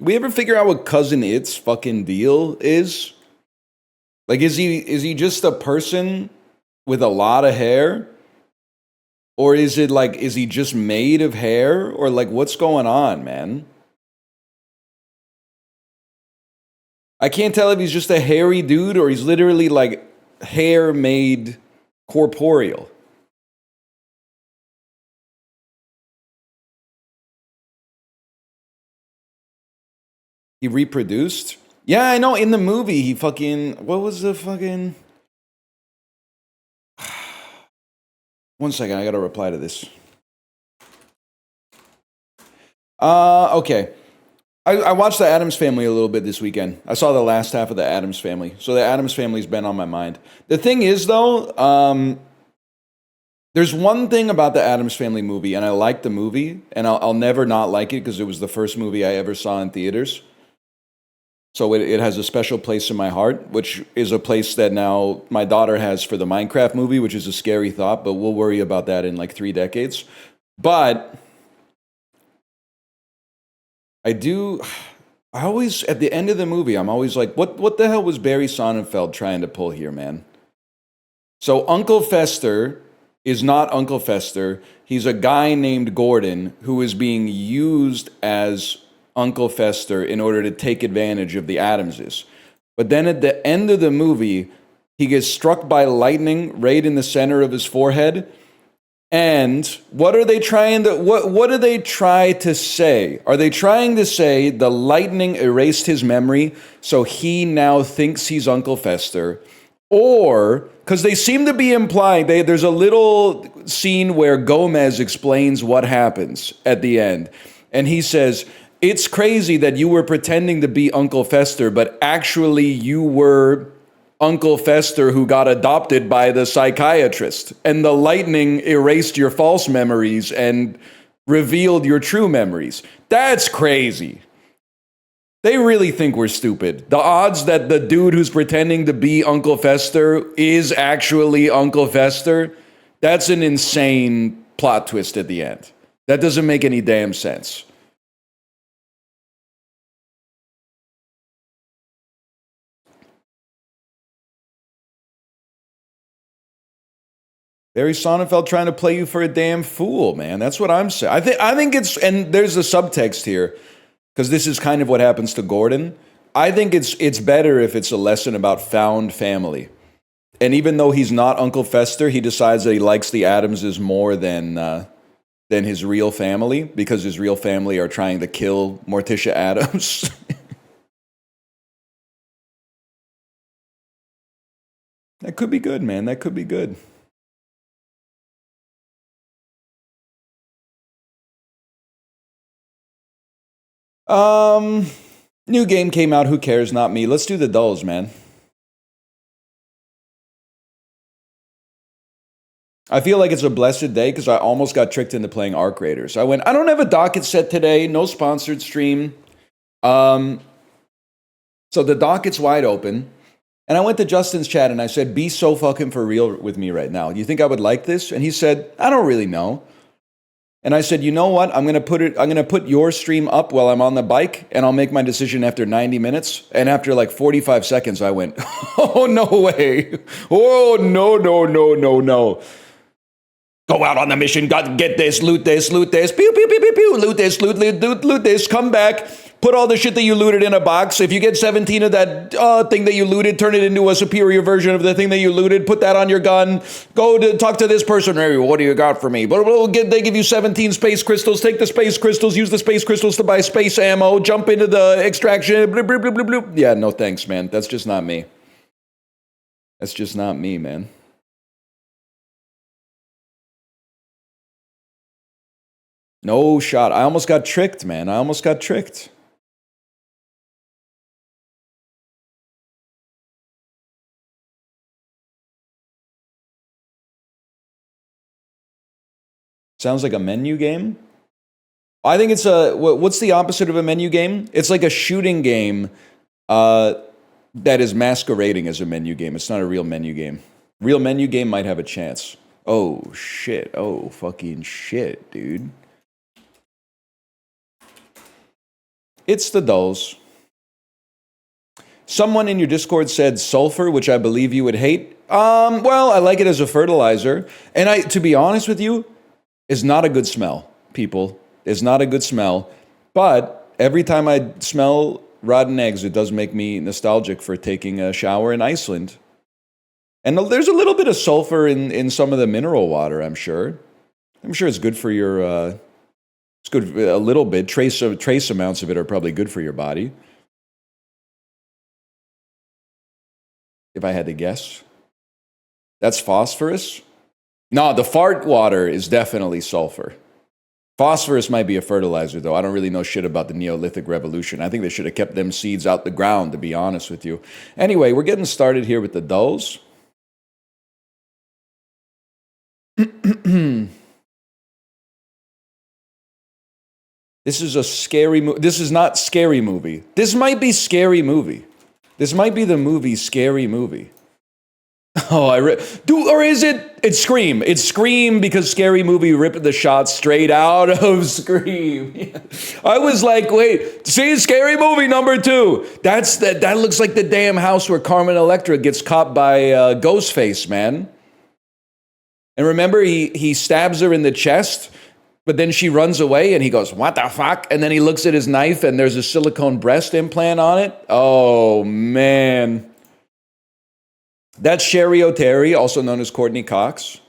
we ever figure out what Cousin It's fucking deal is? Like, is he just a person with a lot of hair? Or is it like, is he just made of hair? Or like, what's going on, man? I can't tell if he's just a hairy dude or he's literally like hair made corporeal. He reproduced? Yeah, I know. In the movie, he fucking... What was the fucking... One second, I gotta reply to this. Okay. I watched The Addams Family a little bit this weekend. I saw the last half of The Addams Family. So The Addams Family's been on my mind. The thing is, though, there's one thing about The Addams Family movie, and I like the movie, and I'll never not like it because it was the first movie I ever saw in theaters. So it has a special place in my heart, which is a place that now my daughter has for the Minecraft movie, which is a scary thought, but we'll worry about that in like 3 decades. But I always, at the end of the movie, I'm always like, what the hell was Barry Sonnenfeld trying to pull here, man? So Uncle Fester is not Uncle Fester. He's a guy named Gordon who is being used as Uncle Fester in order to take advantage of the Addamses. But then at the end of the movie, he gets struck by lightning right in the center of his forehead. And what are they trying to what do they try to say? Are they trying to say the lightning erased his memory, so he now thinks he's Uncle Fester? Or, because they seem to be implying, there's a little scene where Gomez explains what happens at the end. And he says, it's crazy that you were pretending to be Uncle Fester, but actually you were Uncle Fester who got adopted by the psychiatrist. And the lightning erased your false memories and revealed your true memories. That's crazy. They really think we're stupid. The odds that the dude who's pretending to be Uncle Fester is actually Uncle Fester, that's an insane plot twist at the end. That doesn't make any damn sense. Barry Sonnenfeld trying to play you for a damn fool, man. That's what I'm saying. I think it's, and there's a subtext here, because this is kind of what happens to Gordon. I think it's better if it's a lesson about found family. And even though he's not Uncle Fester, he decides that he likes the Addamses more than his real family, because his real family are trying to kill Morticia Addams. That could be good, man. That could be good. New game came out. Who cares? Not me. Let's do the dulls, man. I feel like it's a blessed day because I almost got tricked into playing Arc Raiders. I went, I don't have a docket set today. No sponsored stream. So the docket's wide open. And I went to Justin's chat and I said, be so fucking for real with me right now. You think I would like this? And he said, I don't really know. And I said, you know what? I'm gonna put your stream up while I'm on the bike, and I'll make my decision after 90 minutes. And after like 45 seconds, I went, oh, no way. Oh, no. Go out on the mission, get this, loot this, pew, pew, pew, pew, pew, loot this, loot this, come back, put all the shit that you looted in a box. If you get 17 of that thing that you looted, turn it into a superior version of the thing that you looted, put that on your gun, go to talk to this person, hey, what do you got for me? They give you 17 space crystals, take the space crystals, use the space crystals to buy space ammo, jump into the extraction, bloop, bloop, bloop, bloop, bloop. Yeah, no thanks, man. That's just not me. That's just not me, man. No shot. I almost got tricked, man. I almost got tricked. Sounds like a menu game. I think it's what's the opposite of a menu game? It's like a shooting game that is masquerading as a menu game. It's not a real menu game. Real menu game might have a chance. Oh, shit. Oh, fucking shit, dude. It's the dulls. Someone in your Discord said sulfur, which I believe you would hate. Well, I like it as a fertilizer. And to be honest with you, it's not a good smell, people. It's not a good smell. But every time I smell rotten eggs, it does make me nostalgic for taking a shower in Iceland. And there's a little bit of sulfur in some of the mineral water, I'm sure. I'm sure it's good for your, it's good a little bit. Trace amounts of it are probably good for your body. If I had to guess. That's phosphorus? No, the fart water is definitely sulfur. Phosphorus might be a fertilizer, though. I don't really know shit about the Neolithic Revolution. I think they should have kept them seeds out the ground, to be honest with you. Anyway, we're getting started here with the dulls. This is a scary movie. This is not Scary Movie. This might be Scary Movie. This might be the movie Scary Movie. Oh, or is it? It's Scream. It's Scream because Scary Movie ripped the shot straight out of Scream. Yeah. I was like, wait, see, Scary Movie #2. That looks like the damn house where Carmen Electra gets caught by Ghostface, man. And remember, he stabs her in the chest, but then she runs away and he goes, what the fuck? And then he looks at his knife and there's a silicone breast implant on it. Oh, man. That's Sherry O'Terry, also known as Courtney Cox.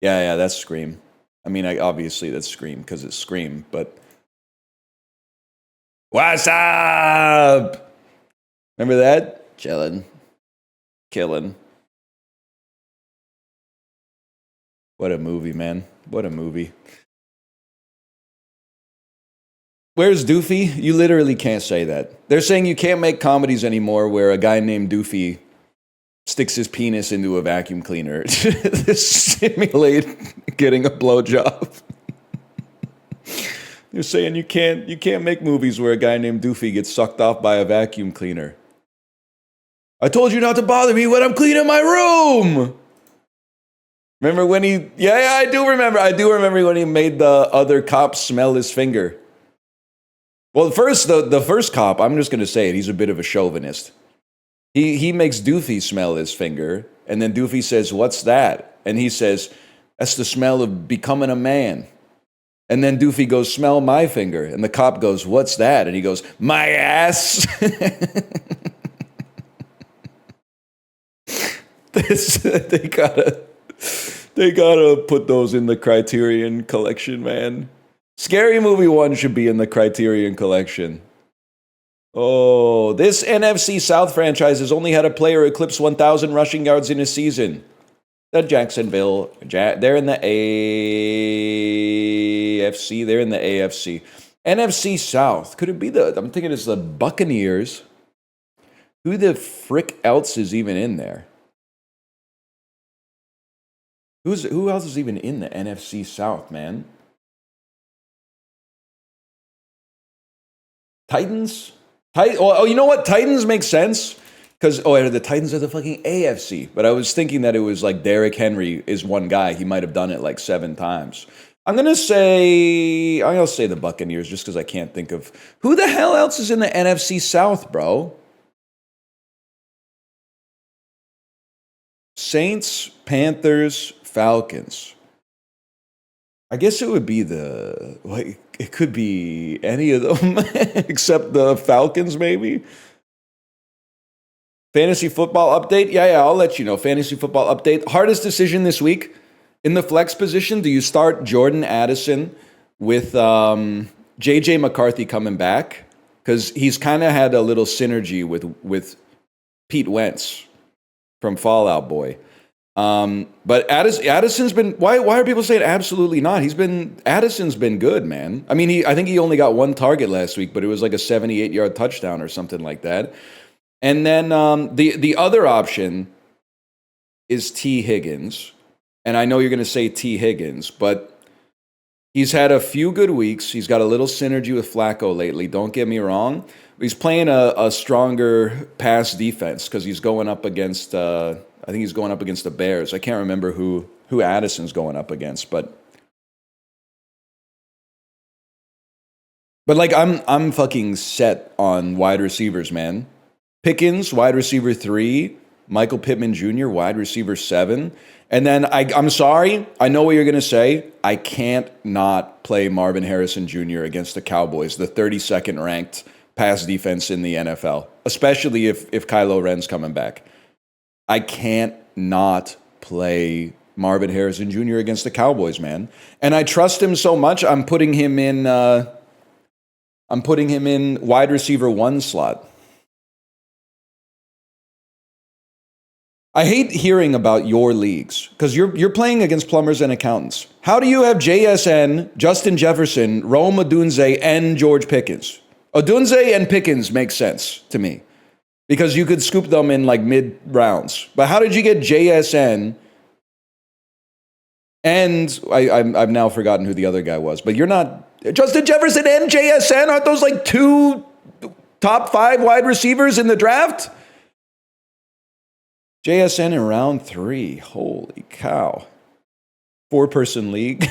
Yeah, that's Scream. I mean, obviously that's Scream because it's Scream, but... What's up? Remember that? Chillin'. Killin'. What a movie, man. What a movie. Where's Doofy? You literally can't say that. They're saying you can't make comedies anymore where a guy named Doofy sticks his penis into a vacuum cleaner to simulate getting a blowjob. They're saying you can't make movies where a guy named Doofy gets sucked off by a vacuum cleaner. I told you not to bother me when I'm cleaning my room. Remember when he? Yeah, I do remember. I do remember when he made the other cop smell his finger. Well, the first cop, I'm just going to say it, he's a bit of a chauvinist. He makes Doofy smell his finger, and then Doofy says, what's that? And he says, that's the smell of becoming a man. And then Doofy goes, smell my finger. And the cop goes, what's that? And he goes, my ass. They gotta put those in the Criterion collection, man. Scary Movie 1 should be in the Criterion collection. Oh, this NFC South franchise has only had a player eclipse 1,000 rushing yards in a season. The Jacksonville, they're in the AFC. They're in the AFC. NFC South, could it be I'm thinking it's the Buccaneers. Who the frick else is even in there? Who else is even in the NFC South, man? Titans? Oh, you know what? Titans make sense. Because, the Titans are the fucking AFC. But I was thinking that it was like Derrick Henry is one guy. He might have done it like 7 times. I'm going to say the Buccaneers just because I can't think of... Who the hell else is in the NFC South, bro? Saints, Panthers, Falcons. I guess it would be it could be any of them except the Falcons, maybe. Fantasy football update? Yeah, I'll let you know. Fantasy football update. Hardest decision this week. In the flex position, do you start Jordan Addison with J.J. McCarthy coming back? Because he's kind of had a little synergy with Pete Wentz from Fallout Boy. But Addison's been... Why are people saying absolutely not? Addison's been good, man. I mean, I think he only got 1 target last week, but it was like a 78-yard touchdown or something like that. And then the other option is T. Higgins. And I know you're going to say T. Higgins, but he's had a few good weeks. He's got a little synergy with Flacco lately. Don't get me wrong. He's playing a stronger pass defense because he's going up against... I think he's going up against the Bears. I can't remember who Addison's going up against, but But like I'm fucking set on wide receivers, man. Pickens, wide receiver 3, Michael Pittman Jr., wide receiver 7. And then I'm sorry, I know what you're going to say. I can't not play Marvin Harrison Jr. against the Cowboys, the 32nd ranked pass defense in the NFL, especially if Kylo Ren's coming back. I can't not play Marvin Harrison Jr. against the Cowboys, man. And I trust him so much, I'm putting him in wide receiver 1 slot. I hate hearing about your leagues because you're playing against plumbers and accountants. How do you have JSN, Justin Jefferson, Rome Odunze, and George Pickens? Odunze and Pickens make sense to me because you could scoop them in like mid rounds. But how did you get JSN? And I've now forgotten who the other guy was. But you're not Justin Jefferson and JSN. Aren't those like 2 top 5 wide receivers in the draft? JSN in round 3. Holy cow. 4-person league.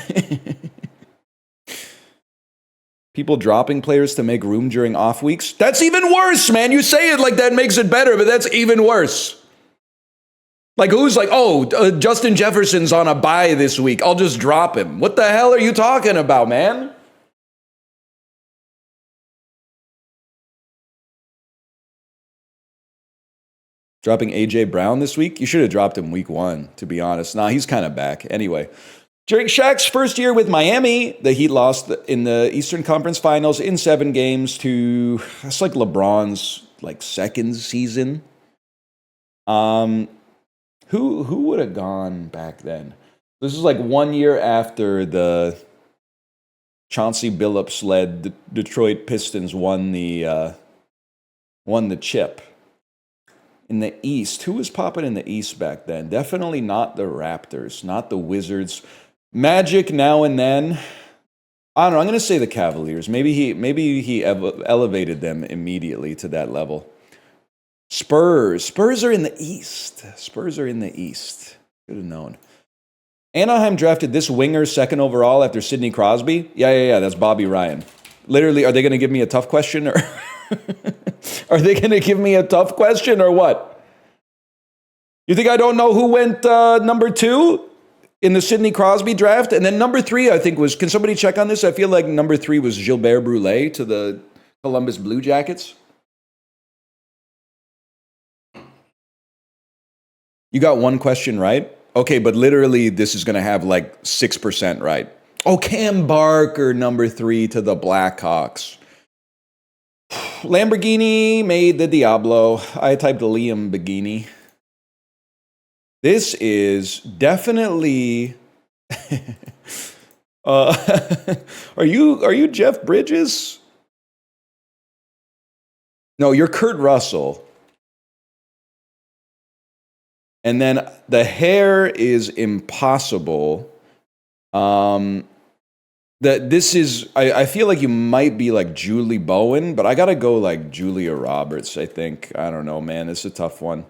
People dropping players to make room during off weeks. That's even worse, man. You say it like that makes it better, but that's even worse. Like who's like, Justin Jefferson's on a bye this week. I'll just drop him. What the hell are you talking about, man? Dropping A.J. Brown this week? You should have dropped him week 1, to be honest. Nah, he's kind of back. Anyway, during Shaq's first year with Miami, the Heat lost in the Eastern Conference Finals in 7 games to, that's like LeBron's like second season. Who would have gone back then? This is like 1 year after the Chauncey Billups-led Detroit Pistons won the chip. In the East, who was popping in the East back then? Definitely not the Raptors, not the Wizards. Magic now and then. I don't know. I'm going to say the Cavaliers. Maybe he elevated them immediately to that level. Spurs are in the East. Should have known. Anaheim drafted this winger 2nd overall after Sidney Crosby. Yeah. That's Bobby Ryan. Literally, are they going to give me a tough question or? Are they going to give me a tough question or what? You think I don't know who went number 2 in the Sidney Crosby draft? And then number 3, I think was, can somebody check on this? I feel like number 3 was Gilbert Brulé to the Columbus Blue Jackets. You got one question right? Okay, but literally this is going to have like 6% right. Oh, Cam Barker, number 3 to the Blackhawks. Lamborghini made the Diablo. I typed Liam Bigini. This is definitely. Are you Jeff Bridges? No, you're Kurt Russell. And then the hair is impossible. This is, I feel like you might be like Julie Bowen, but I gotta go like Julia Roberts, I think. I don't know, man. It's a tough one.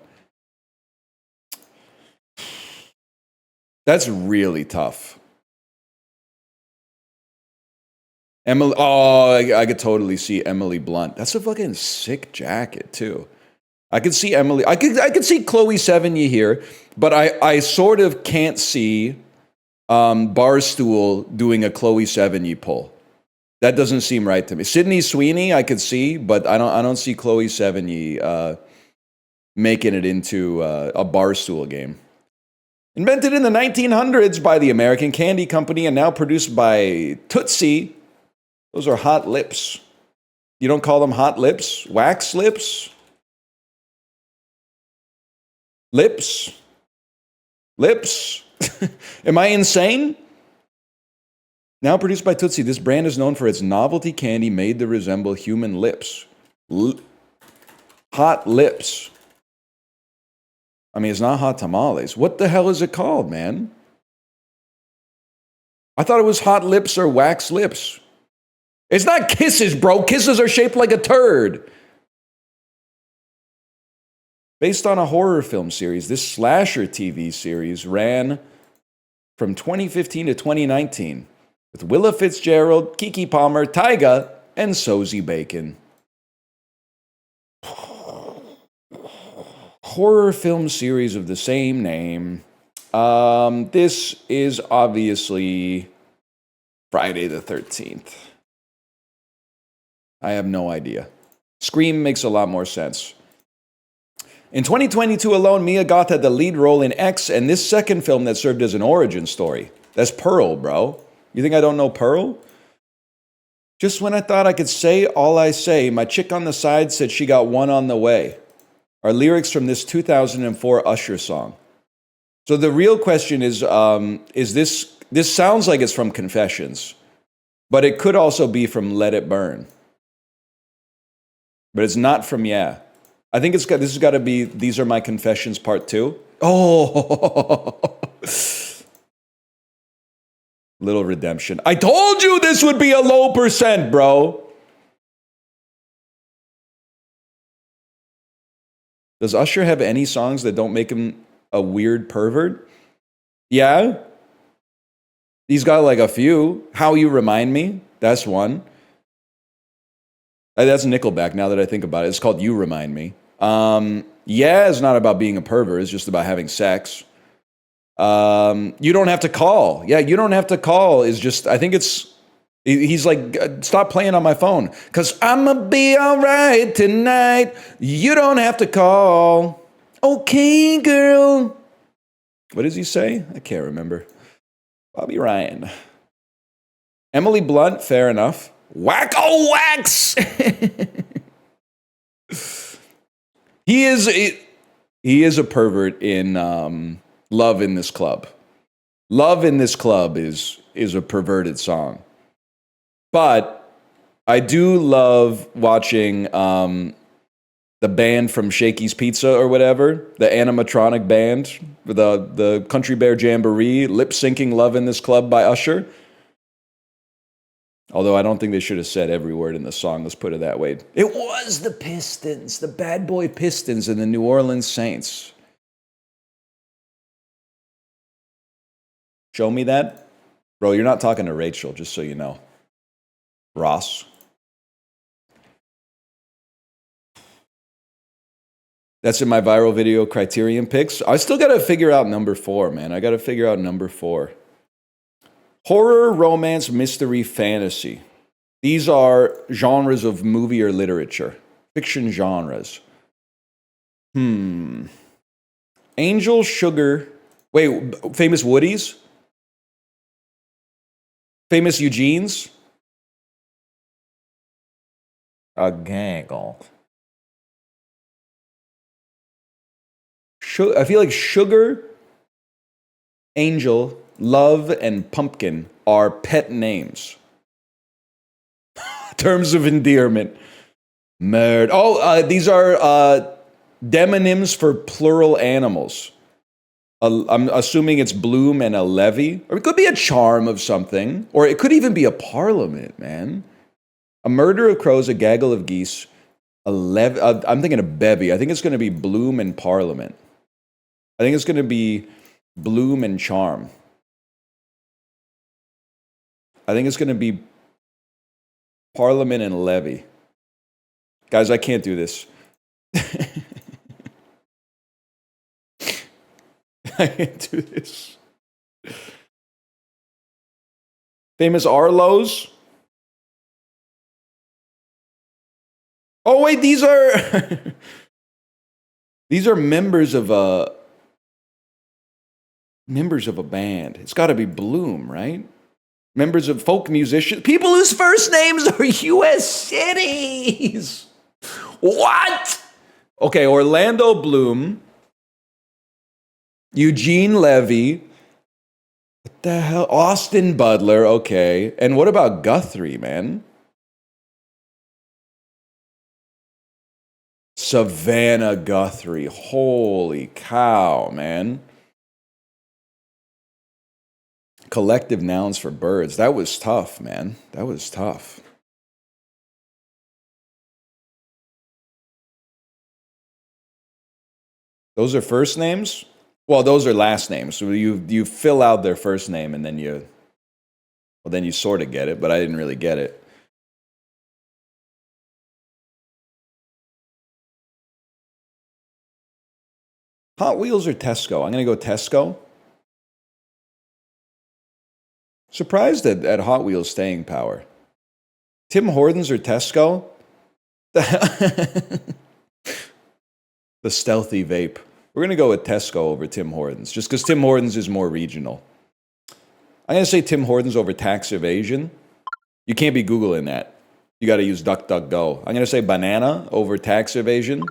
That's really tough. Emily, I could totally see Emily Blunt. That's a fucking sick jacket, too. I could see Emily, I could see Chloe Sevigny here, but I sort of can't see Barstool doing a Chloe Sevigny pull. That doesn't seem right to me. Sydney Sweeney, I could see, but I don't see Chloe Sevigny making it into a Barstool game. Invented in the 1900s by the American Candy Company and now produced by Tootsie. Those are hot lips. You don't call them hot lips? Wax lips? Lips? Am I insane? Now produced by Tootsie, this brand is known for its novelty candy made to resemble human lips. Hot lips. I mean, it's not hot tamales. What the hell is it called, man? I thought it was hot lips or wax lips. It's not kisses, bro. Kisses are shaped like a turd. Based on a horror film series, this slasher TV series ran from 2015 to 2019 with Willa Fitzgerald, Keke Palmer, Tyga, and Sosie Bacon. Horror film series of the same name. This is obviously Friday the 13th. I have no idea. Scream makes a lot more sense. In 2022 alone, Mia Goth had the lead role in X and this second film that served as an origin story. That's Pearl, bro. You think I don't know Pearl? Just when I thought I could say all I say, my chick on the side said she got one on the way. Are lyrics from this 2004 Usher song. So the real question is this sounds like it's from Confessions, but it could also be from Let It Burn. But it's not from Yeah. I think this has got to be These Are My Confessions Part 2. Oh, little redemption. I told you this would be a low percent, bro. Does Usher have any songs that don't make him a weird pervert? Yeah. He's got like a few. How You Remind Me. That's one. That's Nickelback now that I think about it. It's called You Remind Me. Yeah, it's not about being a pervert. It's just about having sex. You Don't Have to Call. Yeah, You Don't Have to Call is just, I think he's like, stop playing on my phone. Because I'ma be all right tonight. You don't have to call. Okay, girl. What does he say? I can't remember. Bobby Ryan. Emily Blunt, fair enough. Wacko Wax! He is a pervert in Love in This Club. Love in This Club is a perverted song. But I do love watching the band from Shakey's Pizza or whatever, the animatronic band, the Country Bear Jamboree, lip-syncing Love in This Club by Usher. Although I don't think they should have said every word in the song, let's put it that way. It was the Pistons, the bad boy Pistons and the New Orleans Saints. Show me that? Bro, you're not talking to Rachel, just so you know. Ross. That's in my viral video Criterion picks. I still got to figure out number 4, man. I got to figure out number 4. Horror, romance, mystery, fantasy. These are genres of movie or literature. Fiction genres. Angel, Sugar. Wait, famous Woodies? Famous Eugenes? A gaggle. I feel like Sugar, Angel, Love, and Pumpkin are pet names. Terms of endearment. Merd. Oh, these are demonyms for plural animals. I'm assuming it's Bloom and a levy. Or it could be a charm of something. Or it could even be a parliament, man. A murder of crows, a gaggle of geese, I'm thinking a bevy. I think it's going to be Bloom and parliament. I think it's going to be Bloom and charm. I think it's going to be Parliament and Levy. Guys, I can't do this. I can't do this. Famous Arlos. Oh wait, these are these are members of a band. It's got to be Bloom, right? Members of folk musicians, people whose first names are U.S. cities. What? Okay, Orlando Bloom, Eugene Levy, what the hell? Austin Butler, okay. And what about Guthrie, man? Savannah Guthrie, holy cow, man. Collective nouns for birds. That was tough, man. That was tough. Those are first names? Well, those are last names. So you fill out their first name and then you sort of get it, but I didn't really get it. Hot Wheels or Tesco? I'm going to go Tesco. Surprised at Hot Wheels staying power. Tim Hortons or Tesco? The stealthy vape. We're going to go with Tesco over Tim Hortons, just because Tim Hortons is more regional. I'm going to say Tim Hortons over tax evasion. You can't be Googling that. You got to use DuckDuckGo. I'm going to say banana over tax evasion.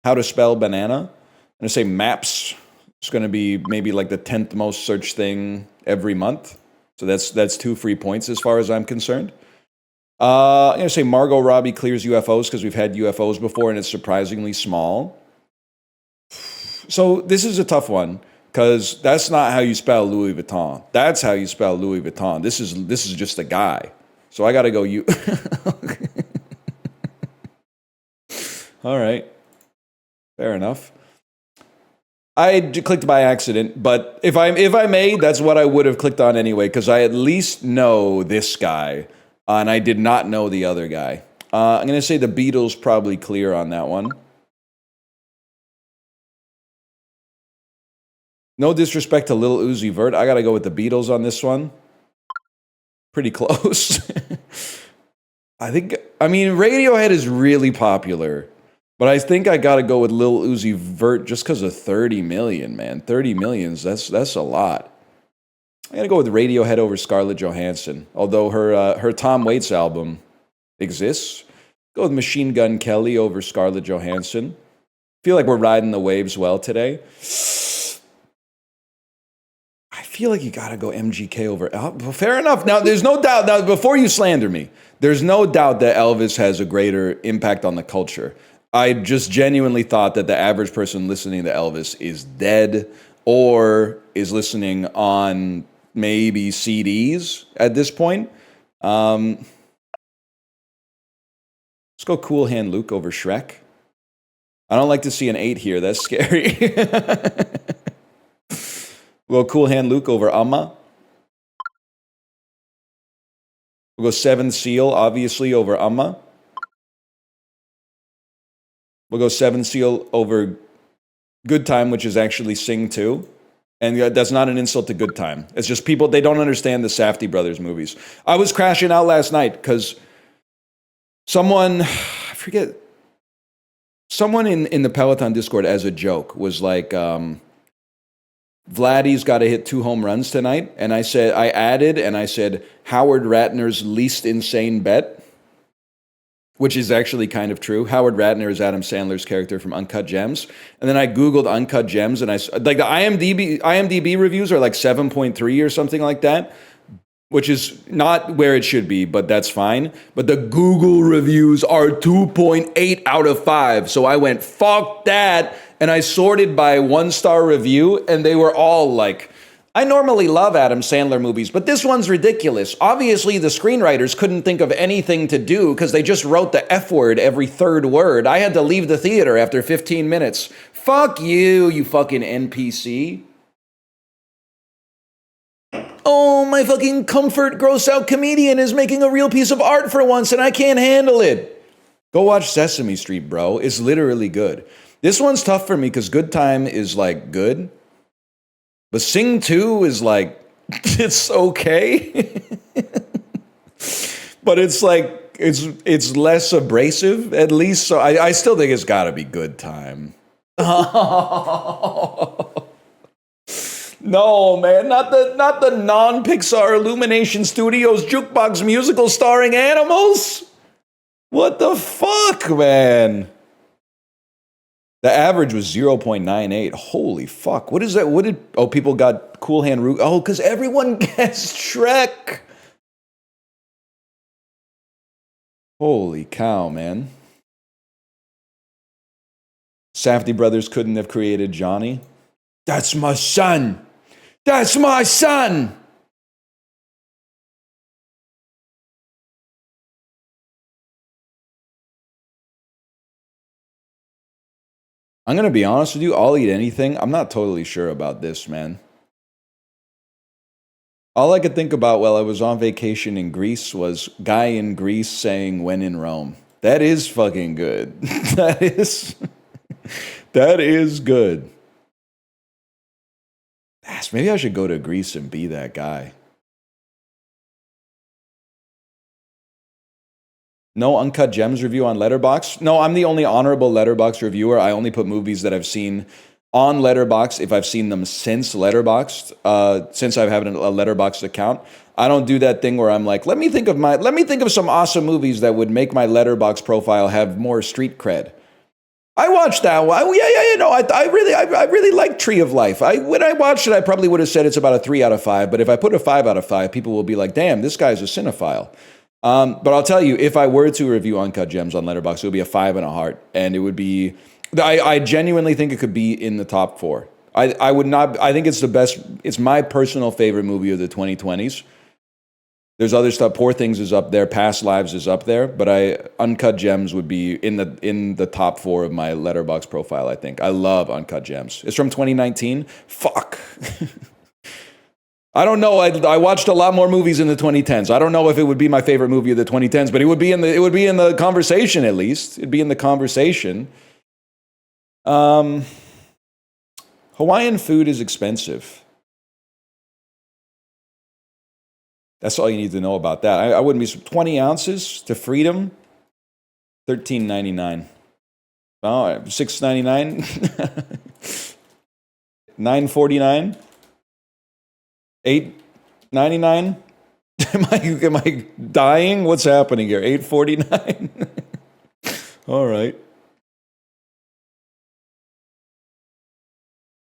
How to spell banana. I'm going to say maps. It's going to be maybe like the 10th most searched thing every month. So that's 2 free points as far as I'm concerned. I'm going to say Margot Robbie clears UFOs because we've had UFOs before and it's surprisingly small. So this is a tough one because that's not how you spell Louis Vuitton. That's how you spell Louis Vuitton. This is just a guy. So I got to go you. All right. Fair enough. I clicked by accident, but if I may, that's what I would have clicked on anyway, because I at least know this guy, and I did not know the other guy. I'm going to say the Beatles probably clear on that one. No disrespect to Lil Uzi Vert. I got to go with the Beatles on this one. Pretty close. I mean, Radiohead is really popular. But I think I got to go with Lil Uzi Vert just because of 30 million, man. 30 millions, that's a lot. I'm going to go with Radiohead over Scarlett Johansson. Although her Tom Waits album exists. Go with Machine Gun Kelly over Scarlett Johansson. Feel like we're riding the waves well today. I feel like you got to go MGK over... fair enough. Now, there's no doubt... Now, before you slander me, there's no doubt that Elvis has a greater impact on the culture. I just genuinely thought that the average person listening to Elvis is dead or is listening on maybe CDs at this point. Let's go Cool Hand Luke over Shrek. I don't like to see an 8 here. That's scary. We'll go Cool Hand Luke over Amma. We'll go 7 Seal, obviously, over Amma. We'll go 7 Seal over Good Time, which is actually Sing 2. And that's not an insult to Good Time. It's just people, they don't understand the Safdie brothers movies. I was crashing out last night because someone, I forget, someone in the Peloton Discord as a joke was like, Vladdy's got to hit 2 home runs tonight. And I said, Howard Ratner's least insane bet. Which is actually kind of true. Howard Ratner is Adam Sandler's character from Uncut Gems. And then I Googled Uncut Gems, and like the IMDb reviews are like 7.3 or something like that, which is not where it should be, but that's fine. But the Google reviews are 2.8 out of 5. So I went, fuck that. And I sorted by 1-star review, and they were all like, I normally love Adam Sandler movies, but this one's ridiculous. Obviously, the screenwriters couldn't think of anything to do because they just wrote the F word every 3rd word. I had to leave the theater after 15 minutes. Fuck you, you fucking NPC. Oh, my fucking comfort gross-out comedian is making a real piece of art for once and I can't handle it. Go watch Sesame Street, bro. It's literally good. This one's tough for me because Good Time is like good. But Sing 2 is like, it's okay. But it's like, it's less abrasive, at least. So I still think it's got to be Good Time. No, man, not the non-Pixar Illumination Studios jukebox musical starring animals. What the fuck, man? The average was 0.98. Holy fuck. What is that? People got Cool Hand Luke. Oh, because everyone guessed Shrek. Holy cow, man. Safdie brothers couldn't have created Johnny. That's my son. That's my son. I'm going to be honest with you. I'll eat anything. I'm not totally sure about this, man. All I could think about while I was on vacation in Greece was guy in Greece saying when in Rome. That is fucking good. That is good. Maybe I should go to Greece and be that guy. No Uncut Gems review on Letterboxd? No, I'm the only honorable Letterboxd reviewer. I only put movies that I've seen on Letterboxd if I've seen them since Letterboxd, since I've had a Letterboxd account. I don't do that thing where I'm like, let me think of some awesome movies that would make my Letterboxd profile have more street cred. I watched that one. I really like Tree of Life. When I watched it, I probably would have said it's about a 3 out of 5. But if I put a 5 out of 5, people will be like, damn, this guy's a cinephile. But I'll tell you, if I were to review Uncut Gems on Letterboxd, it would be a 5 and a heart. And it would be, I genuinely think it could be in the top 4. I would not, I think it's the best, it's my personal favorite movie of the 2020s. There's other stuff. Poor Things is up there. Past Lives is up there. But Uncut Gems would be in the top 4 of my Letterboxd profile, I think. I love Uncut Gems. It's from 2019. Fuck. I don't know. I watched a lot more movies in the 2010s. I don't know if it would be my favorite movie of the 2010s, but it would be in the conversation at least. It'd be in the conversation. Hawaiian food is expensive. That's all you need to know about that. I wouldn't be 20 ounces to freedom, $13.99. Oh, $6.99, $9.49, $8.99. Am I dying? What's happening here? $8.49. All right.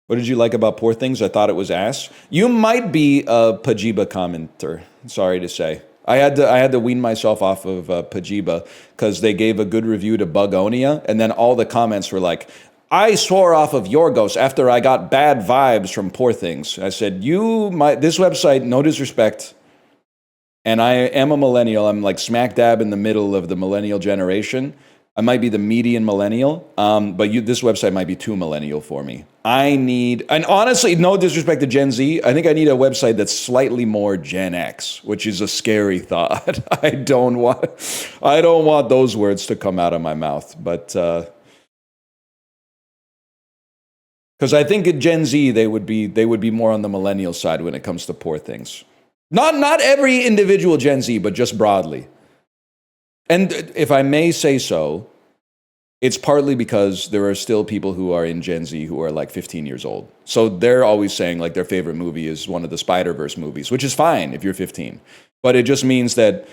What did you like about Poor Things? I thought it was ass. You might be a Pajiba commenter. Sorry to say. I had to wean myself off of Pajiba because they gave a good review to Bugonia, and then all the comments were like, I swore off of Yorgos after I got bad vibes from Poor Things. I said, this website, no disrespect, and I am a millennial. I'm like smack dab in the middle of the millennial generation. I might be the median millennial, but this website might be too millennial for me. And honestly, no disrespect to Gen Z, I think I need a website that's slightly more Gen X, which is a scary thought. I don't want those words to come out of my mouth, but because I think at Gen Z they would be more on the millennial side when it comes to Poor Things. Not every individual Gen Z, but just broadly. And if I may say so, it's partly because there are still people who are in Gen Z who are like 15 years old. So they're always saying like their favorite movie is one of the Spider-Verse movies, which is fine if you're 15. But it just means that,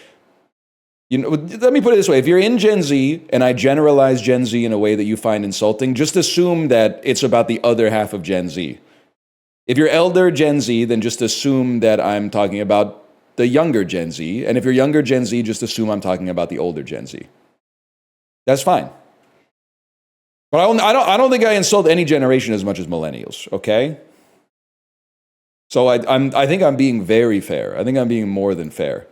let me put it this way. If you're in Gen Z, and I generalize Gen Z in a way that you find insulting, just assume that it's about the other half of Gen Z. If you're elder Gen Z, then just assume that I'm talking about the younger Gen Z. And if you're younger Gen Z, just assume I'm talking about the older Gen Z. That's fine. But I don't think I insult any generation as much as millennials, okay? So I think I'm being very fair. I think I'm being more than fair.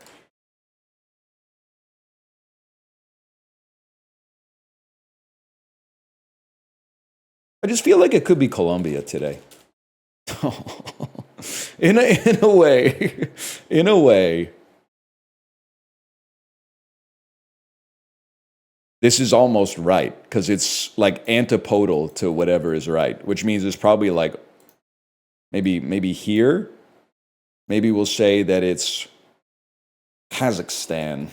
I just feel like it could be Colombia today. In a way. This is almost right, because it's like antipodal to whatever is right, which means it's probably like maybe here. Maybe we'll say that it's Kazakhstan.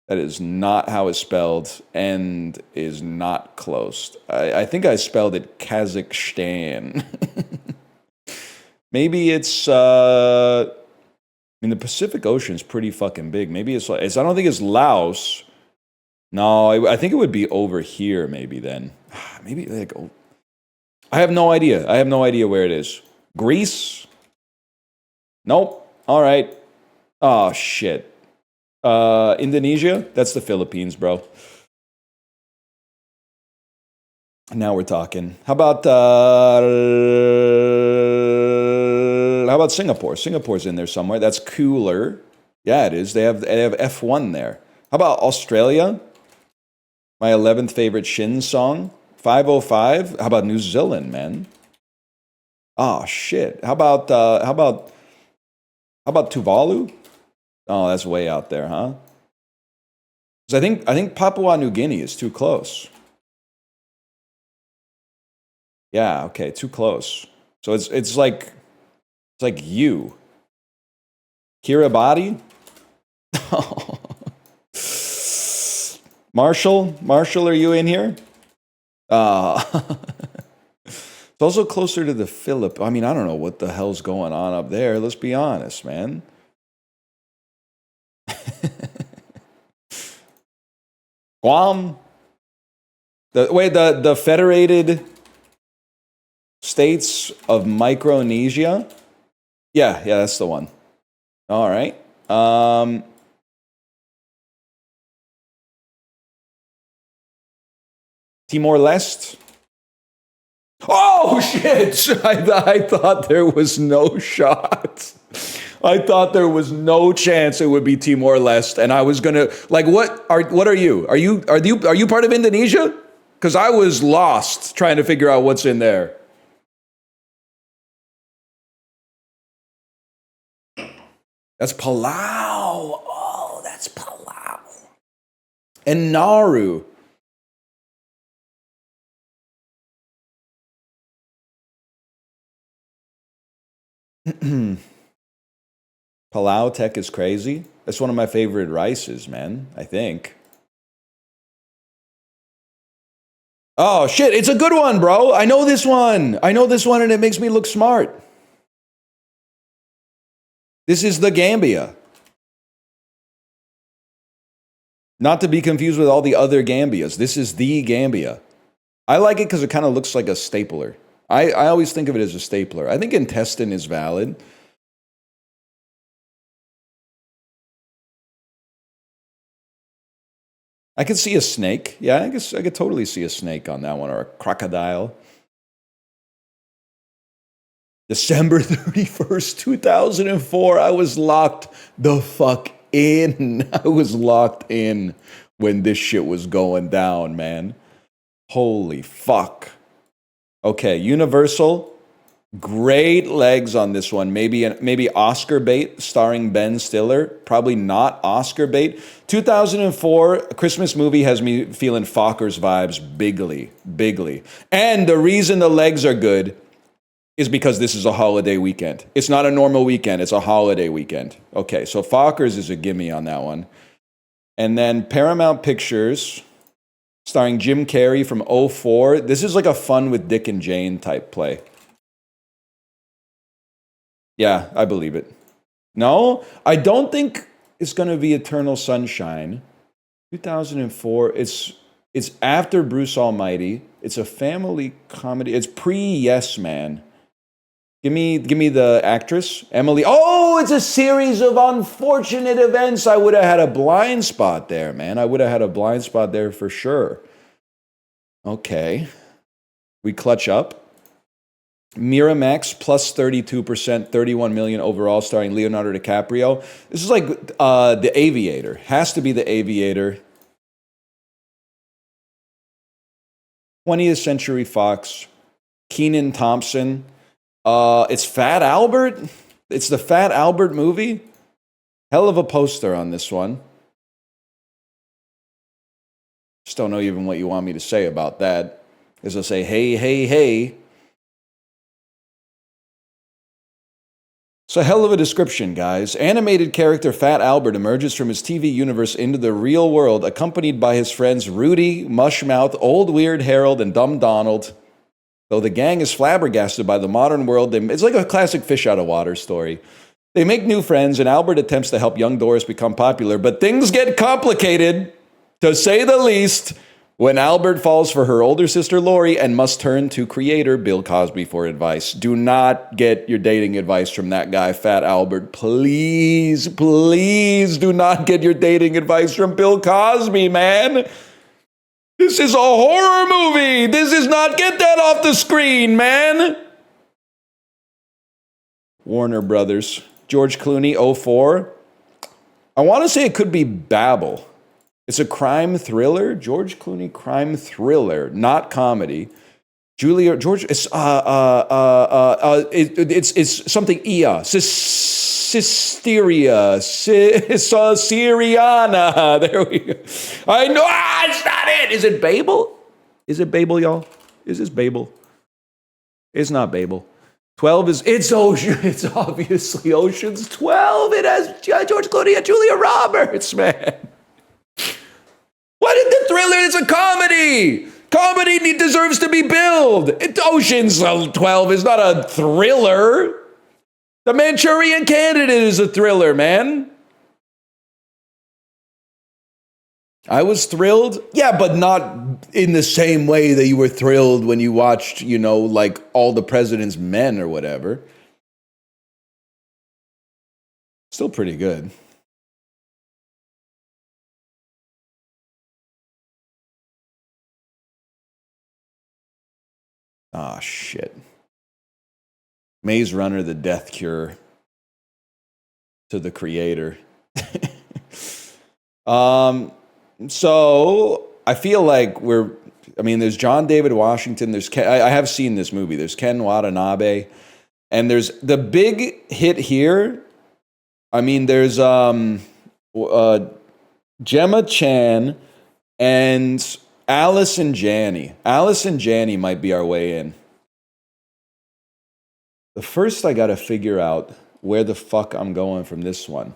That is not how it's spelled and is not close. I think I spelled it Kazakhstan. Maybe it's the Pacific Ocean is pretty fucking big. Maybe I don't think it's Laos. No, I think it would be over here maybe then. Maybe like, I have no idea. I have no idea where it is. Greece? Nope. All right. Oh, shit. Indonesia? That's the Philippines, bro. Now we're talking. How about Singapore? Singapore's in there somewhere. That's cooler. Yeah, it is. They have F1 there. How about Australia? My 11th favorite Shin song, 505. How about New Zealand, man? Oh shit. How about Tuvalu? Oh, that's way out there, huh? Because I think Papua New Guinea is too close. Yeah, okay, too close. So it's like It's like you. Kiribati? Marshall, are you in here? It's also closer to the Philippines. I mean, I don't know what the hell's going on up there. Let's be honest, man. Guam? The Federated States of Micronesia? Yeah, that's the one. All right. Timor-Leste? Oh, shit! I thought there was no shot. I thought there was no chance it would be Timor-Leste, and I was gonna like, what are you? Are you part of Indonesia? Because I was lost trying to figure out what's in there. That's Palau. Oh, that's Palau. And Nauru. Palau Tech is crazy. That's one of my favorite rices, man, I think. Oh, shit, it's a good one, bro. I know this one, and it makes me look smart. This is the Gambia. Not to be confused with all the other Gambias. This is the Gambia. I like it because it kind of looks like a stapler. I always think of it as a stapler. I think intestine is valid. I could see a snake. Yeah, I guess I could totally see a snake on that one, or a crocodile. December 31st, 2004, I was locked the fuck in. I was locked in when this shit was going down, man. Holy fuck. Okay, Universal. Great legs on this one. Maybe Oscar bait starring Ben Stiller. Probably not Oscar bait. 2004, a Christmas movie has me feeling Fockers vibes bigly. And the reason the legs are good is because this is a holiday weekend. It's not a normal weekend. It's a holiday weekend. Okay, so Fockers is a gimme on that one. And then Paramount Pictures, starring Jim Carrey from 2004. This is like a fun with Dick and Jane type play. Yeah, I believe it. No, I don't think it's going to be Eternal Sunshine. 2004. It's after Bruce Almighty. It's a family comedy. It's pre-Yes Man. Give me the actress, Emily. Oh, it's a series of unfortunate events. I would have had a blind spot there, man. I would have had a blind spot there for sure. Okay. We clutch up. Miramax plus 32%, 31 million overall, starring Leonardo DiCaprio. This is like The Aviator. Has to be The Aviator. 20th Century Fox. Kenan Thompson. It's Fat Albert. It's the Fat Albert movie. Hell of a poster on this one. Just don't know even what you want me to say about that. As I say, hey. It's a hell of a description, guys. Animated character Fat Albert emerges from his TV universe into the real world, accompanied by his friends Rudy, Mushmouth, Old Weird Harold, and Dumb Donald. Though the gang is flabbergasted by the modern world, it's like a classic fish out of water story. They make new friends, and Albert attempts to help young Doris become popular, but things get complicated, to say the least, when Albert falls for her older sister Lori and must turn to creator Bill Cosby for advice. Do not get your dating advice from that guy, Fat Albert. Please do not get your dating advice from Bill Cosby, man. This is a horror movie. This is not, get that off the screen, man. Warner Brothers. George Clooney, 2004. I want to say it could be Babel. It's a crime thriller. George Clooney crime thriller, not comedy. It's something Cysteria, Syriana. There we go. I know, it's not it. Is it Babel? Is it Babel, y'all? Is this Babel? It's not Babel. 12 is, it's Ocean, it's obviously Ocean's 12. It has George Clooney and Julia Roberts, man. What is the Thriller? It's a comedy. Comedy deserves to be billed. Ocean's 12 is not a thriller. The Manchurian Candidate is a thriller, man. I was thrilled. Yeah, but not in the same way that you were thrilled when you watched, you know, like All the President's Men or whatever. Still pretty good. Ah, shit. Maze Runner, the death cure to the creator. So I feel like there's John David Washington. There's I have seen this movie. There's Ken Watanabe. And there's the big hit here. I mean, there's Gemma Chan and Allison Janney. Allison Janney might be our way in. The first I got to figure out where the fuck I'm going from this one.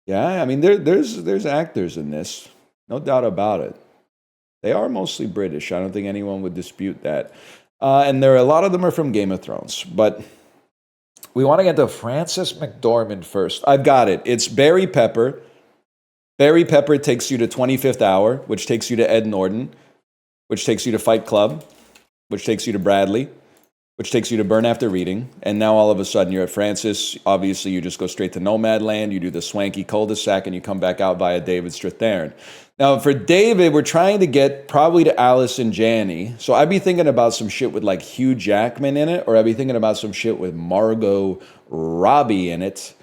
Yeah, I mean, there's actors in this. No doubt about it. They are mostly British. I don't think anyone would dispute that. And a lot of them are from Game of Thrones. But we want to get to Frances McDormand first. I've got it. It's Barry Pepper. Barry Pepper takes you to 25th Hour, which takes you to Ed Norton, which takes you to Fight Club, which takes you to Bradley, which takes you to Burn After Reading. And now all of a sudden you're at Francis. Obviously, you just go straight to Nomadland. You do the swanky cul-de-sac and you come back out via David Strathairn. Now, for David, we're trying to get probably to Allison Janney. So I'd be thinking about some shit with like Hugh Jackman in it, or I'd be thinking about some shit with Margot Robbie in it.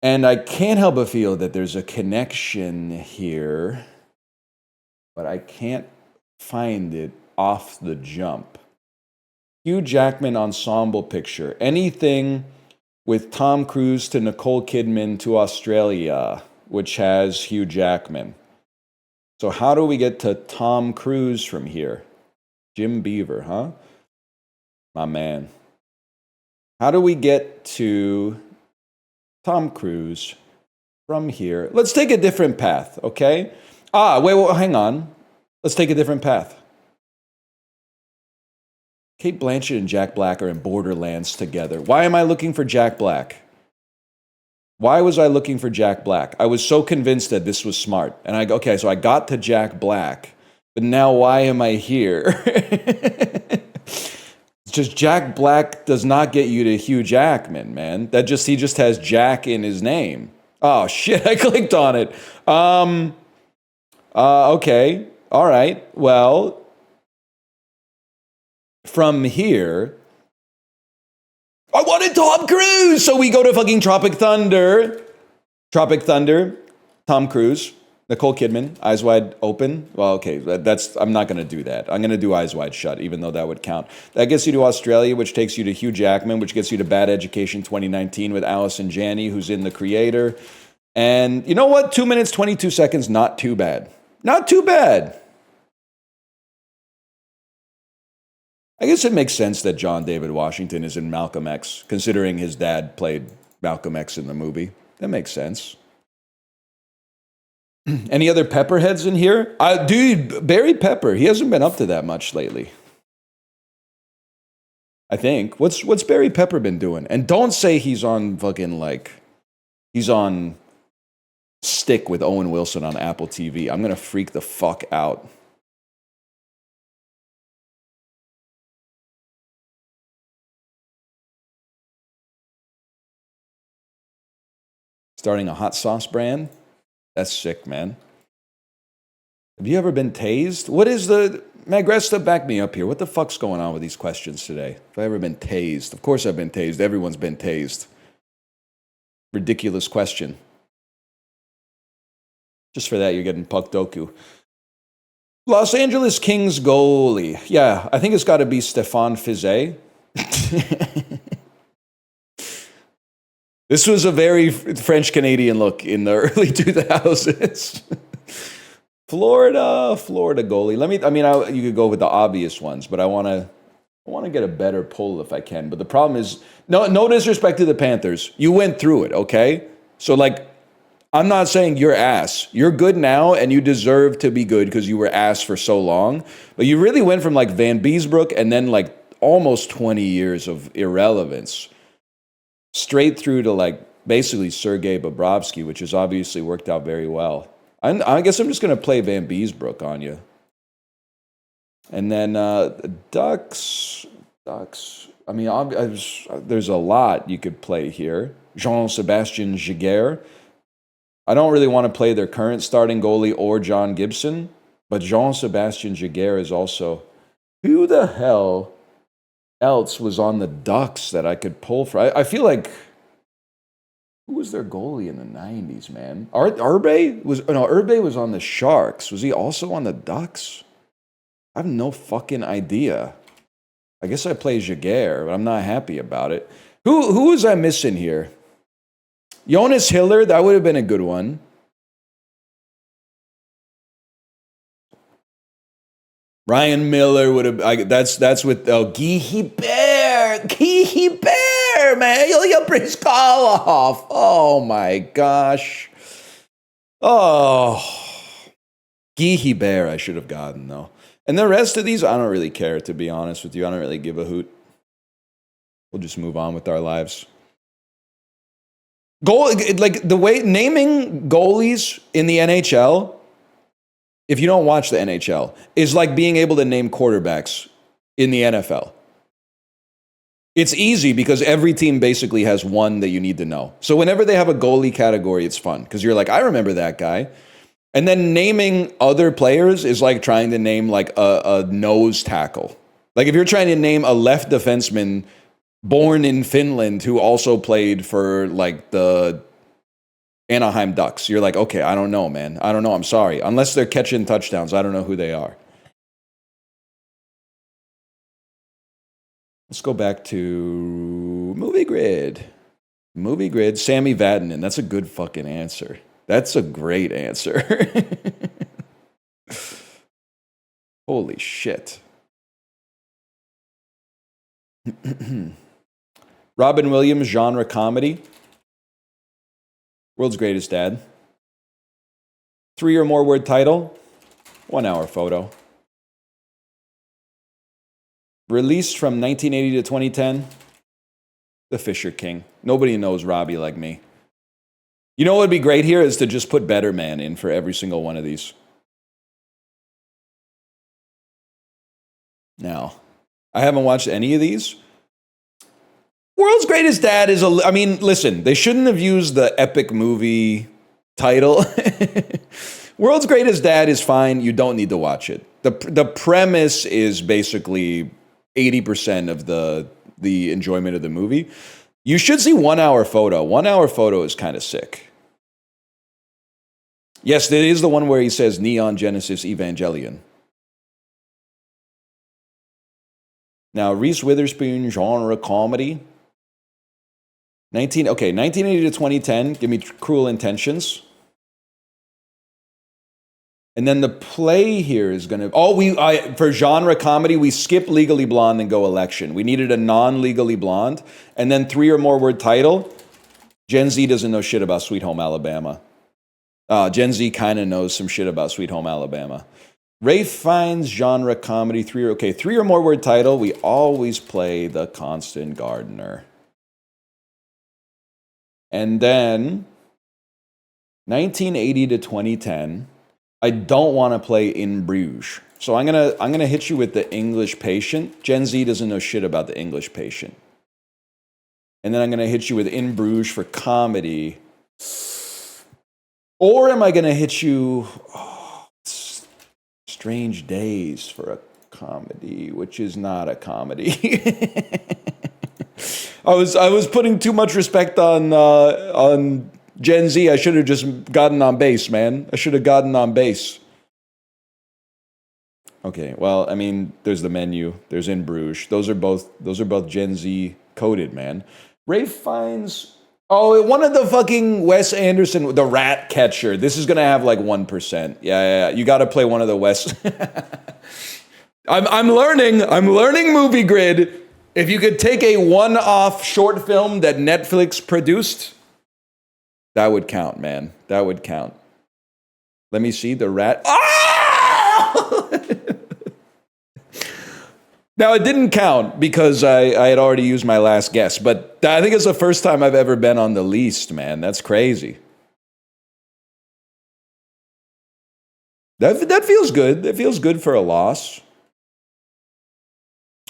And I can't help but feel that there's a connection here, but I can't find it off the jump. Hugh Jackman ensemble picture. Anything with Tom Cruise to Nicole Kidman to Australia, which has Hugh Jackman. So how do we get to Tom Cruise from here? Jim Beaver, huh? My man. How do we get to Tom Cruise from here? Let's take a different path, okay? Wait, hang on. Let's take a different path. Cate Blanchett and Jack Black are in Borderlands together. Why am I looking for Jack Black? Why was I looking for Jack Black? I was so convinced that this was smart. And so I got to Jack Black, but now why am I here? It's just Jack Black does not get you to Hugh Jackman, man. He just has Jack in his name. Oh shit, I clicked on it. Okay. All right. Well, from here, I wanted Tom Cruise, so we go to fucking Tropic Thunder, Tom Cruise, Nicole Kidman, Eyes Wide Open. Well, okay, I'm not going to do that. I'm going to do Eyes Wide Shut, even though that would count. That gets you to Australia, which takes you to Hugh Jackman, which gets you to Bad Education 2019 with Allison Janney, who's in The Creator. And you know what? 2 minutes, 22 seconds, not too bad. Not too bad. I guess it makes sense that John David Washington is in Malcolm X, considering his dad played Malcolm X in the movie. That makes sense. Any other Pepperheads in here? Dude, Barry Pepper, he hasn't been up to that much lately. I think. What's Barry Pepper been doing? And don't say he's on he's on Stick with Owen Wilson on Apple TV. I'm going to freak the fuck out. Starting a hot sauce brand? That's sick, man. Have you ever been tased? What is Magresta, back me up here. What the fuck's going on with these questions today? Have I ever been tased? Of course I've been tased. Everyone's been tased. Ridiculous question. Just for that, you're getting Puck Doku. Los Angeles Kings goalie. Yeah, I think it's got to be Stéphane Fizet. This was a very French-Canadian look in the early 2000s. Florida goalie. You could go with the obvious ones, but I want to I want to get a better pull if I can, but the problem is, no disrespect to the Panthers. You went through it, okay? So, like, I'm not saying you're ass. You're good now, and you deserve to be good because you were ass for so long. But you really went from, like, Van Beesbrook and then, like, almost 20 years of irrelevance straight through to, like, basically Sergei Bobrovsky, which has obviously worked out very well. I guess I'm just going to play Van Beesbrook on you. And then Ducks. I mean, there's a lot you could play here. Jean-Sebastien Giguère. I don't really want to play their current starting goalie or John Gibson, but Jean-Sebastien Giguère is also... Who the hell else was on the Ducks that I could pull for? I feel like... Who was their goalie in the 90s, man? Urbe was on the Sharks. Was he also on the Ducks? I have no fucking idea. I guess I play Giguère, but I'm not happy about it. Who was I missing here? Jonas Hiller, that would have been a good one. Ryan Miller would have. That's with Guy Hebert, man. Ilya Bryzgalov. Oh my gosh. Oh, Guy Hebert, I should have gotten though. And the rest of these, I don't really care, to be honest with you. I don't really give a hoot. We'll just move on with our lives. Like the way naming goalies in the NHL, if you don't watch the NHL, is like being able to name quarterbacks in the NFL. It's easy because every team basically has one that you need to know. So whenever they have a goalie category, it's fun because you're like, I remember that guy. And then naming other players is like trying to name like a nose tackle. Like if you're trying to name a left defenseman born in Finland who also played for like the Anaheim Ducks, you're like, okay, I don't know, man. I don't know. I'm sorry. Unless they're catching touchdowns, I don't know who they are. Let's go back to Movie Grid. Movie Grid, Sammy Vatanen. That's a good fucking answer. That's a great answer. Holy shit. Robin Williams, genre comedy. World's Greatest Dad. 3 or more word title. 1 hour photo. Released from 1980 to 2010. The Fisher King. Nobody knows Robbie like me. You know what would be great here is to just put Better Man in for every single one of these. Now, I haven't watched any of these. World's Greatest Dad is I mean, listen, they shouldn't have used the epic movie title. World's Greatest Dad is fine. You don't need to watch it. The premise is basically 80% of the enjoyment of the movie. You should see 1 hour photo. 1 hour photo is kind of sick. Yes, it is the one where he says Neon Genesis Evangelion. Now, Reese Witherspoon, genre comedy. 1980 to 2010, give me Cruel Intentions. And then the play here is going to... for genre comedy, we skip Legally Blonde and go Election. We needed a non-Legally Blonde. And then 3 or more word title. Gen Z doesn't know shit about Sweet Home Alabama. Gen Z kind of knows some shit about Sweet Home Alabama. Rafe Fiennes, genre comedy. 3 or more word title. We always play The Constant Gardener. And then 1980 to 2010... I don't want to play In Bruges. So I'm gonna hit you with The English Patient. Gen Z doesn't know shit about The English Patient. And then I'm gonna hit you with In Bruges for comedy. Or am I gonna hit you Strange Days for a comedy, which is not a comedy. I was putting too much respect on Gen Z. I should have just gotten on base, man. I should have gotten on base. Okay, well, I mean, there's the menu. There's In Bruges. Those are both Gen Z coded, man. Rafe Fiennes. Oh, one of the fucking Wes Anderson, the Rat Catcher. This is gonna have like 1%. Yeah. You got to play one of the Wes. I'm learning. I'm learning movie grid. If you could take a one-off short film that Netflix produced, that would count, man. That would count. Let me see the rat. Ah! Now, it didn't count because I had already used my last guess, but I think it's the first time I've ever been on the least, man. That's crazy. That feels good. That feels good for a loss.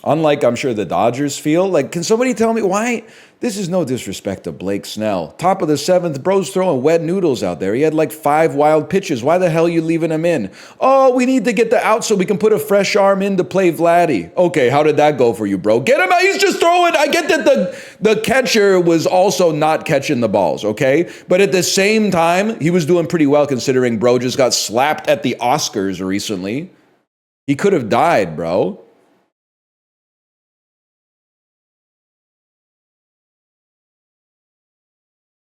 Unlike, I'm sure, the Dodgers feel. Like, can somebody tell me why? This is no disrespect to Blake Snell. Top of the seventh, bro's throwing wet noodles out there. He had like 5 wild pitches. Why the hell are you leaving him in? Oh, we need to get the out so we can put a fresh arm in to play Vladdy. Okay, how did that go for you, bro? Get him out. He's just throwing. I get that the catcher was also not catching the balls, okay? But at the same time, he was doing pretty well considering bro just got slapped at the Oscars recently. He could have died, bro.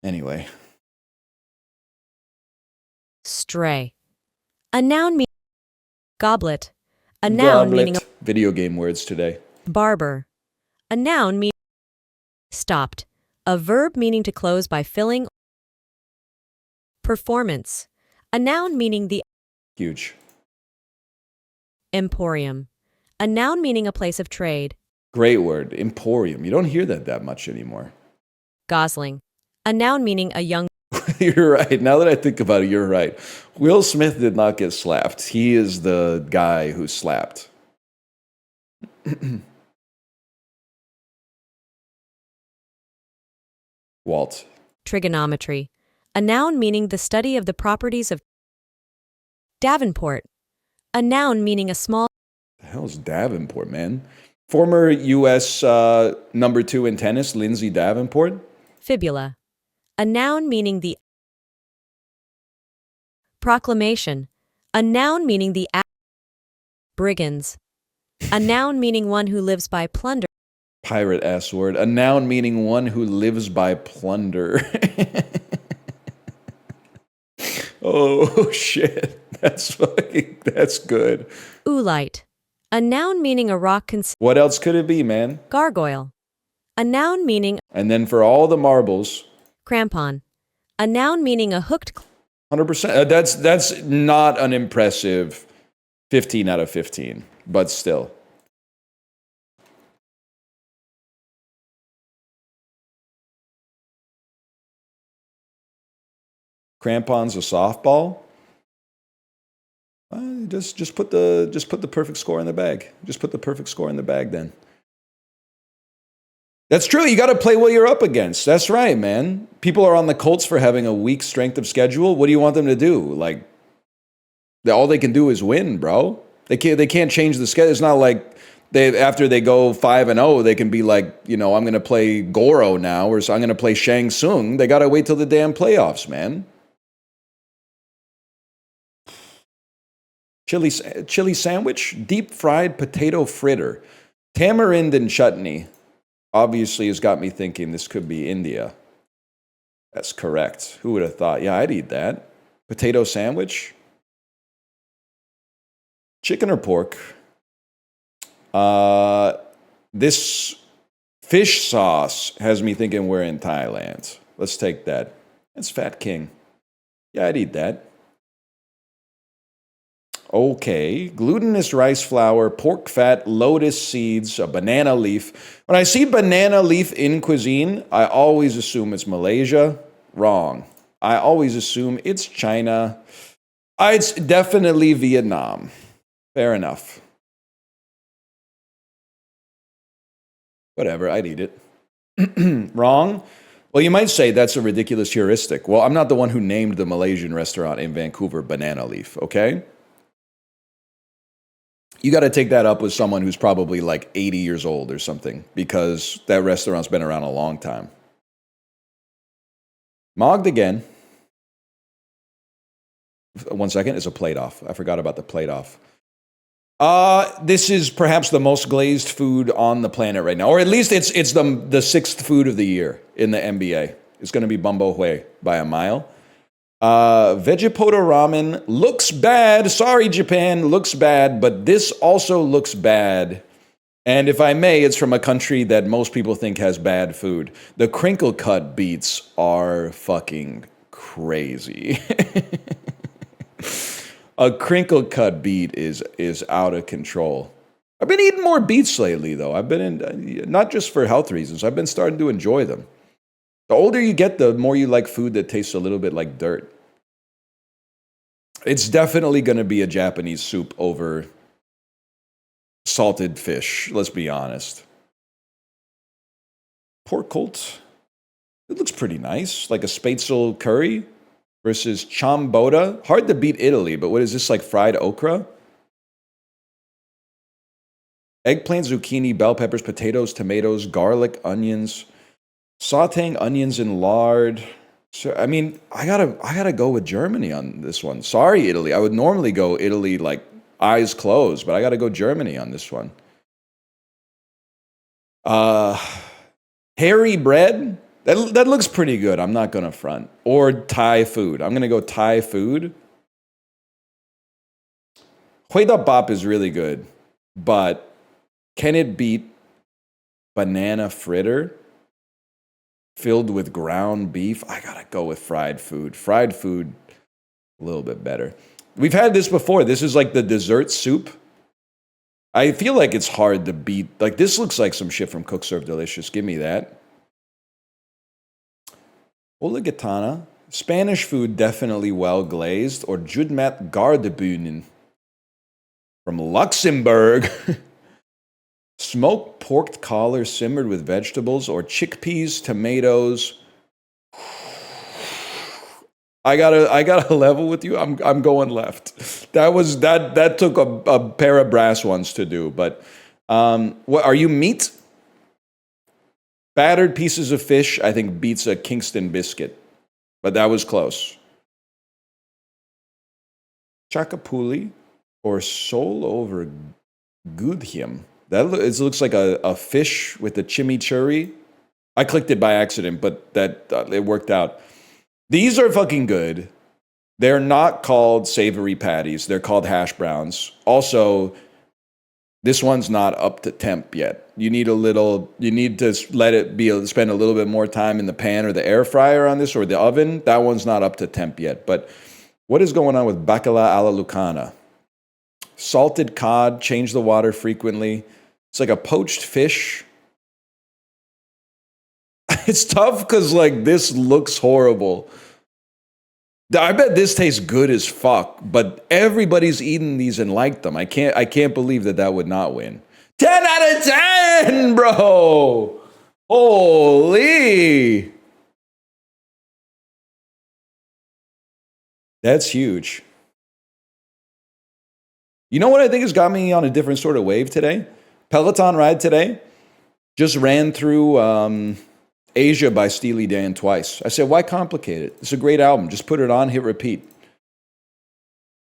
Anyway. Stray. A noun meaning goblet. A noun meaning video game words today. barber. A noun meaning stopped. A verb meaning to close by filling. Performance. A noun meaning the Huge. emporium. A noun meaning a place of trade. Great word. Emporium. You don't hear that much anymore. Gosling. A noun meaning a young. You're right. Now that I think about it, you're right. Will Smith did not get slapped. He is the guy who slapped. Walt. Trigonometry. A noun meaning the study of the properties of. Davenport. A noun meaning a small. The hell is Davenport, man? Former U.S. number 2 in tennis, Lindsay Davenport. Fibula. A noun meaning the. Proclamation. A noun meaning the. Brigands. A noun meaning one who lives by plunder. Pirate ass word. A noun meaning one who lives by plunder. Oh, shit. That's good. Oolite. A noun meaning a rock. What else could it be, man? Gargoyle. A noun meaning. And then for all the marbles. Crampon. A noun meaning a hooked. 100%. That's not an impressive 15 out of 15, but still. Crampon's a softball. Just put the perfect score in the bag. Just put the perfect score in the bag then. That's true. You got to play what you're up against. That's right, man. People are on the Colts for having a weak strength of schedule. What do you want them to do? Like, all they can do is win, bro. They can't change the schedule. It's not like after they go 5-0, they can be like, I'm going to play Goro now, or so I'm going to play Shang Tsung. They got to wait till the damn playoffs, man. Chili sandwich, deep fried potato fritter, tamarind and chutney. Obviously has got me thinking this could be India. That's correct. Who would have thought? Yeah, I'd eat that. Potato sandwich. Chicken or pork? This fish sauce has me thinking we're in Thailand. Let's take that. It's Fat King. Yeah, I'd eat that. Okay, glutinous rice flour, pork fat, lotus seeds, a banana leaf. When I see banana leaf in cuisine, I always assume it's Malaysia. Wrong. I always assume it's China. It's definitely Vietnam. Fair enough. Whatever, I'd eat it. Wrong? Well, you might say that's a ridiculous heuristic. Well, I'm not the one who named the Malaysian restaurant in Vancouver Banana Leaf, okay? You got to take that up with someone who's probably like 80 years old or something, because that restaurant's been around a long time. Mogged again. 1 second, it's a plate off. I forgot about the plate off. This is perhaps the most glazed food on the planet right now, or at least it's the sixth food of the year in the NBA. It's going to be Bumbo Hue by a mile. Vegepoto ramen looks bad. Sorry, Japan, looks bad, but this also looks bad. And if I may, it's from a country that most people think has bad food. The crinkle cut beets are fucking crazy. A crinkle cut beet is out of control. I've been eating more beets lately, though. I've been in, not just for health reasons. I've been starting to enjoy them. The older you get, the more you like food that tastes a little bit like dirt. It's definitely going to be a Japanese soup over salted fish, let's be honest. Pork colt. It looks pretty nice. Like a spätzle curry versus chamboda. Hard to beat Italy, but what is this, like fried okra? Eggplant, zucchini, bell peppers, potatoes, tomatoes, garlic, onions. Sauteing onions in lard. So, I mean, I gotta go with Germany on this one. Sorry, Italy. I would normally go Italy like eyes closed, but I gotta go Germany on this one. Hairy bread. That looks pretty good. I'm not gonna front. Or Thai food. I'm gonna go Thai food. Hui da bop is really good, but can it beat banana fritter filled with ground beef? I gotta go with fried food. Fried food, a little bit better. We've had this before. This is like the dessert soup. I feel like it's hard to beat. Like, this looks like some shit from Cook Serve Delicious. Give me that. Oligatana. Spanish food, definitely well glazed. Or Judmat Gardebühnen from Luxembourg. Smoked pork collar simmered with vegetables or chickpeas, tomatoes. I gotta level with you. I'm going left. That took a pair of brass ones to do. But what are you, meat? Battered pieces of fish, I think, beats a Kingston biscuit, but that was close. Chakapuli or sole over gudhiem. It looks like a fish with a chimichurri. I clicked it by accident, but that it worked out. These are fucking good. They're not called savory patties. They're called hash browns. Also, this one's not up to temp yet. You need to let it spend a little bit more time in the pan or the air fryer on this, or the oven. That one's not up to temp yet. But what is going on with bacala alla lucana? Salted cod, change the water frequently. It's like a poached fish. It's tough because, like, this looks horrible. I bet this tastes good as fuck, but everybody's eaten these and liked them. I can't believe that would not win. 10 out of 10, bro! Holy! That's huge. You know what I think has got me on a different sort of wave today? Peloton ride today. Just ran through Asia by Steely Dan twice. I said, why complicate it? It's a great album. Just put it on, hit repeat.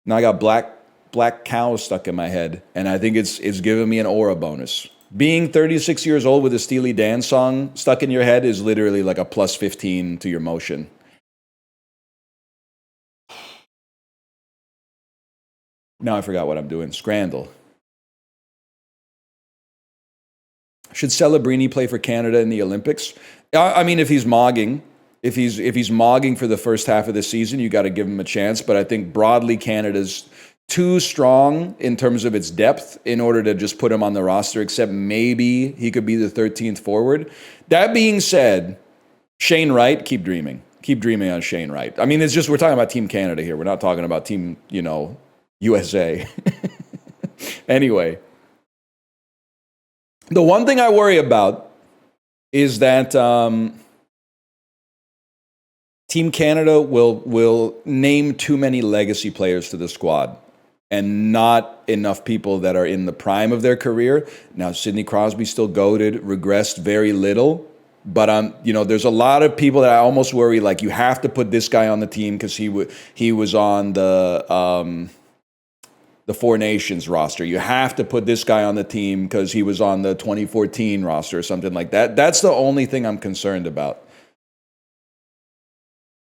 Now I got Black Cow stuck in my head, and I think it's giving me an aura bonus. Being 36 years old with a Steely Dan song stuck in your head is literally like a plus 15 to your motion. Now I forgot what I'm doing. Scrandle. Should Celebrini play for Canada in the Olympics? I mean, if he's mogging for the first half of the season, you got to give him a chance. But I think broadly, Canada's too strong in terms of its depth in order to just put him on the roster, except maybe he could be the 13th forward. That being said, Shane Wright, keep dreaming. Keep dreaming on Shane Wright. I mean, it's just, we're talking about Team Canada here. We're not talking about Team, USA. Anyway, the one thing I worry about is that Team Canada will name too many legacy players to the squad and not enough people that are in the prime of their career. Now, Sidney Crosby still goated, regressed very little. But there's a lot of people that I almost worry, like, you have to put this guy on the team because he was on the Four Nations roster. You have to put this guy on the team because he was on the 2014 roster or something like that. That's the only thing I'm concerned about.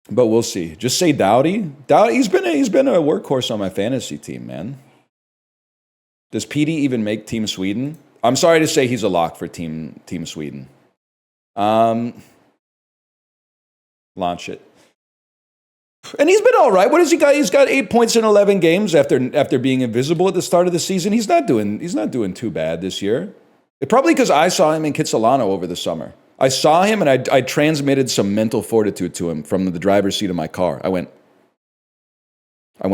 But we'll see. Just say Dowdy. Dowdy, he's been a workhorse on my fantasy team, man. Does PD even make Team Sweden? I'm sorry to say he's a lock for Team Sweden. Launch it. And he's been all right. What has he got? He's got 8 points in 11 games after being invisible at the start of the season. He's not doing too bad this year. Probably because I saw him in Kitsilano over the summer. I saw him and I transmitted some mental fortitude to him from the driver's seat of my car. I went,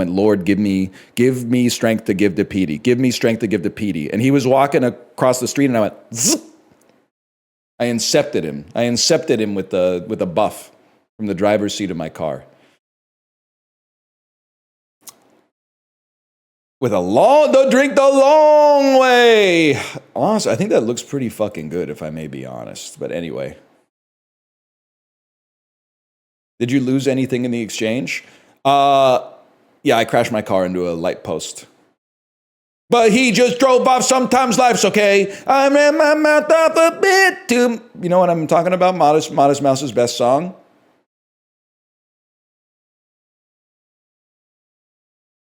Lord, give me strength to give to Petey. Give me strength to give to Petey. And he was walking across the street and I went, zzz. I incepted him. I incepted him with a buff from the driver's seat of my car. They'll drink the long way. Honestly, I think that looks pretty fucking good, if I may be honest. But anyway. Did you lose anything in the exchange? Yeah, I crashed my car into a light post. But he just drove off. Sometimes life's okay. I ran my mouth off a bit too. You know what I'm talking about? Modest Mouse's best song.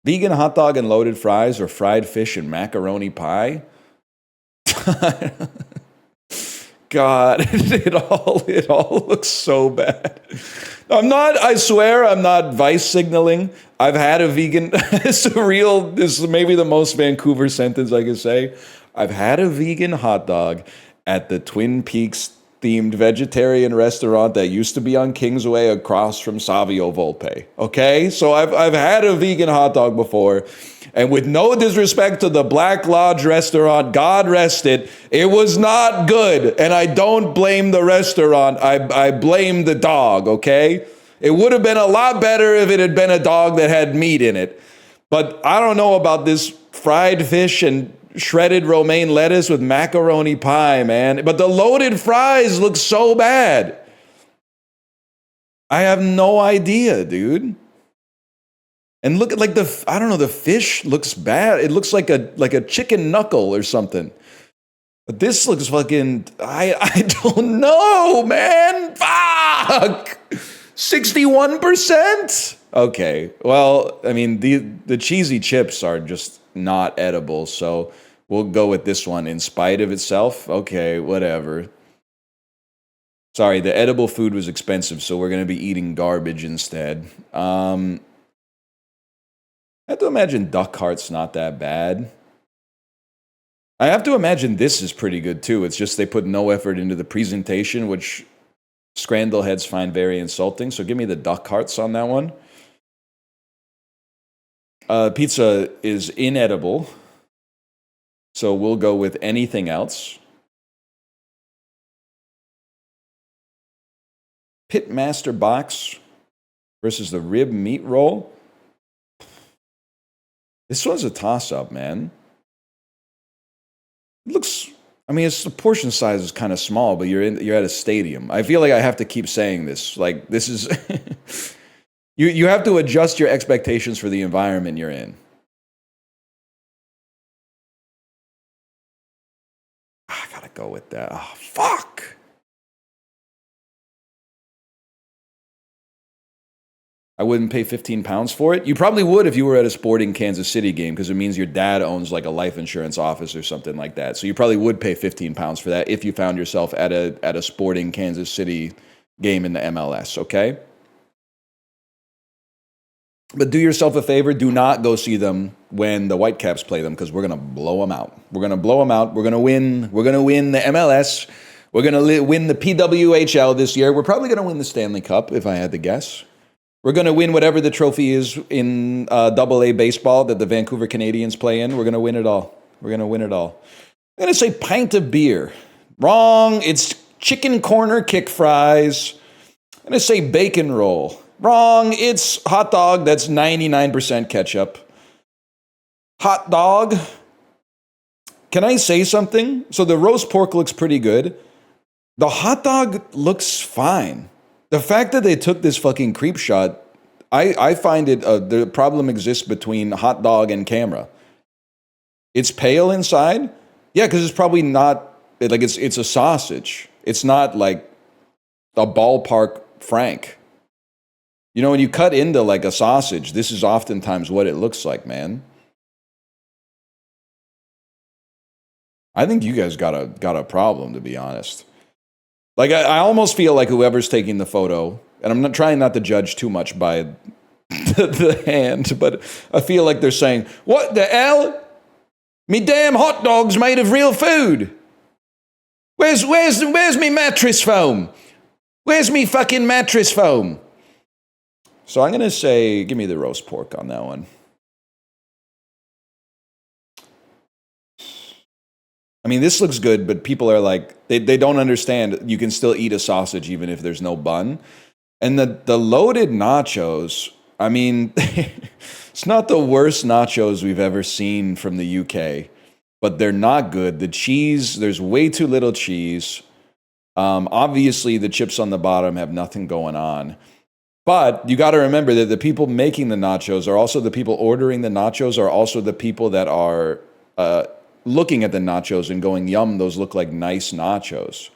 Vegan hot dog and loaded fries or fried fish and macaroni pie? God, it all looks so bad. I swear I'm not vice signaling. I've had a vegan, this is maybe the most Vancouver sentence I can say. I've had a vegan hot dog at the Twin Peaks themed vegetarian restaurant that used to be on Kingsway across from Savio Volpe. Okay? So I've had a vegan hot dog before, and with no disrespect to the Black Lodge restaurant, God rest it, it was not good. And I don't blame the restaurant, I blame the dog, okay? It would have been a lot better if it had been a dog that had meat in it. But I don't know about this fried fish and shredded romaine lettuce with macaroni pie, man. But the loaded fries look so bad. I have no idea, dude. And look at the fish looks bad. It looks like a chicken knuckle or something. But this looks fucking, I don't know, man. Fuck. 61%? Okay. Well, I mean, the cheesy chips are just not edible, so we'll go with this one in spite of itself. Okay, whatever. Sorry, the edible food was expensive, so we're going to be eating garbage instead. I have to imagine duck heart's not that bad. I have to imagine this is pretty good too. It's just they put no effort into the presentation, which Scrandle heads find very insulting. So give me the duck hearts on that one. Pizza is inedible, so we'll go with anything else. Pitmaster box versus the rib meat roll. This one's a toss-up, man. It looks, I mean, the portion size is kind of small, but you're at a stadium. I feel like I have to keep saying this. Like, this is... You have to adjust your expectations for the environment you're in. I gotta go with that. Oh, fuck. I wouldn't pay 15 pounds for it. You probably would if you were at a Sporting Kansas City game, because it means your dad owns like a life insurance office or something like that. So you probably would pay 15 pounds for that if you found yourself at a Sporting Kansas City game in the MLS, okay? But do yourself a favor, do not go see them when the Whitecaps play them, because we're going to blow them out. We're going to blow them out. We're going to win. We're going to win the MLS. We're going to win the PWHL this year. We're probably going to win the Stanley Cup, if I had to guess. We're going to win whatever the trophy is in AA baseball that the Vancouver Canadians play in. We're going to win it all. We're going to win it all. I'm going to say pint of beer. Wrong. It's chicken corner kick fries. I'm going to say bacon roll. Wrong. It's hot dog that's 99% ketchup. Hot dog. Can I say something? So the roast pork looks pretty good. The hot dog looks fine. The fact that they took this fucking creep shot, I find it, the problem exists between hot dog and camera. It's pale inside. Yeah, because it's probably not, like it's a sausage. It's not like a ballpark Frank. You know, when you cut into like a sausage, this is oftentimes what it looks like, man. I think you guys got a problem, to be honest. Like, I almost feel like whoever's taking the photo, and I'm not trying not to judge too much by the hand, but I feel like they're saying, "What the hell? Me damn hot dog's made of real food. Where's me mattress foam? Where's me fucking mattress foam?" So I'm gonna say, give me the roast pork on that one. I mean, this looks good, but people are like, they don't understand you can still eat a sausage even if there's no bun. And the loaded nachos, I mean, it's not the worst nachos we've ever seen from the UK, but they're not good. The cheese, there's way too little cheese. Obviously, the chips on the bottom have nothing going on. But you got to remember that the people making the nachos are also the people ordering the nachos, are also the people that are looking at the nachos and going, "Yum, those look like nice nachos."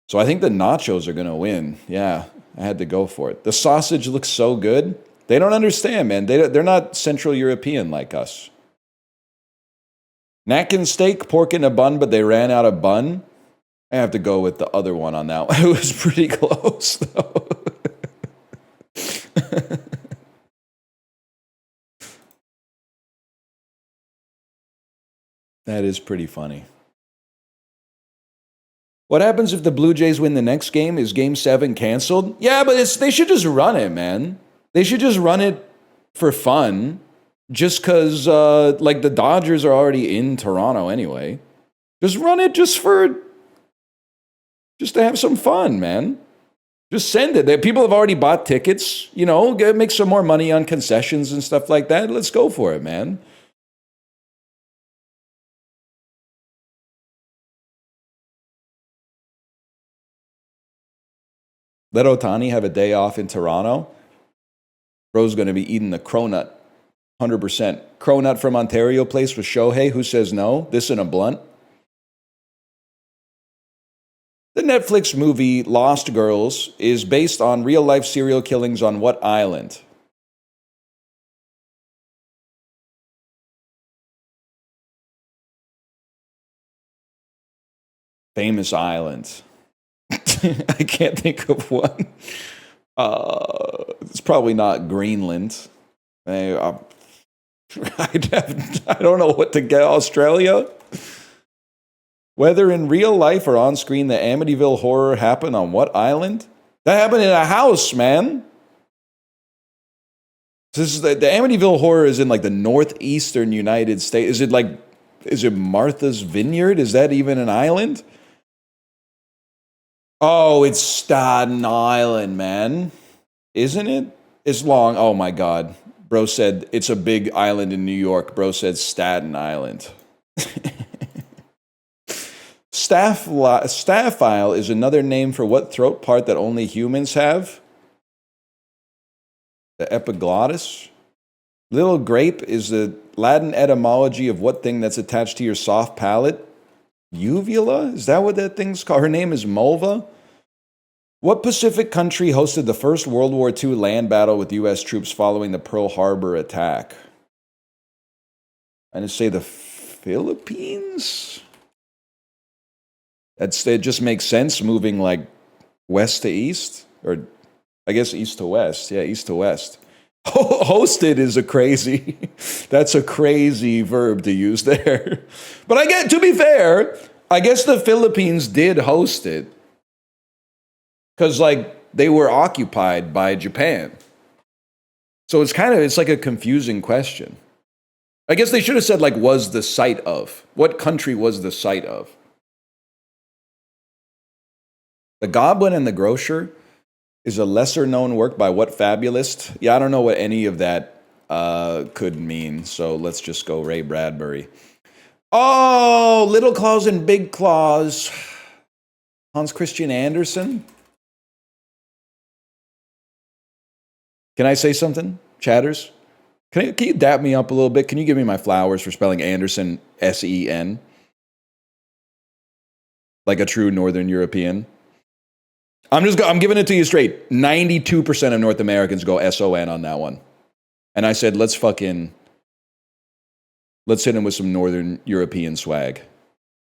So I think the nachos are going to win. Yeah, I had to go for it. The sausage looks so good. They don't understand, man. They're not Central European like us. Nacken steak, pork in a bun, but they ran out of bun. I have to go with the other one on that one. It was pretty close, though. That is pretty funny. What happens if the Blue Jays win the next game? Is Game 7 canceled? Yeah, but they should just run it, man. They should just run it for fun, just because, like, the Dodgers are already in Toronto anyway. Just run it just to have some fun, man. Just send it. People have already bought tickets, you know, make some more money on concessions and stuff like that. Let's go for it, man. Let Otani have a day off in Toronto. Bro's going to be eating the cronut, 100%. Cronut from Ontario place with Shohei. Who says no? This in a blunt. The Netflix movie Lost Girls is based on real-life serial killings on what island? Famous island. I can't think of one. It's probably not Greenland. I don't know what to get. Australia? Whether in real life or on screen, the Amityville horror happened on what island? That happened in a house, man. This is the Amityville horror is in like the northeastern United States. Is it Martha's Vineyard? Is that even an island? Oh, it's Staten Island, man. Isn't it? It's long. Oh my God. Bro said it's a big island in New York. Bro said Staten Island. Staphyle is another name for what throat part that only humans have? The epiglottis. Little grape is the Latin etymology of what thing that's attached to your soft palate? Uvula? Is that what that thing's called? Her name is Mulva? What Pacific country hosted the first World War II land battle with U.S. troops following the Pearl Harbor attack? I'm going to say the Philippines? It just makes sense moving like west to east, or I guess east to west. Yeah, east to west. Hosted is that's a crazy verb to use there. But to be fair, I guess the Philippines did host it because like they were occupied by Japan. So it's like a confusing question. I guess they should have said like was the site of. What country was the site of? The Goblin and the Grocer is a lesser-known work by what fabulist? Yeah, I don't know what any of that could mean, so let's just go Ray Bradbury. Oh, Little Claus and Big Claus. Hans Christian Andersen? Can I say something, chatters? Can you dap me up a little bit? Can you give me my flowers for spelling Anderson, S-E-N? Like a true Northern European? I'm giving it to you straight. 92% of North Americans go SON on that one. And I said, let's hit him with some Northern European swag.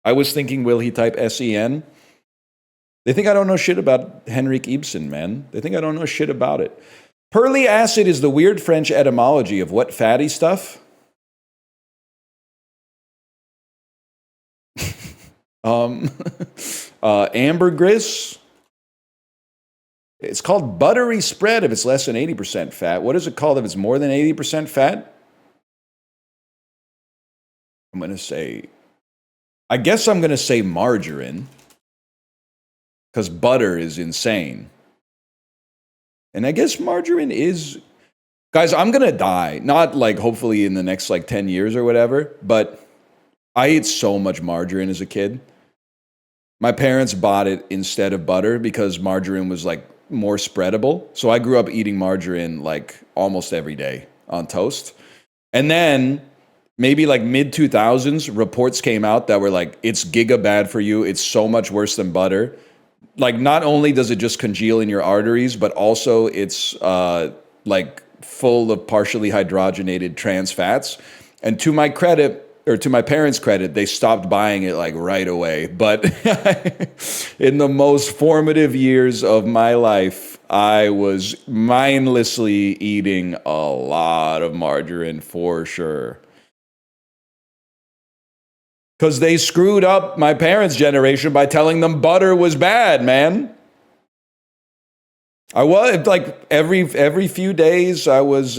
I was thinking, will he type SEN? They think I don't know shit about Henrik Ibsen, man. They think I don't know shit about it. Pearly acid is the weird French etymology of what fatty stuff? Ambergris. It's called buttery spread if it's less than 80% fat. What is it called if it's more than 80% fat? I guess I'm going to say margarine, because butter is insane. And I guess margarine is... Guys, I'm going to die. Not like hopefully in the next like 10 years or whatever, but I ate so much margarine as a kid. My parents bought it instead of butter because margarine was like more spreadable. So I grew up eating margarine like almost every day on toast. And then maybe like mid 2000s, reports came out that were like, it's giga bad for you. It's so much worse than butter. Like not only does it just congeal in your arteries, but also it's like full of partially hydrogenated trans fats. And to my credit, or to my parents' credit, they stopped buying it like right away. But in the most formative years of my life, I was mindlessly eating a lot of margarine for sure. Because they screwed up my parents' generation by telling them butter was bad, man. I was like every few days I was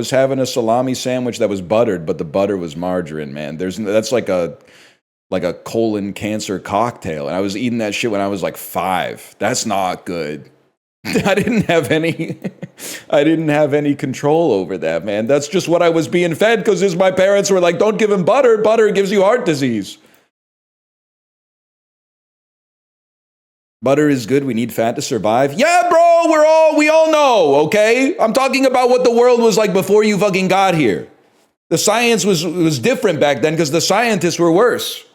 having a salami sandwich that was buttered, but the butter was margarine, man. That's like a colon cancer cocktail. And I was eating that shit when I was like 5. That's not good. I didn't have any control over that, man. That's just what I was being fed because my parents were like, don't give him butter. Butter gives you heart disease. Butter is good. We need fat to survive. Yeah, bro, we all know, okay? I'm talking about what the world was like before you fucking got here. The science was different back then because the scientists were worse.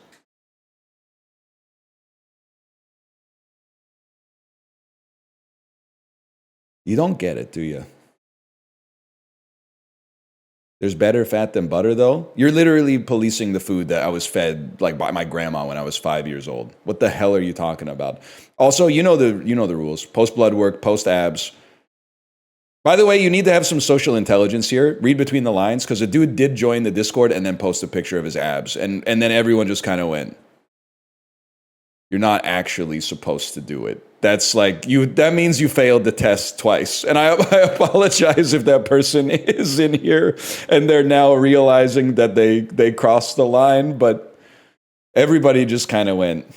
You don't get it, do you? There's better fat than butter, though. You're literally policing the food that I was fed like by my grandma when I was 5 years old. What the hell are you talking about? Also, you know the rules. Post blood work, post abs. By the way, you need to have some social intelligence here. Read between the lines, because a dude did join the Discord and then post a picture of his abs, and then everyone just kind of went, "You're not actually supposed to do it." That's like that means you failed the test twice. And I apologize if that person is in here and they're now realizing that they crossed the line, but everybody just kind of went.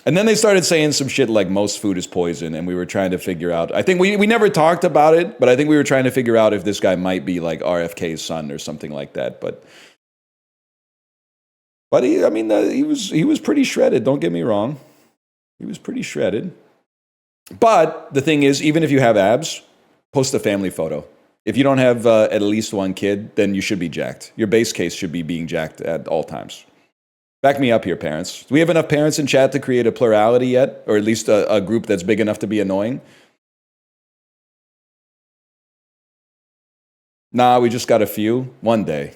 And then they started saying some shit like most food is poison, and we were trying to figure out, I think we never talked about it, but I think we were trying to figure out if this guy might be like RFK's son or something like that, but he was pretty shredded, don't get me wrong. He was pretty shredded. But the thing is, even if you have abs, post a family photo. If you don't have at least one kid, then you should be jacked. Your base case should be being jacked at all times. Back me up here, parents. Do we have enough parents in chat to create a plurality yet? Or at least a group that's big enough to be annoying? Nah, we just got a few. One day.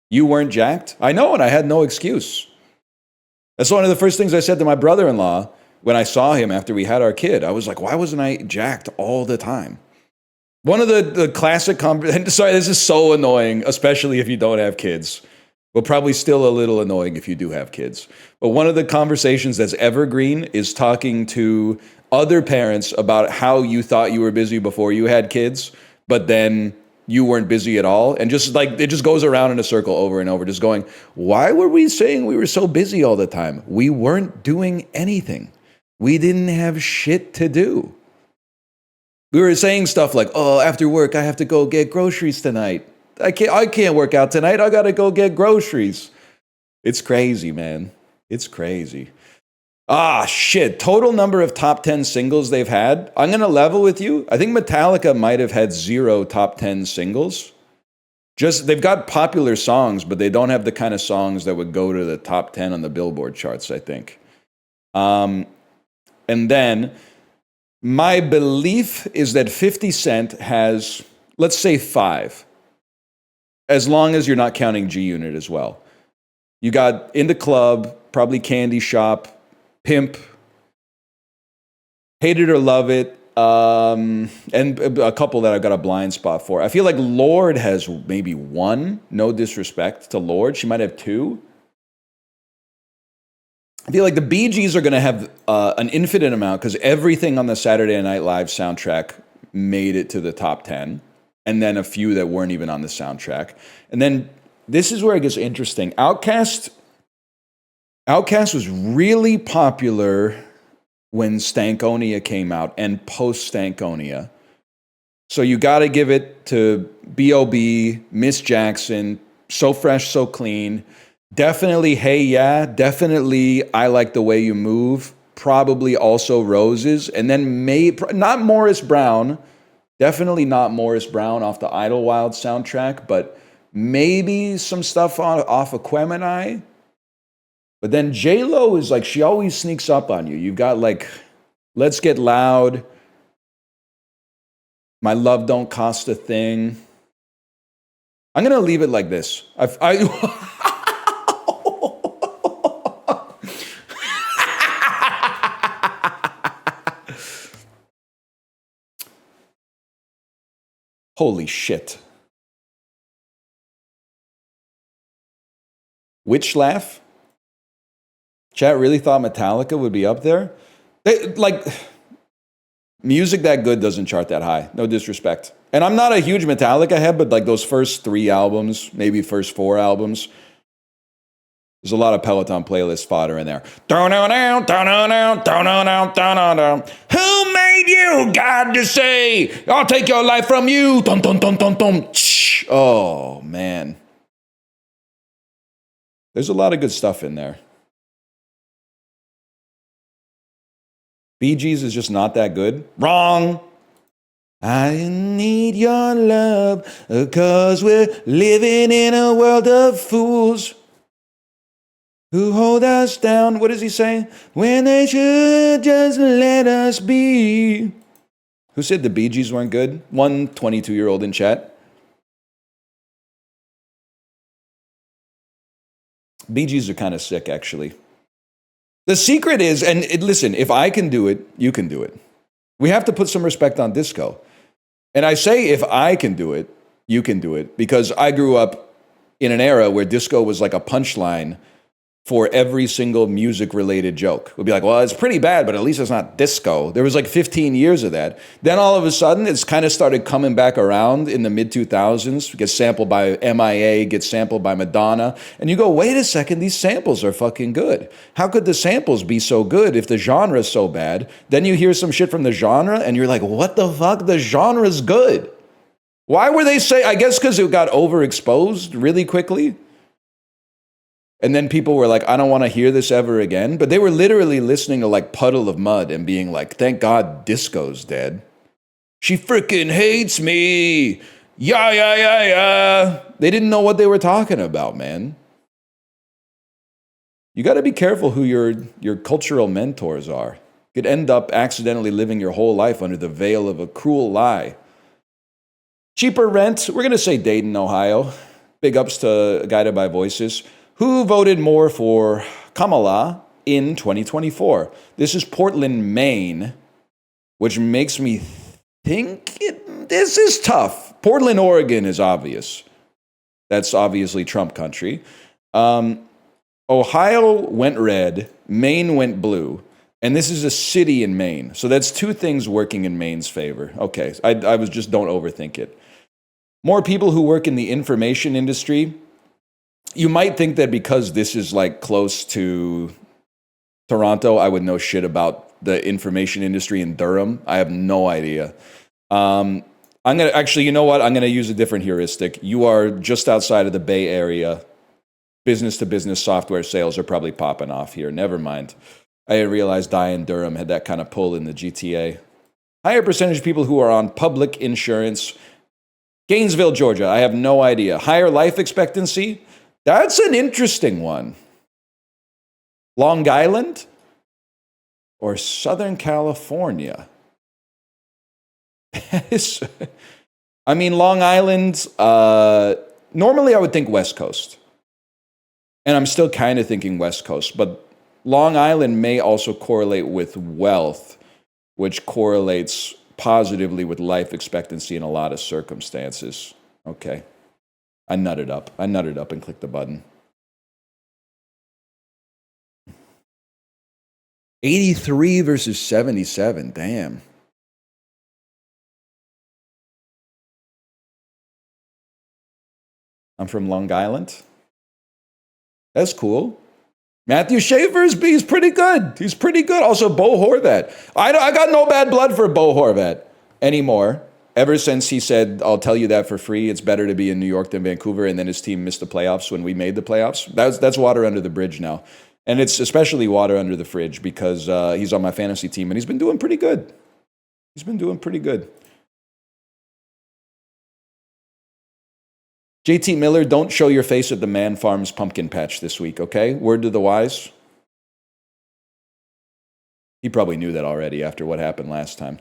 You weren't jacked? I know, and I had no excuse. That's one of the first things I said to my brother-in-law when I saw him after we had our kid. I was like, why wasn't I jacked all the time? One of the classic sorry, this is so annoying, especially if you don't have kids. But probably still a little annoying if you do have kids. But one of the conversations that's evergreen is talking to other parents about how you thought you were busy before you had kids, but then you weren't busy at all. And just like, it just goes around in a circle over and over, just going, why were we saying we were so busy all the time? We weren't doing anything. We didn't have shit to do. We were saying stuff like, oh, after work, I have to go get groceries tonight. I can't work out tonight. I got to go get groceries. It's crazy, man. It's crazy. Ah, shit. Total number of top 10 singles they've had. I'm going to level with you. I think Metallica might have had 0 top 10 singles. Just they've got popular songs, but they don't have the kind of songs that would go to the top 10 on the Billboard charts, I think. And then my belief is that 50 Cent has, let's say 5, as long as you're not counting G Unit as well. You got In the Club, probably Candy Shop, Pimp, Hate It or Love It, and a couple that I've got a blind spot for. I feel like Lorde has maybe 1. No disrespect to Lorde. She might have 2. I feel like the Bee Gees are going to have an infinite amount because everything on the Saturday Night Live soundtrack made it to the top 10. And then a few that weren't even on the soundtrack. And then this is where it gets interesting. Outkast was really popular when Stankonia came out and post Stankonia. So you got to give it to B.O.B., Miss Jackson, So Fresh, So Clean. Definitely Hey Yeah. Definitely I Like the Way You Move. Probably also Roses. And then not Morris Brown. Definitely not Morris Brown off the Idlewild soundtrack, but maybe some stuff off of Quemini. But then J-Lo is like, she always sneaks up on you. You've got like, Let's Get Loud, My Love Don't Cost a Thing. I'm going to leave it like this. Holy shit. Witch Laugh? Chat really thought Metallica would be up there? Music that good doesn't chart that high. No disrespect. And I'm not a huge Metallica head, but like those first 3 albums, maybe first 4 albums, there's a lot of Peloton playlist fodder in there. Who made you? God to say, I'll take your life from you. Dun, dun, dun, dun, dun. Oh, man. There's a lot of good stuff in there. Bee Gees is just not that good. Wrong. I need your love, 'cause we're living in a world of fools who hold us down. What does he say? When they should just let us be. Who said the Bee Gees weren't good? One 22-year-old in chat. Bee Gees are kind of sick, actually. The secret is, listen, if I can do it, you can do it. We have to put some respect on disco. And I say if I can do it, you can do it, because I grew up in an era where disco was like a punchline for every single music-related joke. We'd be like, well, it's pretty bad, but at least it's not disco. There was like 15 years of that. Then all of a sudden, it's kind of started coming back around in the mid-2000s. Gets sampled by MIA, gets sampled by Madonna. And you go, wait a second, these samples are fucking good. How could the samples be so good if the genre is so bad? Then you hear some shit from the genre, and you're like, what the fuck? The genre's good. Why were they saying? I guess because it got overexposed really quickly. And then people were like, I don't want to hear this ever again. But they were literally listening to like Puddle of Mud and being like, thank God disco's dead. She freaking hates me. Yeah, yeah, yeah, yeah. They didn't know what they were talking about, man. You got to be careful who your cultural mentors are. You could end up accidentally living your whole life under the veil of a cruel lie. Cheaper rent. We're going to say Dayton, Ohio. Big ups to Guided by Voices. Who voted more for Kamala in 2024? This is Portland, Maine, which makes me think this is tough. Portland, Oregon is obvious. That's obviously Trump country. Ohio went red, Maine went blue, and this is a city in Maine. So that's 2 things working in Maine's favor. Okay, I was just don't overthink it. More people who work in the information industry. You might think that because this is like close to Toronto, I would know shit about the information industry in Durham. I have no idea. I'm going to actually, you know what? I'm going to use a different heuristic. You are just outside of the Bay Area. Business to business software sales are probably popping off here. Never mind. I didn't realize Diane Durham had that kind of pull in the GTA. Higher percentage of people who are on public insurance. Gainesville, Georgia. I have no idea. Higher life expectancy? That's an interesting one. Long Island or Southern California? I mean, Long Island, normally I would think West Coast. And I'm still kind of thinking West Coast, but Long Island may also correlate with wealth, which correlates positively with life expectancy in a lot of circumstances. Okay. I nutted up and clicked the button. 83 versus 77. Damn. I'm from Long Island. That's cool. Matthew Schaefer's he's pretty good. He's pretty good. Also, Bo Horvat. I got no bad blood for Bo Horvat anymore. Ever since he said, I'll tell you that for free, it's better to be in New York than Vancouver, and then his team missed the playoffs when we made the playoffs. That's water under the bridge now. And it's especially water under the fridge because he's on my fantasy team, and he's been doing pretty good. He's been doing pretty good. JT Miller, don't show your face at the Man Farms pumpkin patch this week, okay? Word to the wise. He probably knew that already after what happened last time.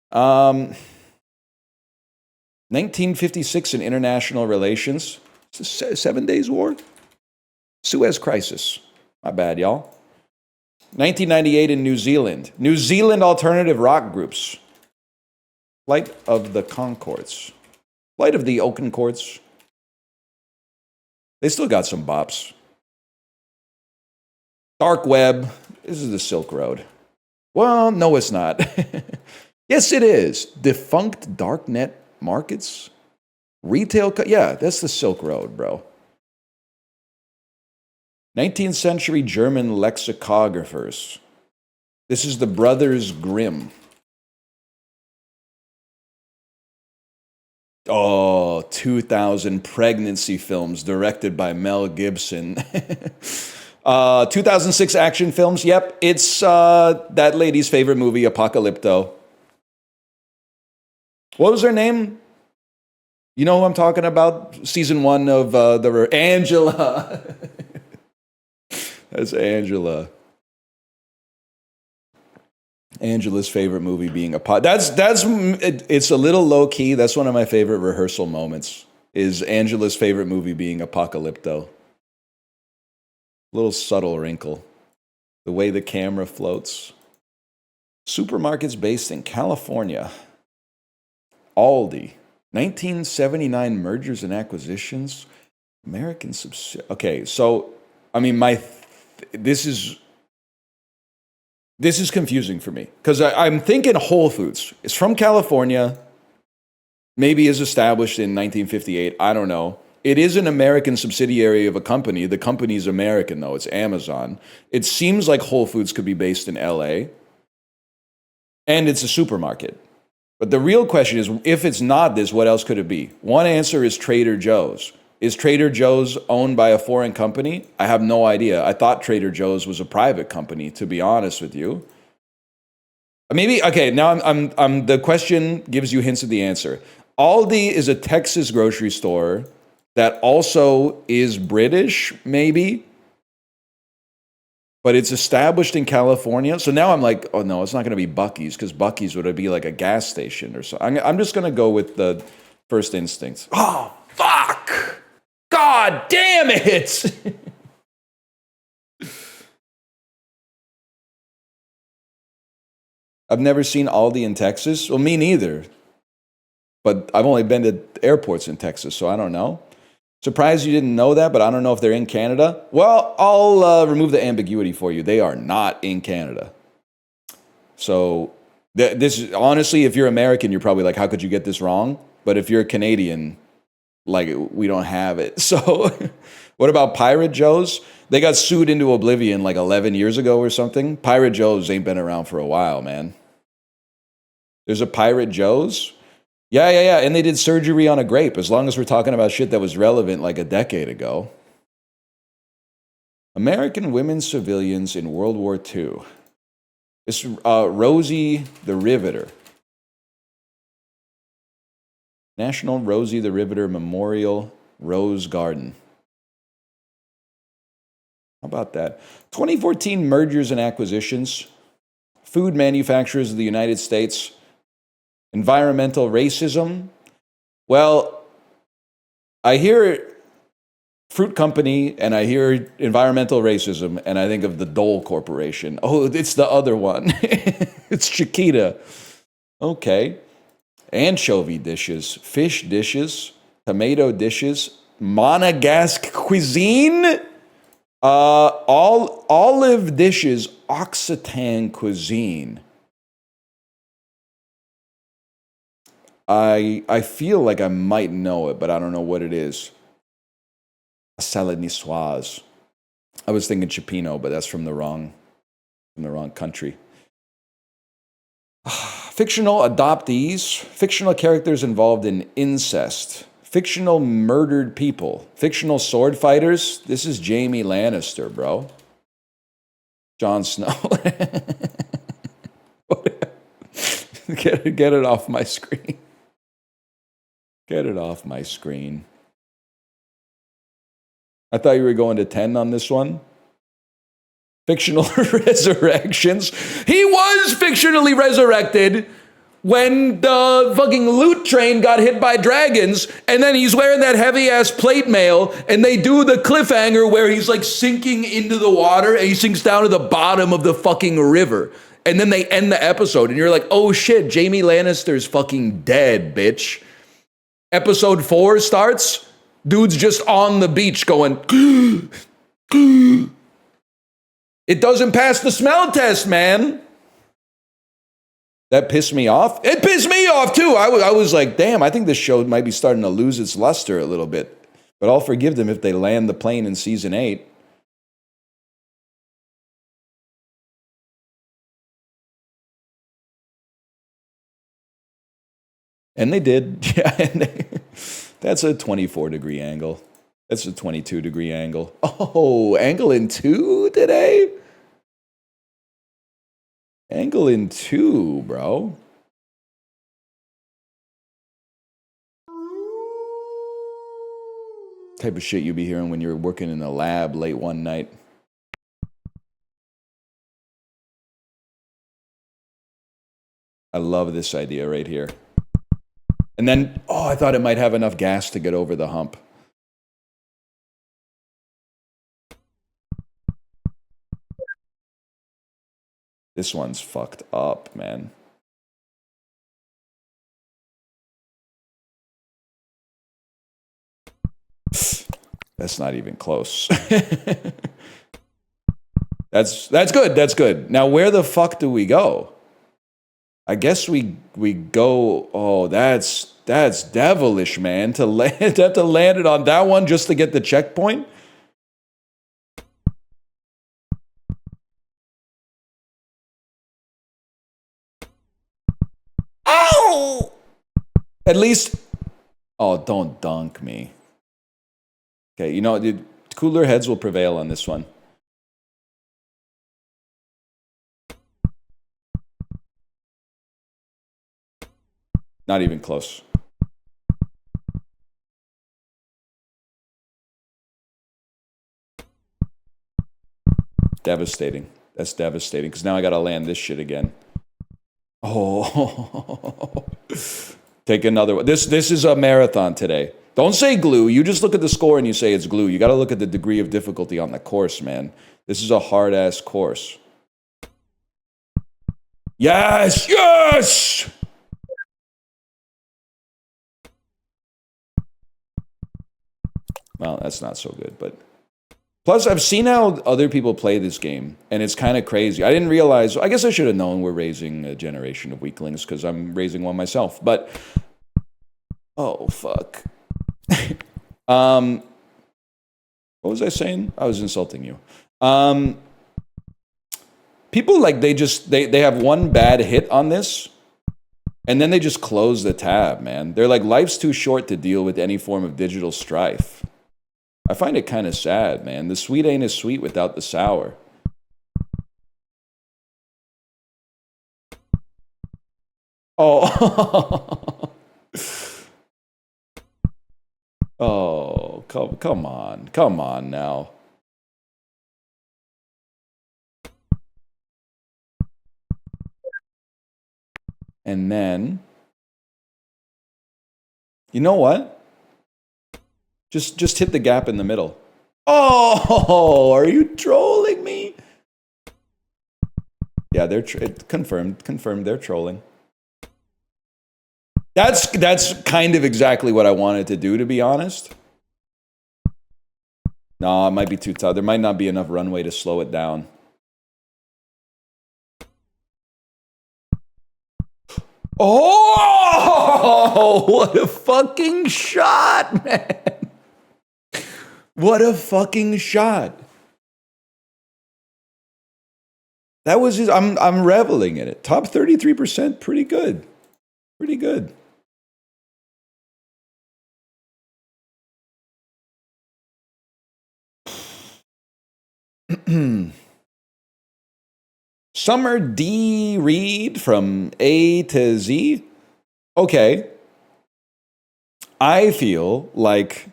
1956 in international relations. It's a 7 Days War. Suez Crisis. My bad, y'all. 1998 in New Zealand. New Zealand alternative rock groups. Flight of the Conchords. Flight of the Oakencords. They still got some bops. Dark web. This is the Silk Road. Well, no, it's not. Yes, it is. Defunct darknet markets? Retail? Yeah, that's the Silk Road, bro. 19th century German lexicographers. This is the Brothers Grimm. Oh, 2000 pregnancy films directed by Mel Gibson. 2006 action films. Yep, it's that lady's favorite movie, Apocalypto. What was her name? You know who I'm talking about? Season 1 of Angela. That's Angela. Angela's favorite movie being it's a little low key. That's one of my favorite rehearsal moments. Is Angela's favorite movie being Apocalypto. Little subtle wrinkle. The way the camera floats. Supermarkets based in California. Aldi. 1979 mergers and acquisitions. American subsidiary. Okay, so I mean this is confusing for me because I'm thinking Whole Foods. It's from California, maybe is established in 1958. I don't know. It is an American subsidiary of a company. The company's American, though. It's Amazon. It seems like Whole Foods could be based in LA. And it's a supermarket. But the real question is, if it's not this, what else could it be? One answer is Trader Joe's. Is Trader Joe's owned by a foreign company? I have no idea. I thought Trader Joe's was a private company, to be honest with you. Maybe, okay, now I'm the question gives you hints of the answer. Aldi is a Texas grocery store that also is British, maybe, but it's established in California. So now I'm like, oh no, it's not going to be Buc-ee's because Buc-ee's would be like a gas station or so. I'm just going to go with the first instinct. Oh, fuck! God damn it! I've never seen Aldi in Texas. Well, me neither. But I've only been to airports in Texas, so I don't know. Surprised you didn't know that, but I don't know if they're in Canada. Well, I'll remove the ambiguity for you. They are not in Canada. So this is, honestly, if you're American, you're probably like, how could you get this wrong? But if you're Canadian, like, we don't have it. So what about Pirate Joe's? They got sued into oblivion like 11 years ago or something. Pirate Joe's ain't been around for a while, man. There's a Pirate Joe's? Yeah. And they did surgery on a grape, as long as we're talking about shit that was relevant like a decade ago. American women civilians in World War II. It's Rosie the Riveter. National Rosie the Riveter Memorial Rose Garden. How about that? 2014 mergers and acquisitions. Food manufacturers of the United States. Environmental racism. Well, I hear fruit company and I hear environmental racism and I think of the Dole Corporation. Oh, it's the other one. It's Chiquita. Okay. Anchovy dishes, fish dishes, tomato dishes, Monegasque cuisine, all olive dishes, Occitan cuisine. I feel like I might know it, but I don't know what it is. Salad niçoise. I was thinking Cioppino, but that's from the wrong country. Fictional adoptees, fictional characters involved in incest, fictional murdered people, fictional sword fighters. This is Jaime Lannister, bro. Jon Snow. Get it off my screen. Get it off my screen. I thought you were going to 10 on this one. Fictional resurrections. He was fictionally resurrected when the fucking loot train got hit by dragons, and then he's wearing that heavy-ass plate mail, and they do the cliffhanger where he's like sinking into the water, and he sinks down to the bottom of the fucking river. And then they end the episode, and you're like, oh shit, Jaime Lannister's fucking dead, bitch. Episode 4 starts, dude's just on the beach going, it doesn't pass the smell test, man. That pissed me off. It pissed me off too. I was like, damn, I think this show might be starting to lose its luster a little bit. But I'll forgive them if they land the plane in season 8. And they did. Yeah, that's a 24-degree angle. That's a 22-degree angle. Oh, angle in 2 today? Angle in 2, bro. Type of shit you be hearing when you're working in a lab late one night. I love this idea right here. And then, oh, I thought it might have enough gas to get over the hump. This one's fucked up, man. That's not even close. That's good. That's good. Now, where the fuck do we go? I guess we go. Oh, that's devilish, man. To have to land it on that one just to get the checkpoint. Ow! At least. Oh, don't dunk me. Okay, you know, dude, cooler heads will prevail on this one. Not even close. Devastating. That's devastating, because now I gotta land this shit again. Oh. Take another one. This is a marathon today. Don't say glue. You just look at the score and you say it's glue. You gotta look at the degree of difficulty on the course, man. This is a hard-ass course. Yes! Yes! Well, that's not so good, but... Plus, I've seen how other people play this game, and it's kind of crazy. I didn't realize... I guess I should have known we're raising a generation of weaklings, because I'm raising one myself, but... Oh, fuck. What was I saying? I was insulting you. People, like, they have one bad hit on this, and then they just close the tab, man. They're like, life's too short to deal with any form of digital strife. I find it kind of sad, man. The sweet ain't as sweet without the sour. Oh. Oh, come on. Come on now. And then, you know what? Just hit the gap in the middle. Oh, are you trolling me? Yeah, it confirmed they're trolling. That's kind of exactly what I wanted to do, to be honest. No, it might be too tough. There might not be enough runway to slow it down. Oh, what a fucking shot, man. What a fucking shot. That was just, I'm reveling in it. Top 33%, pretty good. Pretty good. Summer D Reed from A to Z. Okay. I feel like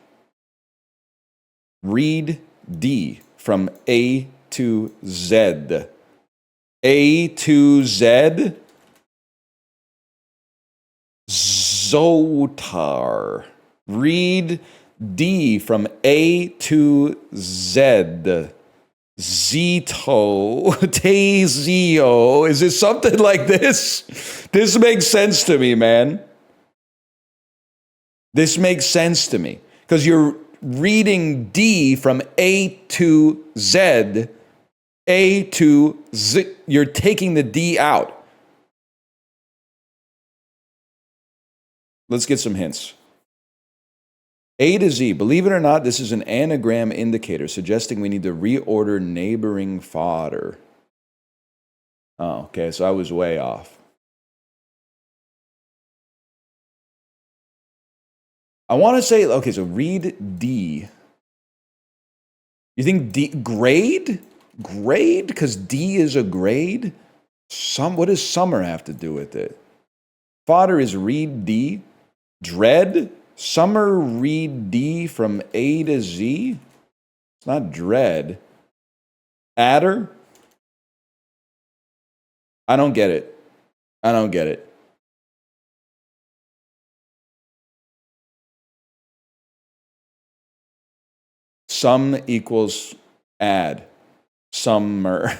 Reed D from A to Z. A to Z. Zotar. Reed D from A to Z. Zito. Tezio. Is it something like this? This makes sense to me, man. This makes sense to me. Because you're reading D from A to Z. A to Z. You're taking the D out. Let's get some hints. A to Z. Believe it or not, this is an anagram indicator suggesting we need to reorder neighboring fodder. Oh, okay, so I was way off. I want to say, okay, so read D. You think D, grade? Grade? Because D is a grade? What does summer have to do with it? Fodder is read D. Dread? Summer read D from A to Z? It's not dread. Adder? I don't get it. I don't get it. Sum equals add. Summer.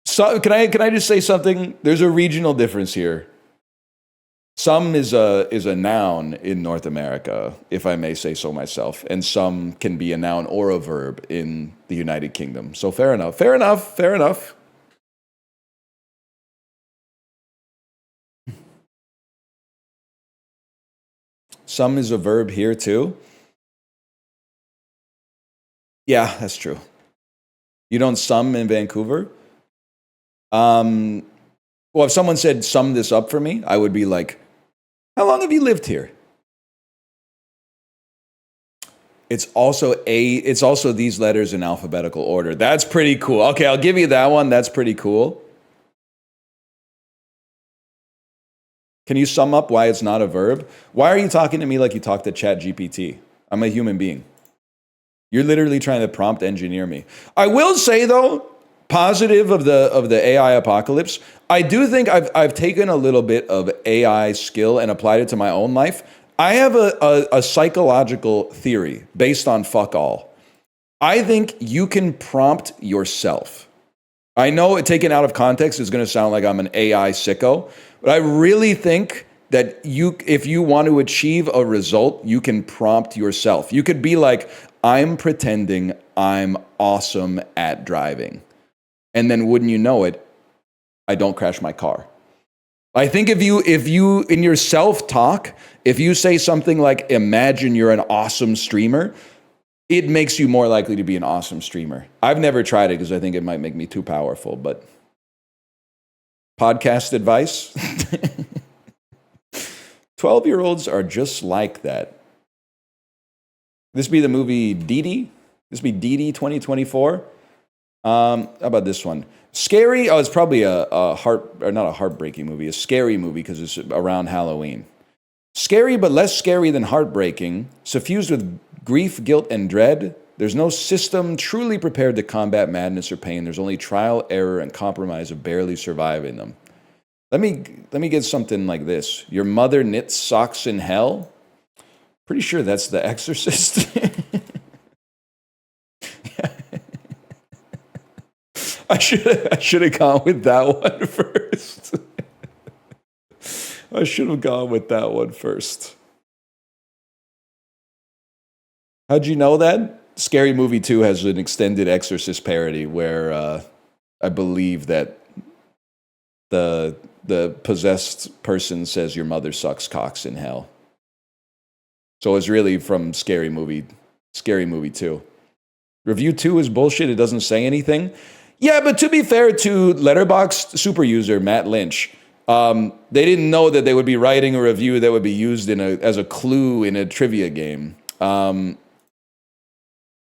So, can I just say something? There's a regional difference here. Some is a noun in North America, if I may say so myself, and some can be a noun or a verb in the United Kingdom. So fair enough. Fair enough. Fair enough. Some is a verb here too. Yeah, that's true. You don't sum in Vancouver? Well, if someone said sum this up for me, I would be like, how long have you lived here? It's also these letters in alphabetical order. That's pretty cool. Okay, I'll give you that one. That's pretty cool. Can you sum up why it's not a verb? Why are you talking to me like you talk to ChatGPT? I'm a human being. You're literally trying to prompt engineer me. I will say though, positive of the AI apocalypse, I do think I've taken a little bit of AI skill and applied it to my own life. I have a psychological theory based on fuck all. I think you can prompt yourself. I know it taken out of context is going to sound like I'm an AI sicko, but I really think that if you want to achieve a result, you can prompt yourself. You could be like, I'm pretending I'm awesome at driving. And then wouldn't you know it, I don't crash my car. I think if you in your self-talk, if you say something like, imagine you're an awesome streamer, it makes you more likely to be an awesome streamer. I've never tried it because I think it might make me too powerful, but podcast advice? 12-year-olds are just like that. This be the movie Dee Dee? This be Dee Dee 2024? How about this one? Scary. Oh, it's probably a heart or not a heartbreaking movie, a scary movie because it's around Halloween. Scary, but less scary than heartbreaking, suffused with grief, guilt, and dread. There's no system truly prepared to combat madness or pain. There's only trial, error, and compromise of barely surviving them. Let me get something like this. Your mother knits socks in hell? Pretty sure that's The Exorcist. I should have gone with that one first. I should have gone with that one first. How'd you know that? Scary Movie 2 has an extended Exorcist parody where I believe that the possessed person says your mother sucks cocks in hell. So it's really from Scary Movie 2. Review 2 is bullshit. It doesn't say anything. Yeah, but to be fair to Letterboxd super user Matt Lynch, they didn't know that they would be writing a review that would be used as a clue in a trivia game.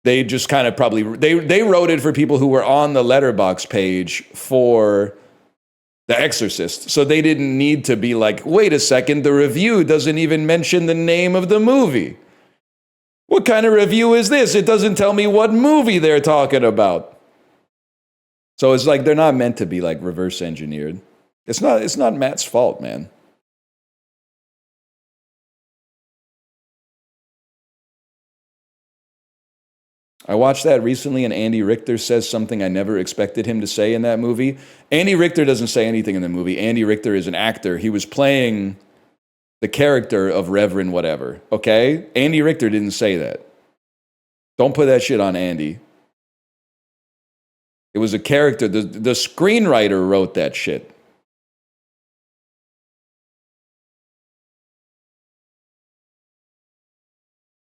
They just kind of probably they wrote it for people who were on the Letterboxd page for The Exorcist, so they didn't need to be like, wait a second, the review doesn't even mention the name of the movie. What kind of review is this? It doesn't tell me what movie they're talking about. So it's like they're not meant to be like reverse engineered. It's not Matt's fault, man. I watched that recently and Andy Richter says something I never expected him to say in that movie. Andy Richter doesn't say anything in the movie. Andy Richter is an actor. He was playing the character of Reverend whatever, okay? Andy Richter didn't say that. Don't put that shit on Andy. It was a character. The screenwriter wrote that shit.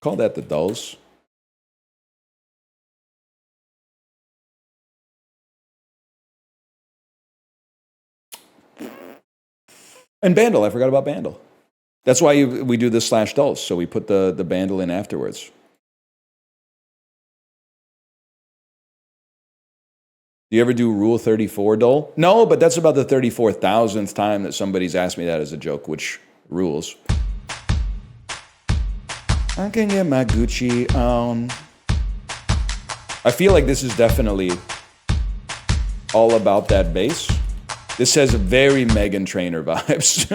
Call that the Dulls. And Bandle, I forgot about Bandle. That's why we do the /Dulls, so we put the Bandle in afterwards. Do you ever do Rule 34, Dole? No, but that's about the 34,000th time that somebody's asked me that as a joke, which rules. I can get my Gucci on. I feel like this is definitely all about that bass. This has very Meghan Trainor vibes.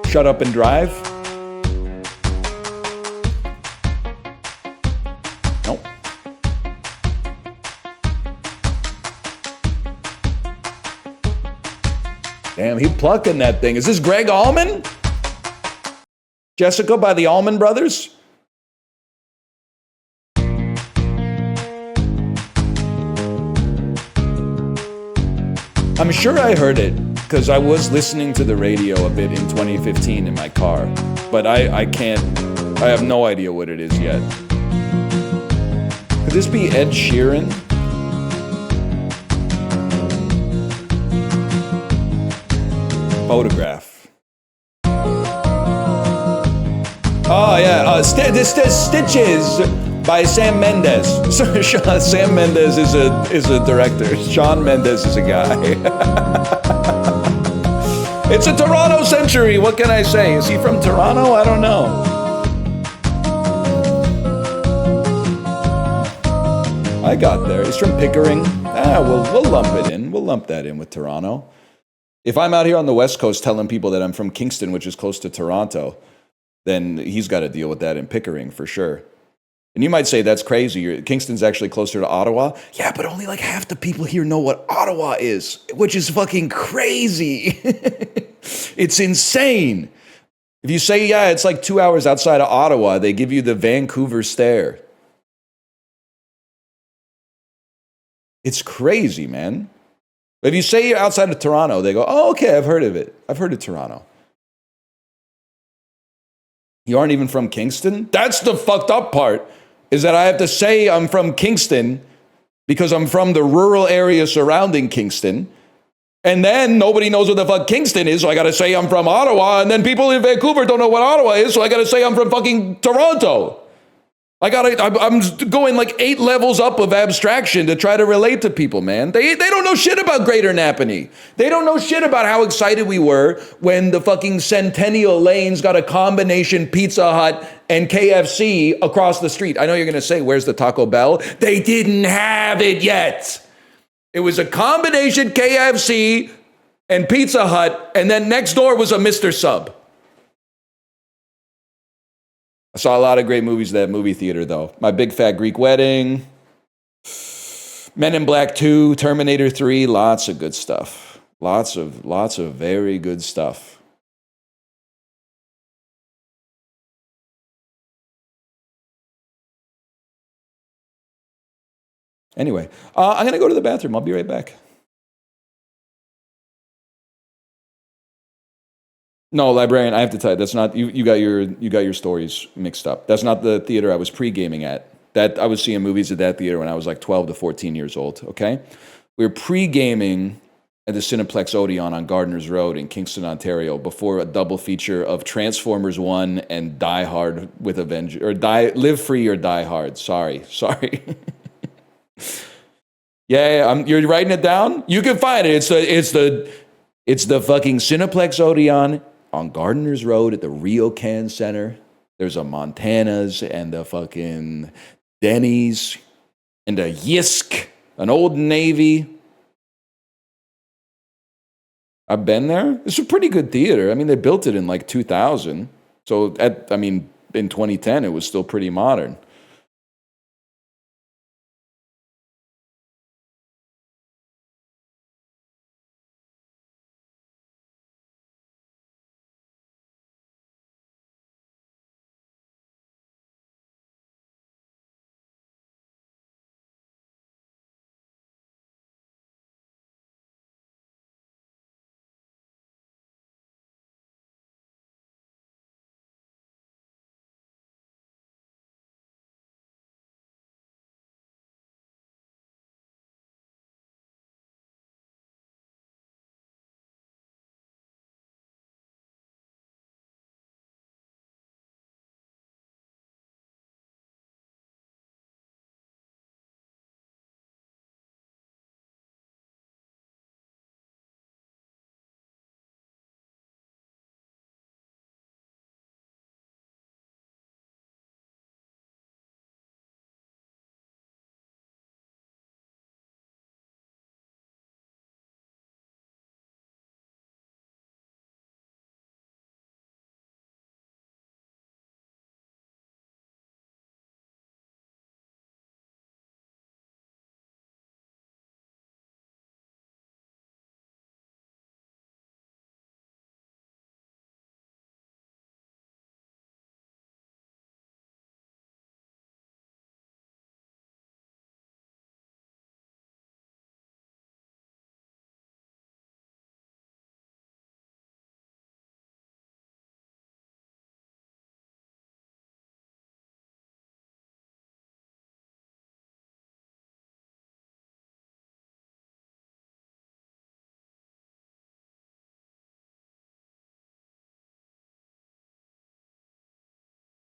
Shut Up and Drive. Nope. Damn, he plucking that thing. Is this Greg Allman? Jessica by the Allman Brothers? I'm sure I heard it because I was listening to the radio a bit in 2015 in my car, but I have no idea what it is yet. Could this be Ed Sheeran? Photograph. Oh yeah, Stitches by Sam Mendes. Sam Mendes is a director. Shawn Mendes is a guy. It's a Toronto century. What can I say? Is he from Toronto? I don't know. I got there. He's from Pickering. We'll lump it in. We'll lump that in with Toronto. If I'm out here on the West Coast telling people that I'm from Kingston, which is close to Toronto, then he's got to deal with that in Pickering for sure. And you might say that's crazy. Kingston's actually closer to Ottawa. Yeah, but only like half the people here know what Ottawa is, which is fucking crazy. It's insane. If you say, yeah, it's like 2 hours outside of Ottawa, they give you the Vancouver stare. It's crazy, man. But if you say you're outside of Toronto, they go, oh, okay, I've heard of it. I've heard of Toronto. You aren't even from Kingston? That's the fucked up part, is that I have to say I'm from Kingston because I'm from the rural area surrounding Kingston. And then nobody knows what the fuck Kingston is, so I gotta say I'm from Ottawa. And then people in Vancouver don't know what Ottawa is, so I gotta say I'm from fucking Toronto. I'm going like 8 levels up of abstraction to try to relate to people, man. They don't know shit about Greater Napanee. They don't know shit about how excited we were when the fucking Centennial Lanes got a combination Pizza Hut and KFC across the street. I know you're gonna say, where's the Taco Bell? They didn't have it yet. It was a combination KFC and Pizza Hut, and then next door was a Mr. Sub. I saw a lot of great movies at that movie theater, though. My Big Fat Greek Wedding, Men in Black 2, Terminator 3, lots of good stuff. Lots of very good stuff. Anyway, I'm going to go to the bathroom. I'll be right back. No, librarian, I have to tell you, that's not you got your stories mixed up. That's not the theater I was pre-gaming at. That I was seeing movies at that theater when I was like 12 to 14 years old, okay? We were pre-gaming at the Cineplex Odeon on Gardner's Road in Kingston, Ontario, before a double feature of Transformers 1 and Die Hard with a Vengeance, or Live Free or Die Hard. Sorry. Yeah, you're writing it down? You can find it. It's the fucking Cineplex Odeon on Gardner's Road at the Ryokan Center. There's a Montana's and the fucking Denny's and a Yisk, an Old Navy. I've been there. It's a pretty good theater. I mean, they built it in like 2000. So in 2010, it was still pretty modern.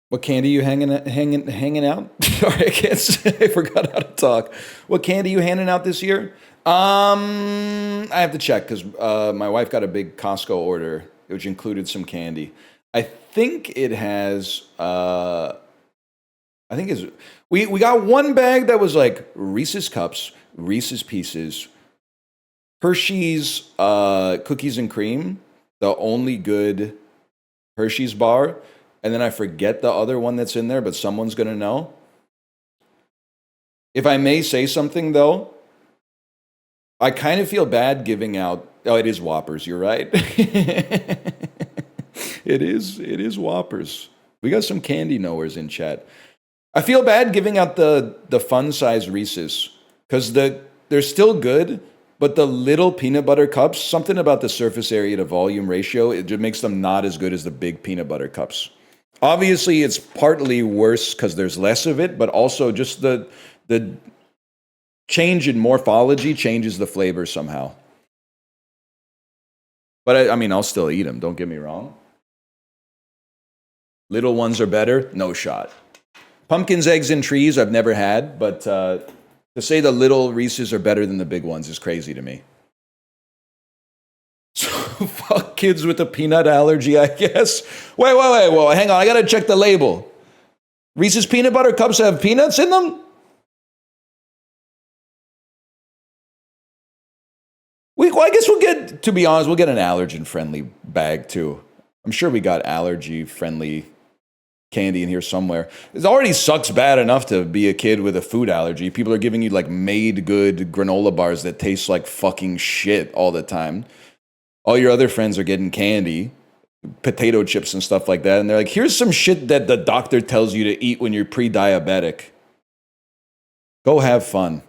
What candy you hanging out? Sorry, I can't say. I forgot how to talk. What candy you handing out this year? I have to check because my wife got a big Costco order, which included some candy. I think it has. I think it's we got one bag that was like Reese's Cups, Reese's Pieces, Hershey's cookies and cream, the only good Hershey's bar. And then I forget the other one that's in there, but someone's going to know. If I may say something, though, I kind of feel bad giving out. Oh, it is Whoppers. You're right. It is Whoppers. We got some candy knowers in chat. I feel bad giving out the fun size Reese's because they're still good, but the little peanut butter cups, something about the surface area to volume ratio, it just makes them not as good as the big peanut butter cups. Obviously, it's partly worse because there's less of it, but also just the change in morphology changes the flavor somehow. But I mean, I'll still eat them. Don't get me wrong. Little ones are better. No shot. Pumpkins, eggs, and trees I've never had, but to say the little Reese's are better than the big ones is crazy to me. So fuck kids with a peanut allergy, I guess. Wait, whoa, hang on. I gotta check the label. Reese's peanut butter cups have peanuts in them? Well, I guess we'll get, to be honest, we'll get an allergen-friendly bag too. I'm sure we got allergy-friendly candy in here somewhere. It already sucks bad enough to be a kid with a food allergy. People are giving you like made good granola bars that taste like fucking shit all the time. All your other friends are getting candy, potato chips and stuff like that. And they're like, here's some shit that the doctor tells you to eat when you're pre-diabetic. Go have fun.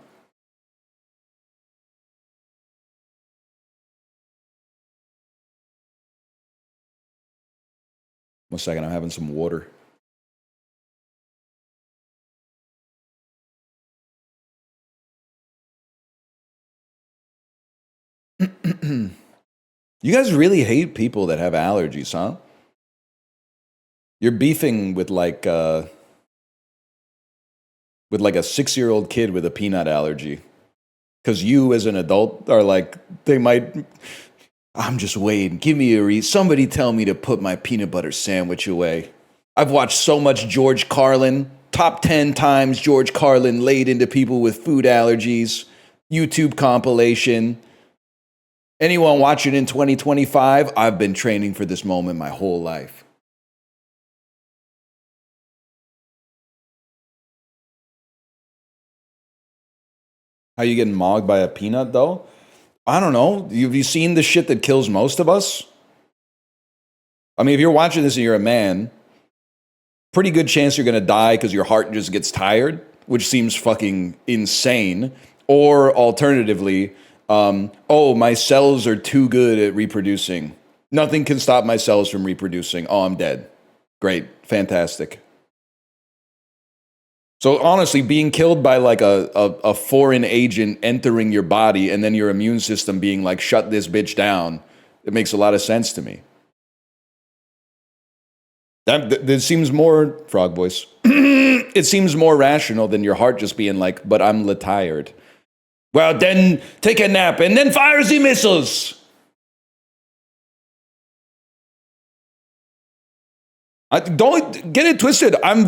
One second, I'm having some water. You guys really hate people that have allergies, huh? You're beefing with like a 6-year-old kid with a peanut allergy. Because you as an adult are like, they might, I'm just waiting. Give me a reason. Somebody tell me to put my peanut butter sandwich away. I've watched so much George Carlin. Top 10 times George Carlin laid into people with food allergies. YouTube compilation. Anyone watching in 2025? I've been training for this moment my whole life. How you getting mogged by a peanut, though? I don't know. Have you seen the shit that kills most of us? I mean, if you're watching this and you're a man, pretty good chance you're going to die because your heart just gets tired, which seems fucking insane. Or alternatively, oh, my cells are too good at reproducing. Nothing can stop my cells from reproducing. Oh, I'm dead. Great. Fantastic. So honestly, being killed by like a foreign agent entering your body and then your immune system being like, shut this bitch down, it makes a lot of sense to me. That seems more, frog voice, it seems more rational than your heart just being like, but I'm tired. Well, then take a nap and then fire the missiles. Don't get it twisted. I'm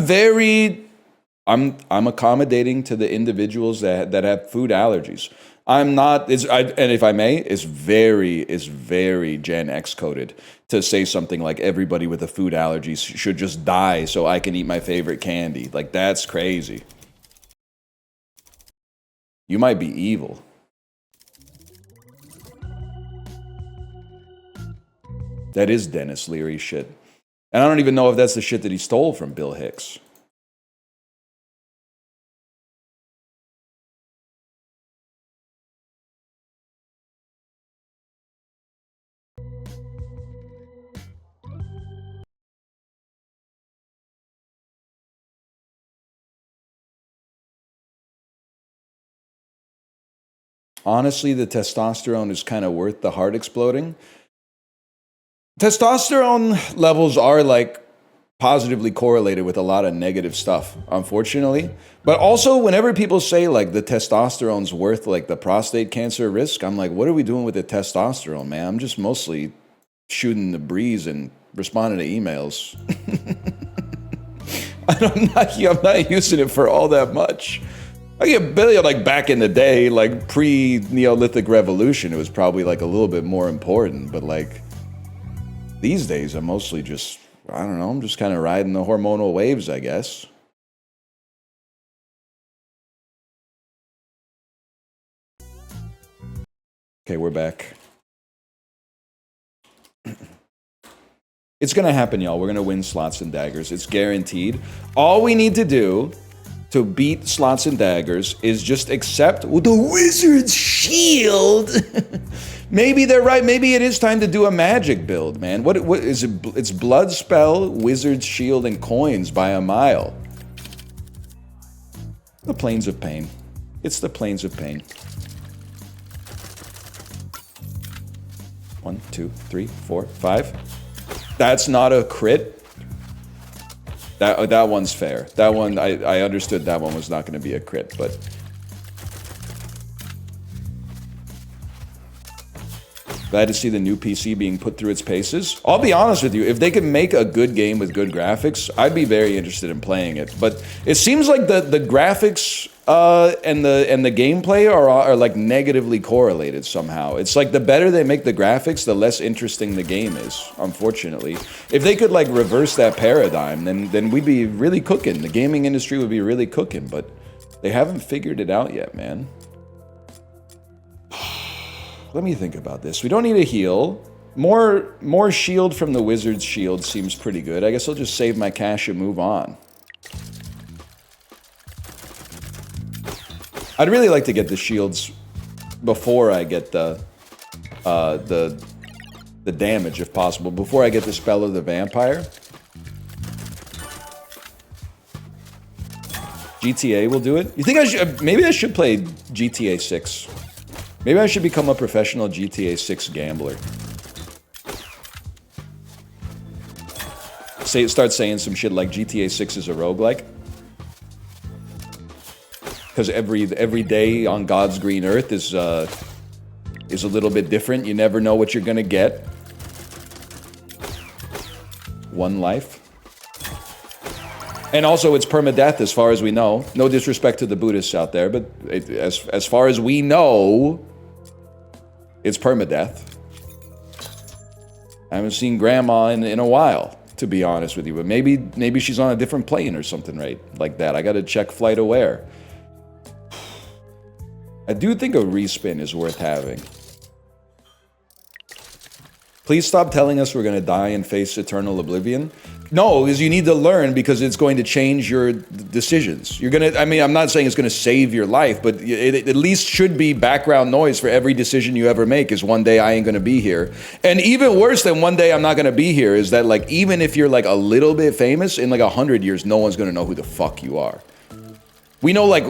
accommodating to the individuals that have food allergies. I'm not, and if I may, it's very Gen X coded to say something like everybody with a food allergy should just die so I can eat my favorite candy. Like, that's crazy. You might be evil. That is Dennis Leary shit. And I don't even know if that's the shit that he stole from Bill Hicks. Honestly, the testosterone is kind of worth the heart exploding. Testosterone levels are like positively correlated with a lot of negative stuff, unfortunately. But also, whenever people say like the testosterone's worth like the prostate cancer risk, I'm like, what are we doing with the testosterone, man? I'm just mostly shooting the breeze and responding to emails. I'm not using it for all that much. I get Billy like back in the day, like pre-Neolithic revolution, it was probably like a little bit more important. But like these days, I'm mostly just, I don't know, I'm just kind of riding the hormonal waves, I guess. Okay, we're back. It's gonna happen, y'all. We're gonna win Slots and Daggers. It's guaranteed. All we need to do to beat Slots and Daggers is just accept the Wizard's Shield. Maybe they're right. Maybe it is time to do a magic build, man. What is it? It's Blood Spell, Wizard's Shield, and coins by a mile. The Plains of Pain. It's the Plains of Pain. 1, 2, 3, 4, 5. That's not a crit. That one's fair. That one, I understood that one was not going to be a crit, but... Glad to see the new PC being put through its paces. I'll be honest with you, if they could make a good game with good graphics, I'd be very interested in playing it. But it seems like the graphics and the gameplay are like negatively correlated somehow. It's like the better they make the graphics, the less interesting the game is, unfortunately. If they could like reverse that paradigm, then we'd be really cooking. The gaming industry would be really cooking, but they haven't figured it out yet, man. Let me think about this. We don't need a heal. More shield from the wizard's shield seems pretty good. I guess I'll just save my cash and move on. I'd really like to get the shields before I get the damage, if possible. Before I get the spell of the vampire. GTA will do it. You think I should? Maybe I should play GTA 6. Maybe I should become a professional GTA 6 gambler. Start saying some shit like GTA 6 is a roguelike. Because every day on God's green earth is a little bit different. You never know what you're gonna get. One life. And also, it's permadeath as far as we know. No disrespect to the Buddhists out there, but as far as we know, it's permadeath. I haven't seen Grandma in a while, to be honest with you. But maybe she's on a different plane or something, right? Like that. I gotta check Flight Aware. I do think a respin is worth having. Please stop telling us we're gonna die and face eternal oblivion. No, because you need to learn, because it's going to change your decisions. You're gonna, I mean, I'm not saying it's gonna save your life, but it at least should be background noise for every decision you ever make, is one day I ain't gonna be here. And even worse than one day I'm not gonna be here is that, like, even if you're like a little bit famous, in like 100 years, no one's gonna know who the fuck you are. We know, like,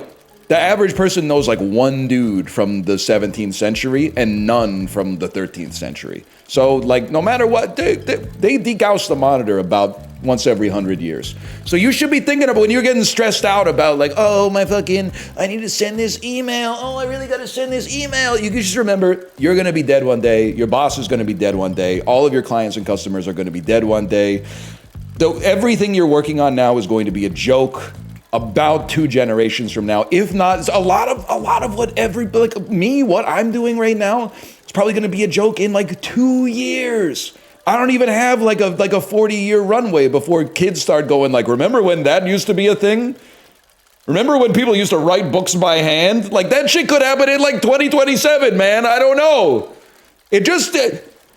the average person knows like one dude from the 17th century and none from the 13th century. So, like, no matter what, they degauss the monitor about once every 100 years. So you should be thinking about when you're getting stressed out about, like, oh, I need to send this email. Oh, I really got to send this email. You can just remember, you're going to be dead one day. Your boss is going to be dead one day. All of your clients and customers are going to be dead one day. Everything you're working on now is going to be a joke about 2 generations from now. If not, a lot of what what I'm doing right now, it's probably going to be a joke in like 2 years. I don't even have like a 40-year runway before kids start going like, remember when that used to be a thing? Remember when people used to write books by hand? Like, that shit could happen in like 2027, man. I don't know.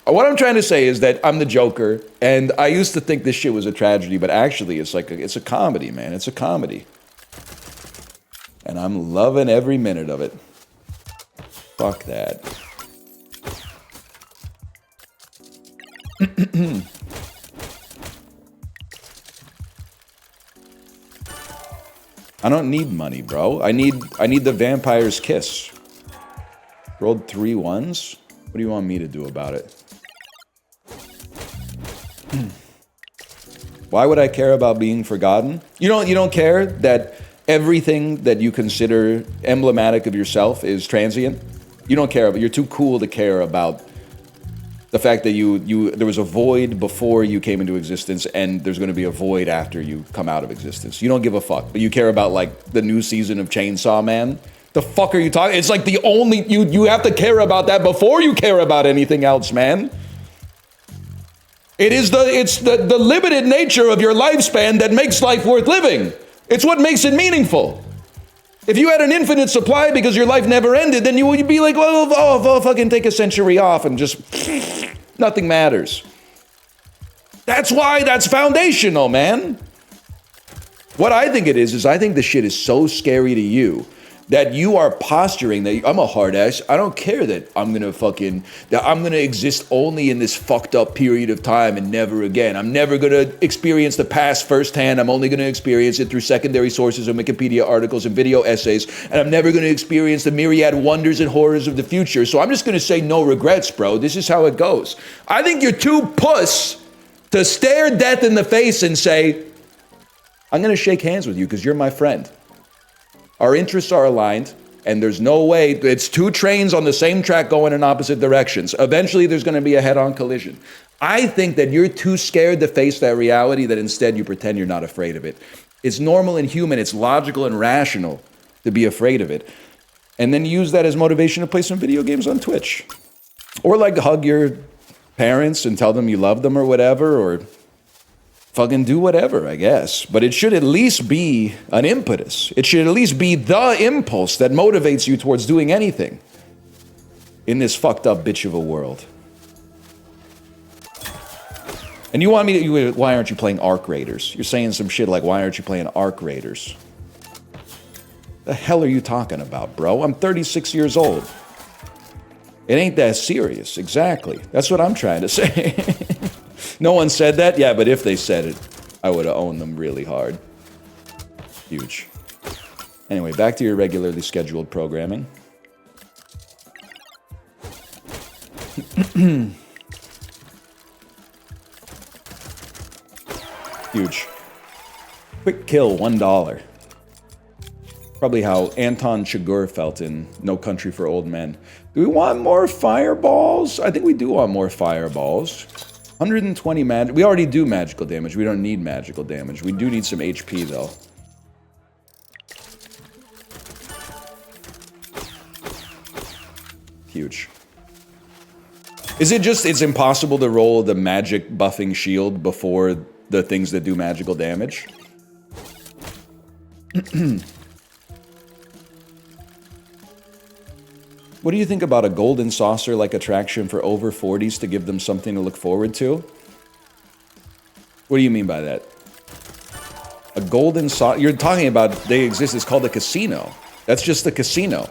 What I'm trying to say is that I'm the Joker, and I used to think this shit was a tragedy, but actually it's a comedy, man. It's a comedy. And I'm loving every minute of it. Fuck that. I don't need money, bro. I need the vampire's kiss. Rolled 3 ones? What do you want me to do about it? Why would I care about being forgotten? You don't care that everything that you consider emblematic of yourself is transient? You don't care, but you're too cool to care about the fact that there was a void before you came into existence, and there's going to be a void after you come out of existence. You don't give a fuck, but you care about like the new season of Chainsaw Man. The fuck are you talking? It's like the only you have to care about that before you care about anything else, man. It's the limited nature of your lifespan that makes life worth living. It's what makes it meaningful. If you had an infinite supply because your life never ended, then you would be like, well, fucking take a century off and just nothing matters. That's why that's foundational, man. What I think it is I think the shit is so scary to you that you are posturing that I'm a hard ass. I don't care that I'm gonna exist only in this fucked up period of time and never again. I'm never gonna experience the past firsthand. I'm only gonna experience it through secondary sources and Wikipedia articles and video essays. And I'm never gonna experience the myriad wonders and horrors of the future. So I'm just gonna say no regrets, bro. This is how it goes. I think you're too puss to stare death in the face and say, I'm gonna shake hands with you because you're my friend. Our interests are aligned, and there's no way, it's two trains on the same track going in opposite directions. Eventually, there's going to be a head-on collision. I think that you're too scared to face that reality that instead you pretend you're not afraid of it. It's normal and human, it's logical and rational to be afraid of it. And then use that as motivation to play some video games on Twitch. Or like hug your parents and tell them you love them or whatever, or fucking do whatever, I guess. But it should at least be an impetus. It should at least be the impulse that motivates you towards doing anything in this fucked up bitch of a world. And you want me to, why aren't you playing Arc Raiders? You're saying some shit like, why aren't you playing Arc Raiders? The hell are you talking about, bro? I'm 36 years old. It ain't that serious, exactly. That's what I'm trying to say. No one said that? Yeah, but if they said it, I would have owned them really hard. Huge. Anyway, back to your regularly scheduled programming. Huge. Quick kill, $1. Probably how Anton Chigurh felt in No Country for Old Men. Do we want more fireballs? I think we do want more fireballs. 120 magic. We already do magical damage. We don't need magical damage. We do need some HP, though. Huge. Is it just, it's impossible to roll the magic buffing shield before the things that do magical damage? What do you think about a golden saucer-like attraction for over 40s to give them something to look forward to? What do you mean by that? A golden saucer? You're talking about they exist. It's called a casino. That's just the casino.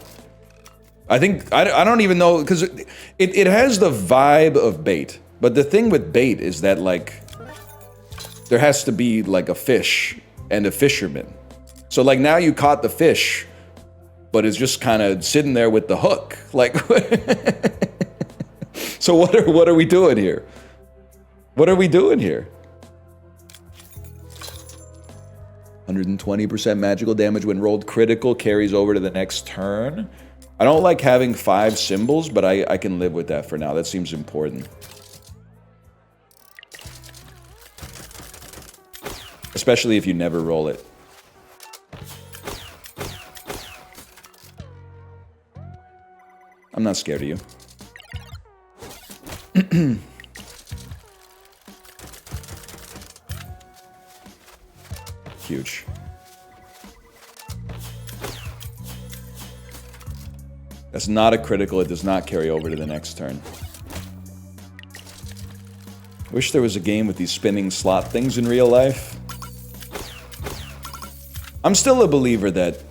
I think, I don't even know, because it has the vibe of bait. But the thing with bait is that, like, there has to be, like, a fish and a fisherman. So, like, now you caught the fish, but it's just kind of sitting there with the hook. Like, so what are we doing here? What are we doing here? 120% magical damage when rolled critical carries over to the next turn. I don't like having 5 symbols, but I can live with that for now. That seems important. Especially if you never roll it. I'm not scared of you. Huge. That's not a critical. It does not carry over to the next turn. Wish there was a game with these spinning slot things in real life. I'm still a believer that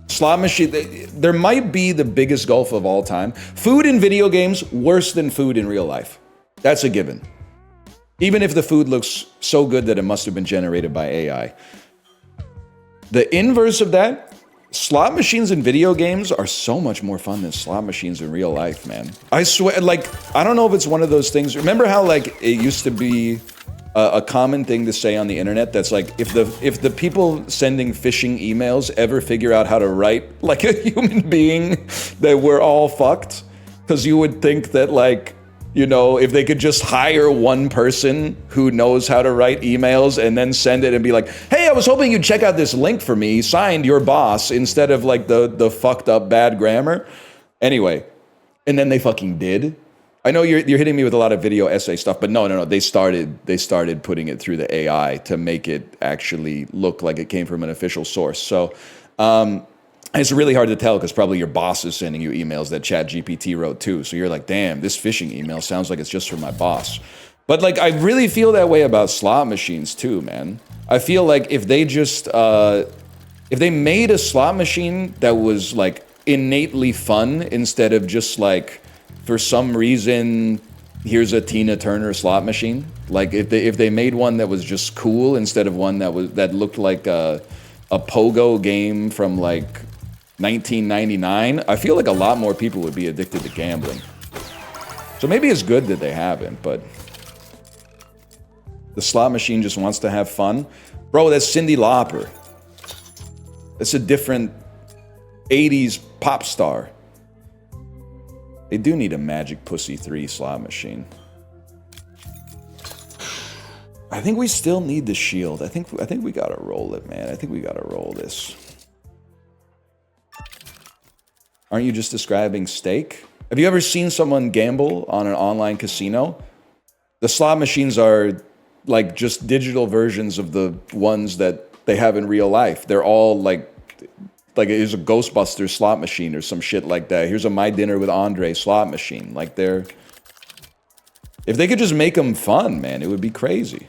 slot machine, there might be the biggest gulf of all time. Food in video games, worse than food in real life. That's a given. Even if the food looks so good that it must have been generated by AI. The inverse of that, slot machines in video games are so much more fun than slot machines in real life, man. I swear, like, I don't know if it's one of those things. Remember how, like, it used to be a common thing to say on the internet that's like, if the people sending phishing emails ever figure out how to write like a human being, that we're all fucked. Because you would think that, like, you know, if they could just hire one person who knows how to write emails and then send it and be like, hey, I was hoping you'd check out this link for me, signed your boss, instead of like the fucked up bad grammar. Anyway, and then they fucking did. I know you're hitting me with a lot of video essay stuff, but no. They started putting it through the AI to make it actually look like it came from an official source. So it's really hard to tell because probably your boss is sending you emails that ChatGPT wrote too. So you're like, damn, this phishing email sounds like it's just from my boss. But like, I really feel that way about slot machines too, man. I feel like if they just If they made a slot machine that was like innately fun instead of just like, for some reason, here's a Tina Turner slot machine. Like if they made one that was just cool instead of one that looked like a pogo game from like 1999, I feel like a lot more people would be addicted to gambling. So maybe it's good that they haven't, but the slot machine just wants to have fun. Bro, that's Cyndi Lauper. That's a different 80s pop star. They do need a Magic Pussy 3 slot machine. I think we still need the shield. I think we gotta roll it, man. I think we gotta roll this. Aren't you just describing steak? Have you ever seen someone gamble on an online casino? The slot machines are like just digital versions of the ones that they have in real life. They're all like here's a Ghostbusters slot machine or some shit like that. Here's a My Dinner with Andre slot machine. Like they're... If they could just make them fun, man, it would be crazy.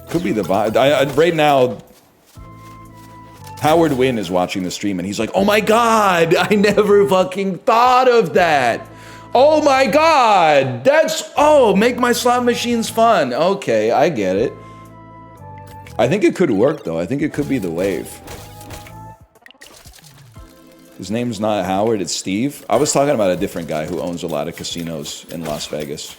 Could be the vibe. Right now, Howard Wynn is watching the stream and he's like, oh my god, I never fucking thought of that. Oh my god, make my slot machines fun. Okay, I get it. I think it could work though. I think it could be the wave. His name's not Howard, it's Steve. I was talking about a different guy who owns a lot of casinos in Las Vegas.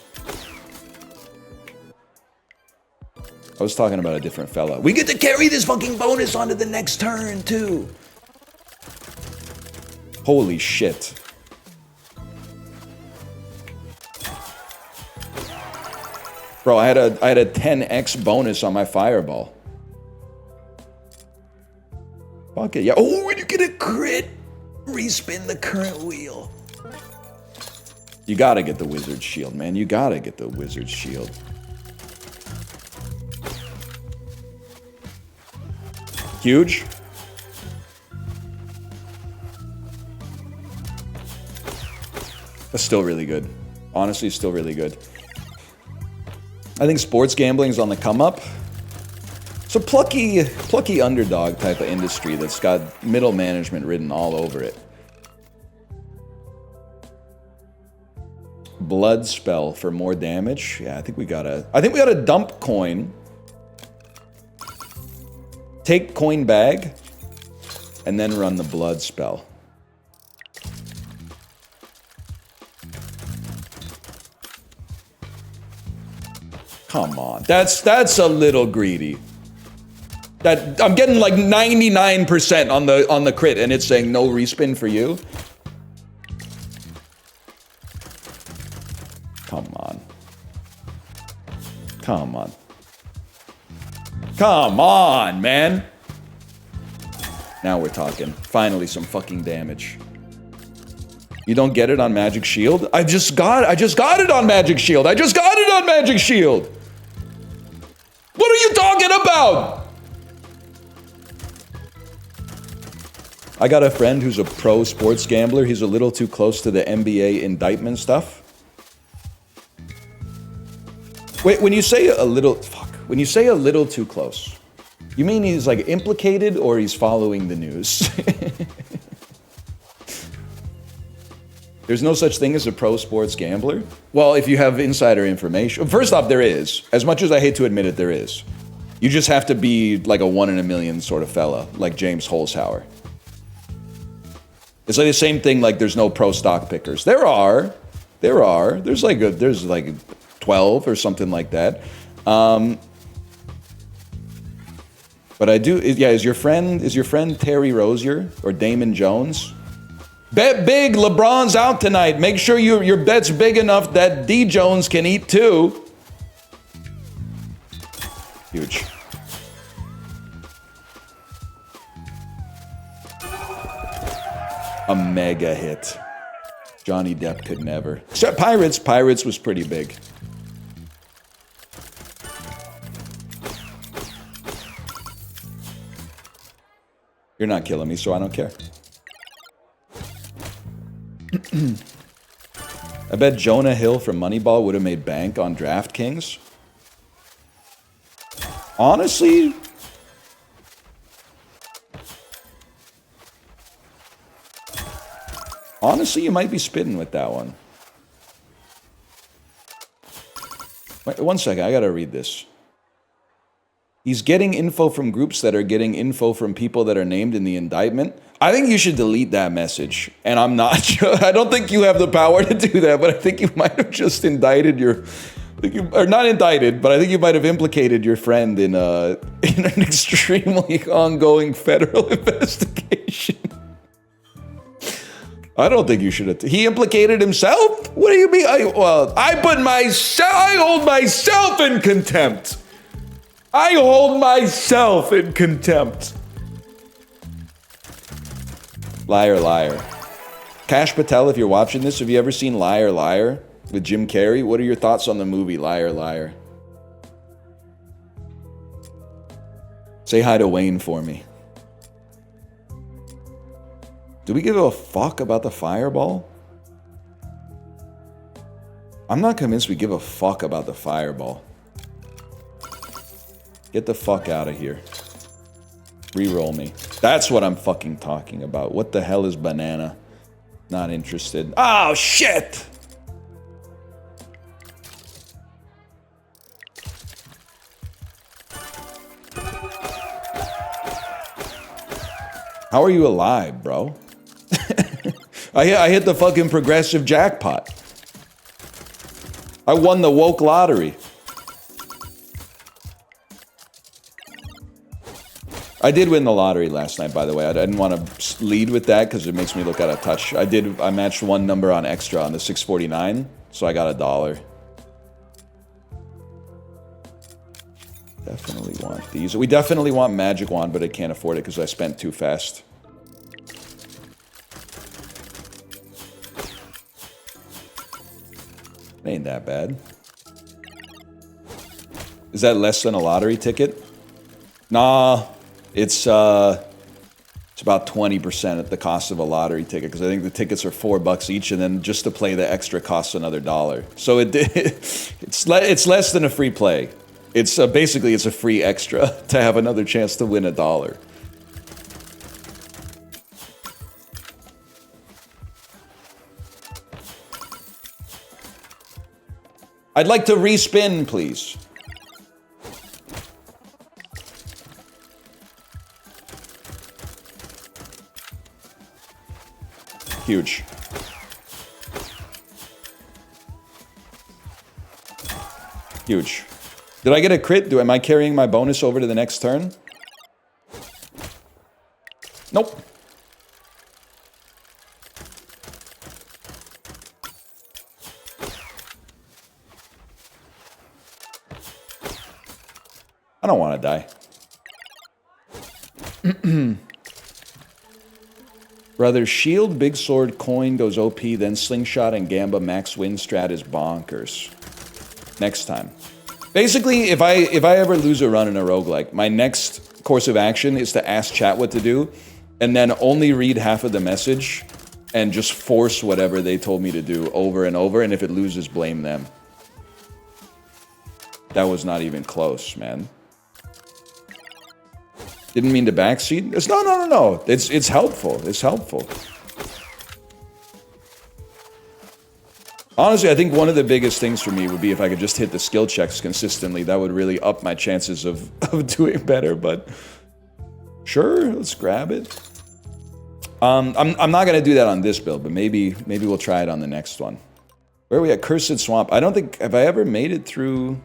I was talking about a different fella. We get to carry this fucking bonus onto the next turn too. Holy shit. Bro, I had a 10x bonus on my fireball. Fuck it, yeah. Oh, when you get a crit, respin the current wheel. You gotta get the wizard's shield, man. You gotta get the wizard's shield. Huge. That's still really good. Honestly, still really good. I think sports gambling is on the come up. It's a plucky underdog type of industry that's got middle management written all over it. Blood spell for more damage. Yeah, I think we gotta dump coin. Take coin bag, and then run the blood spell. Come on, that's a little greedy. That I'm getting like 99% on the crit, and it's saying no respin for you. Come on. Come on. Come on, man. Now we're talking. Finally, some fucking damage. You don't get it on Magic Shield? I just got it on Magic Shield. I just got it on Magic Shield. What are you talking about? I got a friend who's a pro sports gambler. He's a little too close to the NBA indictment stuff. Wait, when you say a little... When you say a little too close, you mean he's like implicated or he's following the news? There's no such thing as a pro sports gambler? Well, if you have insider information. First off, there is. As much as I hate to admit it, there is. You just have to be like a 1 in a million sort of fella, like James Holzhauer. It's like the same thing like there's no pro stock pickers. There are. There's like 12 or something like that. But I do, yeah, is your friend Terry Rozier or Damon Jones? Bet big, LeBron's out tonight. Make sure your bet's big enough that D Jones can eat too. Huge. A mega hit. Johnny Depp could never. Except Pirates was pretty big. You're not killing me, so I don't care. I bet Jonah Hill from Moneyball would have made bank on DraftKings. Honestly, you might be spitting with that one. Wait, one second, I gotta read this. He's getting info from groups that are getting info from people that are named in the indictment. I think you should delete that message. And I'm not sure. I don't think you have the power to do that, but I think you might have just indicted your... or not indicted, but I think you might have implicated your friend in an extremely ongoing federal investigation. I don't think you should have... He implicated himself? What do you mean? I hold myself in contempt. I hold myself in contempt. Liar, liar. Kash Patel, if you're watching this, have you ever seen Liar, Liar with Jim Carrey? What are your thoughts on the movie Liar, Liar? Say hi to Wayne for me. Do we give a fuck about the fireball? I'm not convinced we give a fuck about the fireball. Get the fuck out of here. Reroll me. That's what I'm fucking talking about. What the hell is banana? Not interested. Oh, shit! How are you alive, bro? I hit the fucking progressive jackpot. I won the woke lottery. I did win the lottery last night, by the way. I didn't want to lead with that because it makes me look out of touch. I matched one number on extra on the 649, so I got $1. Definitely want these. We definitely want Magic Wand, but I can't afford it because I spent too fast. Ain't that bad. Is that less than a lottery ticket? Nah. It's about 20% at the cost of a lottery ticket, because I think the tickets are $4 each, and then just to play the extra costs another $1. So it's less than a free play. It's basically it's a free extra to have another chance to win $1. I'd like to respin, please. Huge. Huge. Did I get a crit? Am I carrying my bonus over to the next turn? Nope. I don't want to die. Brother, shield, big sword, coin goes OP, then slingshot and gamba max win strat is bonkers. Next time. Basically, if I ever lose a run in a roguelike, my next course of action is to ask chat what to do, and then only read half of the message, and just force whatever they told me to do over and over, and if it loses, blame them. That was not even close, man. Didn't mean to backseat. It's no. It's helpful. It's helpful. Honestly, I think one of the biggest things for me would be if I could just hit the skill checks consistently. That would really up my chances of doing better, but sure, let's grab it. I'm not gonna do that on this build, but maybe we'll try it on the next one. Where are we at? Cursed Swamp. I don't think, have I ever made it through?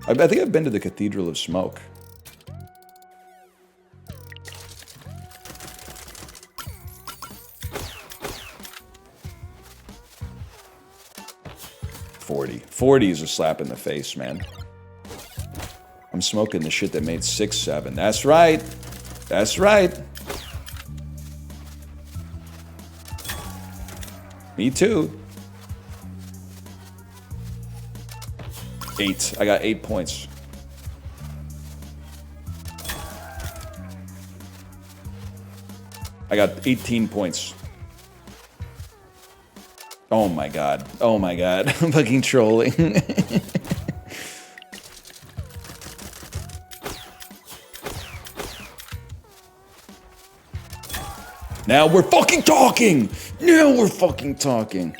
I think I've been to the Cathedral of Smoke. $40 is a slap in the face, man. I'm smoking the shit that made 6-7. That's right. That's right. Me too. 8. I got 8 points. I got 18 points. Oh my god. Oh my god. I'm fucking trolling. Now we're fucking talking! Now we're fucking talking.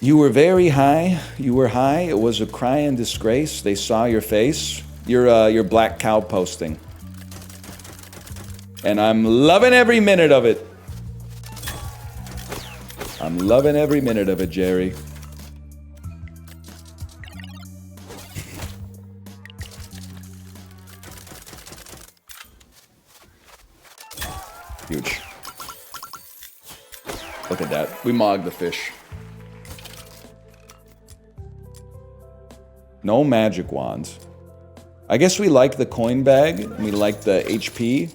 You were very high. You were high. It was a crying disgrace. They saw your face. Your black cow posting. And I'm loving every minute of it. I'm loving every minute of it, Jerry. Huge. Look at that. We mogged the fish. No magic wands. I guess we like the coin bag. We like the HP.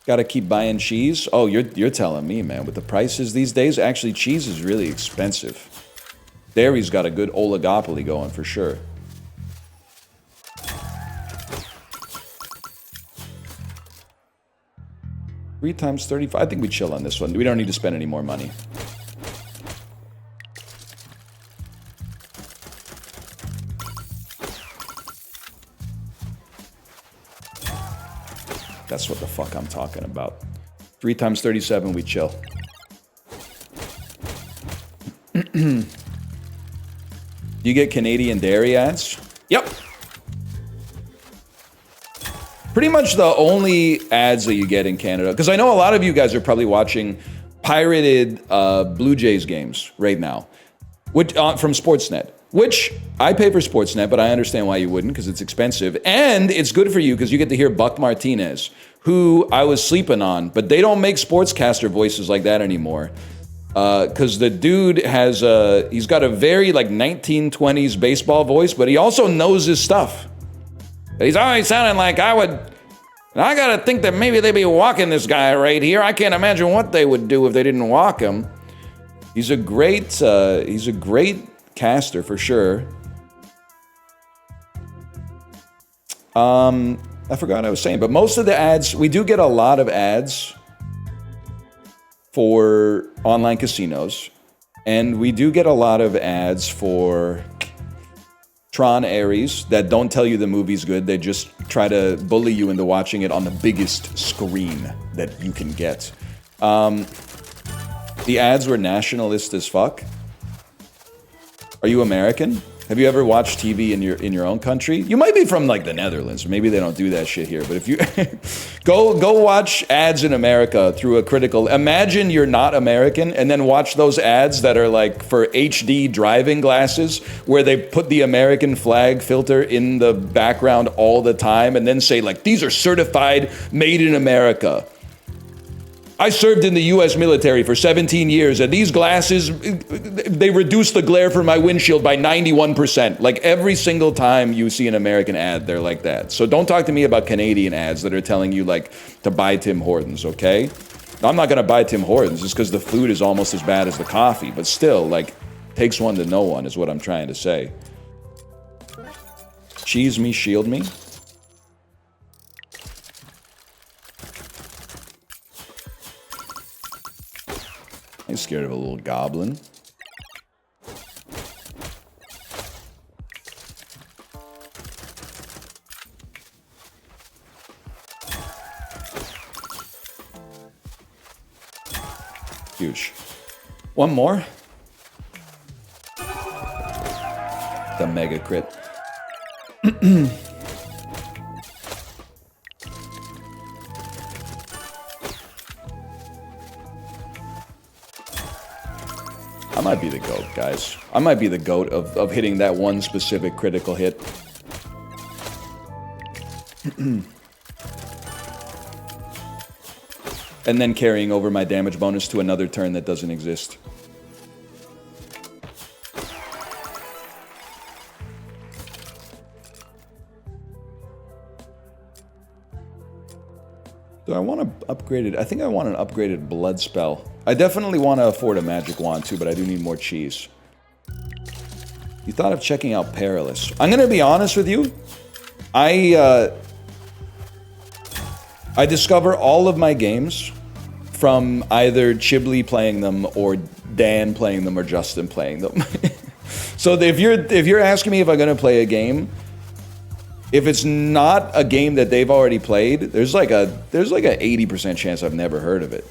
Gotta keep buying cheese. Oh, you're telling me, man. With the prices these days, actually, cheese is really expensive. Dairy's got a good oligopoly going for sure. Three times 35. I think we chill on this one. We don't need to spend any more money. That's what the fuck I'm talking about. 3 times 37, we chill. Do you get Canadian dairy ads? Yep. Pretty much the only ads that you get in Canada. Because I know a lot of you guys are probably watching pirated Blue Jays games right now. Which, from Sportsnet. Which, I pay for Sportsnet, but I understand why you wouldn't, because it's expensive. And it's good for you, because you get to hear Buck Martinez, who I was sleeping on. But they don't make sportscaster voices like that anymore. Because the dude has he's got a very, like, 1920s baseball voice, but he also knows his stuff. He's always sounding like I gotta think that maybe they'd be walking this guy right here. I can't imagine what they would do if they didn't walk him. He's a great caster for sure. I forgot what I was saying, but most of the ads, we do get a lot of ads for online casinos, and we do get a lot of ads for Tron Ares that don't tell you the movie's good. They just try to bully you into watching it on the biggest screen that you can get. The ads were nationalist as fuck. Are you American? Have you ever watched TV in your own country? You might be from like the Netherlands, or maybe they don't do that shit here. But if you go watch ads in America through a critical, imagine you're not American, and then watch those ads that are like for HD driving glasses, where they put the American flag filter in the background all the time, and then say like, these are certified made in America. I served in the U.S. military for 17 years, and these glasses, they reduce the glare from my windshield by 91%. Like, every single time you see an American ad, they're like that. So don't talk to me about Canadian ads that are telling you, like, to buy Tim Hortons, okay? I'm not going to buy Tim Hortons just because the food is almost as bad as the coffee. But still, like, takes one to know one is what I'm trying to say. Cheese me, shield me. I'm scared of a little goblin. Huge. One more. The mega crit. I might be the GOAT, guys. I might be the GOAT of hitting that one specific critical hit. And then carrying over my damage bonus to another turn that doesn't exist. Do I want to upgrade it? I think I want an upgraded blood spell. I definitely want to afford a magic wand too, but I do need more cheese. You thought of checking out Perilous. I'm going to be honest with you. I discover all of my games from either Chiblee playing them or Dan playing them or Justin playing them. So if you're asking me if I'm going to play a game, If it's not a game that they've already played, there's like a 80% chance I've never heard of it.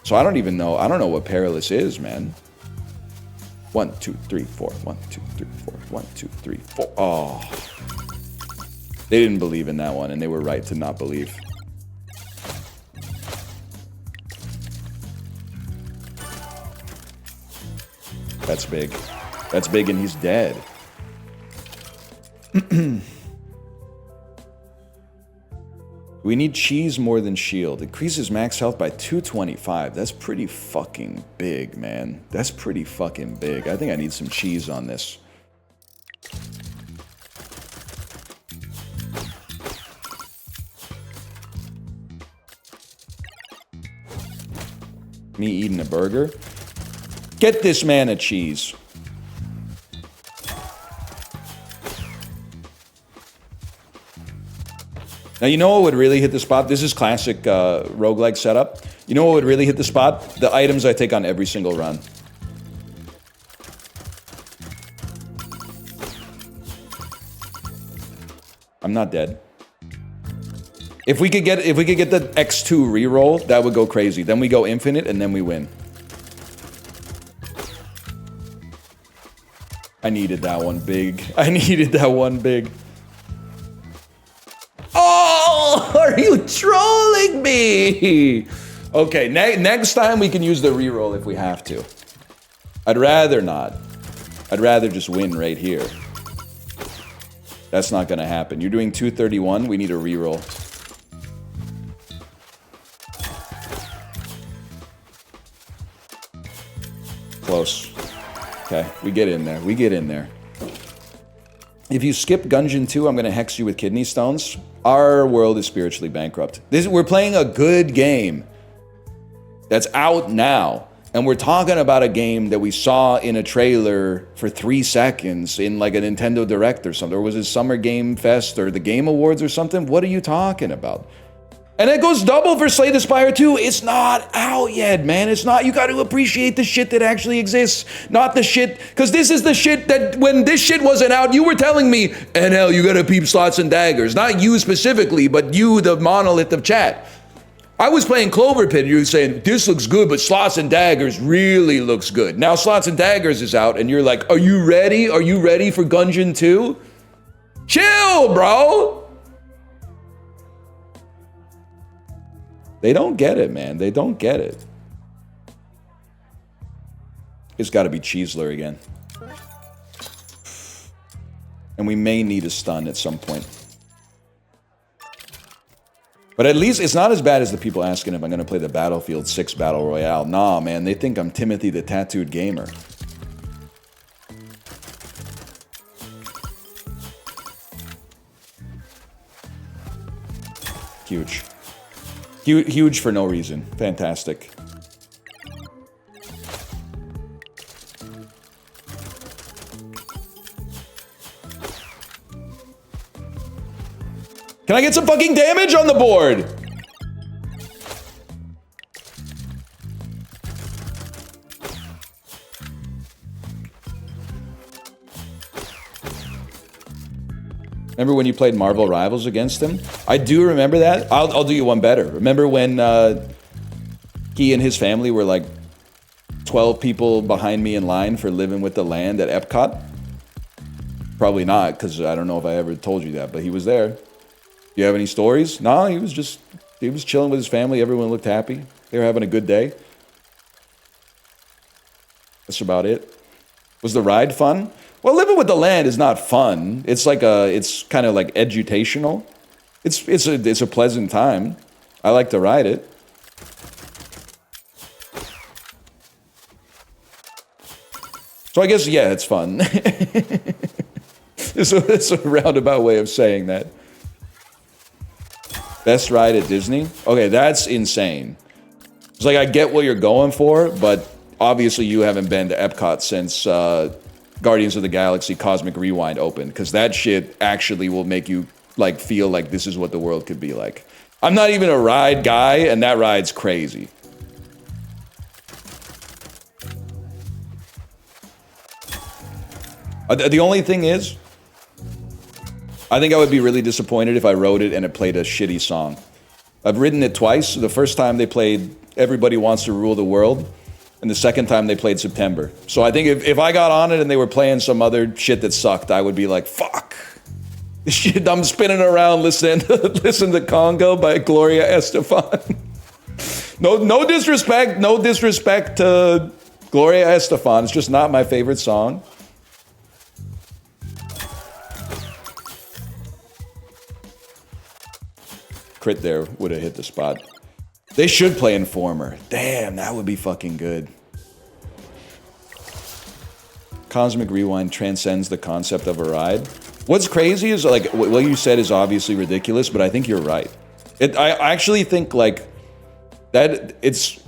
So I don't even know. I don't know what Perilous is, man. 1, 2, 3, 4. 1, 2, 3, 4. 1, 2, 3, 4. Oh. They didn't believe in that one, and they were right to not believe. That's big. That's big, and he's dead. We need cheese more than shield. Increases max health by 225. That's pretty fucking big, man. That's pretty fucking big. I think I need some cheese on this. Me eating a burger? Get this man a cheese. Now, you know what would really hit the spot? This is classic roguelike setup. You know what would really hit the spot? The items I take on every single run. I'm not dead. If we could get the X2 reroll, that would go crazy. Then we go infinite and then we win. I needed that one big. I needed that one big. Oh, are you trolling me? Okay, next time we can use the reroll if we have to. I'd rather not. I'd rather just win right here. That's not gonna happen. You're doing 231, we need a reroll. Close. Okay, we get in there. We get in there. If you skip Gungeon 2, I'm gonna hex you with kidney stones. Our world is spiritually bankrupt. We're playing a good game that's out now. And we're talking about a game that we saw in a trailer for 3 seconds in like a Nintendo Direct or something. Or was it Summer Game Fest or the Game Awards or something? What are you talking about? And it goes double for Slay the Spire 2. It's not out yet, man. It's not. You got to appreciate the shit that actually exists, not the shit. Because this is the shit that when this shit wasn't out, you were telling me, NL, you got to peep Slots and Daggers. Not you specifically, but you, the monolith of chat. I was playing Clover Pit, and you were saying, this looks good, but Slots and Daggers really looks good. Now Slots and Daggers is out, and you're like, are you ready? Are you ready for Gungeon 2? Chill, bro! They don't get it, man. They don't get it. It's got to be Cheesler again. And we may need a stun at some point. But at least it's not as bad as the people asking if I'm going to play the Battlefield 6 Battle Royale. Nah, man. They think I'm Timothy the Tattooed Gamer. Huge. Huge for no reason. Fantastic. Can I get some fucking damage on the board? Remember when you played Marvel Rivals against him? I do remember that. I'll do you one better. Remember when he and his family were like 12 people behind me in line for living with the land at Epcot? Probably not, because I don't know if I ever told you that, but he was there. Do you have any stories? No, he was chilling with his family. Everyone looked happy. They were having a good day. That's about it. Was the ride fun? Well, living with the land is not fun. It's like it's kind of like edutational. It's a pleasant time. I like to ride it. So I guess, yeah, it's fun. It's a roundabout way of saying that. Best ride at Disney? Okay, that's insane. It's like, I get what you're going for, but obviously you haven't been to Epcot since Guardians of the Galaxy Cosmic Rewind opened, because that shit actually will make you like feel like this is what the world could be like. I'm not even a ride guy, and that ride's crazy. The only thing is, I think I would be really disappointed if I wrote it and it played a shitty song. I've written it twice. The first time they played Everybody Wants to Rule the World, and the second time they played September. So I think if I got on it and they were playing some other shit that sucked, I would be like, fuck. This shit, I'm spinning around listening to Congo by Gloria Estefan. No disrespect to Gloria Estefan. It's just not my favorite song. Crit there would have hit the spot. They should play Informer. Damn, that would be fucking good. Cosmic Rewind transcends the concept of a ride. What's crazy is, like, what you said is obviously ridiculous, but I think you're right. I actually think, like, that it's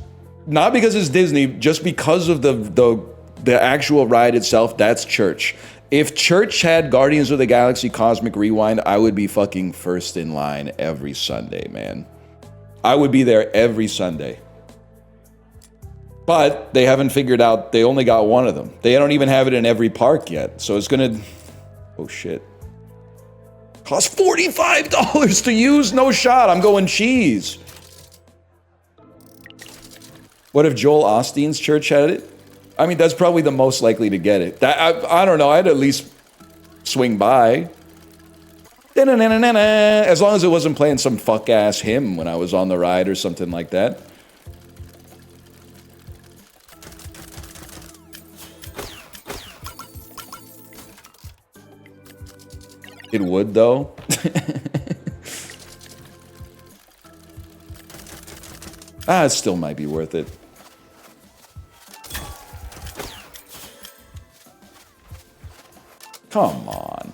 not because it's Disney, just because of the actual ride itself. That's Church. If Church had Guardians of the Galaxy Cosmic Rewind, I would be fucking first in line every Sunday, man. I would be there every Sunday. But they haven't figured out, they only got one of them. They don't even have it in every park yet. So it's gonna, oh shit. Cost $45 to use? No shot, I'm going cheese. What if Joel Osteen's Church had it? I mean, that's probably the most likely to get it. I don't know, I'd at least swing by. As long as it wasn't playing some fuck-ass hymn when I was on the ride or something like that. It would, though. It still might be worth it. Come on.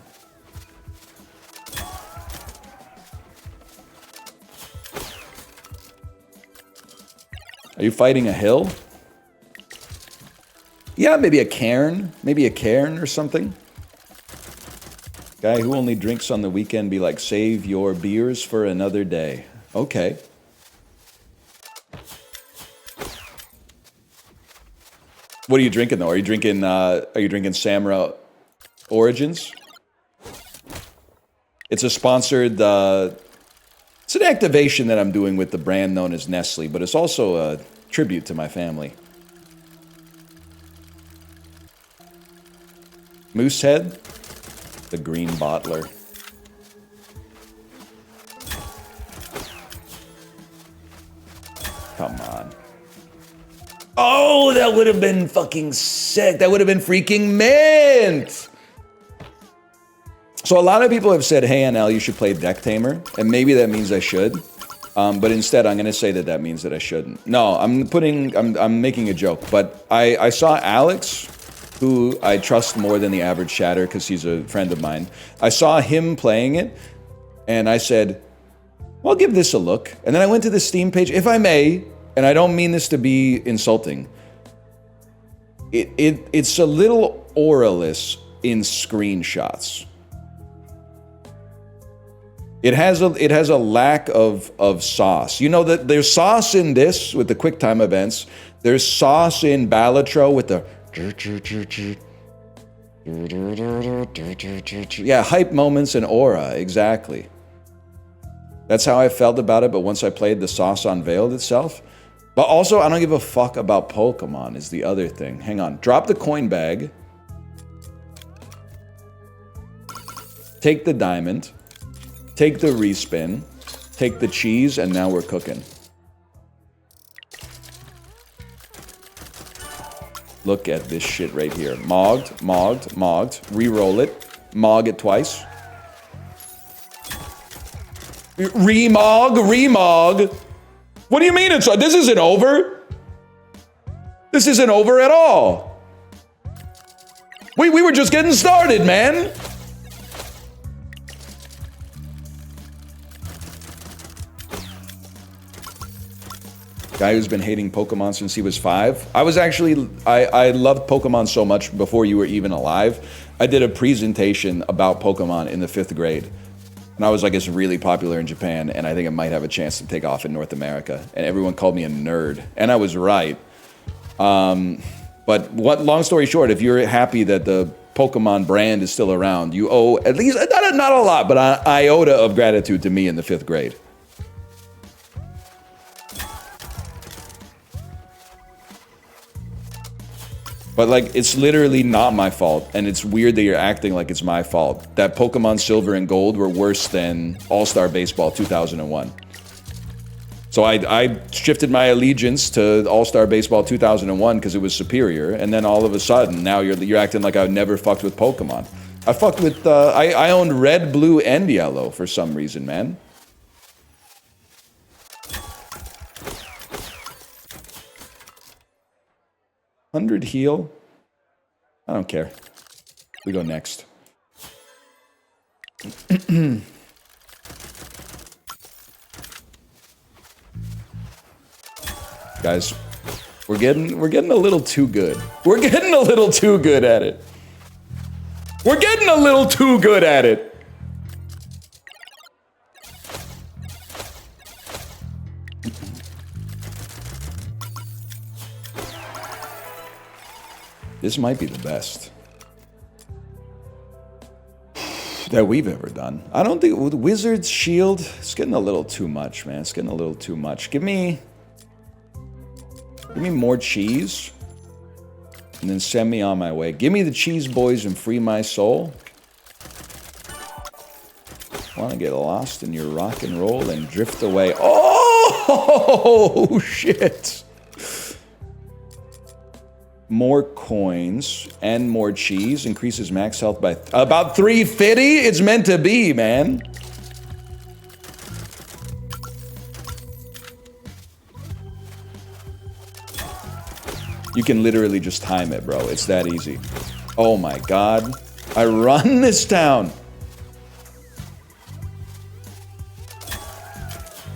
Are you fighting a hill? Yeah, maybe a cairn. Maybe a cairn or something. Guy who only drinks on the weekend be like, save your beers for another day. Okay. What are you drinking though? Are you drinking Samra Origins? It's a sponsored it's an activation that I'm doing with the brand known as Nestle, but it's also a tribute to my family. Moosehead, the green bottler. Come on. Oh, that would have been fucking sick. That would have been freaking mint. So a lot of people have said, hey, NL, you should play Deck Tamer. And maybe that means I should. But instead, I'm going to say that that means that I shouldn't. No, I'm making a joke. But I saw Alex, who I trust more than the average chatter because he's a friend of mine. I saw him playing it. And I said, well, I'll give this a look. And then I went to the Steam page, if I may, and I don't mean this to be insulting. It's a little auraless in screenshots. It has a lack of sauce. You know that there's sauce in this with the QuickTime events. There's sauce in Balatro with the yeah, hype moments and aura, exactly. That's how I felt about it, but once I played, the sauce unveiled itself. But also, I don't give a fuck about Pokemon is the other thing. Hang on. Drop the coin bag. Take the diamond. Take the respin. Take the cheese, and now we're cooking. Look at this shit right here. Mogged, mogged, mogged. Reroll it. Mog it twice. Remog, remog. What do you mean this isn't over? This isn't over at all. We were just getting started, man. Guy who's been hating Pokemon since he was 5. I loved Pokemon so much before you were even alive. I did a presentation about Pokemon in the 5th grade. And I was like, it's really popular in Japan, and I think it might have a chance to take off in North America. And everyone called me a nerd. And I was right. But But long story short, if you're happy that the Pokemon brand is still around, you owe at least, not a lot, but an iota of gratitude to me in the 5th grade. But like, it's literally not my fault, and it's weird that you're acting like it's my fault. That Pokemon Silver and Gold were worse than All-Star Baseball 2001. So I shifted my allegiance to All-Star Baseball 2001 because it was superior, and then all of a sudden, now you're acting like I never fucked with Pokemon. I fucked with, I owned Red, Blue, and Yellow for some reason, man. $100 heal? I don't care. We go next. Guys, we're getting a little too good. We're getting a little too good at it. We're getting a little too good at it. This might be the best that we've ever done. I don't think with Wizard's Shield, it's getting a little too much, man. It's getting a little too much. Give me more cheese, and then send me on my way. Give me the cheese boys and free my soul. Want to get lost in your rock and roll and drift away. Oh, shit. More coins and more cheese increases max health by about 350. It's meant to be, man. You can literally just time it, bro. It's that easy. Oh my god. I run this town.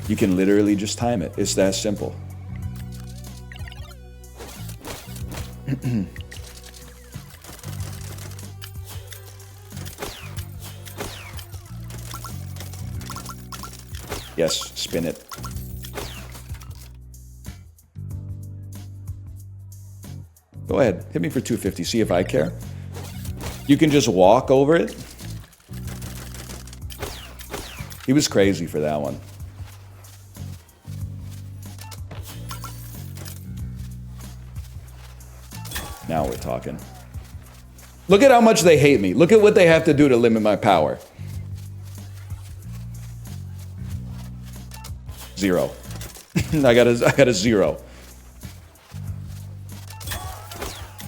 You can literally just time it. It's that simple. Yes, spin it. Go ahead, hit me for 250, see if I care. You can just walk over it. He was crazy for that one. Now we're talking. Look at how much they hate me. Look at what they have to do to limit my power. 0. I got a 0.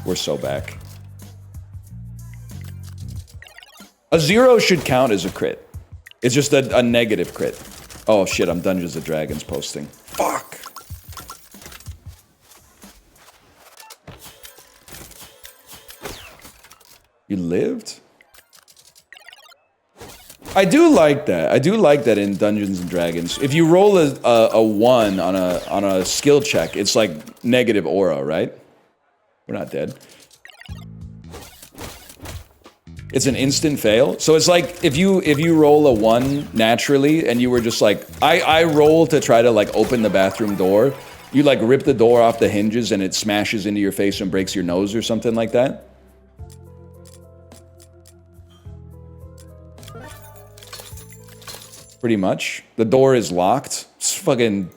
We're so back. A 0 should count as a crit. It's just a negative crit. Oh shit, I'm Dungeons and Dragons posting. Fuck! You lived? I do like that. I do like that in Dungeons and Dragons. If you roll a 1 on a skill check, it's like negative aura, right? We're not dead. It's an instant fail. So it's like if you roll a 1 naturally and you were just like, I roll to try to like open the bathroom door. You like rip the door off the hinges and it smashes into your face and breaks your nose or something like that. Pretty much. The door is locked. It's fucking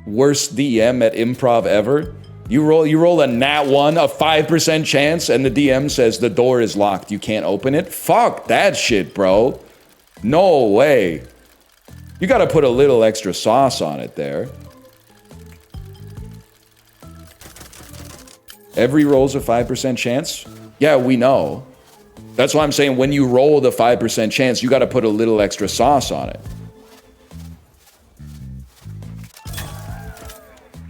worst DM at improv ever. You roll a nat 1, a 5% chance, and the DM says the door is locked. You can't open it? Fuck that shit, bro. No way. You gotta put a little extra sauce on it there. Every roll's a 5% chance? Yeah, we know. That's why I'm saying when you roll the 5% chance, you gotta put a little extra sauce on it.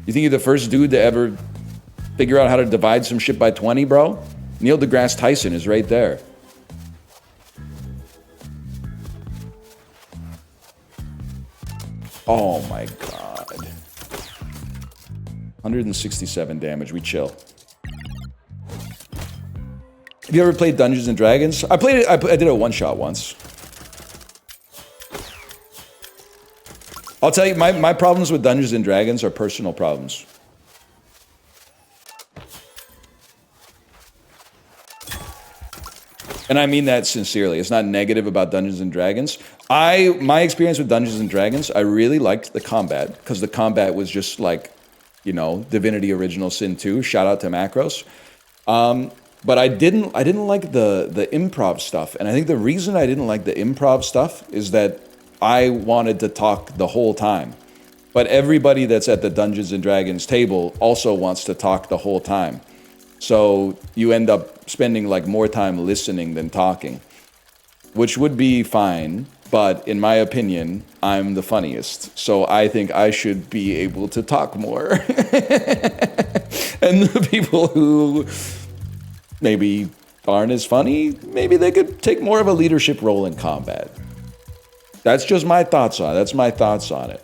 You think you're the first dude to ever figure out how to divide some shit by 20, bro? Neil deGrasse Tyson is right there. Oh my god. 167 damage, we chill. Have you ever played Dungeons and Dragons? I played it, I did a one-shot once. I'll tell you, my problems with Dungeons and Dragons are personal problems. And I mean that sincerely. It's not negative about Dungeons and Dragons. My experience with Dungeons and Dragons, I really liked the combat because the combat was just like, you know, Divinity Original Sin 2. Shout out to Macros. But I didn't like the improv stuff. And I think the reason I didn't like the improv stuff is that I wanted to talk the whole time. But everybody that's at the Dungeons and Dragons table also wants to talk the whole time. So you end up spending like more time listening than talking, which would be fine. But in my opinion, I'm the funniest. So I think I should be able to talk more. And the people who maybe aren't as funny, maybe they could take more of a leadership role in combat. That's just my thoughts on it. That's my thoughts on it.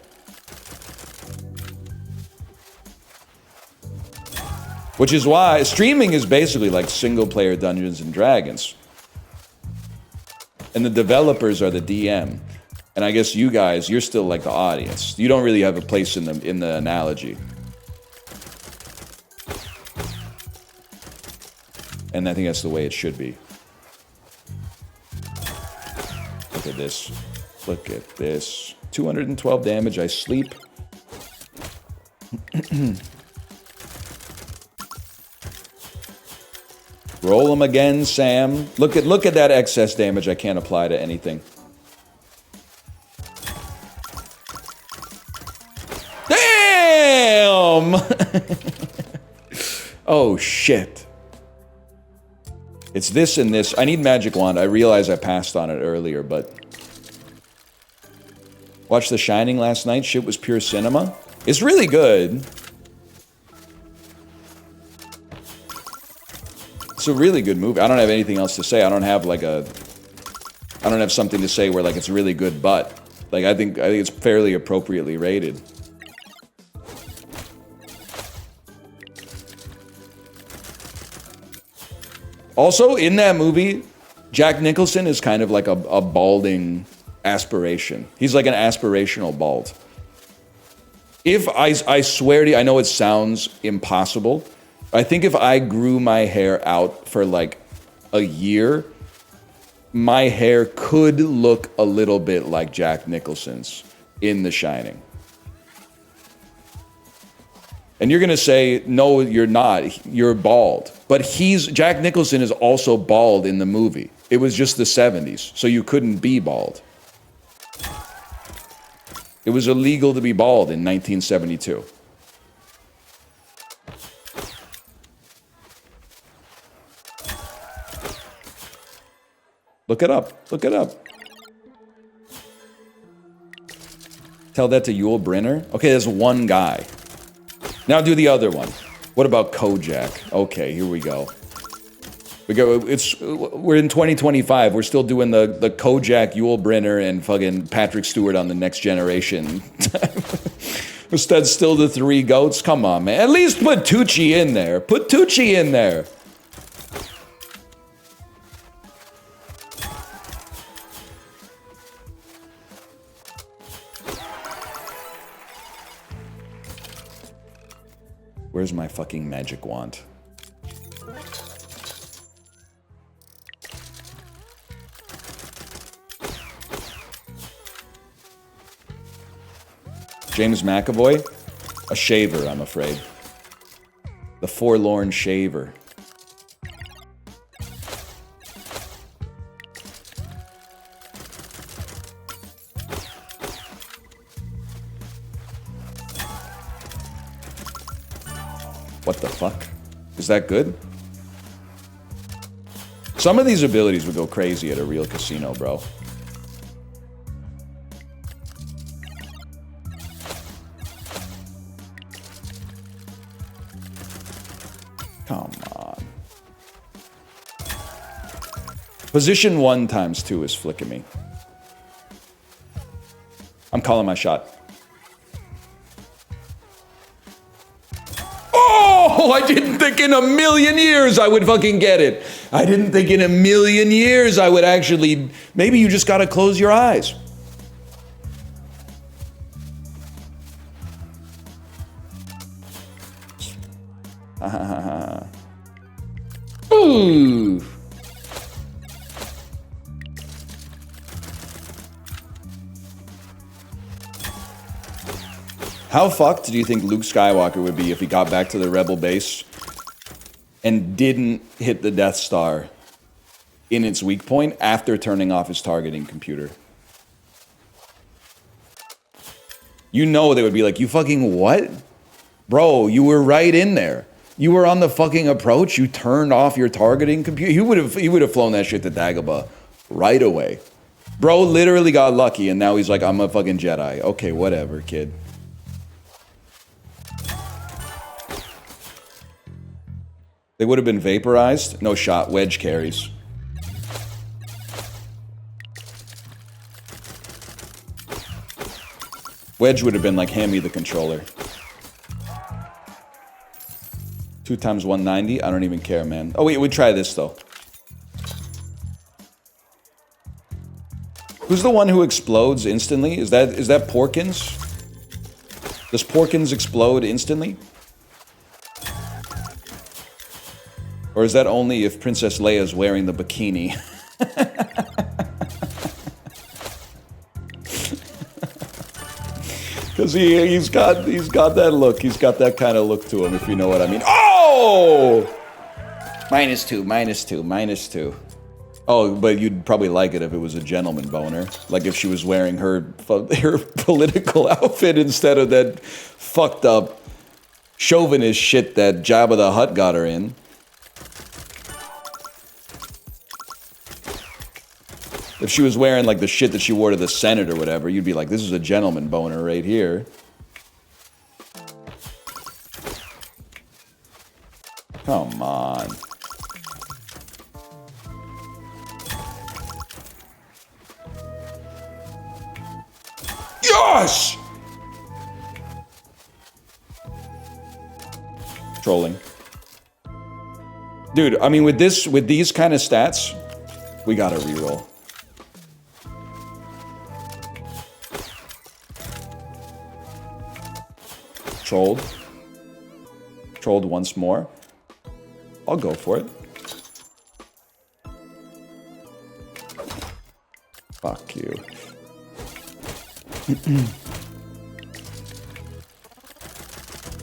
Which is why streaming is basically like single-player Dungeons and Dragons. And the developers are the DM. And I guess you guys, you're still like the audience. You don't really have a place in the analogy. And I think that's the way it should be. Look at this. Look at this. 212 damage, I sleep. Roll them again, Sam. Look at that excess damage I can't apply to anything. Damn! Oh, shit. It's this and this. I need Magic Wand. I realize I passed on it earlier, but... Watched The Shining last night. Shit was pure cinema. It's really good. It's a really good movie. I don't have anything else to say. I don't have something to say where like it's really good, but like I think it's fairly appropriately rated. Also, in that movie, Jack Nicholson is kind of like a balding aspiration. He's like an aspirational bald. If I swear to you, I know it sounds impossible. I think if I grew my hair out for like a year, my hair could look a little bit like Jack Nicholson's in The Shining. And you're gonna say, no, you're not. You're bald. But Jack Nicholson is also bald in the movie. It was just the 70s, so you couldn't be bald. It was illegal to be bald in 1972. Look it up. Look it up. Tell that to Yul Brynner. Okay, there's one guy. Now do the other one. What about Kojak? Okay, here we go. We're in 2025. We're still doing the Kojak, Yul Brynner, and fucking Patrick Stewart on The Next Generation. Instead, still the three goats. Come on, man. At least put Tucci in there. Put Tucci in there. Where's my fucking magic wand? James McAvoy? A shaver, I'm afraid. The forlorn shaver. What the fuck? Is that good? Some of these abilities would go crazy at a real casino, bro. Come on. Position 1 times 2 is flicking me. I'm calling my shot. Oh, I didn't think in a million years I would fucking get it. I didn't think in a million years I would actually... Maybe you just gotta close your eyes. Ooh. How fucked do you think Luke Skywalker would be if he got back to the Rebel base and didn't hit the Death Star in its weak point after turning off his targeting computer? You know they would be like, you fucking what? Bro, you were right in there. You were on the fucking approach. You turned off your targeting computer. He would have flown that shit to Dagobah right away. Bro literally got lucky, and now he's like, I'm a fucking Jedi. Okay, whatever, kid. They would have been vaporized. No shot. Wedge carries. Wedge would have been like, hand me the controller. 2 times 190? I don't even care, man. Oh, wait, we try this, though. Who's the one who explodes instantly? Is that Porkins? Does Porkins explode instantly? Or is that only if Princess Leia's wearing the bikini? Because he's got that look. He's got that kind of look to him, if you know what I mean. Oh! -2, -2, -2. Oh, but you'd probably like it if it was a gentleman boner. Like if she was wearing her political outfit instead of that fucked up chauvinist shit that Jabba the Hutt got her in. If she was wearing like the shit that she wore to the Senate or whatever, you'd be like, this is a gentleman boner right here. Come on. Yes! Trolling. Dude, I mean, with these kind of stats, we gotta reroll. Trolled. Trolled once more. I'll go for it. Fuck you.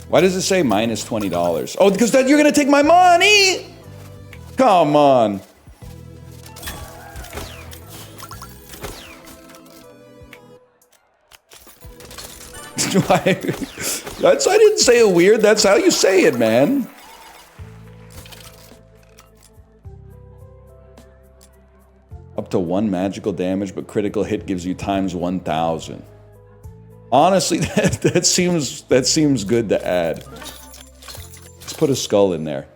Why does it say -$20? Oh, because you're gonna take my money! Come on. I didn't say it weird. That's how you say it, man. Up to 1 magical damage, but critical hit gives you times 1,000. Honestly, that seems good to add. Let's put a skull in there.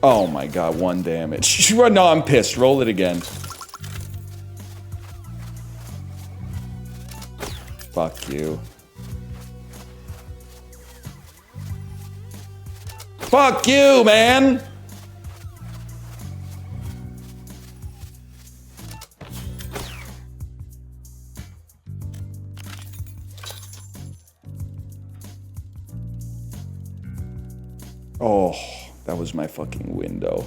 Oh my god, 1 damage. No, I'm pissed. Roll it again. Fuck you. Fuck you, man! Oh, that was my fucking window.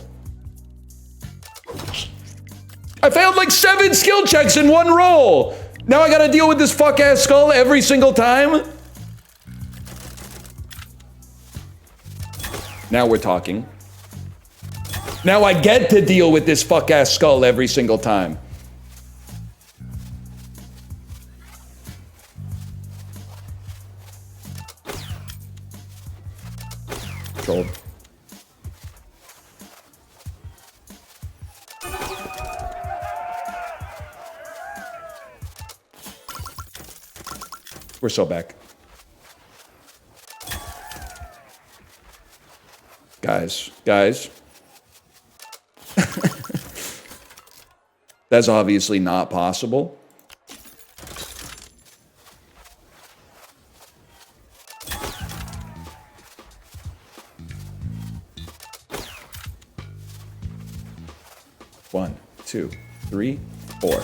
I failed like 7 skill checks in 1 roll! Now I gotta deal with this fuck-ass skull every single time? Now we're talking. Now I get to deal with this fuck-ass skull every single time. Trolled. We're so back. Guys. That's obviously not possible. One, 2, 3, 4.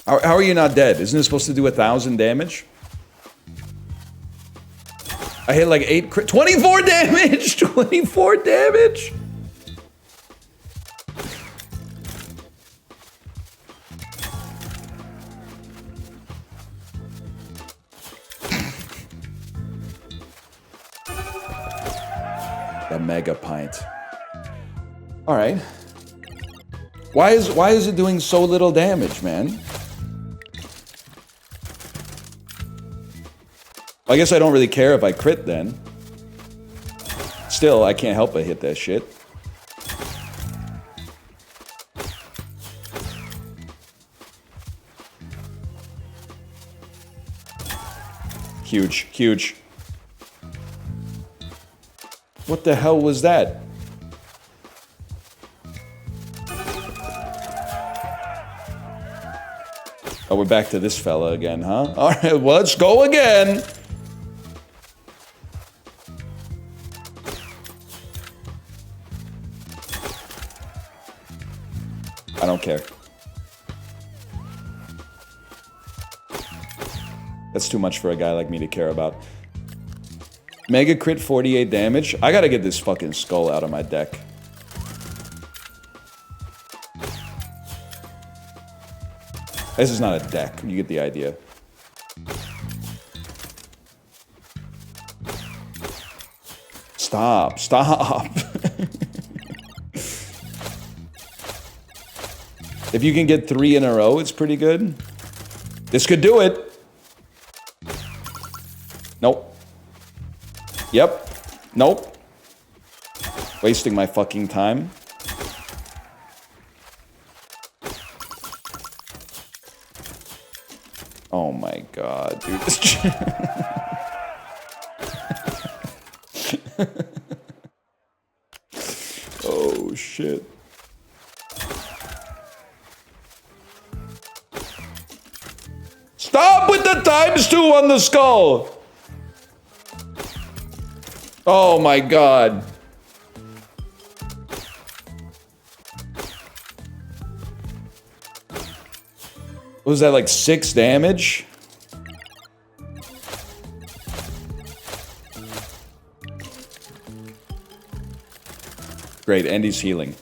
How are you not dead? Isn't it supposed to do 1,000 damage? I hit like 8 crit. 24 damage! 24 damage! The mega pint. All right. Why is it doing so little damage, man? I guess I don't really care if I crit then. Still, I can't help but hit that shit. Huge, huge. What the hell was that? Oh, we're back to this fella again, huh? All right, well, let's go again. I don't care. That's too much for a guy like me to care about. Mega crit 48 damage. I gotta get this fucking skull out of my deck. This is not a deck. You get the idea. Stop. Stop. If you can get 3 in a row, it's pretty good. This could do it. Nope. Yep. Nope. Wasting my fucking time. Oh my god, dude. Oh shit. Stop with the ×2 on the skull! Oh my god. What was that, like 6 damage? Great, and he's healing.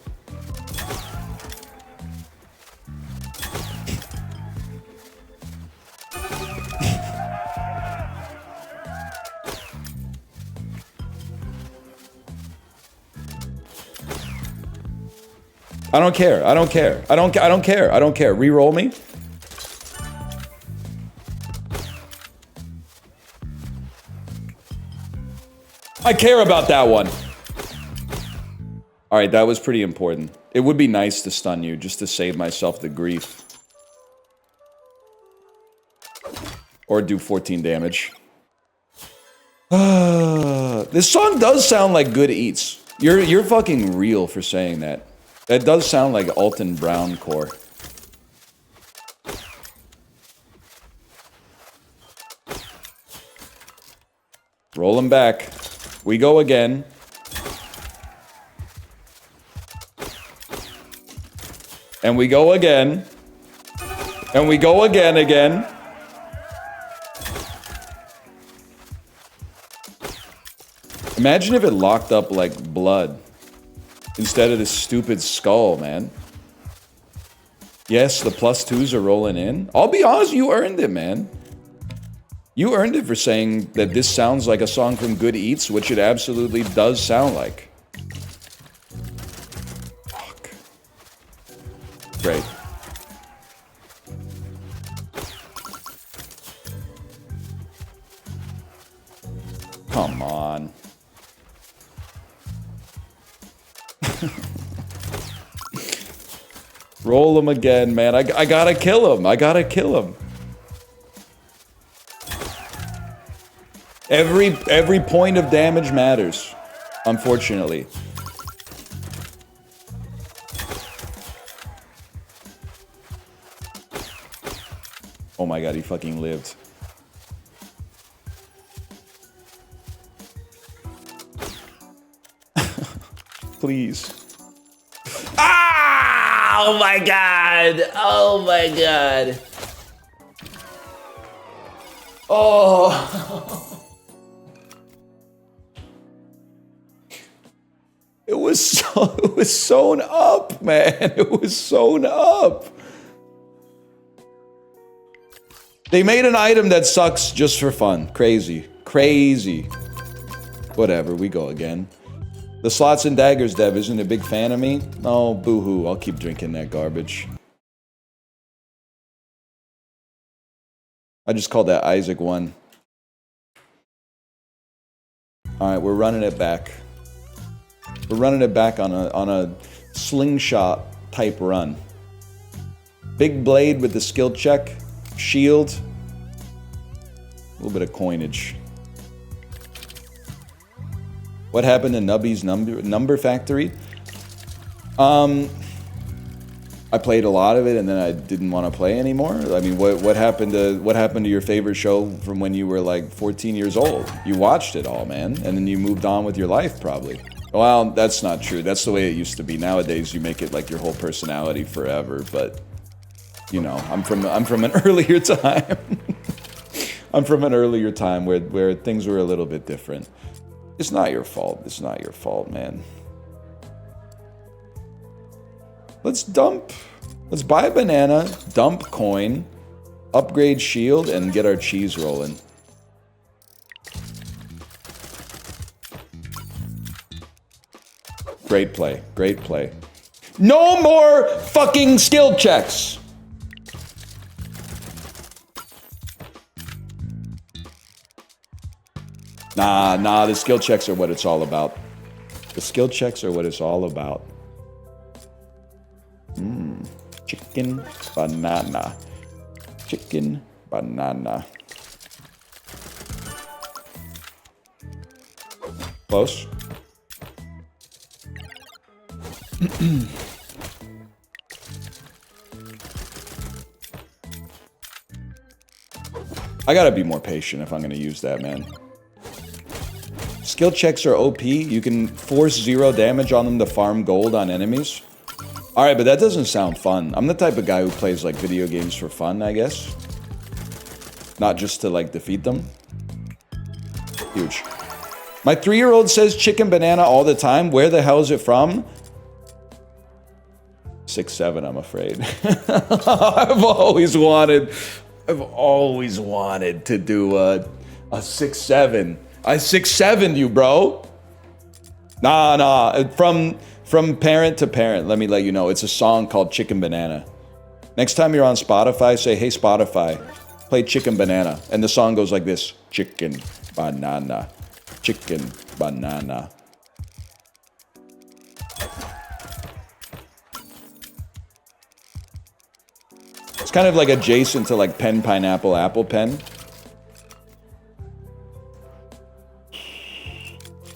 I don't care. I don't care. I don't care. I don't care. Reroll me. I care about that one. All right, that was pretty important. It would be nice to stun you just to save myself the grief. Or do 14 damage. This song does sound like Good Eats. You're fucking real for saying that. That does sound like Alton Brown core. Roll him back. We go again. And we go again. And we go again. Imagine if it locked up like blood instead of this stupid skull, man. Yes, the +2s are rolling in. I'll be honest, you earned it, man. You earned it for saying that this sounds like a song from Good Eats, which it absolutely does sound like. Fuck. Great. Come on. Roll him again, man. I gotta kill him. I gotta kill him. Every point of damage matters, unfortunately. Oh my god, he fucking lived. Please. Ah! Oh my god! Oh my god! Oh. It was sewn up, man. It was sewn up. They made an item that sucks just for fun. Crazy. Crazy. Whatever, we go again. The Slots and Daggers dev isn't a big fan of me. Oh, boo-hoo. I'll keep drinking that garbage. I just called that Isaac 1. Alright, we're running it back. We're running it back on a slingshot type run. Big blade with the skill check. Shield. A little bit of coinage. What happened to Nubby's number factory? I played a lot of it and then I didn't want to play anymore. I mean, what happened to your favorite show from when you were like 14 years old? You watched it all, man, and then you moved on with your life probably. Well, that's not true. That's the way it used to be. Nowadays, you make it like your whole personality forever. But you know, I'm from an earlier time. I'm from an earlier time where things were a little bit different. It's not your fault. It's not your fault, man. Let's buy a banana, dump coin, upgrade shield, and get our cheese rolling. Great play. Great play. No more fucking skill checks! Nah, the skill checks are what it's all about. The skill checks are what it's all about. Chicken banana. Chicken banana. Close. I gotta be more patient if I'm gonna use that, man. Skill checks are OP. You can force 0 damage on them to farm gold on enemies. Alright, but that doesn't sound fun. I'm the type of guy who plays like video games for fun, I guess. Not just to like defeat them. Huge. My 3-year-old says chicken banana all the time. Where the hell is it from? 6'7", I'm afraid. I've always wanted to do a 6'7". I 6'7"'d you, bro. Nah. From parent to parent, let me let you know. It's a song called Chicken Banana. Next time you're on Spotify, say, hey, Spotify, play Chicken Banana. And the song goes like this. Chicken banana. Chicken banana. It's kind of like adjacent to like pen, pineapple, apple pen.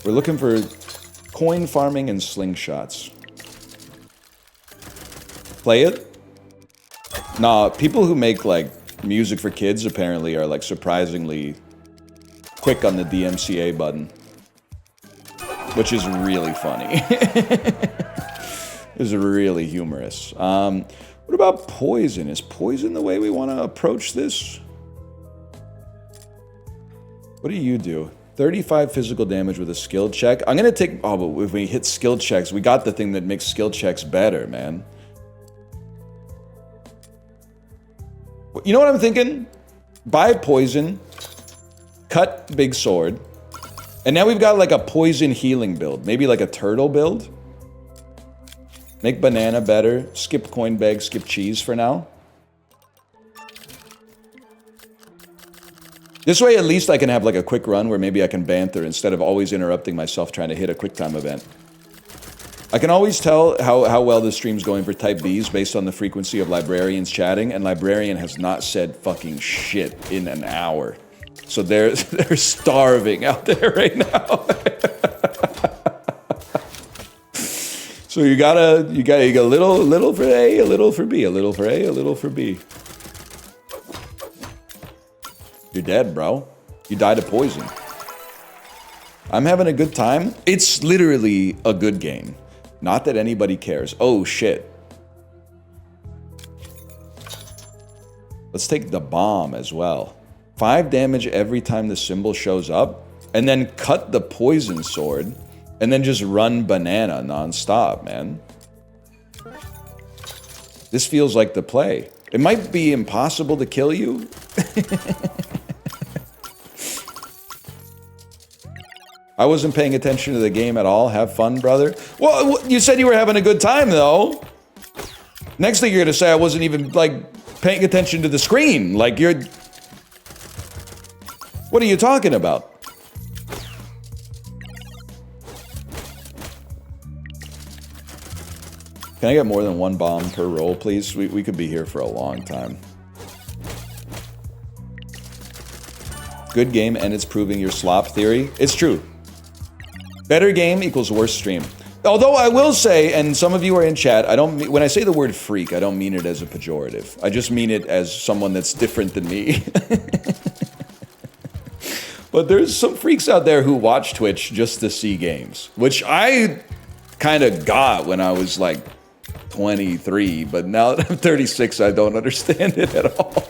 We're looking for coin farming and slingshots. Play it? Nah, people who make like music for kids apparently are like surprisingly quick on the DMCA button. Which is really funny. It's really humorous. What about poison? Is poison the way we want to approach this? What do you do? 35 physical damage with a skill check. I'm gonna take... Oh, but if we hit skill checks, we got the thing that makes skill checks better, man. You know what I'm thinking? Buy poison, cut big sword, and now we've got like a poison healing build. Maybe like a turtle build. Make banana better. Skip coin bag, skip cheese for now. This way, at least I can have like a quick run where maybe I can banter instead of always interrupting myself trying to hit a quick time event. I can always tell how well the stream's going for Type Bs based on the frequency of librarians chatting, and librarian has not said fucking shit in an hour. So they're starving out there right now. So you got a little for A, a little for B, a little for A, a little for B. You're dead, bro. You died of poison. I'm having a good time. It's literally a good game. Not that anybody cares. Oh, shit. Let's take the bomb as well. 5 damage every time the symbol shows up, and then cut the poison sword, and then just run banana non-stop, man. This feels like the play. It might be impossible to kill you. I wasn't paying attention to the game at all. Have fun, brother. Well, you said you were having a good time, though. Next thing you're gonna say, I wasn't even, like, paying attention to the screen. Like, you're... What are you talking about? Can I get more than 1 bomb per roll, please? We could be here for a long time. Good game, and it's proving your slop theory. It's true. Better game equals worse stream. Although I will say, and some of you are in chat, when I say the word freak, I don't mean it as a pejorative. I just mean it as someone that's different than me. But there's some freaks out there who watch Twitch just to see games, which I kind of got when I was like 23, but now that I'm 36, I don't understand it at all.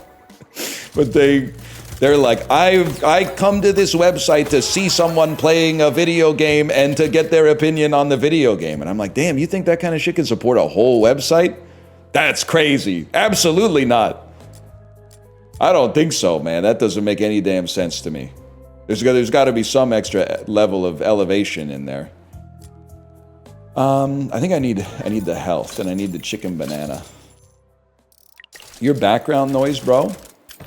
But they're like, I come to this website to see someone playing a video game and to get their opinion on the video game. And I'm like, damn, you think that kind of shit can support a whole website? That's crazy. Absolutely not. I don't think so, man. That doesn't make any damn sense to me. There's got to be some extra level of elevation in there. I think I need the health, and I need the chicken banana. Your background noise, bro?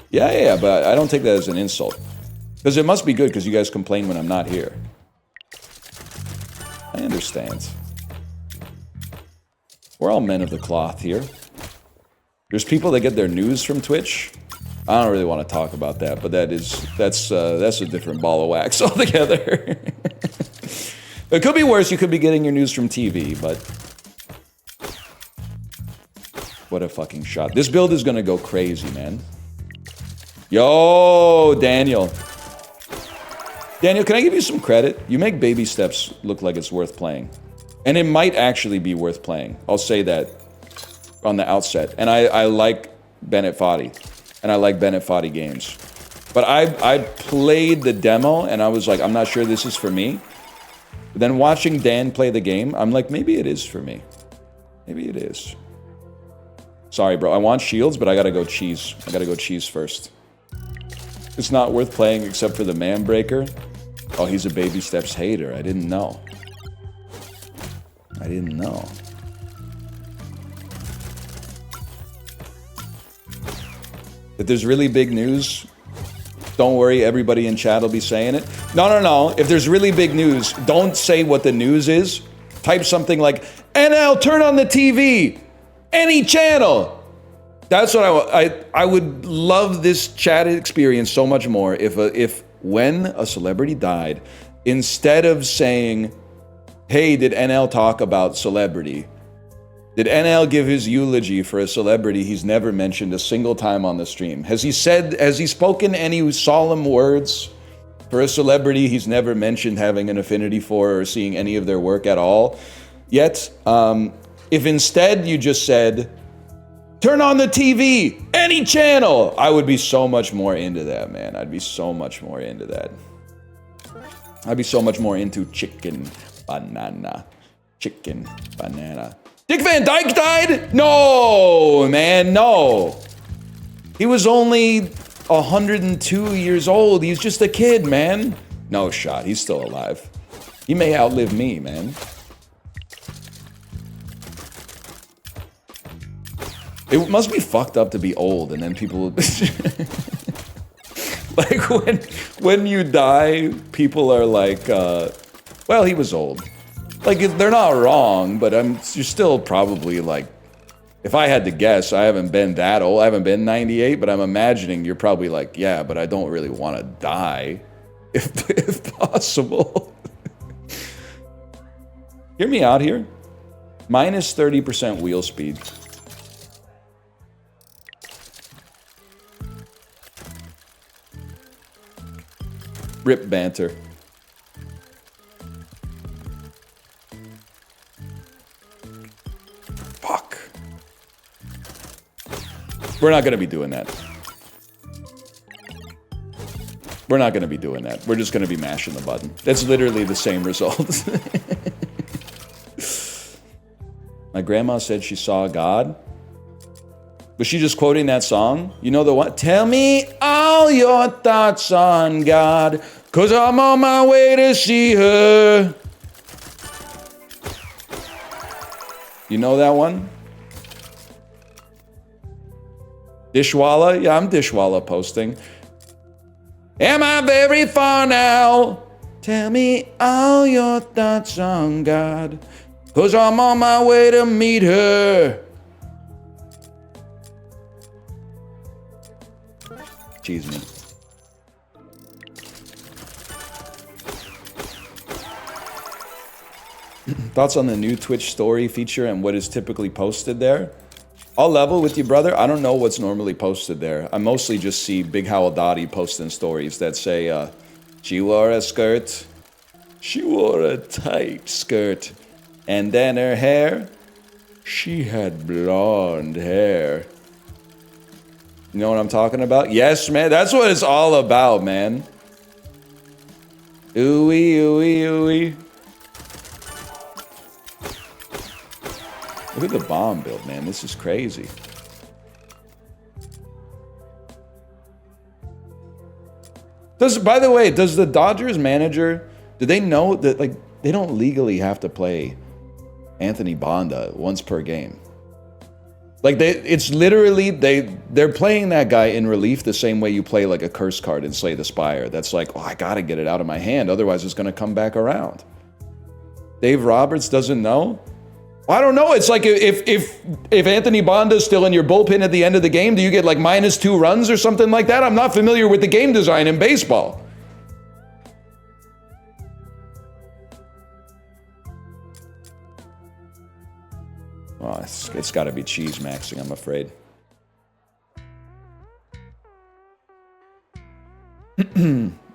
Yeah, but I don't take that as an insult. Because it must be good, because you guys complain when I'm not here. I understand. We're all men of the cloth here. There's people that get their news from Twitch. I don't really want to talk about that, but that's a different ball of wax altogether. It could be worse. You could be getting your news from TV, but what a fucking shot. This build is gonna go crazy, man. Yo, Daniel. Daniel, can I give you some credit? You make baby steps look like it's worth playing. And it might actually be worth playing. I'll say that on the outset. And I like Bennett Foddy. And I like Bennett Foddy games. But I played the demo and I was like, I'm not sure this is for me. But then watching Dan play the game, I'm like, maybe it is for me. Maybe it is. Sorry, bro. I want shields, but I gotta go cheese. I gotta go cheese first. It's not worth playing except for the man breaker. Oh, he's a baby steps hater. I didn't know. I didn't know. If there's really big news, don't worry, everybody in chat will be saying it. No. If there's really big news, don't say what the news is. Type something like, NL, turn on the TV. Any channel. That's what I would love this chat experience so much more if when a celebrity died, instead of saying, hey, did NL talk about celebrity? Did NL give his eulogy for a celebrity he's never mentioned a single time on the stream? Has he spoken any solemn words for a celebrity he's never mentioned having an affinity for or seeing any of their work at all? Yet, if instead you just said, turn on the TV, any channel, I would be so much more into that, man. I'd be so much more into that. I'd be so much more into chicken banana. Chicken banana. Dick Van Dyke died? No, man, no. He was only 102 years old. He's just a kid, man. No shot. He's still alive. He may outlive me, man. It must be fucked up to be old, and then people... like, when you die, people are like, well, he was old. Like, they're not wrong, but you're still probably like, if I had to guess, I haven't been that old. I haven't been 98, but I'm imagining you're probably like, yeah, but I don't really want to die, if possible. Hear me out here. Minus 30% wheel speed. Rip banter. Fuck. We're not gonna be doing that. We're not going to be doing that. We're just going to be mashing the button. That's literally the same result. My grandma said she saw God. Was she just quoting that song? You know the one? Tell me all your thoughts on God, 'cause I'm on my way to see her. You know that one? Dishwalla? Yeah, I'm Dishwalla posting. Am I very far now? Tell me all your thoughts on God, 'cause I'm on my way to meet her. Excuse me. Thoughts on the new Twitch story feature and what is typically posted there? I'll level with you, brother. I don't know what's normally posted there. I mostly just see Big Howaldati posting stories that say, she wore a skirt, she wore a tight skirt, and then her hair, she had blonde hair. You know what I'm talking about? Yes, man. That's what it's all about, man. Ooey, ooey, ooey. Look at the bomb build, man. This is crazy. By the way, does the Dodgers manager, do they know that, like, they don't legally have to play Anthony Bonda once per game? Like, it's literally, they're playing that guy in relief the same way you play, like, a curse card in Slay the Spire. That's like, oh, I gotta get it out of my hand, otherwise it's gonna come back around. Dave Roberts doesn't know? I don't know. It's like if Anthony Bonda's still in your bullpen at the end of the game, do you get like -2 runs or something like that? I'm not familiar with the game design in baseball. Oh, it's got to be cheese maxing, I'm afraid.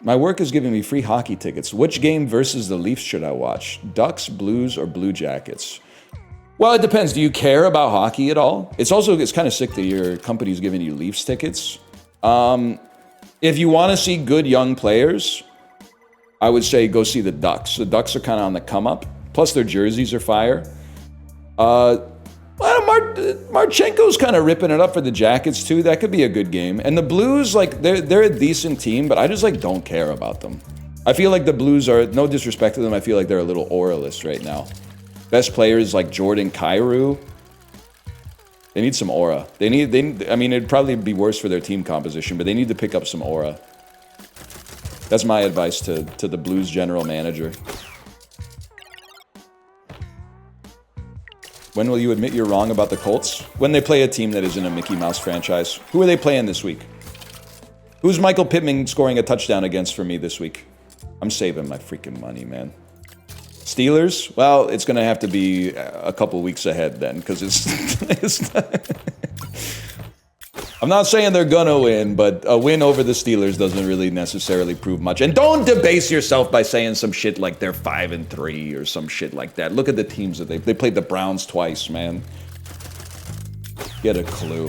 My work is giving me free hockey tickets. Which game versus the Leafs should I watch? Ducks, Blues, or Blue Jackets? Well, it depends. Do you care about hockey at all? It's kind of sick that your company's giving you Leafs tickets. If you want to see good young players, I would say go see the Ducks. The Ducks are kind of on the come up. Plus, their jerseys are fire. Marchenko's kind of ripping it up for the Jackets too. That could be a good game. And the Blues, like they're a decent team, but I just like don't care about them. I feel like the Blues are, no disrespect to them, I feel like they're a little auraless right now. Best players like Jordan Kyrou. They need some aura. I mean, it'd probably be worse for their team composition, but they need to pick up some aura. That's my advice to the Blues general manager. When will you admit you're wrong about the Colts? When they play a team that isn't a Mickey Mouse franchise. Who are they playing this week? Who's Michael Pittman scoring a touchdown against for me this week? I'm saving my freaking money, man. Steelers? Well, it's going to have to be a couple weeks ahead then, because I'm not saying they're going to win, but a win over the Steelers doesn't really necessarily prove much. And don't debase yourself by saying some shit like they're 5-3 or some shit like that. Look at the teams that they played the Browns twice, man. Get a clue.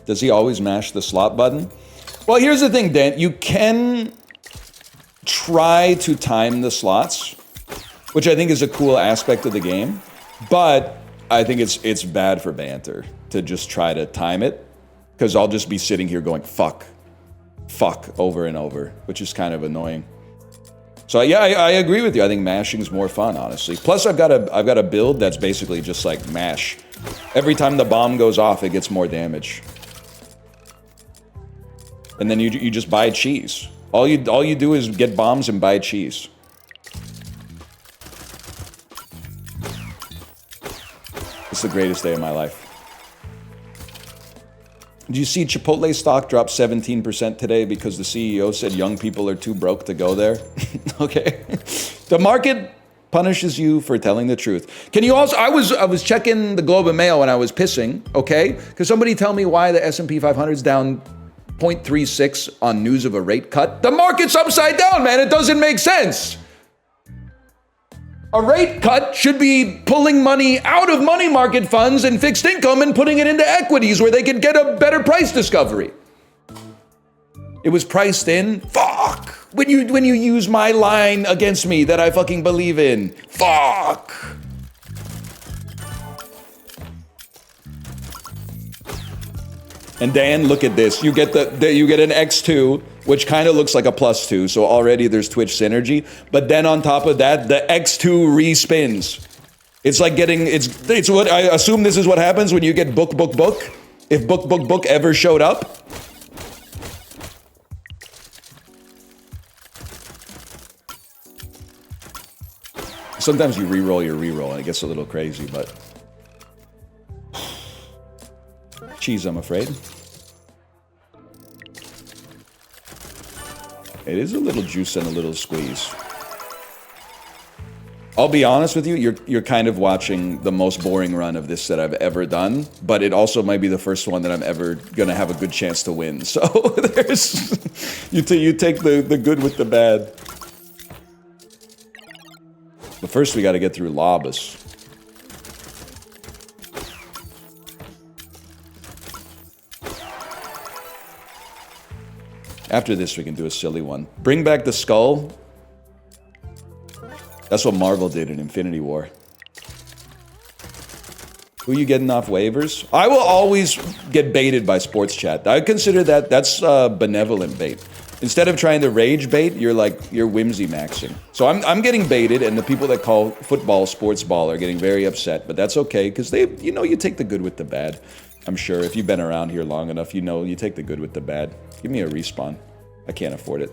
Does he always mash the slot button? Well, here's the thing, Dan. You can try to time the slots, which I think is a cool aspect of the game, but I think it's bad for banter to just try to time it, because I'll just be sitting here going fuck over and over, which is kind of annoying. So yeah, I agree with you. I think mashing's more fun, honestly. Plus, I've got a build that's basically just like mash. Every time the bomb goes off, it gets more damage, and then you just buy cheese. All you do is get bombs and buy cheese. It's the greatest day of my life. Did you see Chipotle stock drop 17% today because the CEO said young people are too broke to go there? Okay. The market punishes you for telling the truth. Can you also, I was checking the Globe and Mail when I was pissing, okay? Because somebody tell me why the S&P 500 is down 0.36 on news of a rate cut. The market's upside down, man. It doesn't make sense. A rate cut should be pulling money out of money market funds and fixed income and putting it into equities where they could get a better price discovery. It was priced in. Fuck! When you use my line against me that I fucking believe in. Fuck! And Dan, look at this. You get you get an X2, which kind of looks like a +2, so already there's Twitch synergy. But then on top of that, the X2 respins. It's like getting it's what I assume this is what happens when you get book. If book ever showed up. Sometimes you re-roll your re-roll and it gets a little crazy, but cheese, I'm afraid. It is a little juice and a little squeeze. I'll be honest with you, you're kind of watching the most boring run of this that I've ever done, but it also might be the first one that I'm ever gonna have a good chance to win. So there's you take the good with the bad. But first we gotta get through Lobus. After this we can do a silly one. Bring back the skull. That's what Marvel did in Infinity War. Who you getting off waivers? I will always get baited by sports chat. I consider that's benevolent bait. Instead of trying to rage bait, you're whimsy maxing. So I'm getting baited, and the people that call football sports ball are getting very upset. But that's okay, because you take the good with the bad. I'm sure if you've been around here long enough, you take the good with the bad. Give me a respawn. I can't afford it.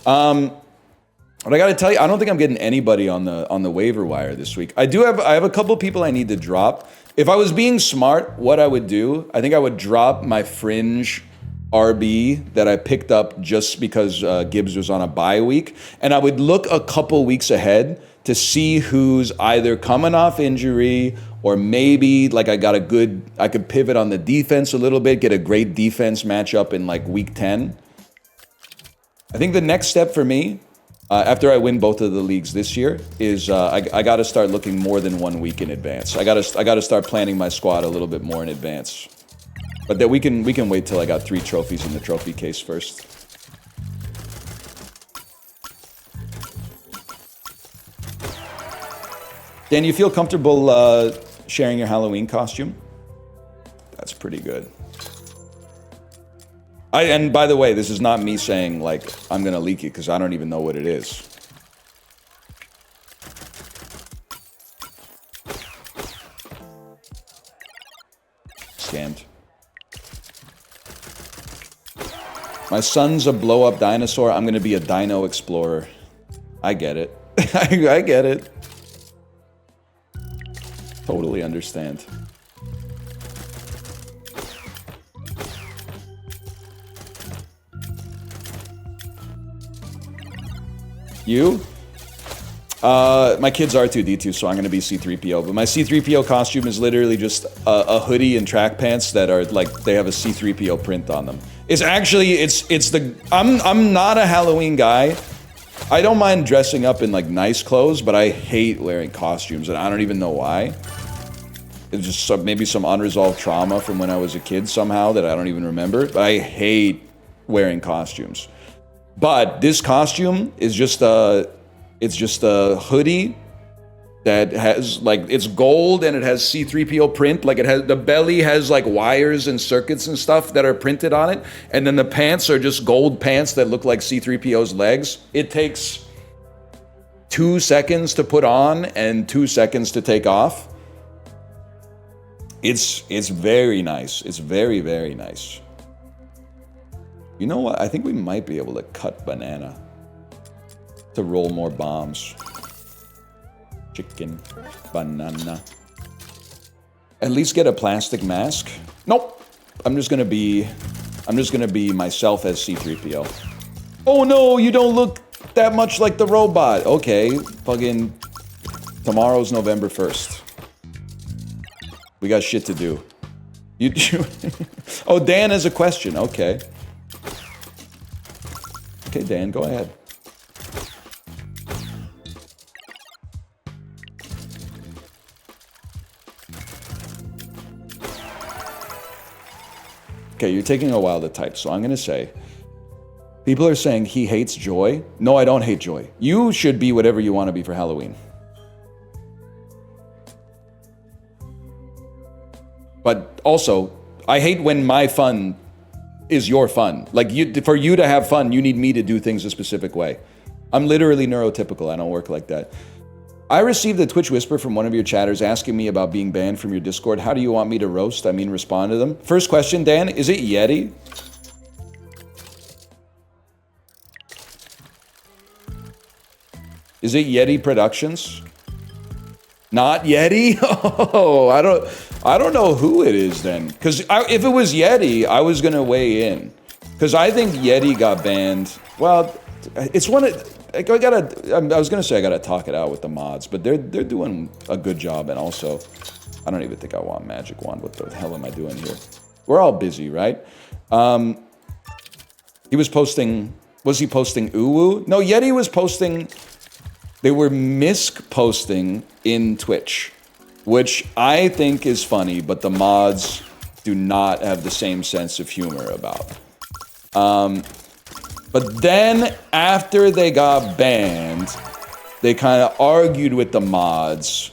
But I gotta tell you, I don't think I'm getting anybody on the waiver wire this week. I have a couple people I need to drop. If I was being smart, what I would do, I think I would drop my fringe RB that I picked up just because Gibbs was on a bye week, and I would look a couple weeks ahead to see who's either coming off injury or maybe like I could pivot on the defense a little bit, get a great defense matchup in like week 10. I think the next step for me, after I win both of the leagues this year, is I got to start looking more than 1 week in advance. I got to start planning my squad a little bit more in advance. But that we can wait till I got 3 trophies in the trophy case first. Dan, you feel comfortable sharing your Halloween costume? That's pretty good. And by the way, this is not me saying, like, I'm gonna leak it, because I don't even know what it is. Scammed. My son's a blow-up dinosaur. I'm gonna be a dino explorer. I get it. I get it. Totally understand. You? My kid's R2-D2, so I'm gonna be C-3PO. But my C-3PO costume is literally just a hoodie and track pants that are like, they have a C-3PO print on them. It's actually, I'm not a Halloween guy. I don't mind dressing up in like nice clothes, but I hate wearing costumes, and I don't even know why. It's just maybe some unresolved trauma from when I was a kid somehow that I don't even remember, but I hate wearing costumes. But this costume is just a hoodie that has like, it's gold and it has C-3PO print. Like the belly has like wires and circuits and stuff that are printed on it. And then the pants are just gold pants that look like C-3PO's legs. It takes 2 seconds to put on and 2 seconds to take off. It's very nice. It's very, very nice. You know what? I think we might be able to cut banana to roll more bombs. Chicken, banana. At least get a plastic mask. Nope. I'm just gonna be myself as C-3PO. Oh no, you don't look that much like the robot. Okay, fucking tomorrow's November 1st. We got shit to do. Oh, Dan has a question. Okay. Okay, Dan, go ahead. Okay, you're taking a while to type, so I'm going to say, People are saying he hates Joy. No, I don't hate Joy. You should be whatever you want to be for Halloween. But also, I hate when my fun is your fun. Like, for you to have fun, you need me to do things a specific way. I'm literally neurotypical. I don't work like that. I received a Twitch whisper from one of your chatters asking me about being banned from your Discord. How do you want me to roast? I mean, respond to them. First question, Dan, is it Yeti? Is it Yeti Productions? Not Yeti? Oh, I don't know who it is then. Because if it was Yeti, I was gonna weigh in. Because I think Yeti got banned. Well, it's one of. I was gonna say I gotta talk it out with the mods, but they're doing a good job, and also, I don't even think I want Magic Wand. What the hell am I doing here? We're all busy, right? He was posting. Was he posting Uwu? No, Yeti was posting. They were misc posting in Twitch, which I think is funny, but the mods do not have the same sense of humor about. But then, after they got banned, they kind of argued with the mods.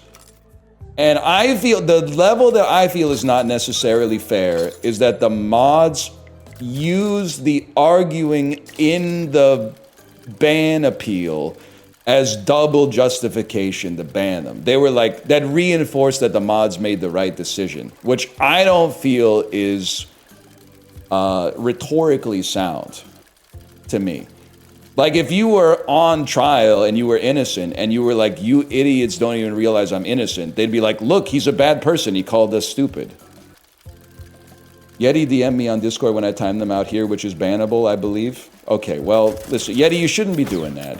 And I feel, the level that I feel is not necessarily fair is that the mods use the arguing in the ban appeal as double justification to ban them. They were like, that reinforced that the mods made the right decision, which I don't feel is rhetorically sound. To me. Like, if you were on trial and you were innocent and you were like, you idiots don't even realize I'm innocent, they'd be like, look, he's a bad person, he called us stupid. Yeti DM'd me on Discord when I timed them out here, which is bannable, I believe. Okay, well, listen, Yeti, you shouldn't be doing that.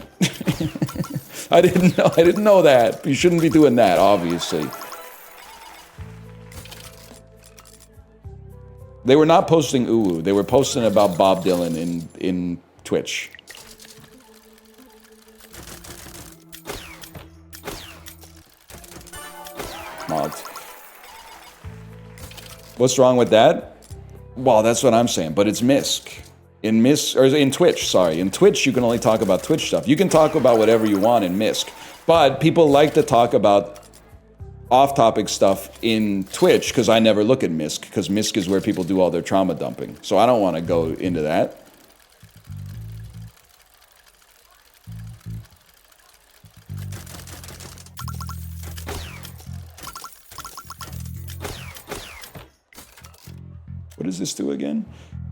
I didn't know that. You shouldn't be doing that, obviously. They were not posting Uwu, they were posting about Bob Dylan in Twitch. Mods. What's wrong with that? Well, that's what I'm saying, but it's MISC. In Twitch, sorry. In Twitch, you can only talk about Twitch stuff. You can talk about whatever you want in MISC, but people like to talk about off-topic stuff in Twitch because I never look at MISC, because MISC is where people do all their trauma dumping. So I don't want to go into that. What does this do again?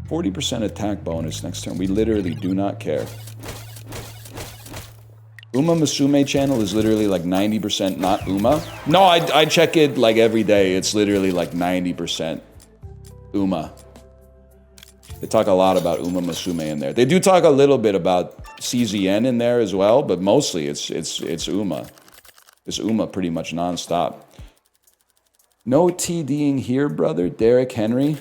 40% attack bonus next turn. We literally do not care. Uma Musume channel is literally like 90% not Uma. No, I check it like every day. It's literally like 90% Uma. They talk a lot about Uma Musume in there. They do talk a little bit about CZN in there as well, but mostly it's Uma. It's Uma pretty much nonstop. No TDing here, brother. Derrick Henry.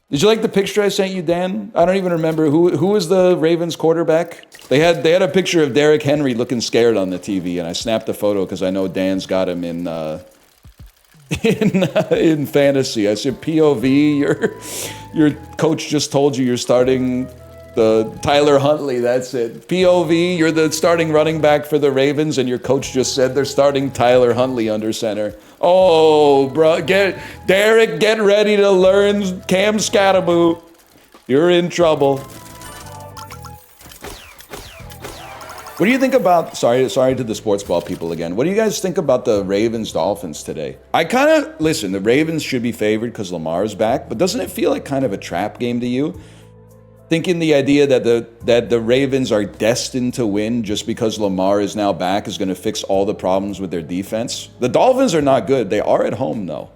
Did you like the picture I sent you, Dan? I don't even remember who was the Ravens quarterback. They had a picture of Derrick Henry looking scared on the TV, and I snapped a photo because I know Dan's got him in fantasy. I said, POV, your coach just told you you're starting the Tyler Huntley. That's it. POV, you're the starting running back for the Ravens, and your coach just said they're starting Tyler Huntley under center. Oh, bro, Derek, get ready to learn Cam Scatamouche. You're in trouble. What do you think about, sorry to the sports ball people again. What do you guys think about the Ravens-Dolphins today? Listen, the Ravens should be favored because Lamar's back, but doesn't it feel like kind of a trap game to you? Thinking the idea that the Ravens are destined to win just because Lamar is now back is going to fix all the problems with their defense. The Dolphins are not good. They are at home, though.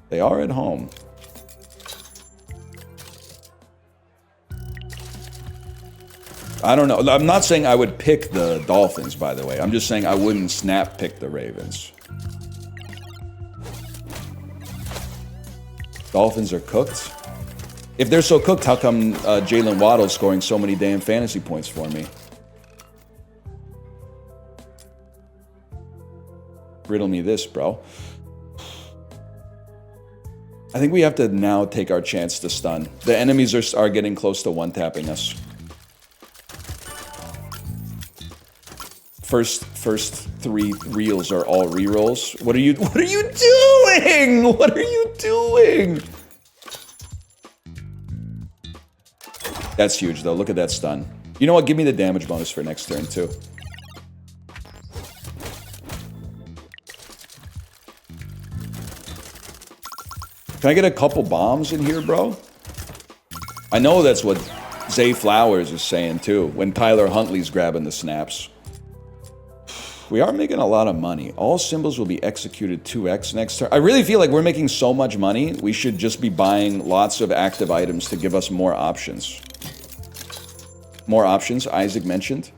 They are at home. I don't know. I'm not saying I would pick the Dolphins, by the way. I'm just saying I wouldn't snap pick the Ravens. Dolphins are cooked. If they're so cooked, how come Jalen Waddle's scoring so many damn fantasy points for me? Riddle me this, bro. I think we have to now take our chance to stun. The enemies are getting close to one-tapping us. First 3 reels are all rerolls. What are you doing? What are you doing? That's huge though. Look at that stun. You know what? Give me the damage bonus for next turn too. Can I get a couple bombs in here, bro? I know that's what Zay Flowers is saying too, when Tyler Huntley's grabbing the snaps. We are making a lot of money. All symbols will be executed 2x next turn. I really feel like we're making so much money, we should just be buying lots of active items to give us more options. More options, Isaac mentioned.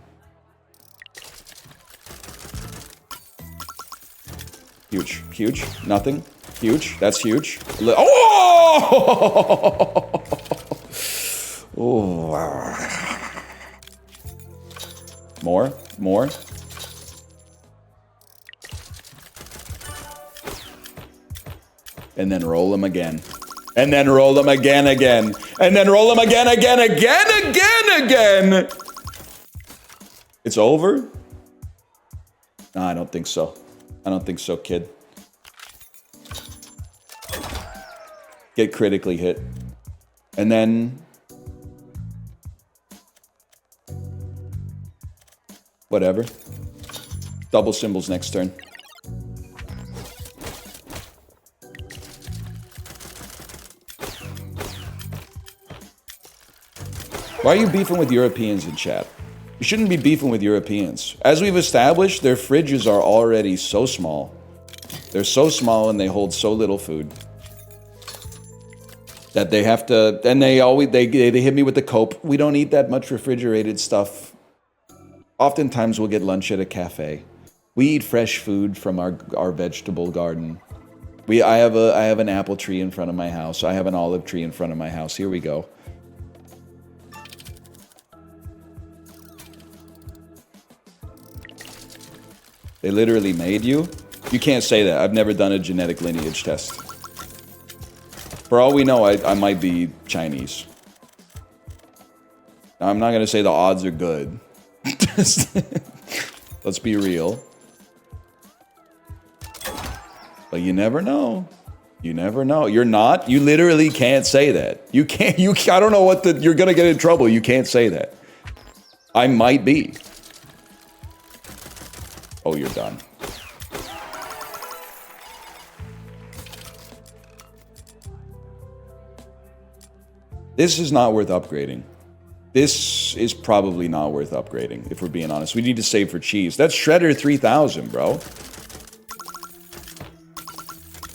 Huge, huge, nothing. Huge, that's huge. Oh! Oh. More, more. And then roll them again. And then roll them again. And then roll them again. It's over? No, I don't think so. I don't think so, kid. Get critically hit. And then... whatever. Double symbols next turn. Why are you beefing with Europeans in chat? You shouldn't be beefing with Europeans. As we've established, their fridges are already so small. They're so small and they hold so little food. That they have to, and they hit me with the cope. We don't eat that much refrigerated stuff. Oftentimes we'll get lunch at a cafe. We eat fresh food from our vegetable garden. I have an apple tree in front of my house. I have an olive tree in front of my house. Here we go. They literally made you? You can't say that. I've never done a genetic lineage test. For all we know, I might be Chinese. Now, I'm not going to say the odds are good. Let's be real. But you never know. You never know. You're not. You literally can't say that. You can't. I don't know what you're going to get in trouble. You can't say that. I might be. Oh, you're done. This is not worth upgrading. This is probably not worth upgrading, if we're being honest. We need to save for cheese. That's Shredder 3000, bro.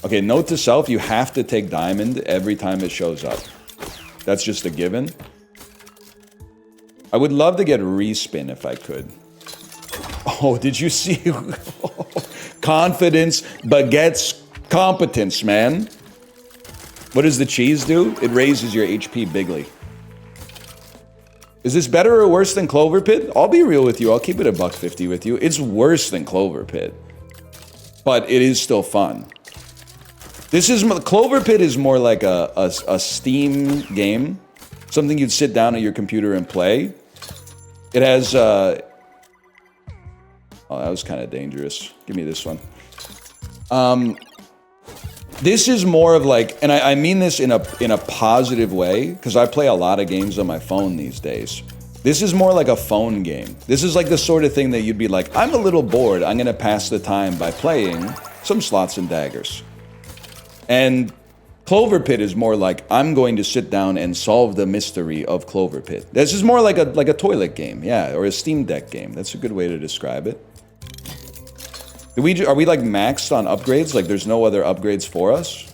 Okay, note to self, you have to take diamond every time it shows up. That's just a given. I would love to get respin if I could. Oh, did you see? Confidence begets competence, man. What does the cheese do? It raises your HP bigly. Is this better or worse than Clover Pit? I'll be real with you. I'll keep it $1.50 with you. It's worse than Clover Pit. But it is still fun. Clover Pit is more like a Steam game. Something you'd sit down at your computer and play. It has... oh, that was kind of dangerous. Give me this one. This is more of like, and I mean this in a positive way, because I play a lot of games on my phone these days. This is more like a phone game. This is like the sort of thing that you'd be like, I'm a little bored, I'm gonna pass the time by playing some Slots and Daggers. And Clover Pit is more like, I'm going to sit down and solve the mystery of Clover Pit. This is more like a toilet game, yeah, or a Steam Deck game. That's a good way to describe it. Are we like maxed on upgrades? Like there's no other upgrades for us?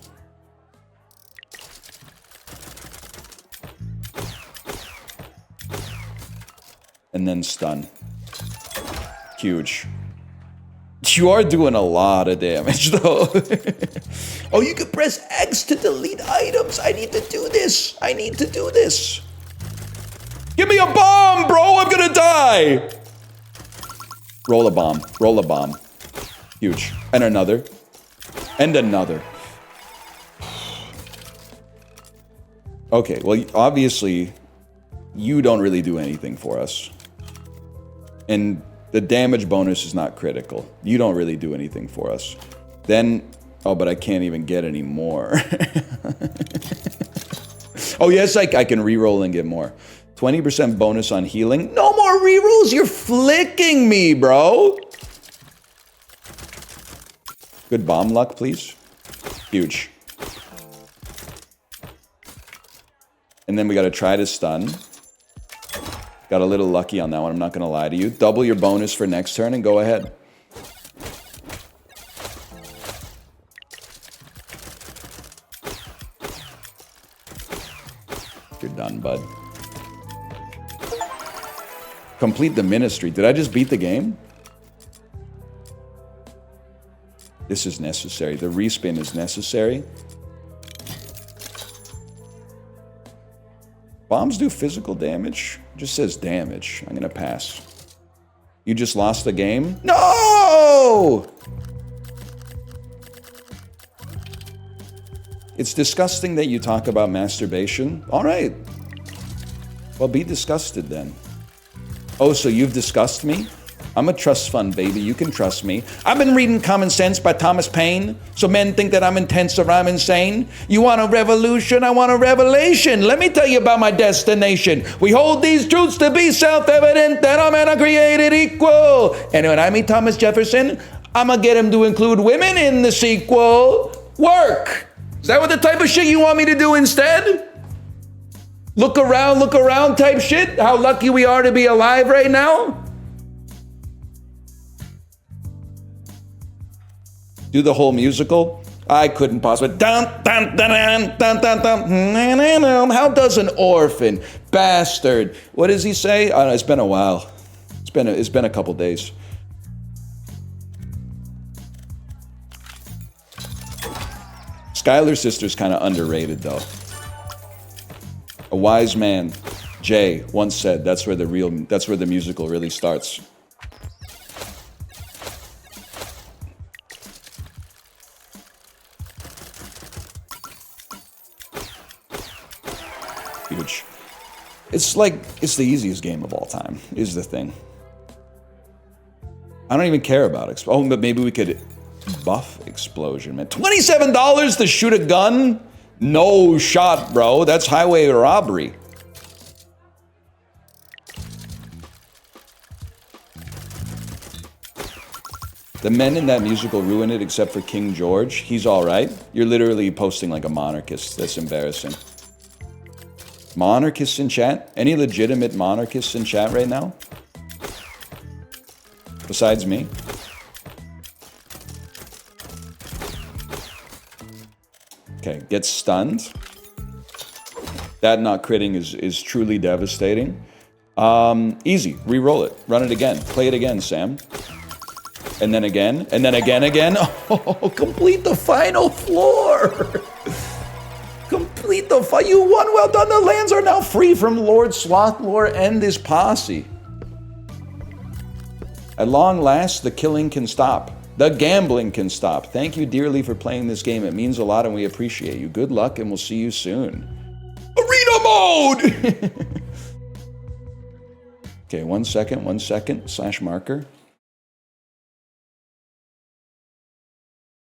And then stun. Huge. You are doing a lot of damage though. Oh, you can press X to delete items. I need to do this. I need to do this. Give me a bomb, bro. I'm gonna die. Roll a bomb. Roll a bomb. Huge. And another. And another. Okay, well, obviously, you don't really do anything for us. And The damage bonus is not critical. You don't really do anything for us. Then, oh, but I can't even get any more. Oh, yes, I can reroll and get more. 20% bonus on healing. No more rerolls. You're flicking me, bro. Good bomb luck, please. Huge. And then we got to try to stun. Got a little lucky on that one, I'm not going to lie to you. Double your bonus for next turn and go ahead. You're done, bud. Complete the ministry. Did I just beat the game? This is necessary. The respin is necessary. Bombs do physical damage? It just says damage. I'm gonna pass. You just lost the game? No! It's disgusting that you talk about masturbation. All right. Well, be disgusted then. Oh, so you've discussed me? I'm a trust fund, baby. You can trust me. I've been reading Common Sense by Thomas Paine, so men think that I'm intense or I'm insane. You want a revolution? I want a revelation. Let me tell you about my destination. We hold these truths to be self-evident, that all men are created equal. And when I meet Thomas Jefferson, I'ma get him to include women in the sequel. Work! Is that what the type of shit you want me to do instead? Look around type shit? How lucky we are to be alive right now? Do the whole musical? I couldn't possibly. Dun, dun, dun, dun, dun, dun, dun. How does an orphan bastard? What does he say? I don't know, it's been a while. It's been a couple days. Skylar's sister's kind of underrated though. A wise man, Jay, once said, that's where the musical really starts. Huge. It's the easiest game of all time, is the thing. I don't even care about it. Oh, but maybe we could buff explosion, man. $27 to shoot a gun? No shot, bro. That's highway robbery. The men in that musical ruin it except for King George. He's all right. You're literally posting like a monarchist. That's embarrassing. Monarchists in chat? Any legitimate monarchists in chat right now? Besides me? Okay, gets stunned. That not critting is truly devastating. Easy, re-roll it. Run it again. Play it again, Sam. And then again, and then again. Oh, complete the final floor! Complete the fight. You won. Well done. The lands are now free from Lord Slothlore and his posse. At long last, the killing can stop. The gambling can stop. Thank you dearly for playing this game. It means a lot and we appreciate you. Good luck and we'll see you soon. Arena mode! Okay, 1 second, slash marker.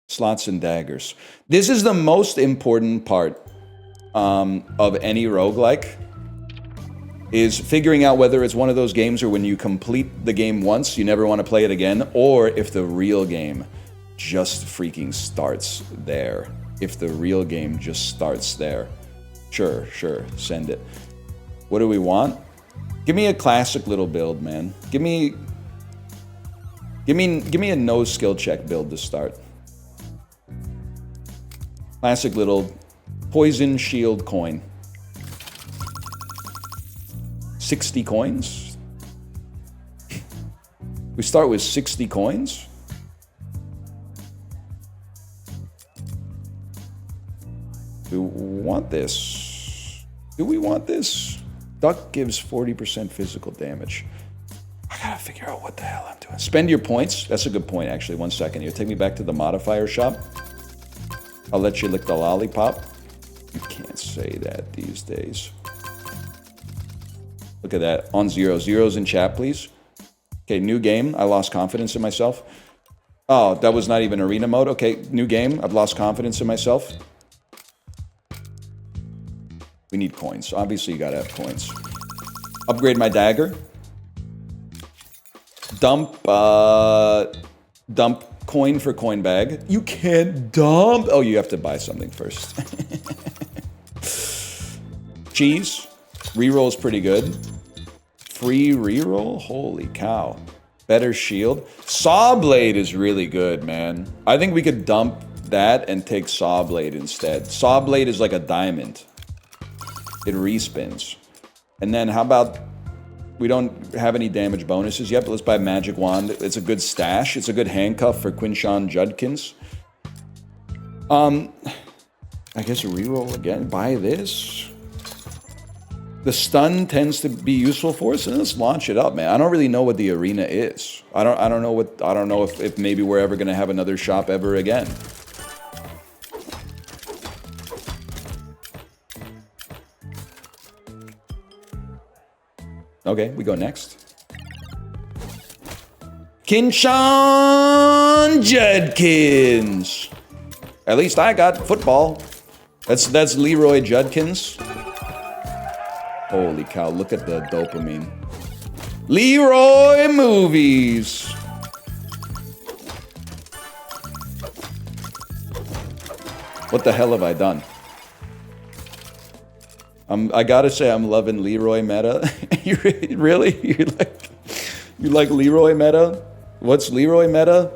Slots and daggers. This is the most important part of any roguelike, is figuring out whether it's one of those games or when you complete the game once, you never want to play it again, or if the real game just freaking starts there. If the real game just starts there. Sure, send it. What do we want? Give me a classic little build, man. Give me a no skill check build to start. Classic little poison shield coin. 60 coins? We start with 60 coins? Do we want this? Do we want this? Duck gives 40% physical damage. I gotta figure out what the hell I'm doing. Spend your points. That's a good point, actually. 1 second. You'll take me back to the modifier shop. I'll let you lick the lollipop. You can't say that these days. Look at that. On zero. Zeros in chat, please. Okay, new game. I lost confidence in myself. Oh, that was not even arena mode. Okay, new game. I've lost confidence in myself. We need coins. Obviously, you gotta have coins. Upgrade my dagger. Dump coin for coin bag. You can't dump. Oh, you have to buy something first. Cheese. Reroll is pretty good. Free reroll? Holy cow. Better shield. Saw blade is really good, man. I think we could dump that and take saw blade instead. Saw blade is like a diamond. It respins. And then how about... We don't have any damage bonuses yet, but let's buy magic wand. It's a good stash. It's a good handcuff for Quinshawn Judkins. I guess reroll again. Buy this. The stun tends to be useful for us, and let's launch it up, man. I don't really know what the arena is. I don't know if maybe we're ever gonna have another shop ever again. Okay, we go next. Quinshawn Judkins. At least I got football. That's Leroy Judkins. Holy cow, look at the dopamine. Leroy movies. What the hell have I done? I gotta say, I'm loving Leroy meta. You really? You like Leroy meta? What's Leroy meta?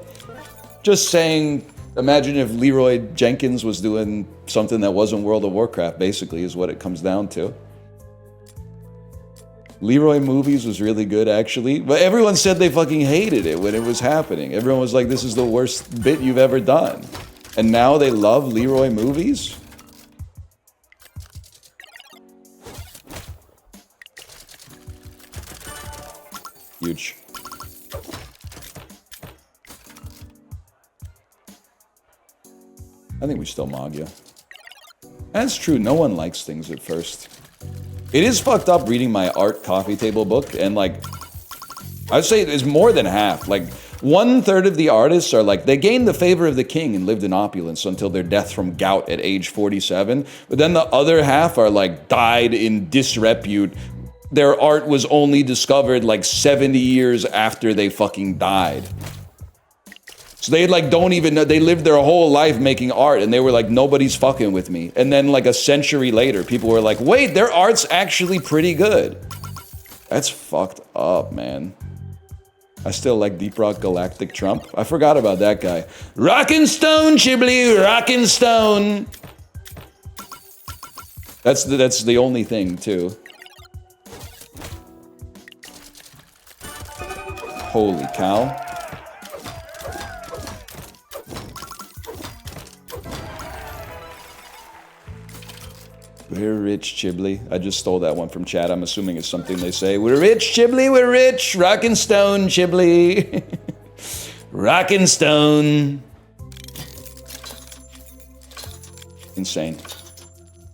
Just saying, imagine if Leroy Jenkins was doing something that wasn't World of Warcraft, basically, is what it comes down to. Leroy movies was really good, actually. But everyone said they fucking hated it when it was happening. Everyone was like, this is the worst bit you've ever done. And now they love Leroy movies? Huge. I think we still mog you. That's true, no one likes things at first. It is fucked up reading my art coffee table book, and like, I'd say it's more than half. Like, 1/3 of the artists are like, they gained the favor of the king and lived in opulence until their death from gout at age 47. But then the other half are like, died in disrepute. Their art was only discovered like 70 years after they fucking died. So they like don't even know, they lived their whole life making art and they were like, nobody's fucking with me. And then like a century later, people were like, wait, their art's actually pretty good. That's fucked up, man. I still like Deep Rock Galactic Trump. I forgot about that guy. Rockin' Stone, Chiblee, Rockin' Stone. That's the only thing, too. Holy cow. We're rich, Chiblee. I just stole that one from chat. I'm assuming it's something they say. We're rich, Chiblee, we're rich. Rockin' Stone, Chiblee. Rockin' Stone. Insane.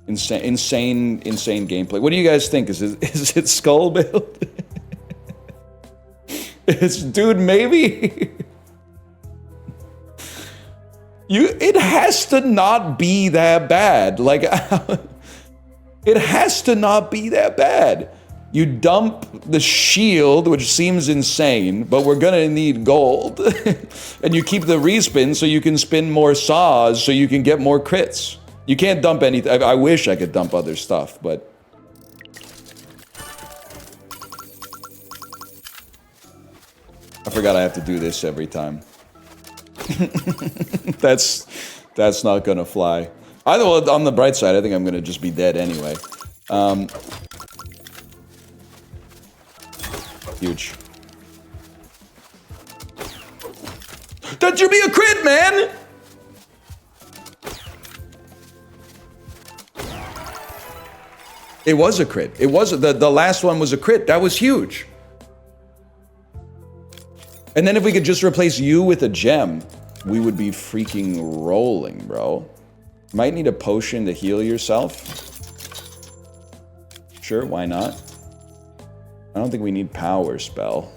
Insane gameplay. What do you guys think? Is it skull build? Dude, maybe. It has to not be that bad. Like, it has to not be that bad. You dump the shield, which seems insane, but we're gonna need gold. And you keep the respin so you can spin more saws so you can get more crits. You can't dump anything. I wish I could dump other stuff, but... I forgot I have to do this every time. That's not gonna fly. Well, on the bright side, I think I'm gonna just be dead anyway. Huge. That should be a crit, man! It was a crit. It was the last one was a crit. That was huge. And then if we could just replace you with a gem, we would be freaking rolling, bro. Might need a potion to heal yourself. Sure, why not? I don't think we need power spell.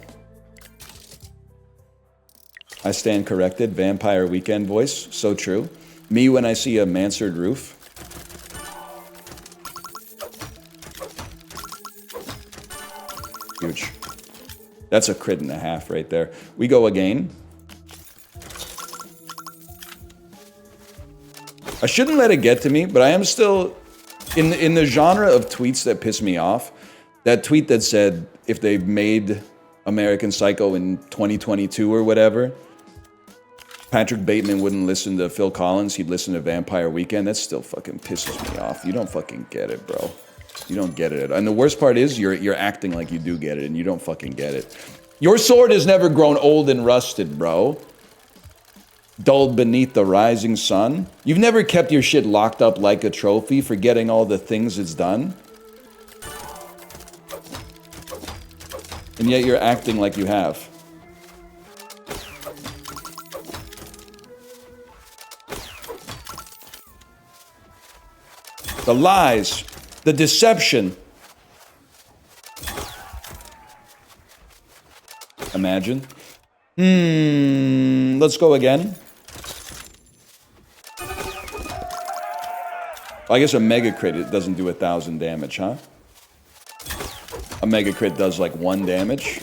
I stand corrected. Vampire Weekend voice. So true. Me when I see a mansard roof. Huge. That's a crit and a half right there. We go again. I shouldn't let it get to me, but I am still in the genre of tweets that piss me off. That tweet that said if they made American Psycho in 2022 or whatever, Patrick Bateman wouldn't listen to Phil Collins, he'd listen to Vampire Weekend. That still fucking pisses me off. You don't fucking get it, bro. You don't get it. And the worst part is you're acting like you do get it and you don't fucking get it. Your sword has never grown old and rusted, bro. Dulled beneath the rising sun. You've never kept your shit locked up like a trophy, forgetting all the things it's done. And yet you're acting like you have. The lies, the deception. Imagine. Let's go again. I guess a mega crit, it doesn't do 1,000 damage, huh? A mega crit does like 1 damage.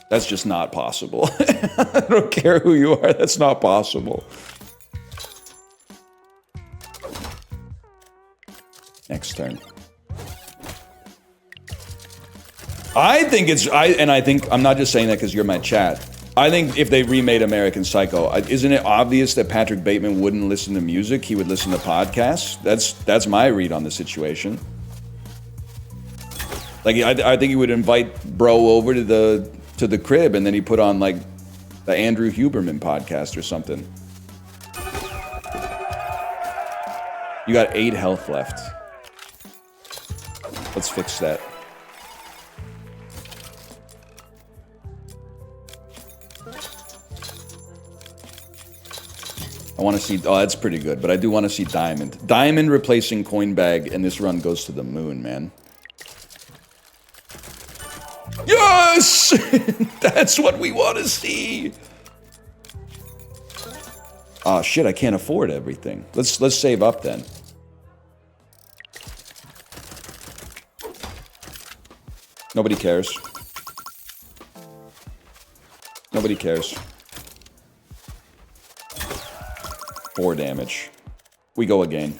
That's just not possible. I don't care who you are, that's not possible. Next turn. I think it's, I'm not just saying that because you're my chat. I think if they remade American Psycho, isn't it obvious that Patrick Bateman wouldn't listen to music? He would listen to podcasts. That's my read on the situation. Like, I think he would invite bro over to the crib, and then he put on like the Andrew Huberman podcast or something. You got 8 health left. Let's fix that. I want to see, oh, that's pretty good, but I do want to see Diamond. Diamond replacing Coinbag, and this run goes to the moon, man. Yes! That's what we want to see. Oh shit, I can't afford everything. Let's save up then. Nobody cares. Nobody cares. 4 damage. We go again.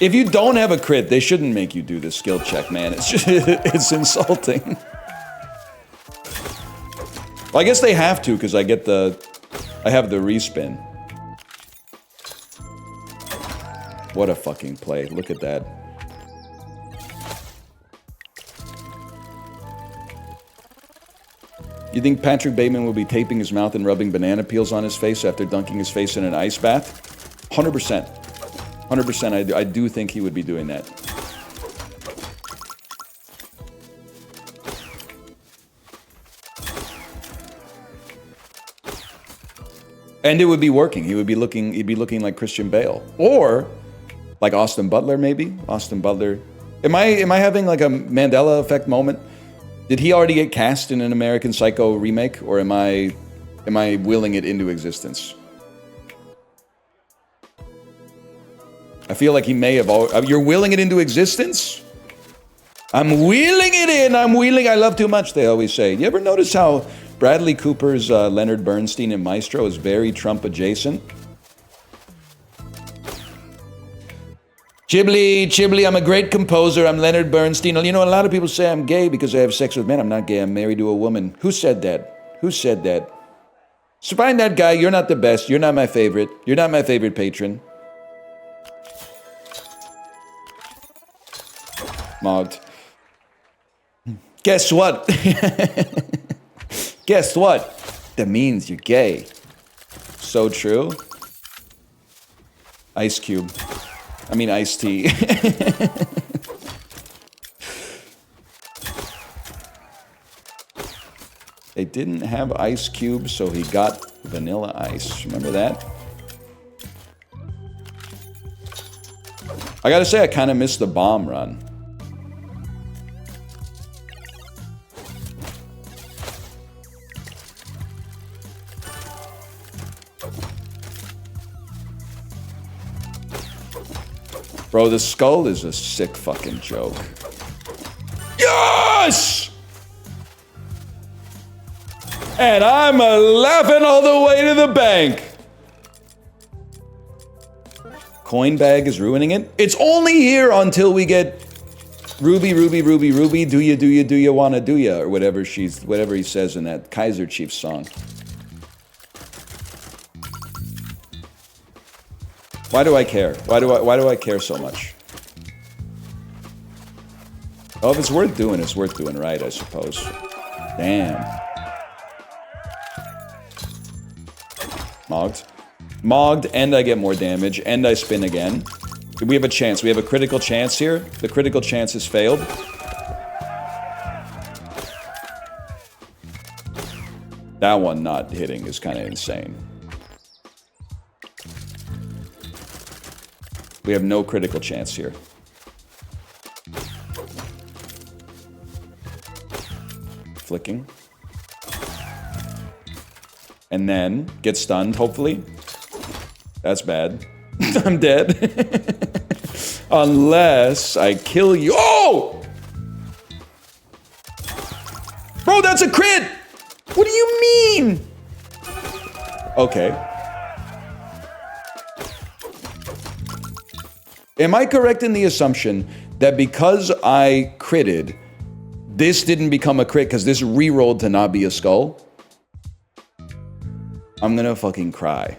If you don't have a crit, they shouldn't make you do this skill check, man. It's just, it's insulting. Well, I guess they have to, because I have the respin. What a fucking play. Look at that. You think Patrick Bateman will be taping his mouth and rubbing banana peels on his face after dunking his face in an ice bath? 100%. 100%, I do think he would be doing that. And it would be working. He'd be looking like Christian Bale. Or like Austin Butler, maybe? Austin Butler. Am I having like a Mandela effect moment? Did he already get cast in an American Psycho remake, or am I willing it into existence? I feel like he may have. You're willing it into existence? I'm wheeling it in. I love too much, they always say. You ever notice how Bradley Cooper's Leonard Bernstein in Maestro is very Trump adjacent? Chibli, I'm a great composer. I'm Leonard Bernstein. You know, a lot of people say I'm gay because I have sex with men. I'm not gay. I'm married to a woman. Who said that? Who said that? So find that guy. You're not the best. You're not my favorite. You're not my favorite patron. Mogged. Guess what? Guess what? That means you're gay. So true. Ice Cube. I mean iced tea. They didn't have Ice Cube, so he got Vanilla Ice. Remember that? I gotta say, I kind of missed the bomb run. Bro, the skull is a sick fucking joke. Yes! And I'm laughing all the way to the bank. Coin bag is ruining it. It's only here until we get Ruby, Ruby, Ruby, Ruby, do you wanna do ya? Or whatever he says in that Kaiser Chiefs song. Why do I care? Why do I care so much? Oh, if it's worth doing right, I suppose. Damn. Mogged. Mogged, and I get more damage, and I spin again. We have a chance. We have a critical chance here. The critical chance has failed. That one not hitting is kind of insane. We have no critical chance here. Flicking. And then get stunned, hopefully. That's bad. I'm dead. Unless I kill you. Oh! Bro, that's a crit! What do you mean? Okay. Am I correct in the assumption that because I critted, this didn't become a crit because this re-rolled to not be a skull? I'm gonna fucking cry.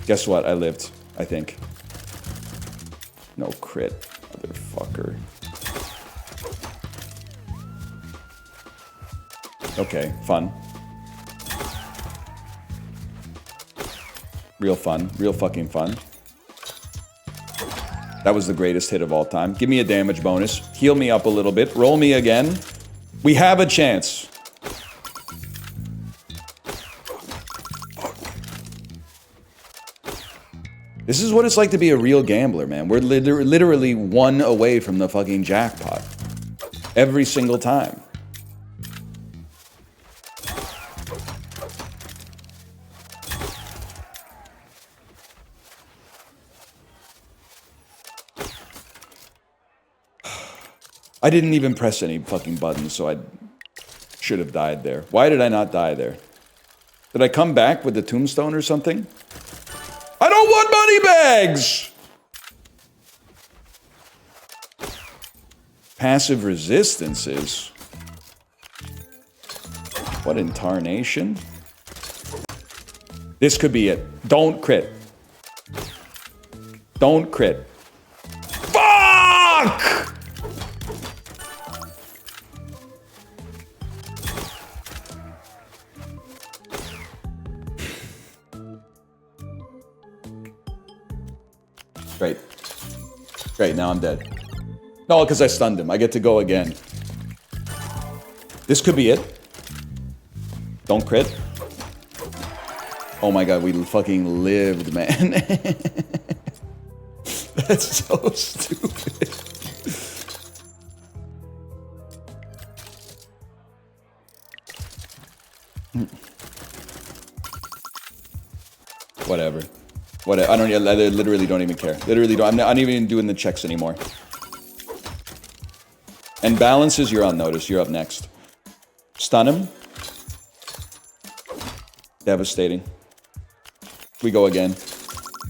Guess what? I lived, I think. No crit, motherfucker. Okay, fun. Real fun. Real fucking fun. That was the greatest hit of all time. Give me a damage bonus. Heal me up a little bit. Roll me again. We have a chance. This is what it's like to be a real gambler, man. We're literally one away from the fucking jackpot. Every single time. I didn't even press any fucking buttons, so I should have died there. Why did I not die there? Did I come back with the tombstone or something? I don't want money bags! Passive resistances? What in tarnation? This could be it. Don't crit. Don't crit. Fuck! Great. Great, now I'm dead. No, because I stunned him. I get to go again. This could be it. Don't crit. Oh my god, we fucking lived, man. That's so stupid. Whatever. Whatever. I literally don't even care. Literally don't. I'm not even doing the checks anymore. And balances, you're on notice. You're up next. Stun him. Devastating. We go again.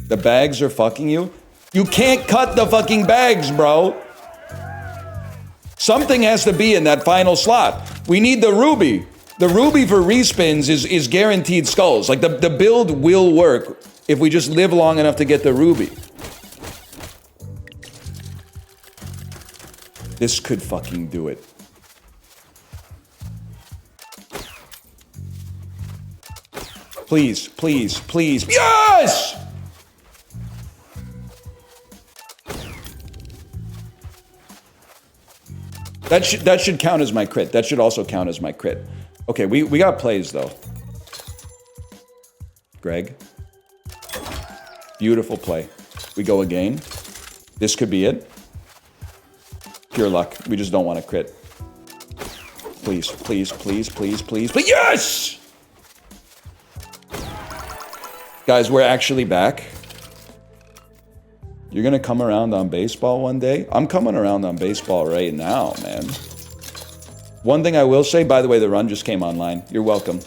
The bags are fucking you. You can't cut the fucking bags, bro. Something has to be in that final slot. We need the ruby. The ruby for respins is guaranteed skulls. Like the build will work if we just live long enough to get the ruby. This could fucking do it. Please, please, please. Yes! That should count as my crit. That should also count as my crit. Okay, we got plays though. Greg. Beautiful play. We go again. This could be it. Pure luck. We just don't want to crit. Please, please, please, please, please. But yes! Guys, we're actually back. You're gonna come around on baseball one day? I'm coming around on baseball right now, man. One thing I will say, by the way, the run just came online. You're welcome.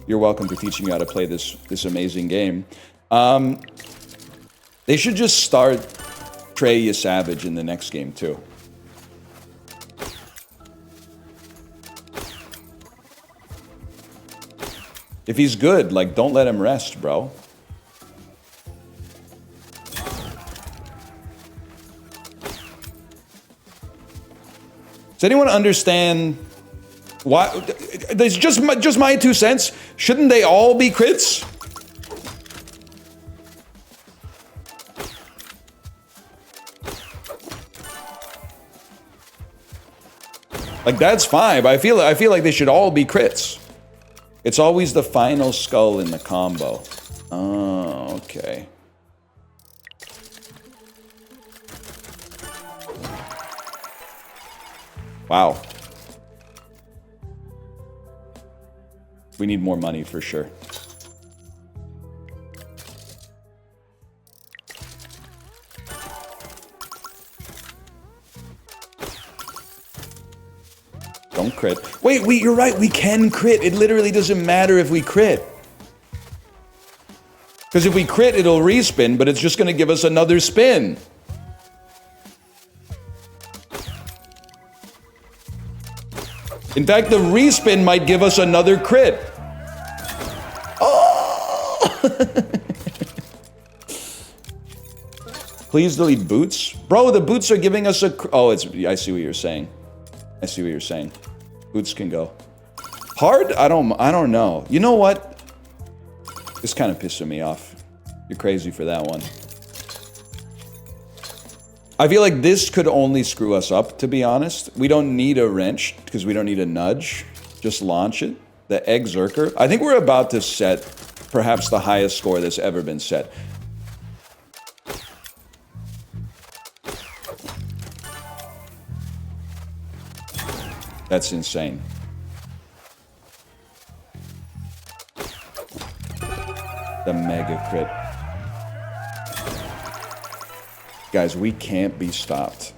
You're welcome for teaching you how to play this amazing game. They should just start Trey Savage in the next game, too. If he's good, like, don't let him rest, bro. Does anyone understand why? There's just my 2 cents. Shouldn't they all be crits? Like, that's fine, but I feel like they should all be crits. It's always the final skull in the combo. Oh, okay. Wow. We need more money for sure. Don't crit. Wait, you're right. We can crit. It literally doesn't matter if we crit. Because if we crit, it'll respin, but it's just going to give us another spin. In fact, the respin might give us another crit. Oh! Please delete boots. Bro, the boots are giving us a... Oh, I see what you're saying. I see what you're saying. Boots can go. Hard? I don't know. You know what? This kind of pissing me off. You're crazy for that one. I feel like this could only screw us up, to be honest. We don't need a wrench, because we don't need a nudge. Just launch it. The Egg Zerker. I think we're about to set perhaps the highest score that's ever been set. That's insane. The mega crit. Guys, we can't be stopped.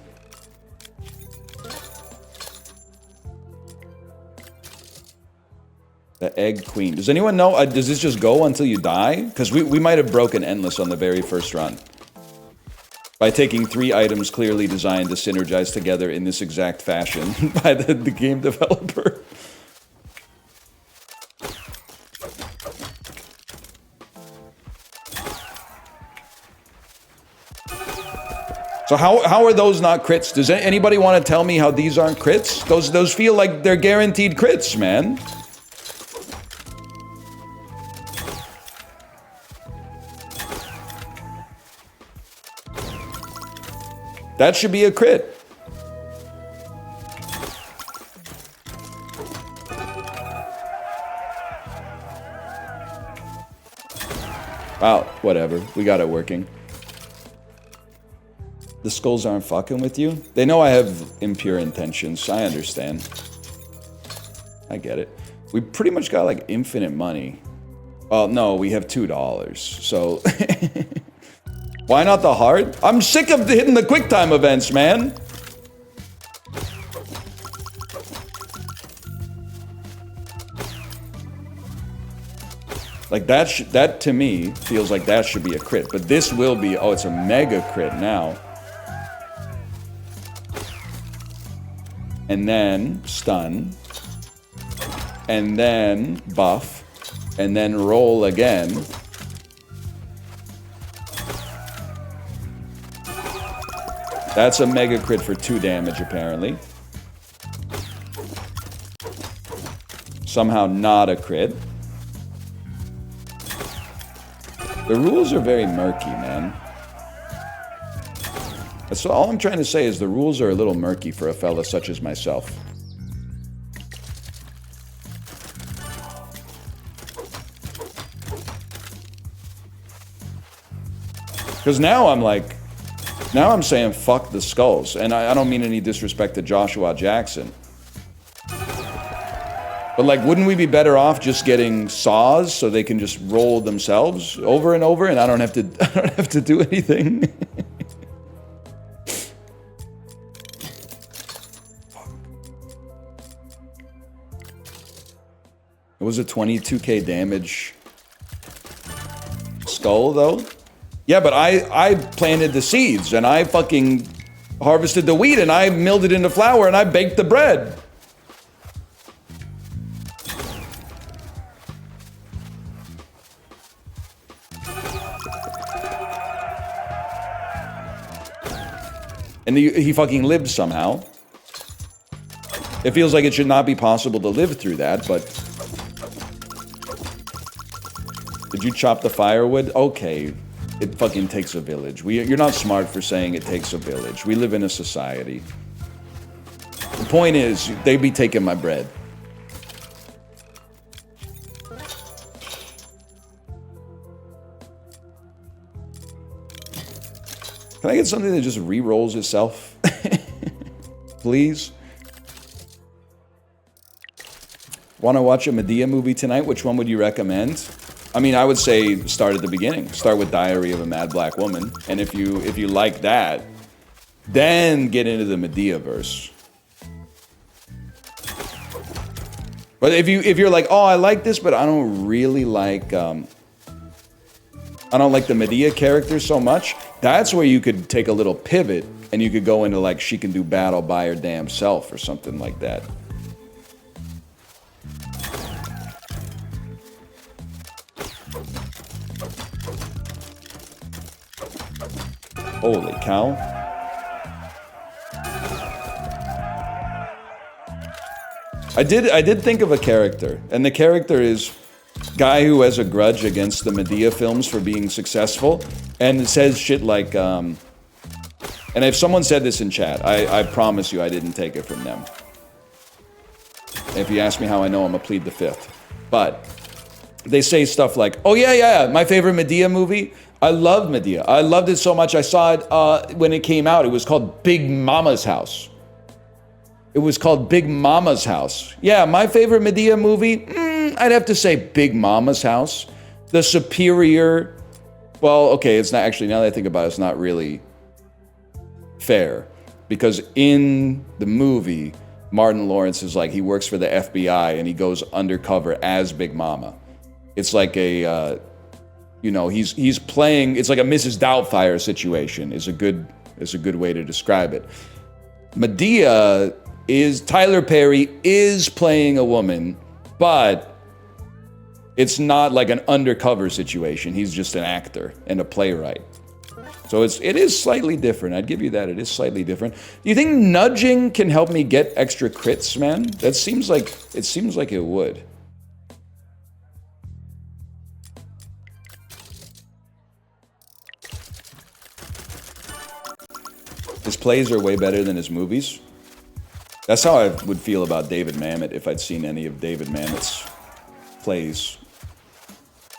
The Egg Queen. Does anyone know? Does this just go until you die? Because we might have broken Endless on the very first run. By taking 3 items clearly designed to synergize together in this exact fashion by the game developer. So how are those not crits? Does anybody want to tell me how these aren't crits? Those feel like they're guaranteed crits, man. That should be a crit. Wow, whatever. We got it working. The skulls aren't fucking with you? They know I have impure intentions. I understand. I get it. We pretty much got like infinite money. Well, no, we have $2. So... Why not the hard? I'm sick of hitting the QuickTime events, man. Like that to me feels like that should be a crit, but this will be, oh, it's a mega crit now. And then stun. And then buff. And then roll again. That's a mega crit for 2 damage, apparently. Somehow not a crit. The rules are very murky, man. That's all I'm trying to say is the rules are a little murky for a fella such as myself. Because now I'm like, now I'm saying fuck the skulls. And I don't mean any disrespect to Joshua Jackson. But like, wouldn't we be better off just getting saws so they can just roll themselves over and over, and I don't have to do anything? It was a 22k damage skull though. Yeah, but I planted the seeds and I fucking harvested the wheat and I milled it into flour and I baked the bread. And he fucking lived somehow. It feels like it should not be possible to live through that, but... Did you chop the firewood? Okay, it fucking takes a village. You're not smart for saying it takes a village. We live in a society. The point is, they be taking my bread. Can I get something that just re-rolls itself? Please? Want to watch a Medea movie tonight? Which one would you recommend? I mean, I would say start at the beginning. Start with Diary of a Mad Black Woman. And if you like that, then get into the Medea verse. But if you're like, oh, I like this, but I don't really like I don't like the Medea character so much, that's where you could take a little pivot and you could go into like she can do battle by her damn self or something like that. Holy cow. I did think of a character, and the character is guy who has a grudge against the Medea films for being successful, and it says shit like, and if someone said this in chat, I promise you I didn't take it from them. If you ask me how I know, I'm gonna plead the fifth. But they say stuff like, oh yeah, my favorite Medea movie, I love Medea. I loved it so much, I saw it when it came out. It was called Big Mama's House. It was called Big Mama's House. Yeah, my favorite Medea movie, I'd have to say Big Mama's House. The superior, well, okay, it's not actually, now that I think about it, it's not really fair. Because in the movie, Martin Lawrence is like, he works for the FBI and he goes undercover as Big Mama. It's like a, you know, he's playing, it's like a Mrs. Doubtfire situation is a good way to describe it. Medea is, Tyler Perry is playing a woman, but it's not like an undercover situation. He's just an actor and a playwright. So it is slightly different. I'd give you that. It is slightly different. Do you think nudging can help me get extra crits, man? That seems like it would. His plays are way better than his movies. That's how I would feel about David Mamet if I'd seen any of David Mamet's plays.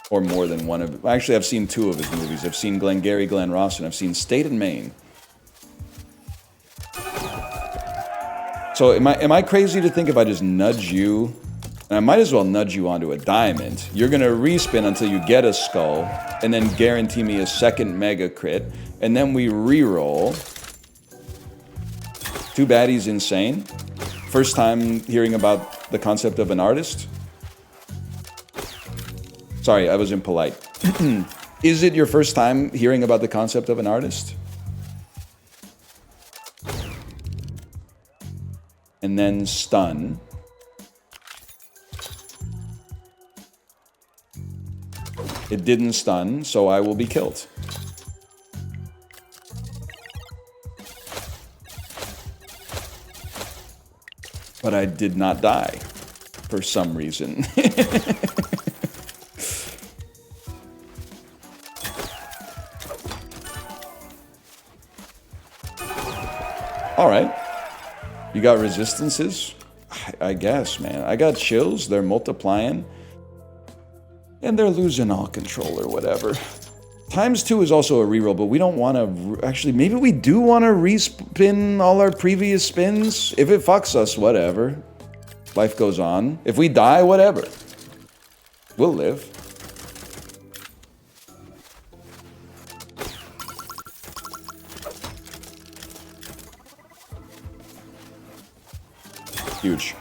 Or more than one of... Actually, I've seen two of his movies. I've seen Glengarry Glen Ross and I've seen State and Maine. So am I crazy to think if I just nudge you... And I might as well nudge you onto a diamond. You're going to respin until you get a skull. And then guarantee me a second mega crit. And then we re-roll. Too bad he's insane. First time hearing about the concept of an artist. Sorry, I was impolite. Is it your first time hearing about the concept of an artist? And then stun. It didn't stun, so I will be killed. But I did not die, for some reason. All right. You got resistances? I guess, man. I got chills. They're multiplying. And they're losing all control or whatever. Times 2 is also a reroll, but we don't want to... Actually, maybe we do want to respin all our previous spins. If it fucks us, whatever. Life goes on. If we die, whatever. We'll live. Huge.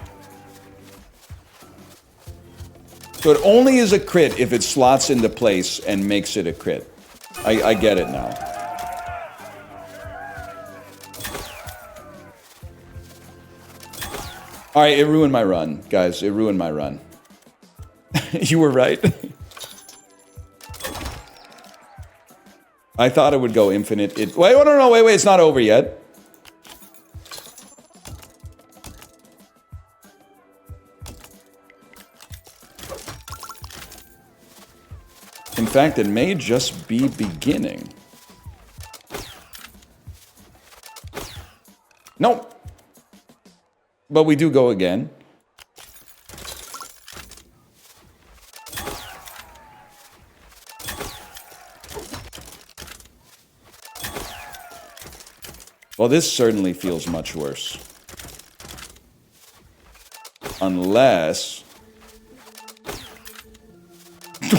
So it only is a crit if it slots into place and makes it a crit. I get it now. Alright, it ruined my run, guys. It ruined my run. You were right. I thought it would go infinite. Wait, no, wait, it's not over yet. In fact, it may just be beginning. Nope. But we do go again. Well, this certainly feels much worse. Unless...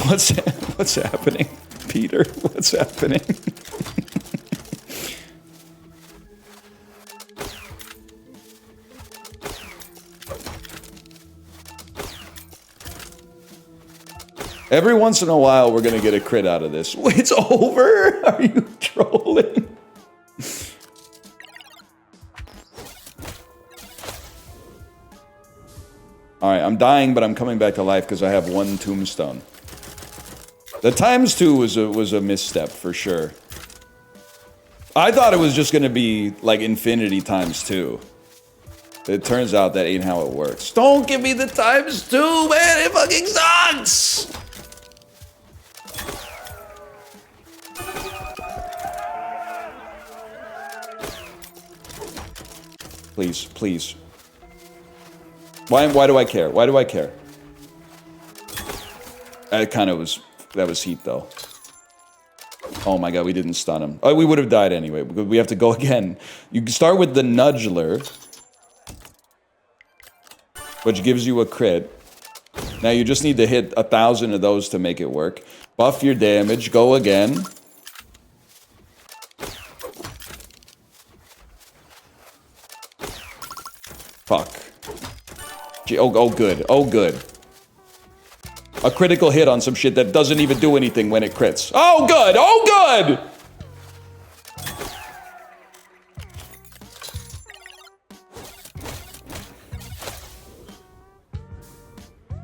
What's happening? Peter, what's happening? Every once in a while, we're gonna get a crit out of this. It's over? Are you trolling? Alright, I'm dying, but I'm coming back to life because I have one tombstone. The times 2 was a misstep, for sure. I thought it was just gonna be, like, infinity times 2. It turns out that ain't how it works. Don't give me the times 2, man! It fucking sucks! Please, please. Why do I care? Why do I care? That was heat, though. Oh my god, we didn't stun him. Oh, we would have died anyway, because we have to go again. You can start with the Nudgler, which gives you a crit. Now you just need to hit 1,000 of those to make it work. Buff your damage, go again. Fuck. Oh, good. Oh, good. A critical hit on some shit that doesn't even do anything when it crits. Oh, good! Oh, good!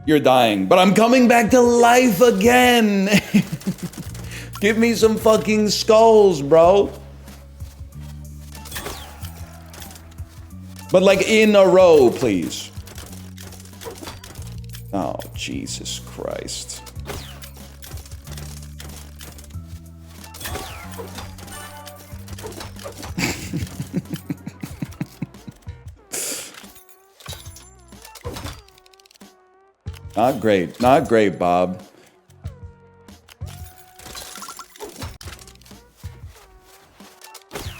You're dying, but I'm coming back to life again! Give me some fucking skulls, bro. But like in a row, please. Oh, Jesus Christ. Not great. Not great, Bob.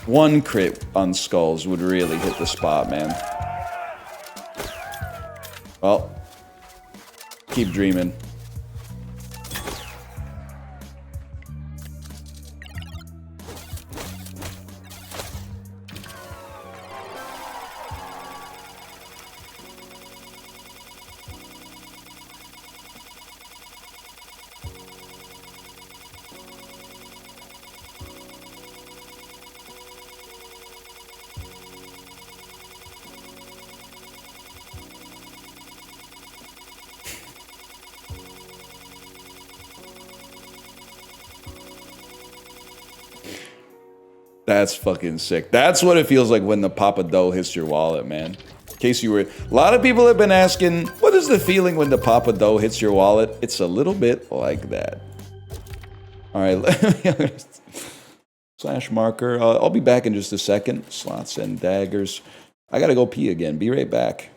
One crit on skulls would really hit the spot, man. Well, keep dreaming. That's fucking sick. That's what it feels like when the Papa Dough hits your wallet, man. In case you were... A lot of people have been asking, what is the feeling when the Papa Dough hits your wallet? It's a little bit like that. Alright, slash marker. I'll be back in just a second. Slots and daggers. I gotta go pee again. Be right back.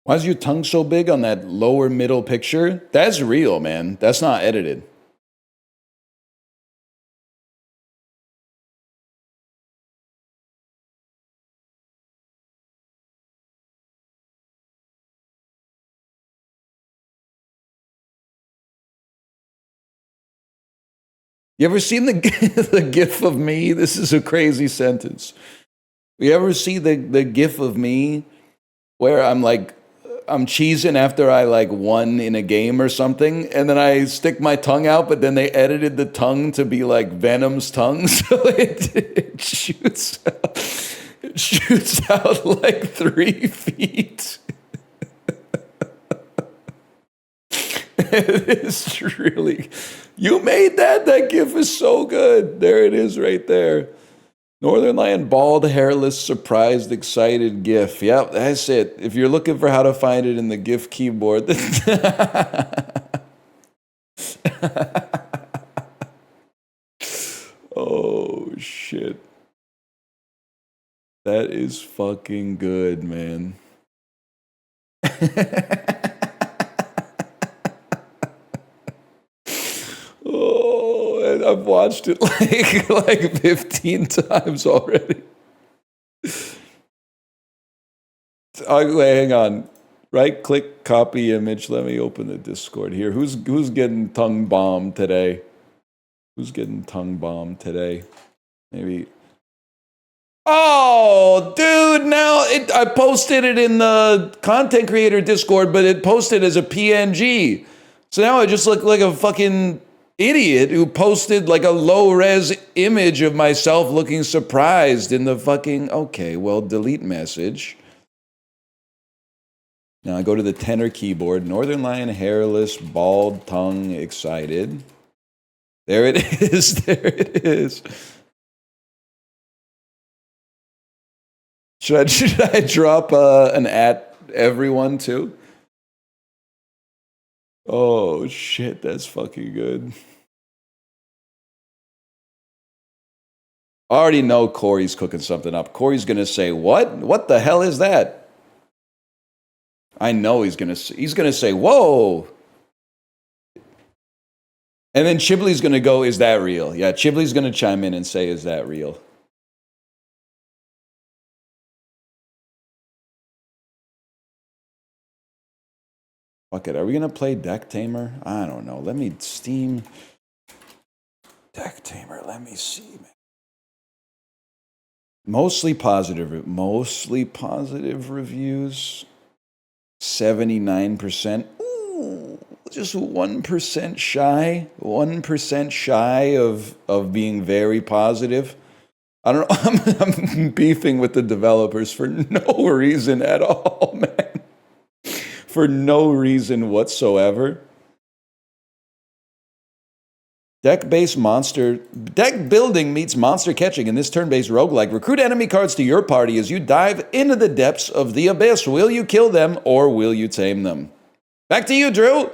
Why is your tongue so big on that lower middle picture? That's real, man. That's not edited. You ever seen the the gif of me? This is a crazy sentence. You ever see the gif of me where I'm cheesing after I like won in a game or something, and then I stick my tongue out, but then they edited the tongue to be like Venom's tongue, so it shoots out like 3 feet. It is really. You made that? That gif is so good. There it is right there. Northern Lion, bald, hairless, surprised, excited GIF. Yep, that's it. If you're looking for how to find it in the GIF keyboard. Oh, shit. That is fucking good, man. Oh, and I've watched it like 15 times already. Wait, hang on. Right click, copy image. Let me open the Discord here. Who's getting tongue bombed today? Who's getting tongue bombed today? Maybe. Oh, dude! Now I posted it in the content creator Discord, but it posted as a PNG. So now I just look like a fucking idiot who posted like a low-res image of myself looking surprised in the fucking. Okay, well, delete message. Now I go to the tenor keyboard. Northern Lion, hairless, bald, tongue, excited. There it is. There it is. Should I drop an at everyone too? Oh shit, that's fucking good. I already know Corey's cooking something up. Corey's gonna say, "What? What the hell is that?" I know he's gonna say, "Whoa!" And then Chibley's gonna go, "Is that real?" Yeah, Chibley's gonna chime in and say, "Is that real?" Fuck it. Are we gonna play Deck Tamer? I don't know. Let me Steam Deck Tamer. Let me see, man. Mostly positive reviews. 79%. Ooh, just 1% shy. 1% shy of being very positive. I don't know. I'm beefing with the developers for no reason at all, man. For no reason whatsoever. Deck building meets monster catching in this turn-based roguelike. Recruit enemy cards to your party as you dive into the depths of the abyss. Will you kill them or will you tame them? Back to you, Drew.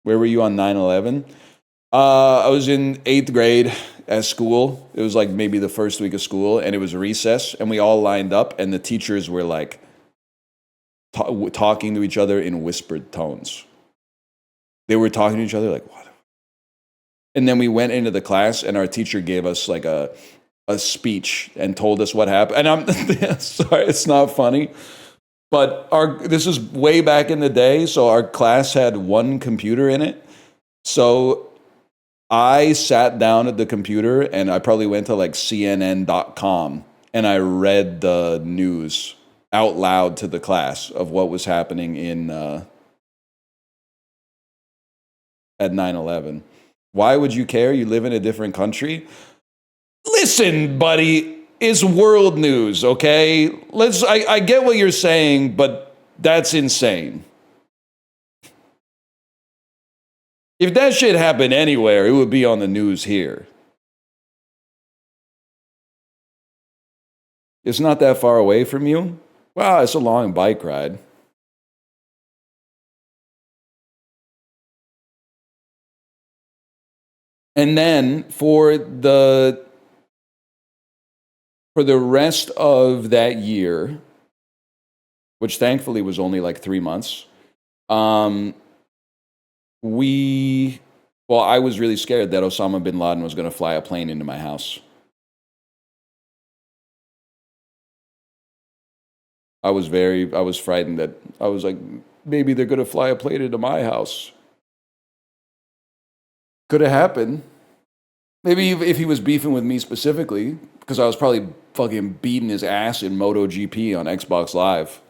Where were you on 9/11? I was in 8th grade at school. It was like maybe the first week of school, and it was recess, and we all lined up, and the teachers were like talking to each other in whispered tones. They were talking to each other like, what? And then we went into the class, and our teacher gave us like a speech and told us what happened. And I'm sorry, it's not funny. But this is way back in the day, so our class had one computer in it. So I sat down at the computer and I probably went to like CNN.com and I read the news out loud to the class of what was happening at 9/11. Why would you care? You live in a different country. Listen, buddy, it's world news, okay? I get what you're saying, but that's insane. If that shit happened anywhere, it would be on the news here. It's not that far away from you? Wow, it's a long bike ride. And then for the rest of that year, which thankfully was only like 3 months, I was really scared that Osama bin Laden was going to fly a plane into my house. I was frightened that I was like, maybe they're going to fly a plane into my house. Could have happened. Maybe if he was beefing with me specifically, because I was probably fucking beating his ass in MotoGP on Xbox Live.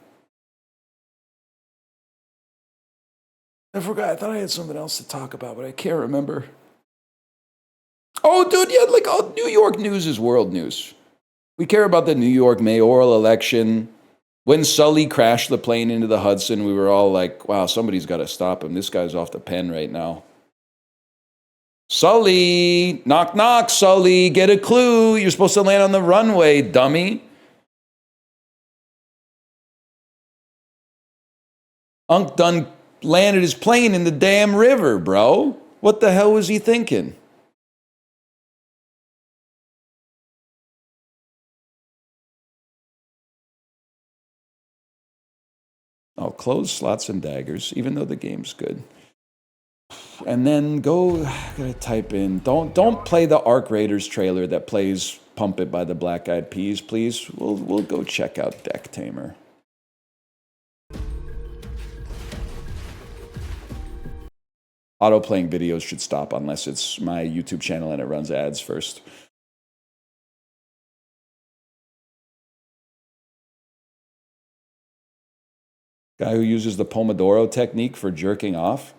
I forgot. I thought I had something else to talk about, but I can't remember. Oh, dude, yeah, like New York news is world news. We care about the New York mayoral election. When Sully crashed the plane into the Hudson, we were all like, wow, somebody's got to stop him. This guy's off the pen right now. Sully, knock, knock, Sully, get a clue. You're supposed to land on the runway, dummy. Unc done landed his plane in the damn river, bro. What the hell was he thinking? Oh, close slots and daggers, even though the game's good. And then gotta type in, don't play the Arc Raiders trailer that plays Pump It by the Black Eyed Peas, please. We'll go check out Deck Tamer. Auto-playing videos should stop unless it's my YouTube channel and it runs ads first. Guy who uses the Pomodoro technique for jerking off.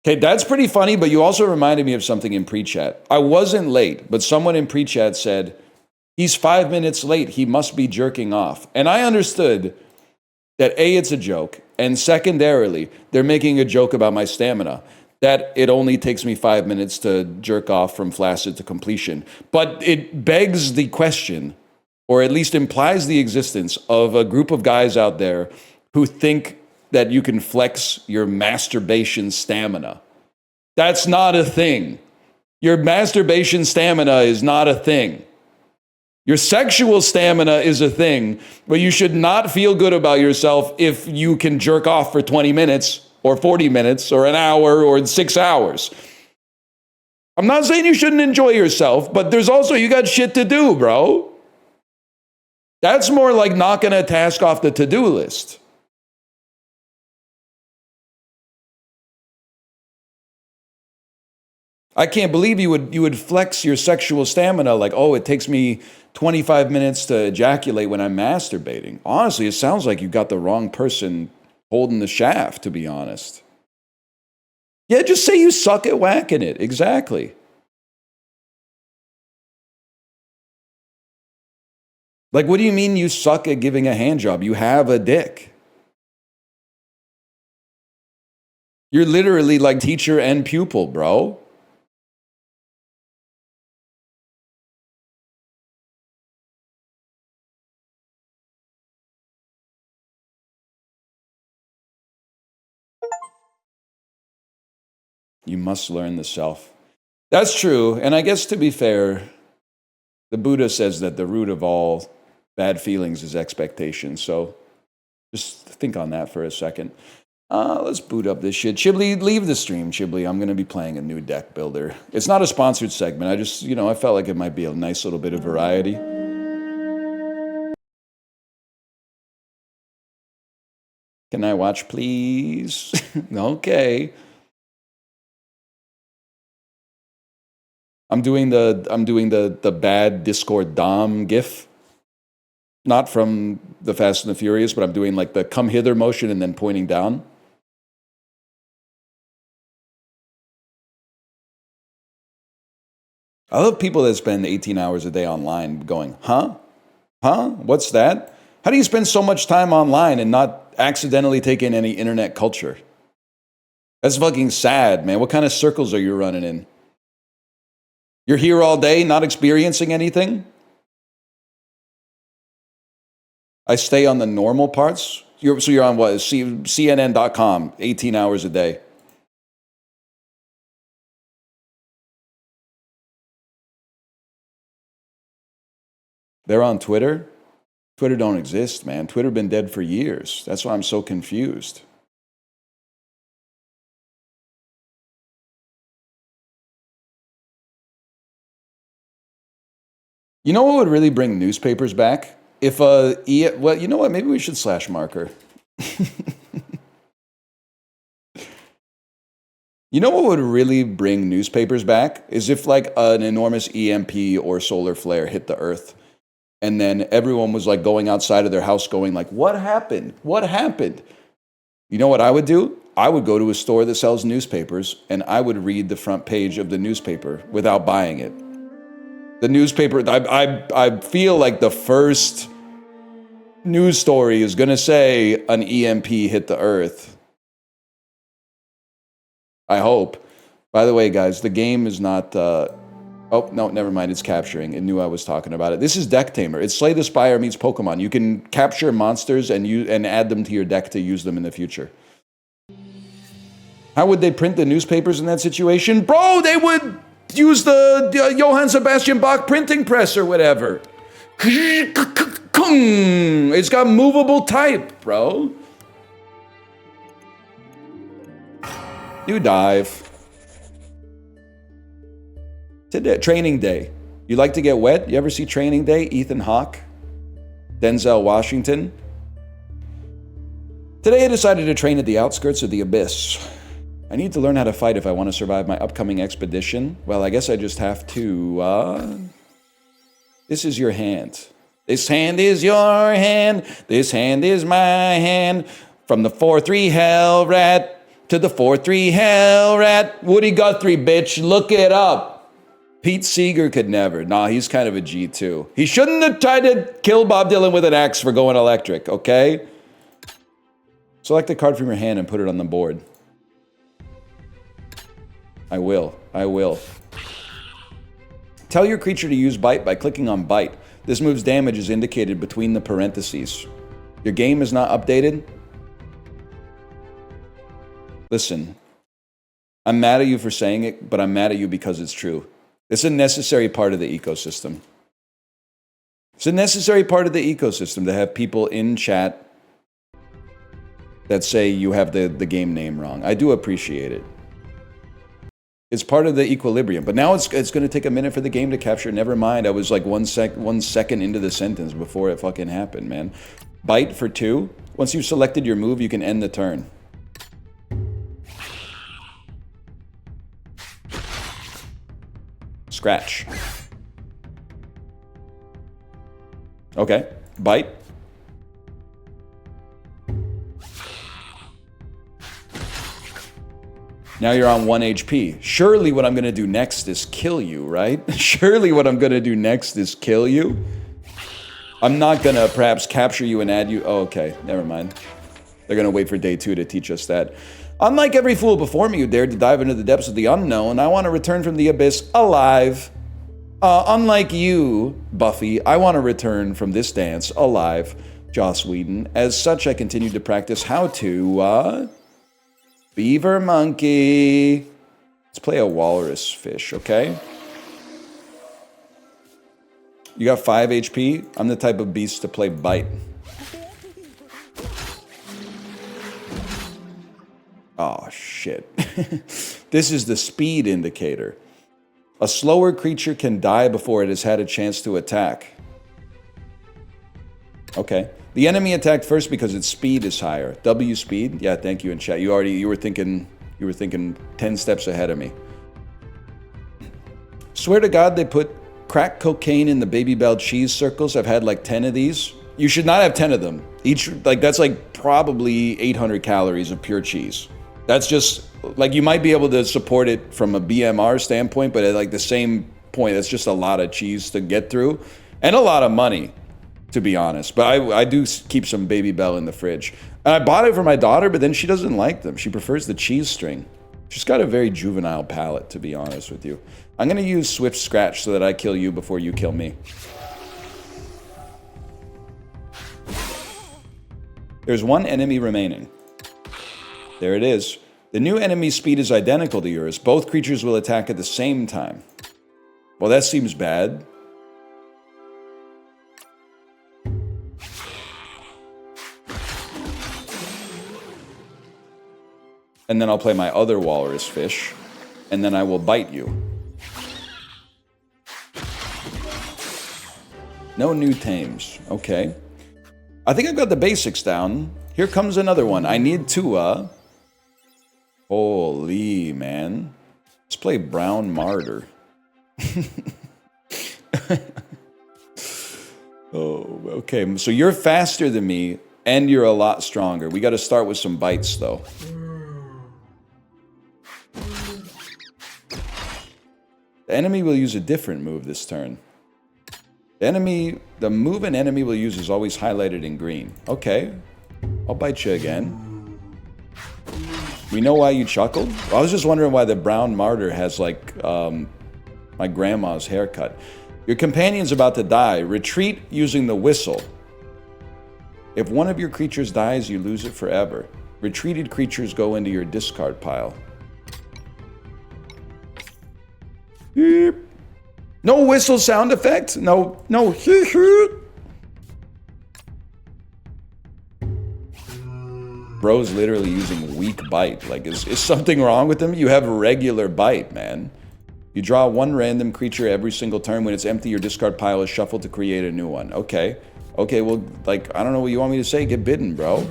Okay, that's pretty funny, but you also reminded me of something in pre-chat. I wasn't late, but someone in pre-chat said, he's 5 minutes late, he must be jerking off. And I understood that A, it's a joke, and secondarily, they're making a joke about my stamina, that it only takes me 5 minutes to jerk off from flaccid to completion. But it begs the question, or at least implies the existence of a group of guys out there who think that you can flex your masturbation stamina. That's not a thing. Your masturbation stamina is not a thing. Your sexual stamina is a thing, but you should not feel good about yourself if you can jerk off for 20 minutes or 40 minutes or an hour or 6 hours. I'm not saying you shouldn't enjoy yourself, but there's also, you got shit to do, bro. That's more like knocking a task off the to-do list. I can't believe you would flex your sexual stamina like, oh, it takes me 25 minutes to ejaculate when I'm masturbating. Honestly, it sounds like you got the wrong person holding the shaft, to be honest. Yeah, just say you suck at whacking it. Exactly. Like, what do you mean you suck at giving a hand job? You have a dick. You're literally like teacher and pupil, bro. You must learn the self. That's true. And I guess to be fair, the Buddha says that the root of all bad feelings is expectation. So just think on that for a second. Let's boot up this shit. Chibli, leave the stream, Chibli. I'm going to be playing a new deck builder. It's not a sponsored segment. I just, I felt like it might be a nice little bit of variety. Can I watch, please? Okay. I'm doing the bad Discord Dom gif. Not from the Fast and the Furious, but I'm doing like the come hither motion and then pointing down. I love people that spend 18 hours a day online going, huh? Huh? What's that? How do you spend so much time online and not accidentally take in any internet culture? That's fucking sad, man. What kind of circles are you running in? You're here all day, not experiencing anything? I stay on the normal parts. So you're on what? CNN.com, 18 hours a day. They're on Twitter? Twitter don't exist, man. Twitter been dead for years. That's why I'm so confused. You know what would really bring newspapers back? If well, you know what? Maybe we should slash marker. You know what would really bring newspapers back? Is if like an enormous EMP or solar flare hit the earth. And then everyone was like going outside of their house going like, what happened? What happened? You know what I would do? I would go to a store that sells newspapers and I would read the front page of the newspaper without buying it. The newspaper, I feel like the first news story is going to say an EMP hit the earth. I hope. By the way, guys, the game is not... oh, no, never mind. It's capturing. It knew I was talking about it. This is Deck Tamer. It's Slay the Spire meets Pokemon. You can capture monsters and add them to your deck to use them in the future. How would they print the newspapers in that situation? Bro, they would use the Johann Sebastian Bach printing press or whatever. It's got movable type, bro. You dive. Today, Training Day. You like to get wet? You ever see Training Day? Ethan Hawke? Denzel Washington? Today I decided to train at the outskirts of the abyss. I need to learn how to fight if I want to survive my upcoming expedition. Well, I guess I just have to, This is your hand. This hand is your hand. This hand is my hand. From the 4-3 Hell Rat to the 4-3 Hell Rat. Woody Guthrie, bitch. Look it up. Pete Seeger could never. Nah, he's kind of a G2. He shouldn't have tried to kill Bob Dylan with an axe for going electric, okay? Select a card from your hand and put it on the board. I will. I will. Tell your creature to use Bite by clicking on Bite. This move's damage is indicated between the parentheses. Your game is not updated? Listen, I'm mad at you for saying it, but I'm mad at you because it's true. It's a necessary part of the ecosystem. It's a necessary part of the ecosystem to have people in chat that say you have the game name wrong. I do appreciate it. It's part of the equilibrium. But now it's going to take a minute for the game to capture. Never mind. I was like 1 second into the sentence before it fucking happened, man. Bite for 2. Once you've selected your move, you can end the turn. Scratch. Okay. Bite. Now you're on 1 HP. Surely what I'm going to do next is kill you, right? Surely what I'm going to do next is kill you. I'm not going to perhaps capture you and add you. Oh, okay. Never mind. They're going to wait for day 2 to teach us that. Unlike every fool before me who dared to dive into the depths of the unknown, I want to return from the abyss alive. Unlike you, Buffy, I want to return from this dance alive. Joss Whedon. As such, I continue to practice how to, Beaver monkey. Let's play a walrus fish, okay? You got 5 HP. I'm the type of beast to play Bite. Oh, shit. This is the speed indicator. A slower creature can die before it has had a chance to attack. Okay. The enemy attacked first because its speed is higher. W speed? Yeah, thank you in chat. You were thinking 10 steps ahead of me. Swear to God they put crack cocaine in the Baby Bell cheese circles. I've had like 10 of these. You should not have 10 of them. Each, like, that's like probably 800 calories of pure cheese. That's just, like, you might be able to support it from a BMR standpoint, but at like the same point, that's just a lot of cheese to get through and a lot of money, to be honest. But I do keep some Baby Bell in the fridge. And I bought it for my daughter, but then she doesn't like them. She prefers the cheese string. She's got a very juvenile palate, to be honest with you. I'm going to use Swift Scratch so that I kill you before you kill me. There's 1 enemy remaining. There it is. The new enemy's speed is identical to yours. Both creatures will attack at the same time. Well, that seems bad. And then I'll play my other walrus fish. And then I will bite you. No new tames. Okay. I think I've got the basics down. Here comes another one. I need to, holy, man. Let's play Brown Martyr. Oh, okay. So you're faster than me, and you're a lot stronger. We got to start with some bites, though. The enemy will use a different move this turn. The move an enemy will use is always highlighted in green. Okay. I'll bite you again. We know why you chuckled? Well, I was just wondering why the Brown Martyr has, like, my grandma's haircut. Your companion's about to die. Retreat using the whistle. If one of your creatures dies, you lose it forever. Retreated creatures go into your discard pile. Beep. No whistle sound effect? No. Bro's literally using weak bite. Like, is something wrong with him? You have regular bite, man. You draw one random creature every single turn. When it's empty, your discard pile is shuffled to create a new one. Okay. Okay, well, like, I don't know what you want me to say. Get bitten, bro.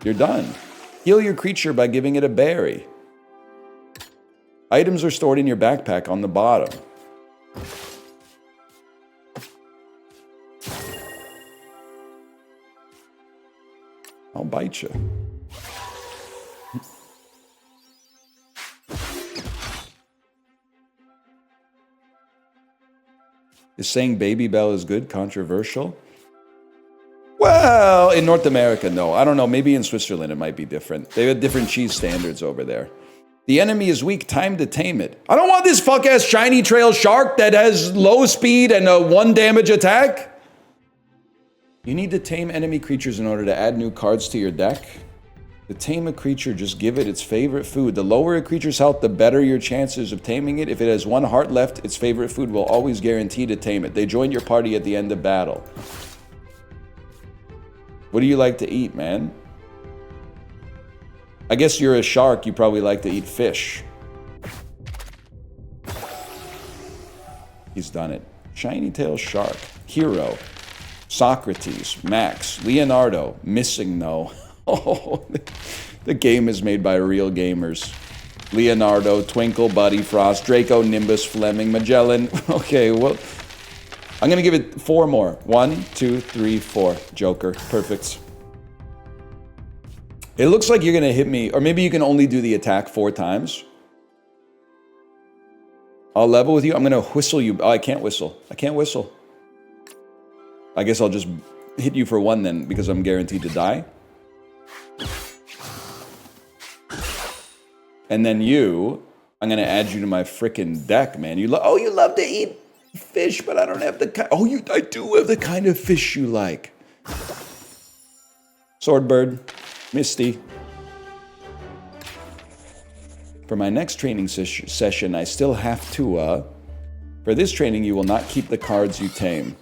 You're done. Heal your creature by giving it a berry. Items are stored in your backpack on the bottom. I'll bite you. Is saying Baby Bell is good controversial? Well, in North America, no. I don't know. Maybe in Switzerland it might be different. They have different cheese standards over there. The enemy is weak. Time to tame it. I don't want this fuck-ass shiny trail shark that has low speed and a 1 damage attack. You need to tame enemy creatures in order to add new cards to your deck. To tame a creature, just give it its favorite food. The lower a creature's health, the better your chances of taming it. If it has 1 heart left, its favorite food will always guarantee to tame it. They join your party at the end of battle. What do you like to eat, man? I guess you're a shark, you probably like to eat fish. He's done it. Shiny tail shark. Hero. Socrates. Max. Leonardo. Missing no. Oh, the game is made by real gamers. Leonardo, Twinkle, Buddy, Frost, Draco, Nimbus, Fleming, Magellan. Okay, well, I'm going to give it 4 more. 1, 2, 3, 4. Joker. Perfect. It looks like you're going to hit me, or maybe you can only do the attack 4 times. I'll level with you. I'm going to whistle you. Oh, I can't whistle. I can't whistle. I guess I'll just hit you for 1 then, because I'm guaranteed to die. And then I'm going to add you to my frickin' deck, man. You love to eat fish, but I don't have the kind. Oh, I do have the kind of fish you like. Swordbird. Misty. For my next training session, I still have to, for this training, you will not keep the cards you tame.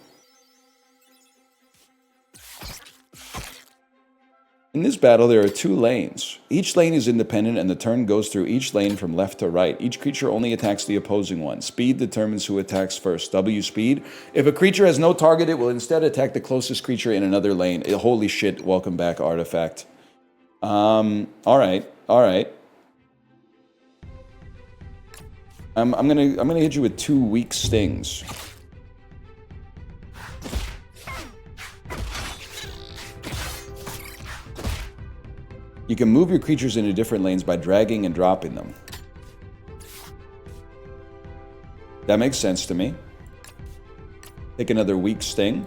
In this battle, there are 2 lanes. Each lane is independent, and the turn goes through each lane from left to right. Each creature only attacks the opposing one. Speed determines who attacks first. W speed. If a creature has no target, it will instead attack the closest creature in another lane. Holy shit, welcome back, Artifact. Alright. I'm gonna hit you with 2 weak stings. You can move your creatures into different lanes by dragging and dropping them. That makes sense to me. Take another weak sting.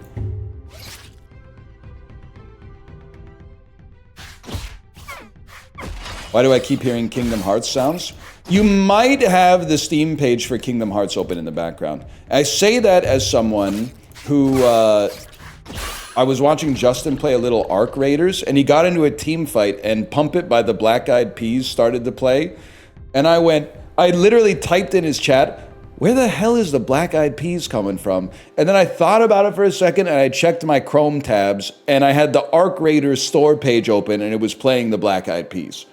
Why do I keep hearing Kingdom Hearts sounds? You might have the Steam page for Kingdom Hearts open in the background. I say that as someone who, I was watching Justin play a little Arc Raiders, and he got into a team fight, and Pump It by the Black Eyed Peas started to play. And I literally typed in his chat, where the hell is the Black Eyed Peas coming from? And then I thought about it for a second, and I checked my Chrome tabs, and I had the Arc Raiders store page open, and it was playing the Black Eyed Peas.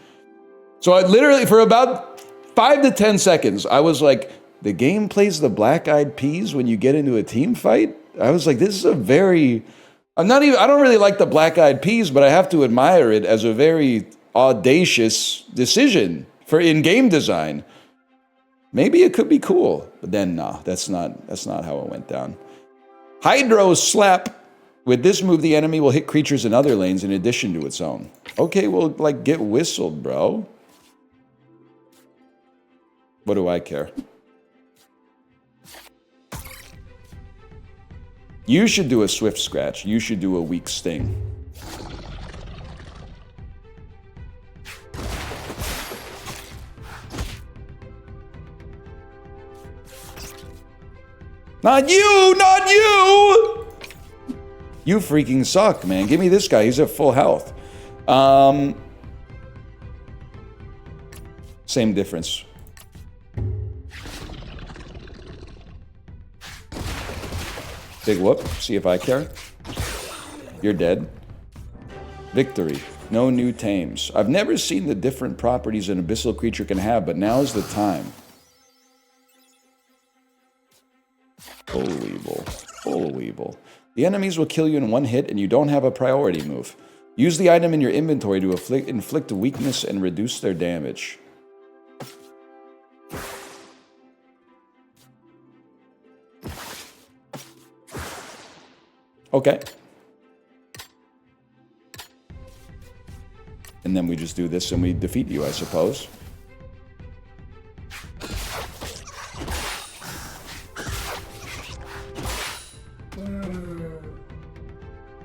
So I literally, for about 5 to 10 seconds, I was like, the game plays the Black Eyed Peas when you get into a team fight? I was like, this is a very... I don't really like the Black Eyed Peas, but I have to admire it as a very audacious decision for in-game design. Maybe it could be cool, but then nah, that's not how it went down. Hydro Slap. With this move, the enemy will hit creatures in other lanes in addition to its own. Okay, well, like, get whistled, bro. What do I care? You should do a Swift Scratch. You should do a Weak Sting. Not you! Not you! You freaking suck, man. Give me this guy. He's at full health. Same difference. Big whoop. See if I care. You're dead. Victory. No new tames. I've never seen the different properties an abyssal creature can have, but now is the time. Full Weevil. Full Weevil. The enemies will kill you in one hit, and you don't have a priority move. Use the item in your inventory to inflict weakness and reduce their damage. Okay. And then we just do this and we defeat you, I suppose.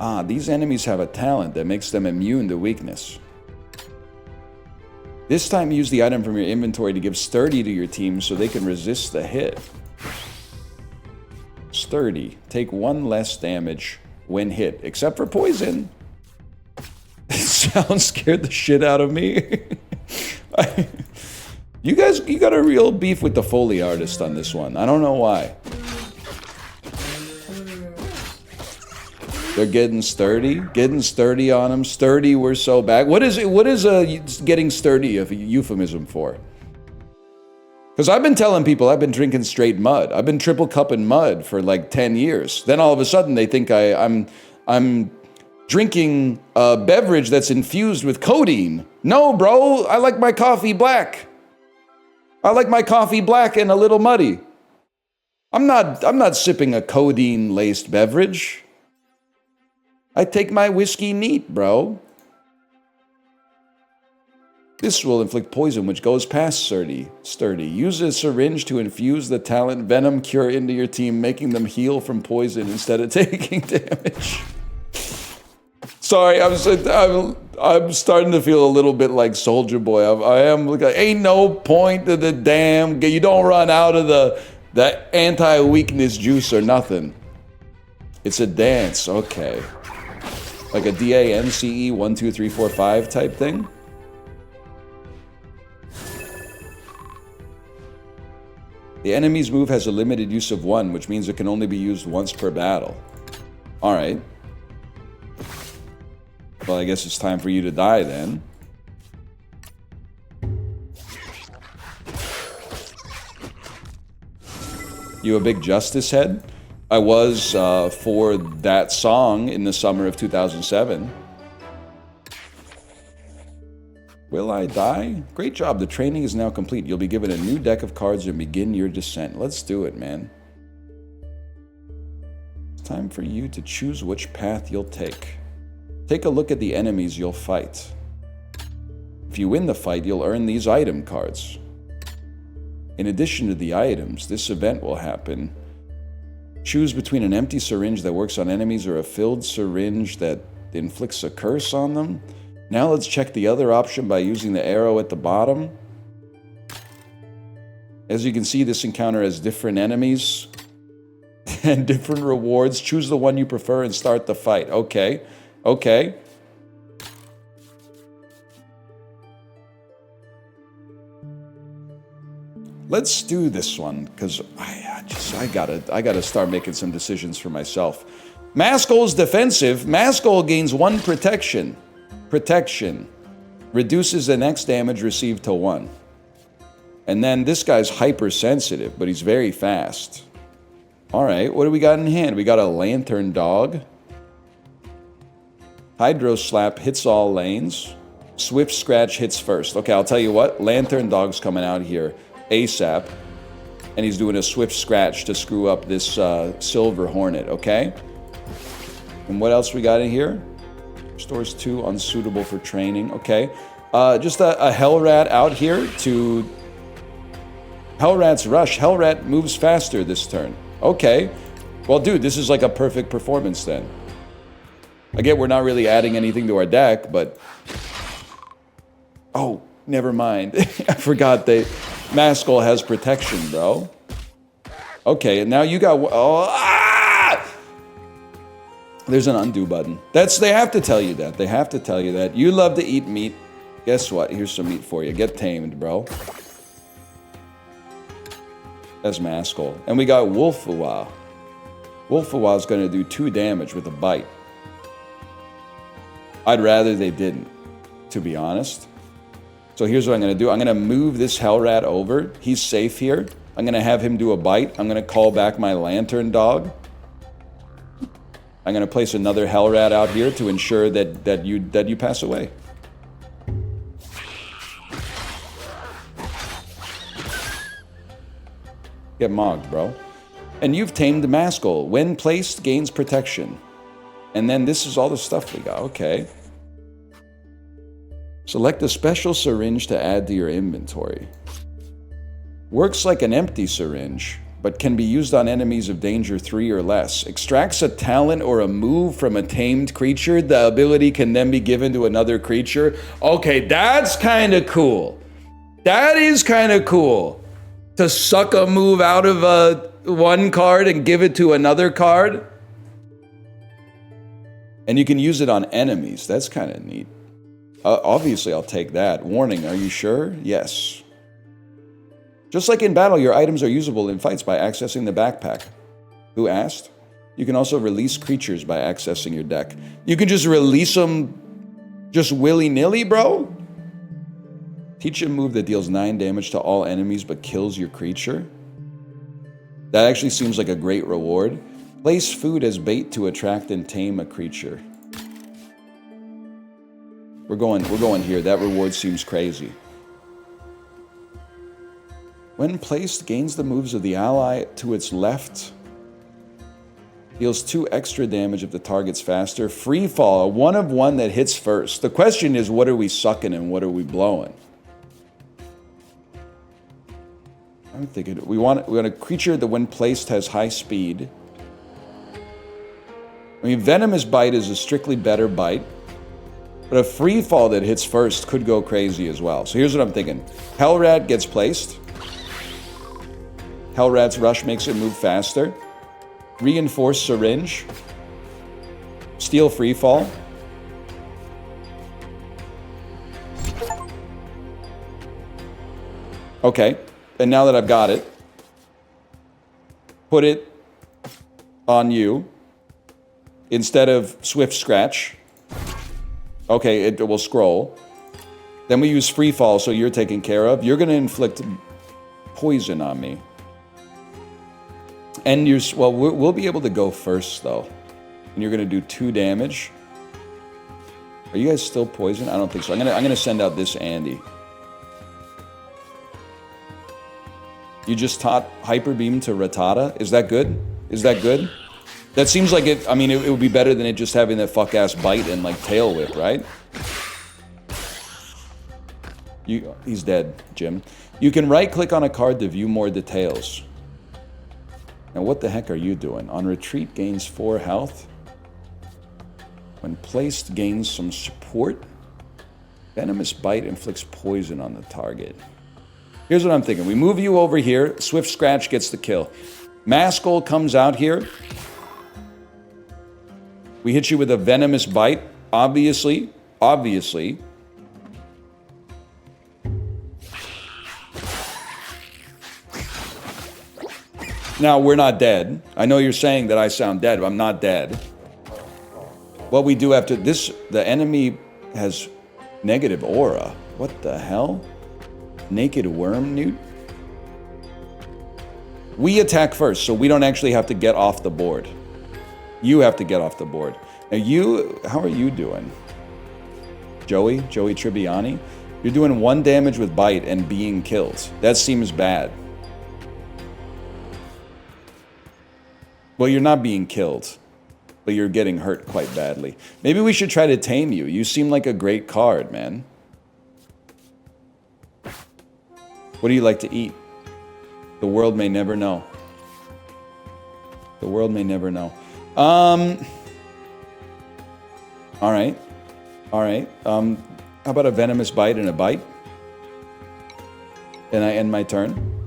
Ah, these enemies have a talent that makes them immune to weakness. This time use the item from your inventory to give Sturdy to your team so they can resist the hit. Sturdy. Take 1 less damage when hit, except for poison. Sound scared the shit out of me. You got a real beef with the Foley artist on this one. I don't know why. They're getting sturdy on them. Sturdy, we're so bad. What is getting sturdy a euphemism for? Because I've been telling people I've been drinking straight mud. I've been triple cupping mud for like 10 years. Then all of a sudden they think I'm drinking a beverage that's infused with codeine. No, bro, I like my coffee black. I like my coffee black and a little muddy. I'm not sipping a codeine-laced beverage. I take my whiskey neat, bro. This will inflict poison, which goes past Sturdy. Use a syringe to infuse the talent Venom Cure into your team, making them heal from poison instead of taking damage. Sorry, I'm starting to feel a little bit like Soldier Boy. I am like, ain't no point to the damn. You don't run out of the anti-weakness juice or nothing. It's a dance, okay. Like a DANCE 1, 2, 3, 4, 5 type thing. The enemy's move has a limited use of 1, which means it can only be used once per battle. Alright. Well, I guess it's time for you to die then. You a big Justice head? I was for that song in the summer of 2007. Will I die? Great job. The training is now complete. You'll be given a new deck of cards and begin your descent. Let's do it, man. It's time for you to choose which path you'll take. Take a look at the enemies you'll fight. If you win the fight, you'll earn these item cards. In addition to the items, this event will happen. Choose between an empty syringe that works on enemies or a filled syringe that inflicts a curse on them. Now let's check the other option by using the arrow at the bottom. As you can see, this encounter has different enemies and different rewards. Choose the one you prefer and start the fight. Okay, okay. Let's do this one, because I gotta start making some decisions for myself. Maskell is defensive. Maskell gains 1 protection. Protection. Reduces the next damage received to 1. And then this guy's hypersensitive, but he's very fast. Alright, what do we got in hand? We got a Lantern Dog. Hydro Slap hits all lanes. Swift Scratch hits first. Okay, I'll tell you what. Lantern Dog's coming out here ASAP. And he's doing a Swift Scratch to screw up this Silver Hornet, okay? And what else we got in here? Stores 2, unsuitable for training. Okay. Just a Hellrat out here to... Hellrat's Rush. Hellrat moves faster this turn. Okay. Well, dude, this is like a perfect performance then. Again, we're not really adding anything to our deck, but... Oh, never mind. I forgot that Maskell has protection, bro. Okay, and now you got... Oh, There's an undo button. They have to tell you that. They have to tell you that. You love to eat meat. Guess what? Here's some meat for you. Get tamed, bro. That's Maskell. And we got Wolfawa. Wolfawa's going to do 2 damage with a bite. I'd rather they didn't, to be honest. So here's what I'm going to do. I'm going to move this Hellrat over. He's safe here. I'm going to have him do a bite. I'm going to call back my Lantern Dog. I'm going to place another Hellrat out here to ensure that you pass away. Get mogged, bro. And you've tamed the Maskell. When placed, gains protection. And then this is all the stuff we got. Okay. Select a special syringe to add to your inventory. Works like an empty syringe, but can be used on enemies of danger 3 or less. Extracts a talent or a move from a tamed creature. The ability can then be given to another creature. Okay, that's kind of cool. That is kind of cool. To suck a move out of one card and give it to another card. And you can use it on enemies. That's kind of neat. Obviously, I'll take that. Warning, are you sure? Yes. Just like in battle, your items are usable in fights by accessing the backpack. Who asked? You can also release creatures by accessing your deck. You can just release them just willy-nilly, bro? Teach a move that deals 9 damage to all enemies but kills your creature. That actually seems like a great reward. Place food as bait to attract and tame a creature. We're going here. That reward seems crazy. When placed, gains the moves of the ally to its left. Deals 2 extra damage if the target's faster. Free fall, a 1 of 1 that hits first. The question is, what are we sucking and what are we blowing? I'm thinking we want a creature that when placed has high speed. I mean, Venomous Bite is a strictly better bite. But a free fall that hits first could go crazy as well. So here's what I'm thinking. Hellrat gets placed. Hellrat's Rush makes it move faster. Reinforced Syringe. Steel Free Fall. Okay, and now that I've got it, put it on you instead of Swift Scratch. Okay, it will scroll. Then we use Free Fall, so you're taken care of. You're going to inflict poison on me. And we'll be able to go first, though. And you're going to do 2 damage. Are you guys still poisoned? I don't think so. I'm gonna send out this Andy. You just taught Hyper Beam to Rattata? Is that good? Is that good? That seems like it. I mean, it would be better than it just having that fuck ass bite and like tail whip, right? He's dead, Jim. You can right click on a card to view more details. Now, what the heck are you doing? On retreat, gains 4 health. When placed, gains some support. Venomous Bite inflicts poison on the target. Here's what I'm thinking. We move you over here. Swift Scratch gets the kill. Maskell comes out here. We hit you with a Venomous Bite. Obviously. Now, we're not dead. I know you're saying that I sound dead, but I'm not dead. What we do after this, the enemy has negative aura. What the hell? Naked worm, Newt? We attack first, so we don't actually have to get off the board. You have to get off the board. Now you, how are you doing? Joey Tribbiani? You're doing 1 damage with bite and being killed. That seems bad. Well, you're not being killed, but you're getting hurt quite badly. Maybe we should try to tame you. You seem like a great card, man. What do you like to eat? The world may never know. The world may never know. All right. How about a venomous bite and a bite? And I end my turn.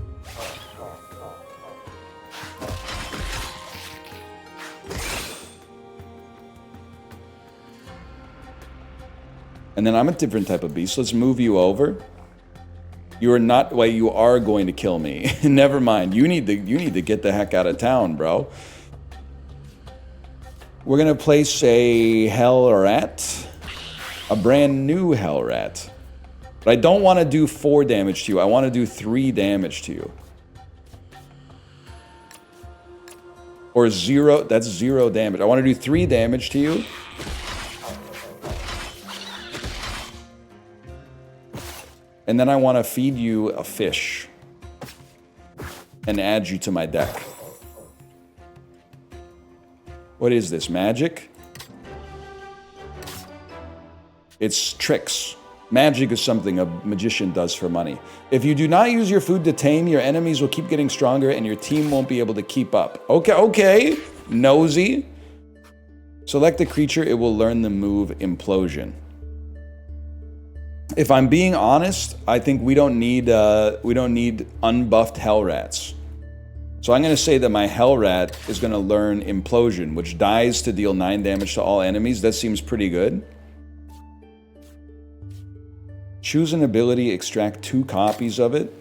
And then I'm a different type of beast. Let's move you over. You are not. Well, you are going to kill me. Never mind. You need to get the heck out of town, bro. We're gonna place a hell rat, a brand new hell rat. But I don't want to do 4 damage to you. I want to do 3 damage to you. Or 0. That's 0 damage. I want to do 3 damage to you. And then I want to feed you a fish and add you to my deck. What is this, magic? It's tricks. Magic is something a magician does for money. If you do not use your food to tame, your enemies will keep getting stronger and your team won't be able to keep up. Okay. Nosy. Select a creature, it will learn the move Implosion. If I'm being honest, I think we don't need unbuffed hell rats. So I'm going to say that my hell rat is going to learn Implosion, which dies to deal 9 damage to all enemies. That seems pretty good. Choose an ability, extract 2 copies of it.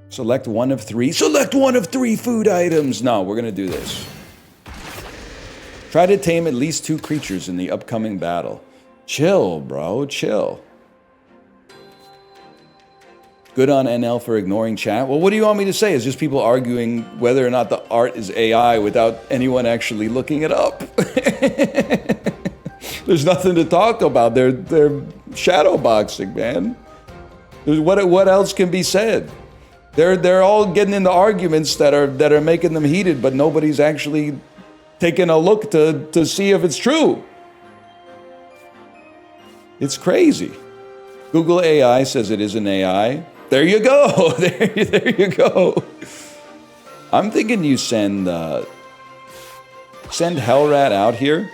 Select 1 of 3. Select 1 of 3 food items. No, we're going to do this. Try to tame at least 2 creatures in the upcoming battle. Chill, bro, chill. Good on NL for ignoring chat. Well, what do you want me to say? It's just people arguing whether or not the art is AI without anyone actually looking it up. There's nothing to talk about. They're shadow boxing, man. What else can be said? They're all getting into arguments that are making them heated, but nobody's actually taking a look to see if it's true. It's crazy. Google AI says it is an AI. There you go. There you go. I'm thinking you send Hellrat out here,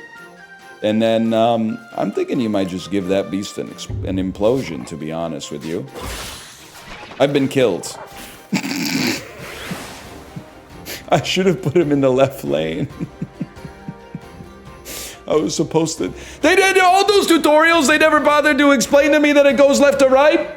and then I'm thinking you might just give that beast an implosion, to be honest with you. I've been killed. I should have put him in the left lane. I was supposed to. They did all those tutorials. They never bothered to explain to me that it goes left to right.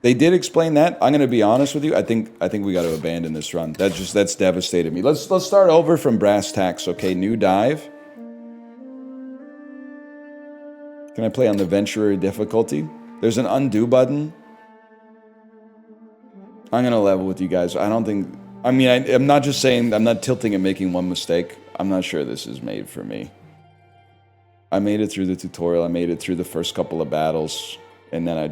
They did explain that. I'm going to be honest with you. I think we got to abandon this run. That's devastated me. Let's start over from brass tacks. Okay, new dive. Can I play on the Venturer difficulty? There's an undo button. I'm going to level with you guys. I don't think... I mean, I'm not just saying... I'm not tilting and making one mistake. I'm not sure this is made for me. I made it through the tutorial. I made it through the first couple of battles. And then I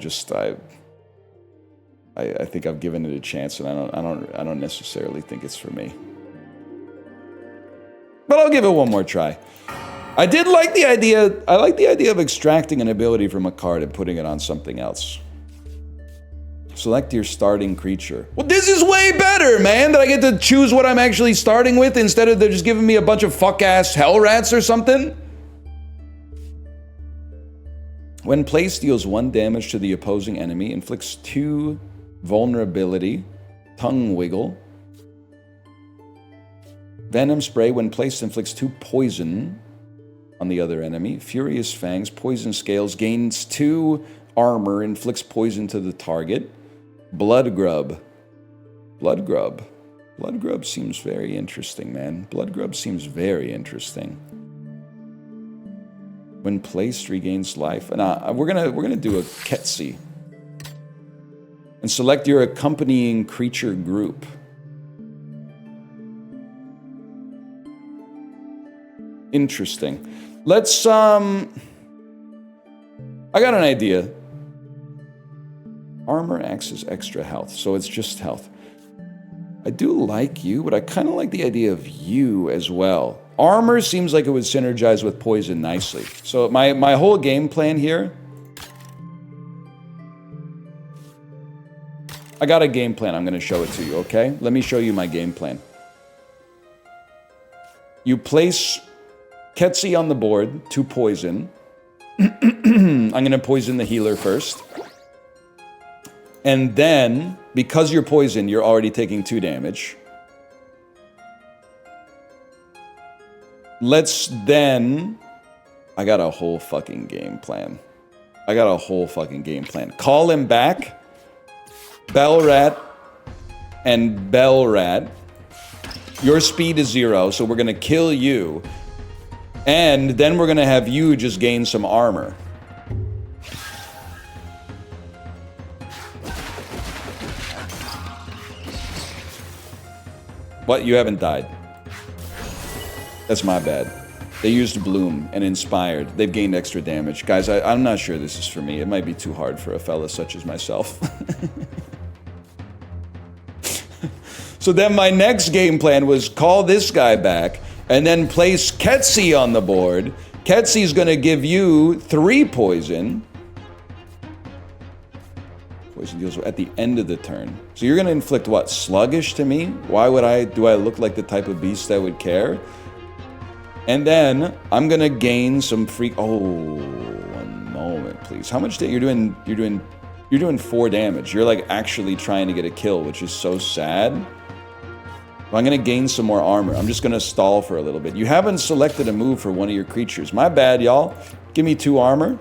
think I've given it a chance, and I don't necessarily think it's for me. But I'll give it one more try. I did like the idea... I like the idea of extracting an ability from a card and putting it on something else. Select your starting creature. Well, this is way better, man, that I get to choose what I'm actually starting with instead of they're just giving me a bunch of fuck-ass hell rats or something. When placed, deals 1 damage to the opposing enemy, inflicts 2 vulnerability, tongue wiggle. Venom spray, when placed, inflicts 2 poison. on the other enemy. Furious Fangs, Poison Scales, gains 2 armor, inflicts poison to the target. Blood Grub. Blood Grub. Blood Grub seems very interesting, man. Blood Grub seems very interesting. When placed, regains life. Nah, we're gonna do a Ketsi. And select your accompanying creature group. Interesting. Let's I got an idea. Armor acts as extra health, so it's just health. I do like you, but I kind of like the idea of you as well. Armor seems like it would synergize with poison nicely. So my whole game plan here... I got a game plan. I'm going to show it to you, okay? Let me show you my game plan. You place Ketsi on the board to poison. I'm going to poison the healer first. And then, because you're poisoned, you're already taking 2 damage. Let's then... I got a whole fucking game plan. Call him back. Bellrat and Bellrat. Your speed is 0, so we're going to kill you. And then we're going to have you just gain some armor. What? You haven't died. That's my bad. They used Bloom and Inspired. They've gained extra damage. Guys, I'm not sure this is for me. It might be too hard for a fella such as myself. So then my next game plan was call this guy back and then place Ketsi on the board. Ketsi's going to give you 3 poison. Poison deals at the end of the turn. So you're going to inflict what? Sluggish to me? Why would do I look like the type of beast that would care? And then I'm going to gain some free... Oh, 1 moment, please. How much you're doing 4 damage. You're like actually trying to get a kill, which is so sad. Well, I'm going to gain some more armor. I'm just going to stall for a little bit. You haven't selected a move for one of your creatures. My bad, y'all. Give me 2 armor.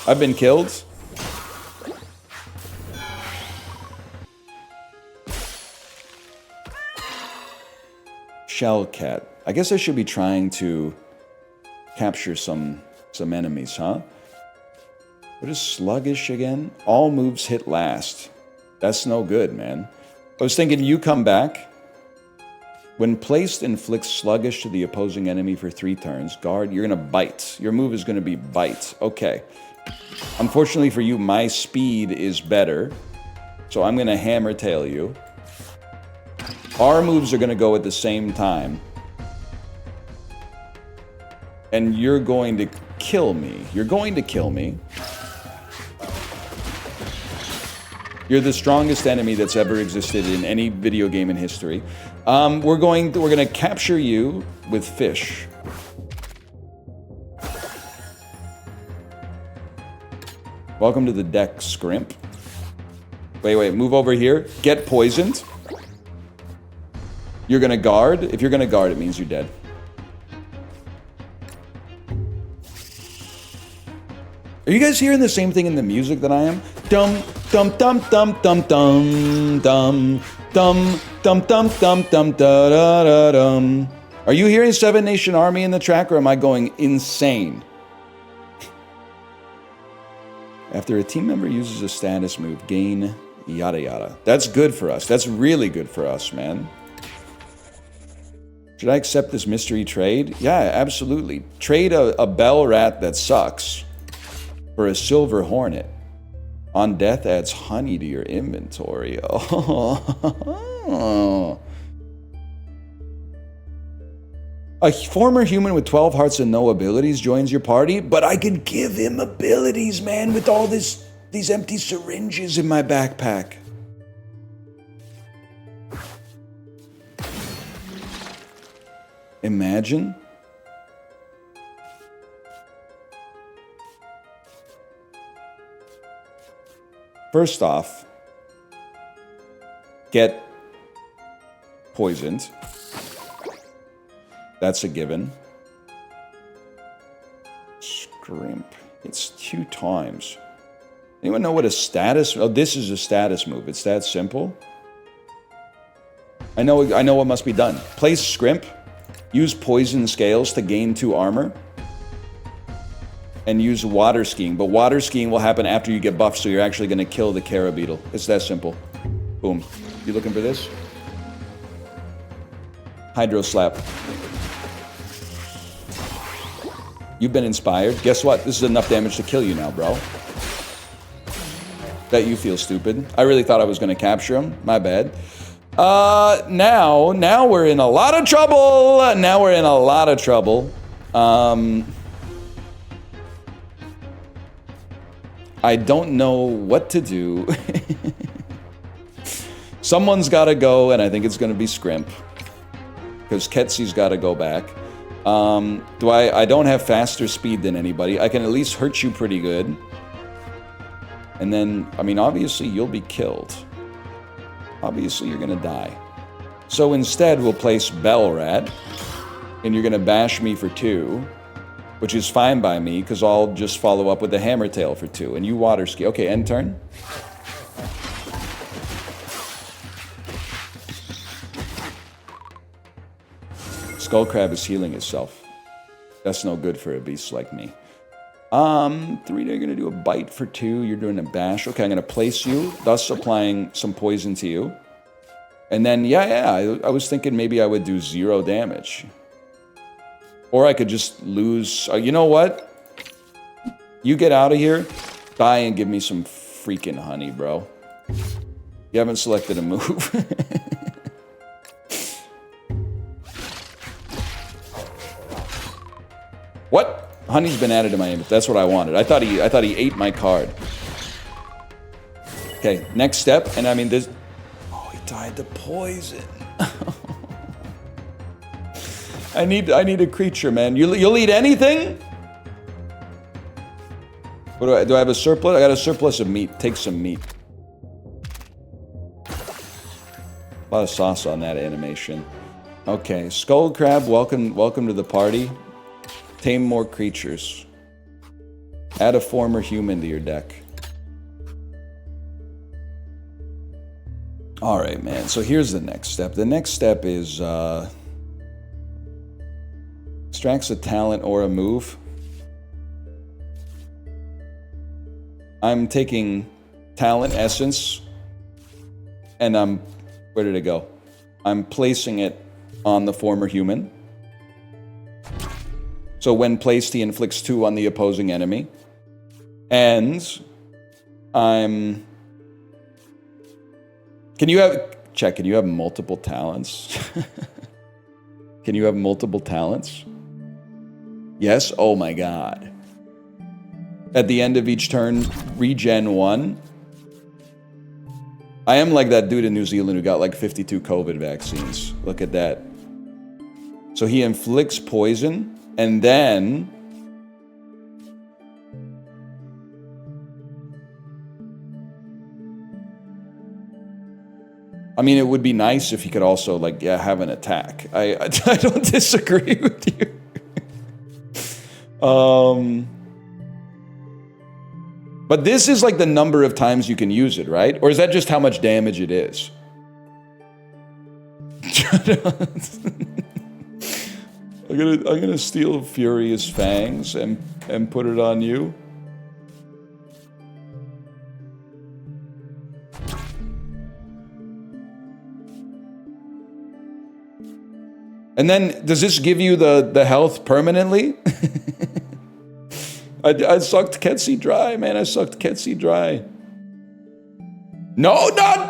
I've been killed. Shellcat. I guess I should be trying to capture some enemies, huh? What is sluggish again? All moves hit last. That's no good, man. I was thinking you come back. When placed, inflicts sluggish to the opposing enemy for 3 turns. Guard, you're going to bite. Your move is going to be bite. Okay. Unfortunately for you, my speed is better. So I'm going to hammer tail you. Our moves are going to go at the same time. And you're going to kill me. You're going to kill me. You're the strongest enemy that's ever existed in any video game in history. We're going to capture you with fish. Welcome to the deck, Scrimp. Wait, move over here. Get poisoned. You're gonna guard. If you're gonna guard, it means you're dead. Are you guys hearing the same thing in the music that I am? Dum dum dum dum dum dum dum dum dum dum dum dum da da da dum. Are you hearing Seven Nation Army in the track, or am I going insane? After a team member uses a status move, gain yada yada. That's good for us. That's really good for us, man. Should I accept this mystery trade? Yeah, absolutely. Trade a bell rat that sucks for a silver hornet. On death, adds honey to your inventory. Oh. A former human with 12 hearts and no abilities joins your party, but I can give him abilities, man, with all these empty syringes in my backpack. Imagine. First off, get poisoned. That's a given. Scrimp. It's 2 times. Anyone know what a status... Oh, this is a status move. It's that simple. I know what must be done. Place Scrimp. Use Poison Scales to gain 2 armor. And use Water Skiing. But Water Skiing will happen after you get buffed, so you're actually going to kill the Kara Beetle. It's that simple. Boom. You looking for this? Hydro Slap. You've been inspired. Guess what? This is enough damage to kill you now, bro. Bet you feel stupid. I really thought I was going to capture him. My bad. Now we're in a lot of trouble. Now we're in a lot of trouble. I don't know what to do. Someone's got to go, and I think it's going to be Scrimp. Because Ketsy's got to go back. I don't have faster speed than anybody. I can at least hurt you pretty good. And then, I mean, obviously you'll be killed. Obviously you're gonna die. So instead we'll place Bellrat. And you're gonna bash me for 2. Which is fine by me, because I'll just follow up with the Hammer Tail for 2. And you Water Ski. Okay, end turn. Skullcrab is healing itself. That's no good for a beast like me. 3, you're gonna do a bite for 2. You're doing a bash. Okay, I'm gonna place you, thus applying some poison to you. And then, I was thinking maybe I would do 0 damage. Or I could just lose... you know what? You get out of here, die and give me some freaking honey, bro. You haven't selected a move. What? Honey's been added to my inventory. That's what I wanted. I thought he ate my card. Okay, next step, and I mean this. Oh, he died to poison. I need a creature, man. You'll eat anything? What do I have a surplus? I got a surplus of meat. Take some meat. A lot of sauce on that animation. Okay, Skull Crab, welcome to the party. Tame more creatures. Add a former human to your deck. Alright, man. So here's the next step. The next step is extracts a talent or a move. I'm taking talent essence and where did it go? I'm placing it on the former human. So when placed, he inflicts 2 on the opposing enemy. And can you have multiple talents? Can you have multiple talents? Yes? Oh my god. At the end of each turn, regen 1. I am like that dude in New Zealand who got like 52 COVID vaccines. Look at that. So he inflicts poison. And then... I mean, it would be nice if he could also, like, have an attack. I don't disagree with you. But this is, like, the number of times you can use it, right? Or is that just how much damage it is? I'm gonna steal Furious Fangs and put it on you. And then, does this give you the health permanently? I sucked Ketsy dry, man. I sucked Ketsy dry. No,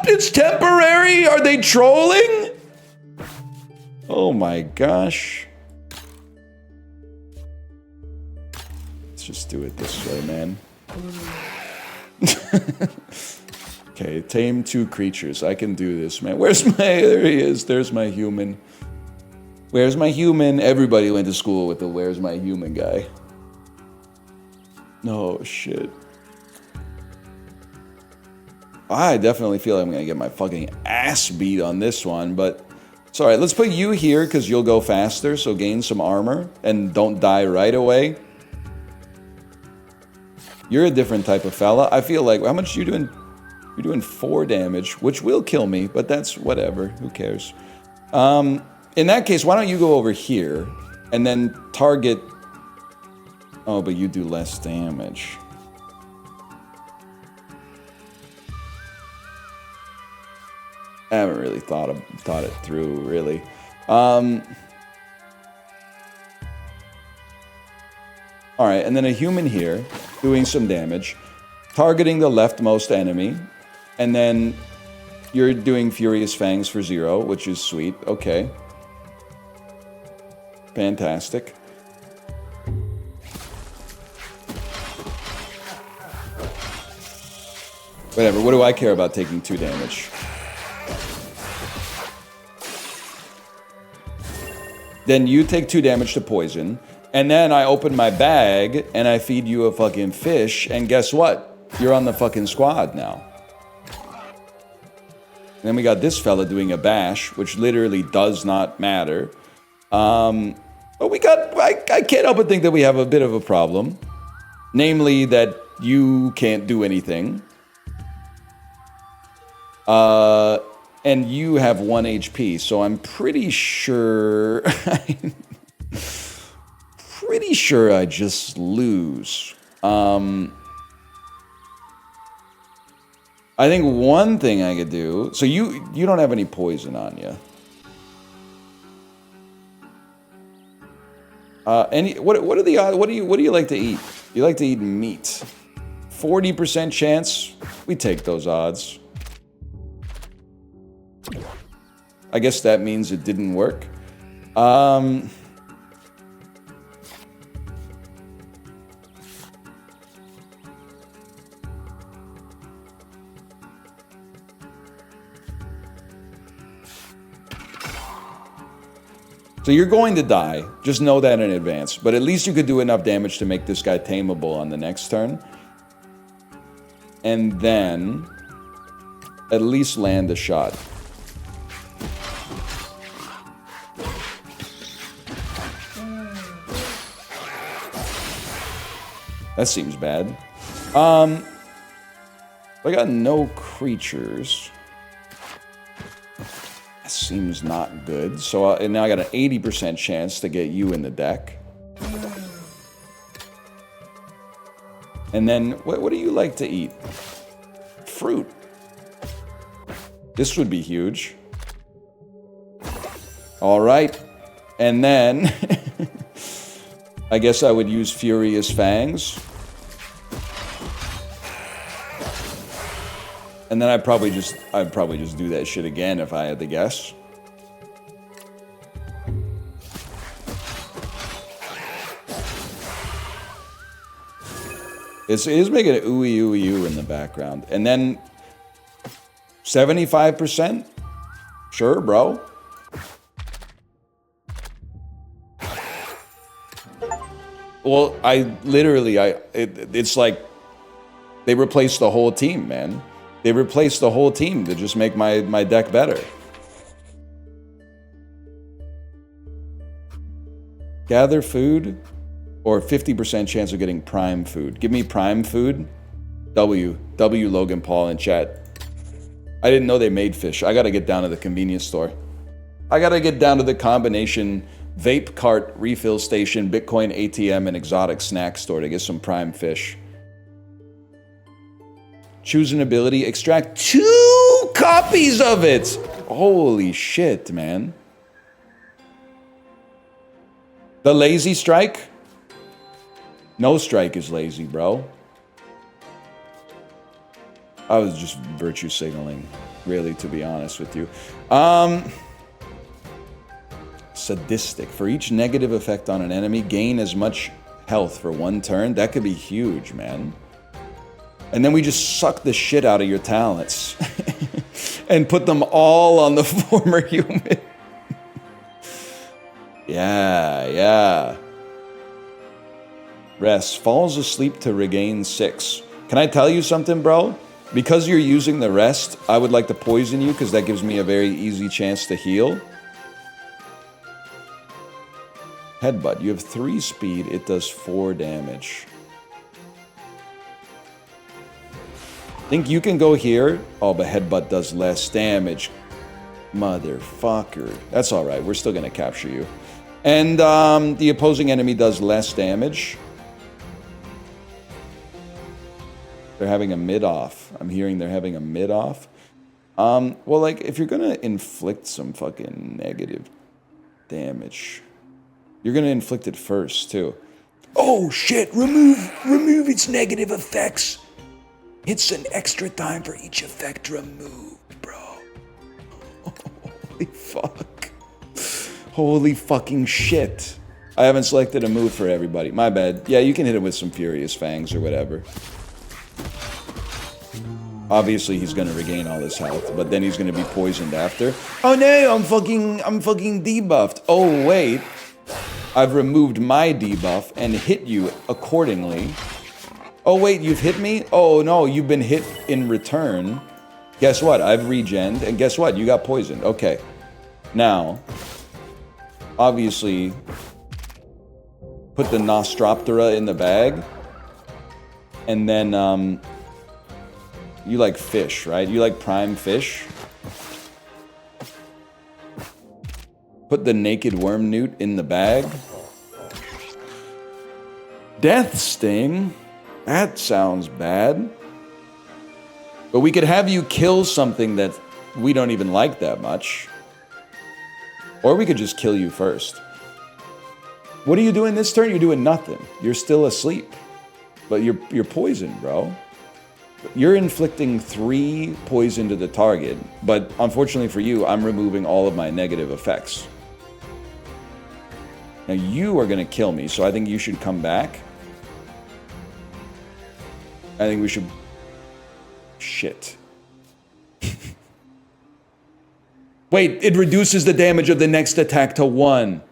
it's temporary! Are they trolling? Oh my gosh. Let's just do it this way, man. Okay, tame 2 creatures. I can do this, man. Where's my... There he is. There's my human. Where's my human? Everybody went to school with the where's my human guy. Oh, shit. I definitely feel like I'm gonna get my fucking ass beat on this one, but It's alright, let's put you here because you'll go faster, so gain some armor and don't die right away. You're a different type of fella. I feel like, how much you doing? You're doing 4 damage, which will kill me, but that's whatever. Who cares? In that case, why don't you go over here and then target... Oh, but you do less damage. I haven't really thought it through, really. Alright, and then a human here, doing some damage, targeting the leftmost enemy, and then you're doing Furious Fangs for 0, which is sweet. Okay. Fantastic. Whatever, what do I care about taking 2 damage? Then you take 2 damage to poison, and then I open my bag, and I feed you a fucking fish, and guess what? You're on the fucking squad now. And then we got this fella doing a bash, which literally does not matter. But we got... I can't help but think that we have a bit of a problem. Namely, that you can't do anything. And you have 1 HP, so I'm pretty sure... pretty sure I just lose. I think one thing I could do... So you don't have any poison on you. What are the odds? What do you like to eat? You like to eat meat. 40% chance, we take those odds. I guess that means it didn't work. So you're going to die. Just know that in advance. But at least you could do enough damage to make this guy tameable on the next turn. And then at least land a shot. That seems bad. I got no creatures. That seems not good. So and now I got an 80% chance to get you in the deck. And then, what do you like to eat? Fruit. This would be huge. All right. And then... I guess I would use Furious Fangs. And then I'd probably just do that shit again if I had to guess. It is making an ooey ooey ooh in the background. And then 75%? Sure, bro. Well, it's like they replaced the whole team, man. They replaced the whole team to just make my deck better. Gather food or 50% chance of getting prime food. Give me prime food. W Logan Paul in chat. I didn't know they made fish. I gotta get down to the convenience store. I gotta get down to the combination vape cart, refill station, Bitcoin ATM, and exotic snack store to get some prime fish. Choose an ability, extract 2 copies of it! Holy shit, man. The lazy strike? No strike is lazy, bro. I was just virtue signaling, really, to be honest with you. Sadistic. For each negative effect on an enemy, gain as much health for 1 turn. That could be huge, man. And then we just suck the shit out of your talents. And put them all on the former human. Yeah. Rest. Falls asleep to regain 6. Can I tell you something, bro? Because you're using the rest, I would like to poison you because that gives me a very easy chance to heal. Headbutt. You have 3 speed. It does 4 damage. Think you can go here? Oh, but Headbutt does less damage. Motherfucker. That's alright. We're still gonna capture you. And the opposing enemy does less damage. They're having a mid-off. I'm hearing they're having a mid-off. Well, like, if you're gonna inflict some fucking negative damage, you're gonna inflict it first, too. Oh, shit! Remove its negative effects! It's an extra time for each effect removed, bro. Holy fuck. Holy fucking shit. I haven't selected a move for everybody. My bad. Yeah, you can hit him with some Furious Fangs or whatever. Obviously, he's gonna regain all his health, but then he's gonna be poisoned after. Oh no, I'm fucking debuffed. Oh wait. I've removed my debuff and hit you accordingly. Oh wait, you've hit me? Oh no, you've been hit in return. Guess what? I've regened, and guess what? You got poisoned. Okay. Now, obviously, put the Nostroptera in the bag, and then, you like fish, right? You like prime fish? Put the Naked Worm Newt in the bag. Death Sting? That sounds bad. But we could have you kill something that we don't even like that much. Or we could just kill you first. What are you doing this turn? You're doing nothing. You're still asleep. But you're poisoned, bro. You're inflicting 3 poison to the target, but unfortunately for you, I'm removing all of my negative effects. Now you are gonna kill me, so I think you should come back. I think we should... Shit. Wait, it reduces the damage of the next attack to 1.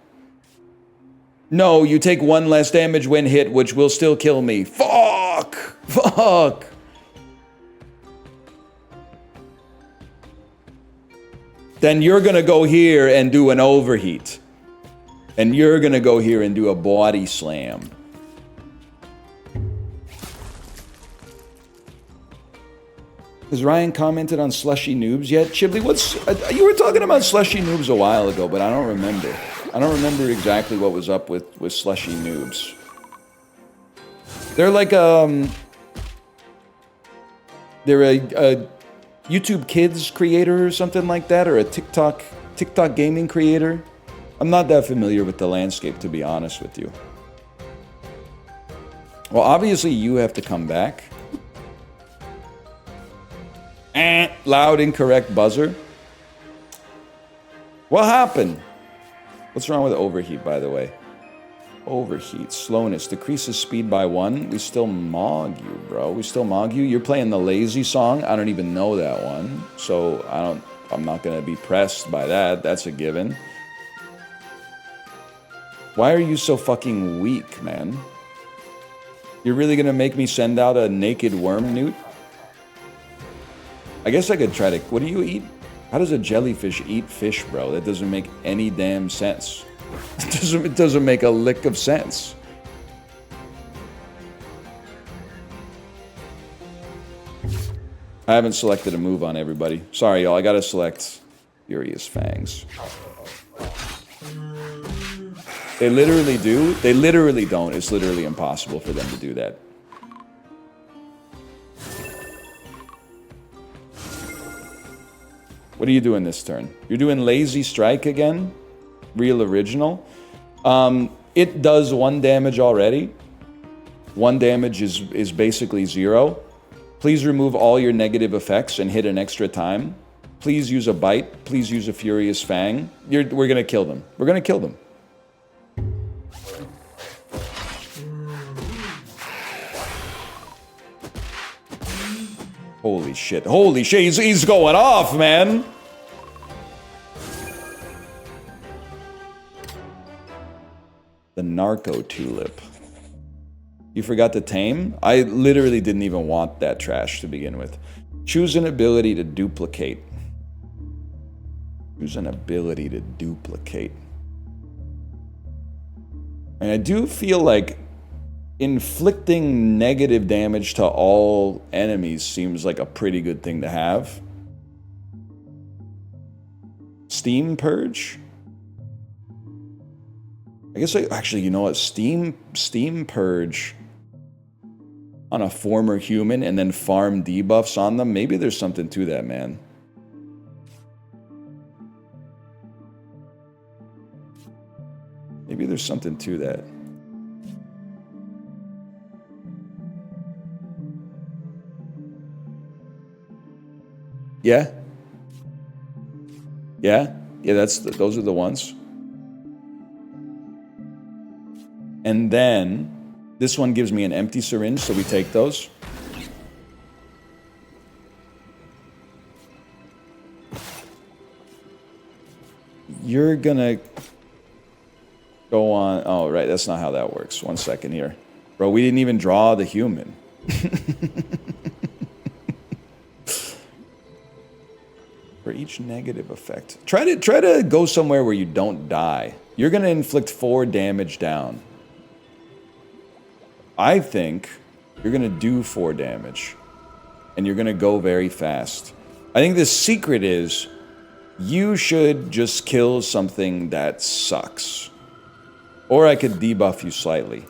No, you take 1 less damage when hit, which will still kill me. Fuck! Fuck! Then you're gonna go here and do an overheat. And you're gonna go here and do a body slam. Has Ryan commented on slushy noobs yet? Chibli, what's... you were talking about slushy noobs a while ago, but I don't remember. I don't remember exactly what was up with slushy noobs. They're like, they're a YouTube Kids creator or something like that, or a TikTok gaming creator. I'm not that familiar with the landscape, to be honest with you. Well, obviously you have to come back. Loud incorrect buzzer. What happened? What's wrong with overheat, by the way? Overheat, slowness, decreases speed by 1. We still mog you, bro. We still mog you. You're playing the lazy song. I don't even know that one. So I'm not gonna be pressed by that. That's a given. Why are you so fucking weak, man? You're really gonna make me send out a Naked Worm Newt? I guess I could try to... What do you eat? How does a jellyfish eat fish, bro? That doesn't make any damn sense. It doesn't make a lick of sense. I haven't selected a move on everybody. Sorry, y'all. I gotta select Furious Fangs. They literally do. They literally don't. It's literally impossible for them to do that. What are you doing this turn? You're doing Lazy Strike again? Real Original? It does 1 damage already. 1 damage is basically 0. Please remove all your negative effects and hit an extra time. Please use a Bite. Please use a Furious Fang. We're gonna kill them. We're gonna kill them. Holy shit. Holy shit. He's going off, man. The Narco Tulip. You forgot to tame? I literally didn't even want that trash to begin with. Choose an ability to duplicate. Choose an ability to duplicate. And I do feel like inflicting negative damage to all enemies seems like a pretty good thing to have. Steam Purge? I guess actually, you know what? Steam Purge on a former human and then farm debuffs on them. Maybe there's something to that, man. Maybe there's something to that. Yeah. Yeah. Yeah, those are the ones. And then this one gives me an empty syringe, so we take those. You're gonna go on. Oh, right, that's not how that works. 1 second here. Bro, we didn't even draw the human. For each negative effect. Try to go somewhere where you don't die. You're gonna inflict 4 damage down. I think you're gonna do 4 damage. And you're gonna go very fast. I think the secret is you should just kill something that sucks. Or I could debuff you slightly.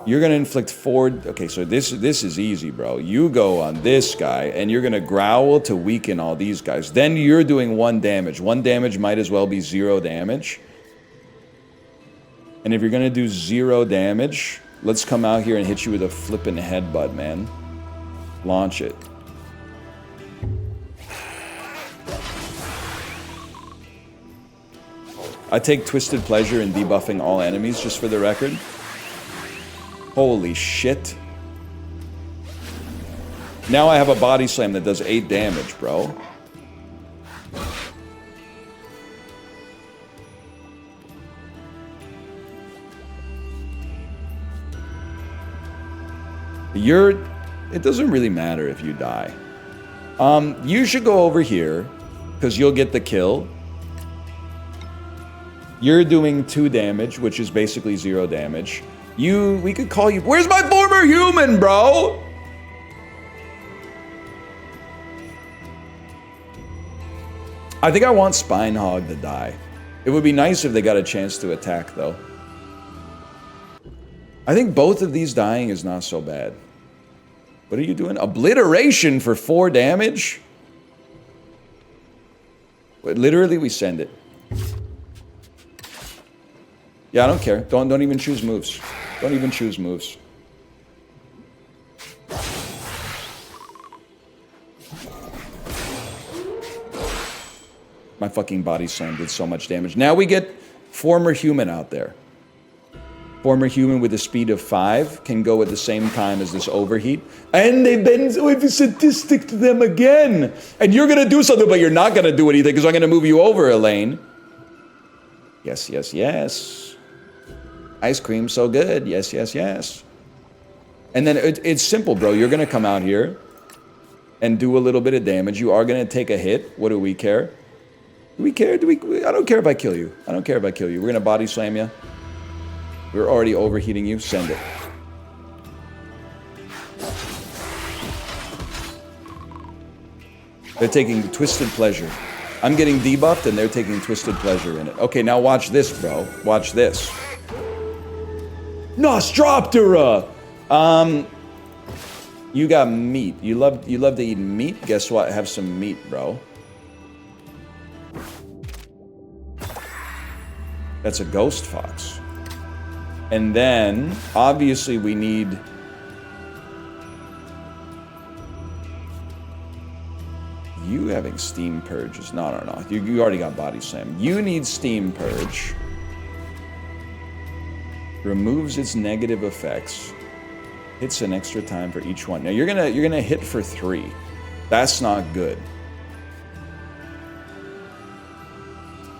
You're gonna inflict 4... Okay, so this is easy, bro. You go on this guy, and you're gonna growl to weaken all these guys. Then you're doing 1 damage. 1 damage might as well be 0 damage. And if you're gonna do 0 damage, let's come out here and hit you with a flippin' headbutt, man. Launch it. I take twisted pleasure in debuffing all enemies, just for the record. Holy shit. Now I have a body slam that does 8 damage, bro. It doesn't really matter if you die. You should go over here, because you'll get the kill. You're doing 2 damage, which is basically 0 damage. We could call you... Where's my former human, bro? I think I want Spine Hog to die. It would be nice if they got a chance to attack, though. I think both of these dying is not so bad. What are you doing? Obliteration for 4 damage? Literally, we send it. Yeah, I don't care. Don't even choose moves. Don't even choose moves. My fucking body slam did so much damage. Now we get former human out there. Former human with a speed of 5 can go at the same time as this overheat. And they've been so sadistic to them again. And you're gonna do something, but you're not gonna do anything because I'm gonna move you over, Elaine. Yes, yes, yes. Ice cream, so good. Yes, yes, yes. And then it's simple, bro. You're gonna come out here and do a little bit of damage. You are gonna take a hit. What do we care? Do we care? I don't care if I kill you. I don't care if I kill you. We're gonna body slam you. We're already overheating you. Send it. They're taking twisted pleasure. I'm getting debuffed and they're taking twisted pleasure in it. Okay, now watch this, bro. Watch this. Nostroptera! You got meat. You love to eat meat? Guess what? Have some meat, bro. That's a ghost fox. And then, obviously, we need... You having Steam Purge is... No. You already got Body Slam. You need Steam Purge. Removes its negative effects. Hits an extra time for each one. Now, you're gonna hit for 3. That's not good.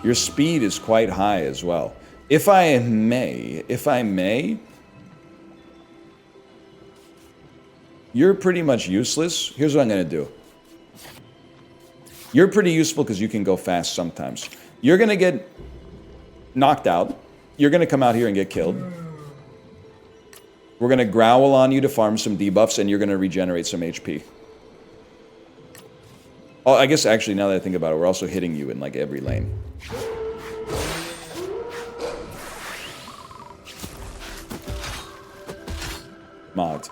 Your speed is quite high as well. If I may, you're pretty much useless. Here's what I'm gonna do. You're pretty useful because you can go fast sometimes. You're gonna get knocked out. You're going to come out here and get killed. We're going to growl on you to farm some debuffs, and you're going to regenerate some HP. Oh, I guess actually, now that I think about it, we're also hitting you in like every lane. Mods.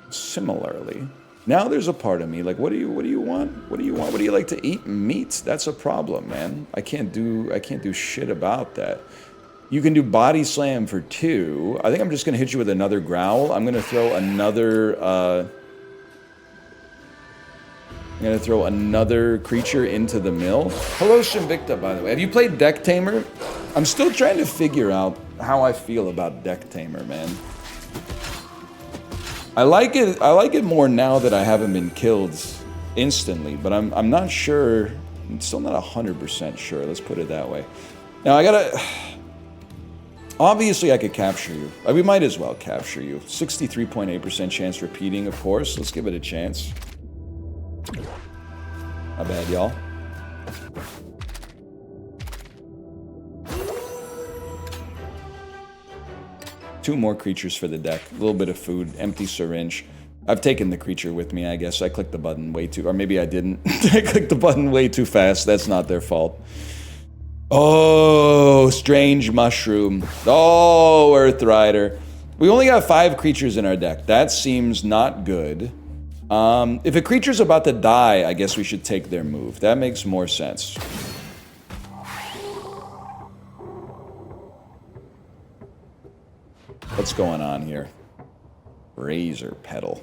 Similarly, now there's a part of me like, what do you want? What do you want? What do you like to eat? Meat? That's a problem, man. I can't do shit about that. You can do body slam for 2. I think I'm just gonna hit you with another growl. I'm gonna throw another creature into the mill. Hello, Shimbicta, by the way. Have you played Deck Tamer? I'm still trying to figure out how I feel about Deck Tamer, man. I like it more now that I haven't been killed instantly, but I'm not sure. I'm still not 100% sure. Let's put it that way. Now I gotta. Obviously, I could capture you. We might as well capture you. 63.8% chance repeating, of course. Let's give it a chance. Not bad, y'all. Two more creatures for the deck. A little bit of food. Empty syringe. I've taken the creature with me, I guess. I clicked the button way too... Or maybe I didn't. I clicked the button way too fast. That's not their fault. Oh, strange mushroom. Oh, Earthrider. We only got 5 creatures in our deck. That seems not good. If a creature's about to die, I guess we should take their move. That makes more sense. What's going on here? Razor Petal.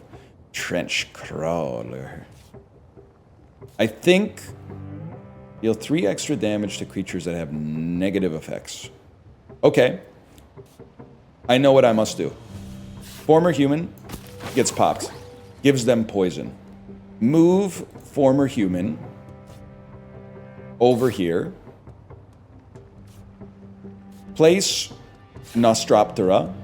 Trench Crawler. I think... Deal 3 extra damage to creatures that have negative effects. Okay. I know what I must do. Former human gets popped. Gives them poison. Move former human over here. Place Nostroptera.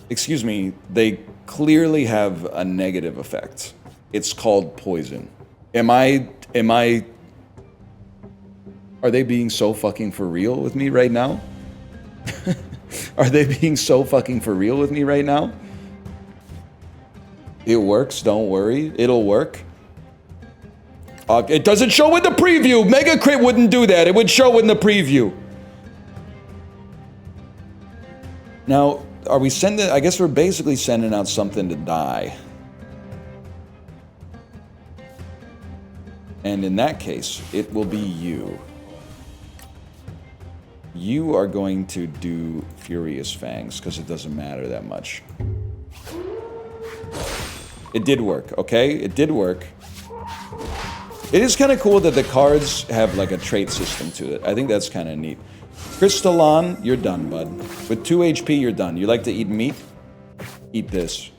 Excuse me, they clearly have a negative effect. It's called poison. Are they being so fucking for real with me right now? Are they being so fucking for real with me right now? It works, don't worry. It'll work. It doesn't show in the preview! Mega Crit wouldn't do that. It would show in the preview. Now, are we sending... I guess we're basically sending out something to die. And in that case, it will be you. You are going to do Furious Fangs, because it doesn't matter that much. It did work, okay? It did work. It is kind of cool that the cards have like a trait system to it. I think that's kind of neat. Crystalon, you're done, bud. With 2 HP, you're done. You like to eat meat? Eat this.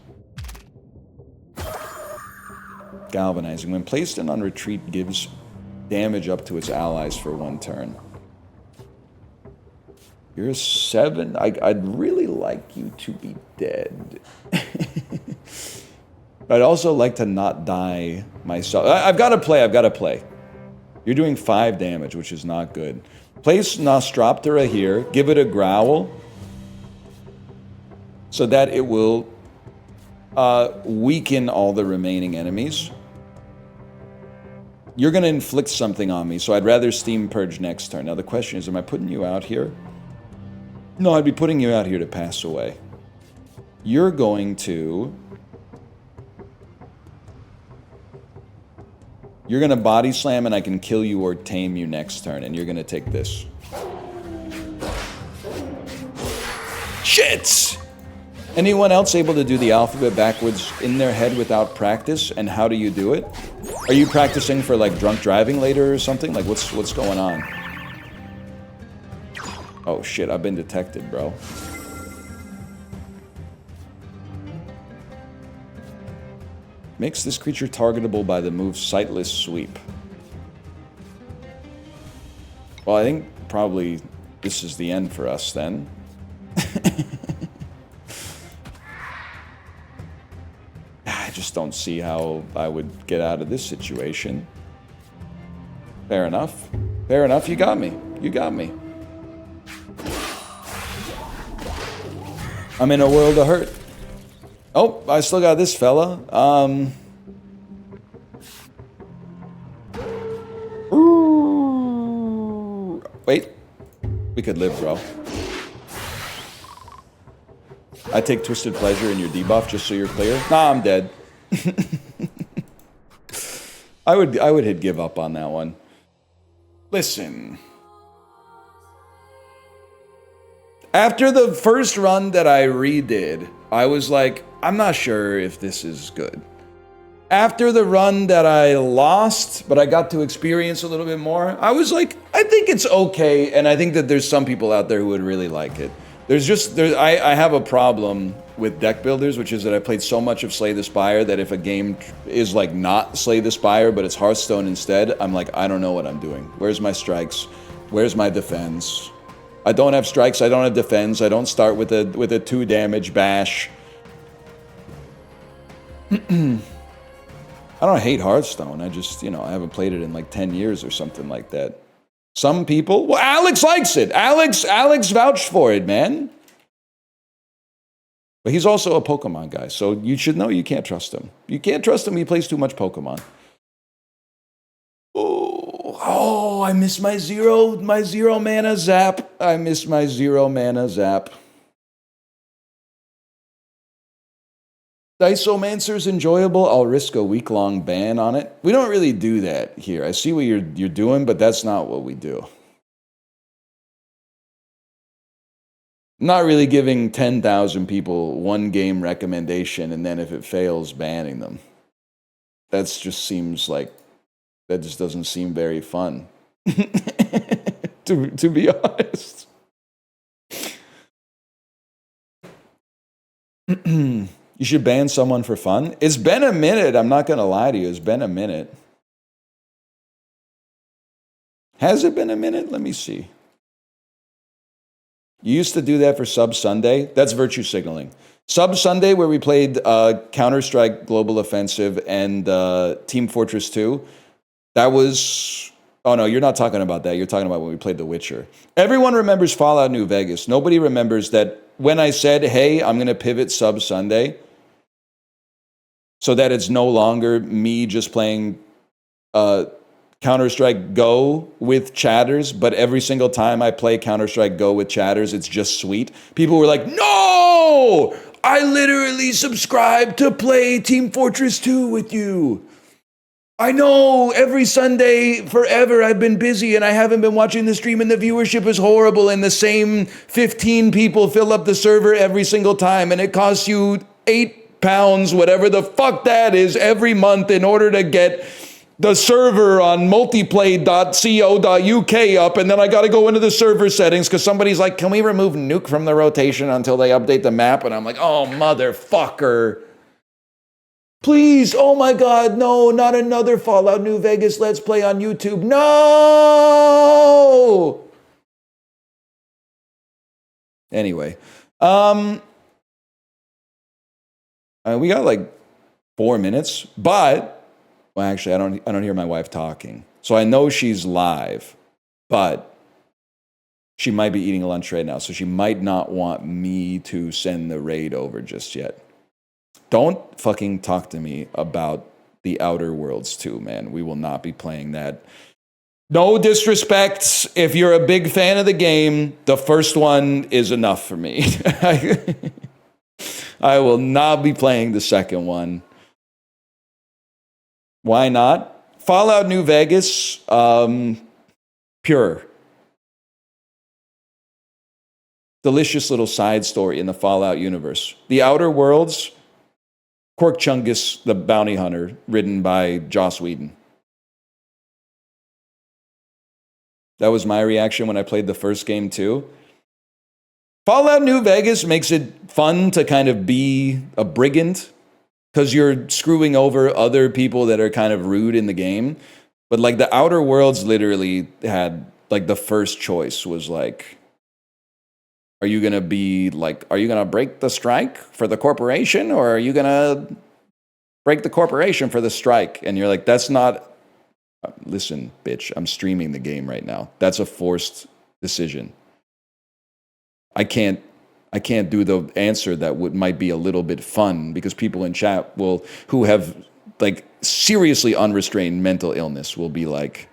Galvanizing. When placed in on retreat, gives damage up to its allies for 1 turn. You're a 7. I'd really like you to be dead. I'd also like to not die myself. I've got to play. You're doing 5 damage, which is not good. Place Nostroptera here. Give it a growl. So that it will weaken all the remaining enemies. You're going to inflict something on me, so I'd rather Steam Purge next turn. Now the question is, am I putting you out here? No, I'd be putting you out here to pass away. You're going to... You're going to body slam and I can kill you or tame you next turn, and you're going to take this. Shit! Anyone else able to do the alphabet backwards in their head without practice? And how do you do it? Are you practicing for like drunk driving later or something? Like what's going on? Oh shit, I've been detected, bro. Makes this creature targetable by the move Sightless Sweep. Well, I think probably this is the end for us then. I just don't see how I would get out of this situation. Fair enough. Fair enough. You got me. You got me. I'm in a world of hurt. Oh, I still got this fella. Ooh. Wait. We could live, bro. I take twisted pleasure in your debuff just so you're clear. Nah, I'm dead. I would hit give up on that one. Listen. After the first run that I redid, I was like, I'm not sure if this is good. After the run that I lost, but I got to experience a little bit more, I was like, I think it's okay, and I think that there's some people out there who would really like it. I have a problem with deck builders, which is that I played so much of Slay the Spire that if a game is like not Slay the Spire, but it's Hearthstone instead, I'm like, I don't know what I'm doing. Where's my strikes? Where's my defense? I don't have strikes, I don't have defense, I don't start with a 2 damage bash. I don't hate Hearthstone, I just, you know, I haven't played it in like 10 years or something like that. Some people, well, Alex likes it. Alex vouched for it, man. But he's also a Pokemon guy, so you should know you can't trust him. You can't trust him, he plays too much Pokemon. Oh, I miss my zero mana zap. I miss my 0 mana zap. Diceomancer's enjoyable. I'll risk a week-long ban on it. We don't really do that here. I see what you're doing, but that's not what we do. I'm not really giving 10,000 people one game recommendation and then if it fails, banning them. That just seems like, that just doesn't seem very fun. to be honest. You should ban someone for fun. It's been a minute. I'm not going to lie to you. It's been a minute. Has it been a minute? Let me see. You used to do that for Sub Sunday. That's virtue signaling. Sub Sunday, where we played Counter-Strike Global Offensive and Team Fortress 2. That was... Oh, no, you're not talking about that. You're talking about when we played The Witcher. Everyone remembers Fallout New Vegas. Nobody remembers that when I said, hey, I'm going to pivot Sub Sunday, so that it's no longer me just playing Counter-Strike Go with chatters, but every single time I play Counter-Strike Go with chatters, it's just sweet. People were like, no! I literally subscribed to play Team Fortress 2 with you. I know every Sunday forever I've been busy and I haven't been watching the stream and the viewership is horrible and the same 15 people fill up the server every single time and it costs you £8, whatever the fuck that is, every month in order to get the server on multiplay.co.uk up, and then I got to go into the server settings because somebody's like, can we remove nuke from the rotation until they update the map? And I'm like, oh, motherfucker. Please, oh my God, no, not another Fallout New Vegas Let's Play on YouTube. No! Anyway, we got like 4 minutes, but... Well, actually, I don't hear my wife talking. So I know she's live, but she might be eating lunch right now, so she might not want me to send the raid over just yet. Don't fucking talk to me about the Outer Worlds 2, man. We will not be playing that. No disrespect. If you're a big fan of the game, the first one is enough for me. I will not be playing the second one. Why not? Fallout New Vegas, pure. Delicious little side story in the Fallout universe. The Outer Worlds, Cork Chungus, the bounty hunter, written by Joss Whedon. That was my reaction when I played the first game too. Fallout New Vegas makes it fun to kind of be a brigand, because you're screwing over other people that are kind of rude in the game. But like the Outer Worlds literally had, like the first choice was like, are you going to be like, are you going to break the strike for the corporation? Or are you going to break the corporation for the strike? And you're like, that's not Listen, bitch, I'm streaming the game right now. That's a forced decision. I can't do the answer that might be a little bit fun because people in chat who have like seriously unrestrained mental illness will be like,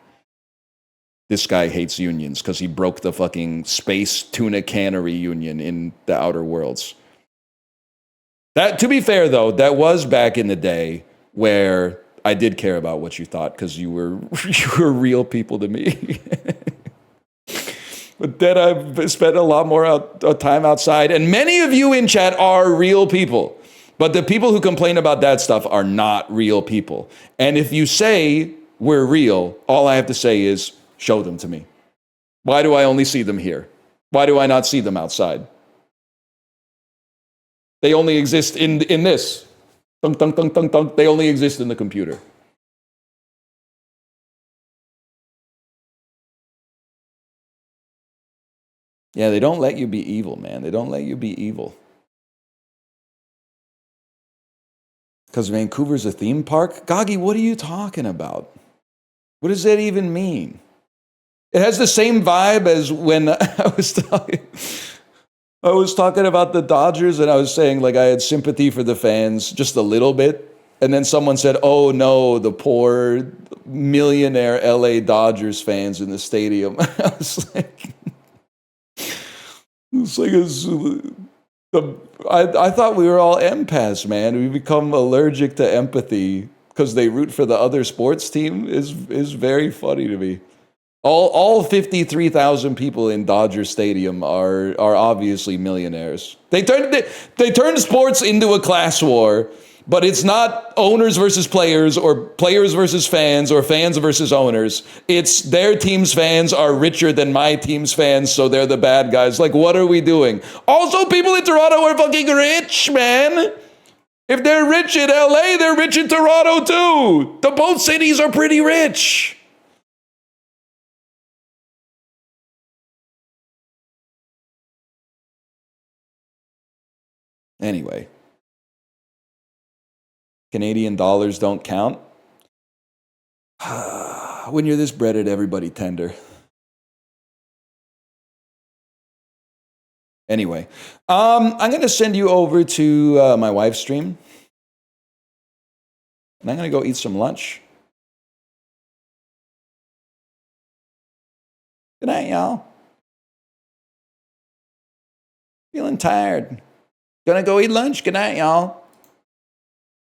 this guy hates unions because he broke the fucking space tuna cannery union in the Outer Worlds. That, to be fair though, that was back in the day where I did care about what you thought because you were real people to me. But then I've spent a lot more time outside, and many of you in chat are real people. But the people who complain about that stuff are not real people. And if you say we're real, all I have to say is show them to me. Why do I only see them here? Why do I not see them outside? They only exist in this. Tunk, tunk, tunk, tunk, tunk. They only exist in the computer. Yeah, they don't let you be evil, man. They don't let you be evil. Because Vancouver's a theme park? Gagi, what are you talking about? What does that even mean? It has the same vibe as when I was talking about the Dodgers and I was saying like I had sympathy for the fans just a little bit. And then someone said, oh no, the poor millionaire LA Dodgers fans in the stadium. I was like, I thought we were all empaths, man. We become allergic to empathy because they root for the other sports team is very funny to me. All 53,000 people in Dodger Stadium are obviously millionaires. They turned sports into a class war, but it's not owners versus players or players versus fans or fans versus owners. It's their team's fans are richer than my team's fans, so they're the bad guys. Like, what are we doing? Also, people in Toronto are fucking rich, man. If they're rich in LA, they're rich in Toronto too. Both cities are pretty rich. Anyway, Canadian dollars don't count. When you're this breaded, everybody tender. Anyway, I'm going to send you over to my wife's stream. And I'm going to go eat some lunch. Good night, y'all. Feeling tired. Gonna go eat lunch. Good night, y'all.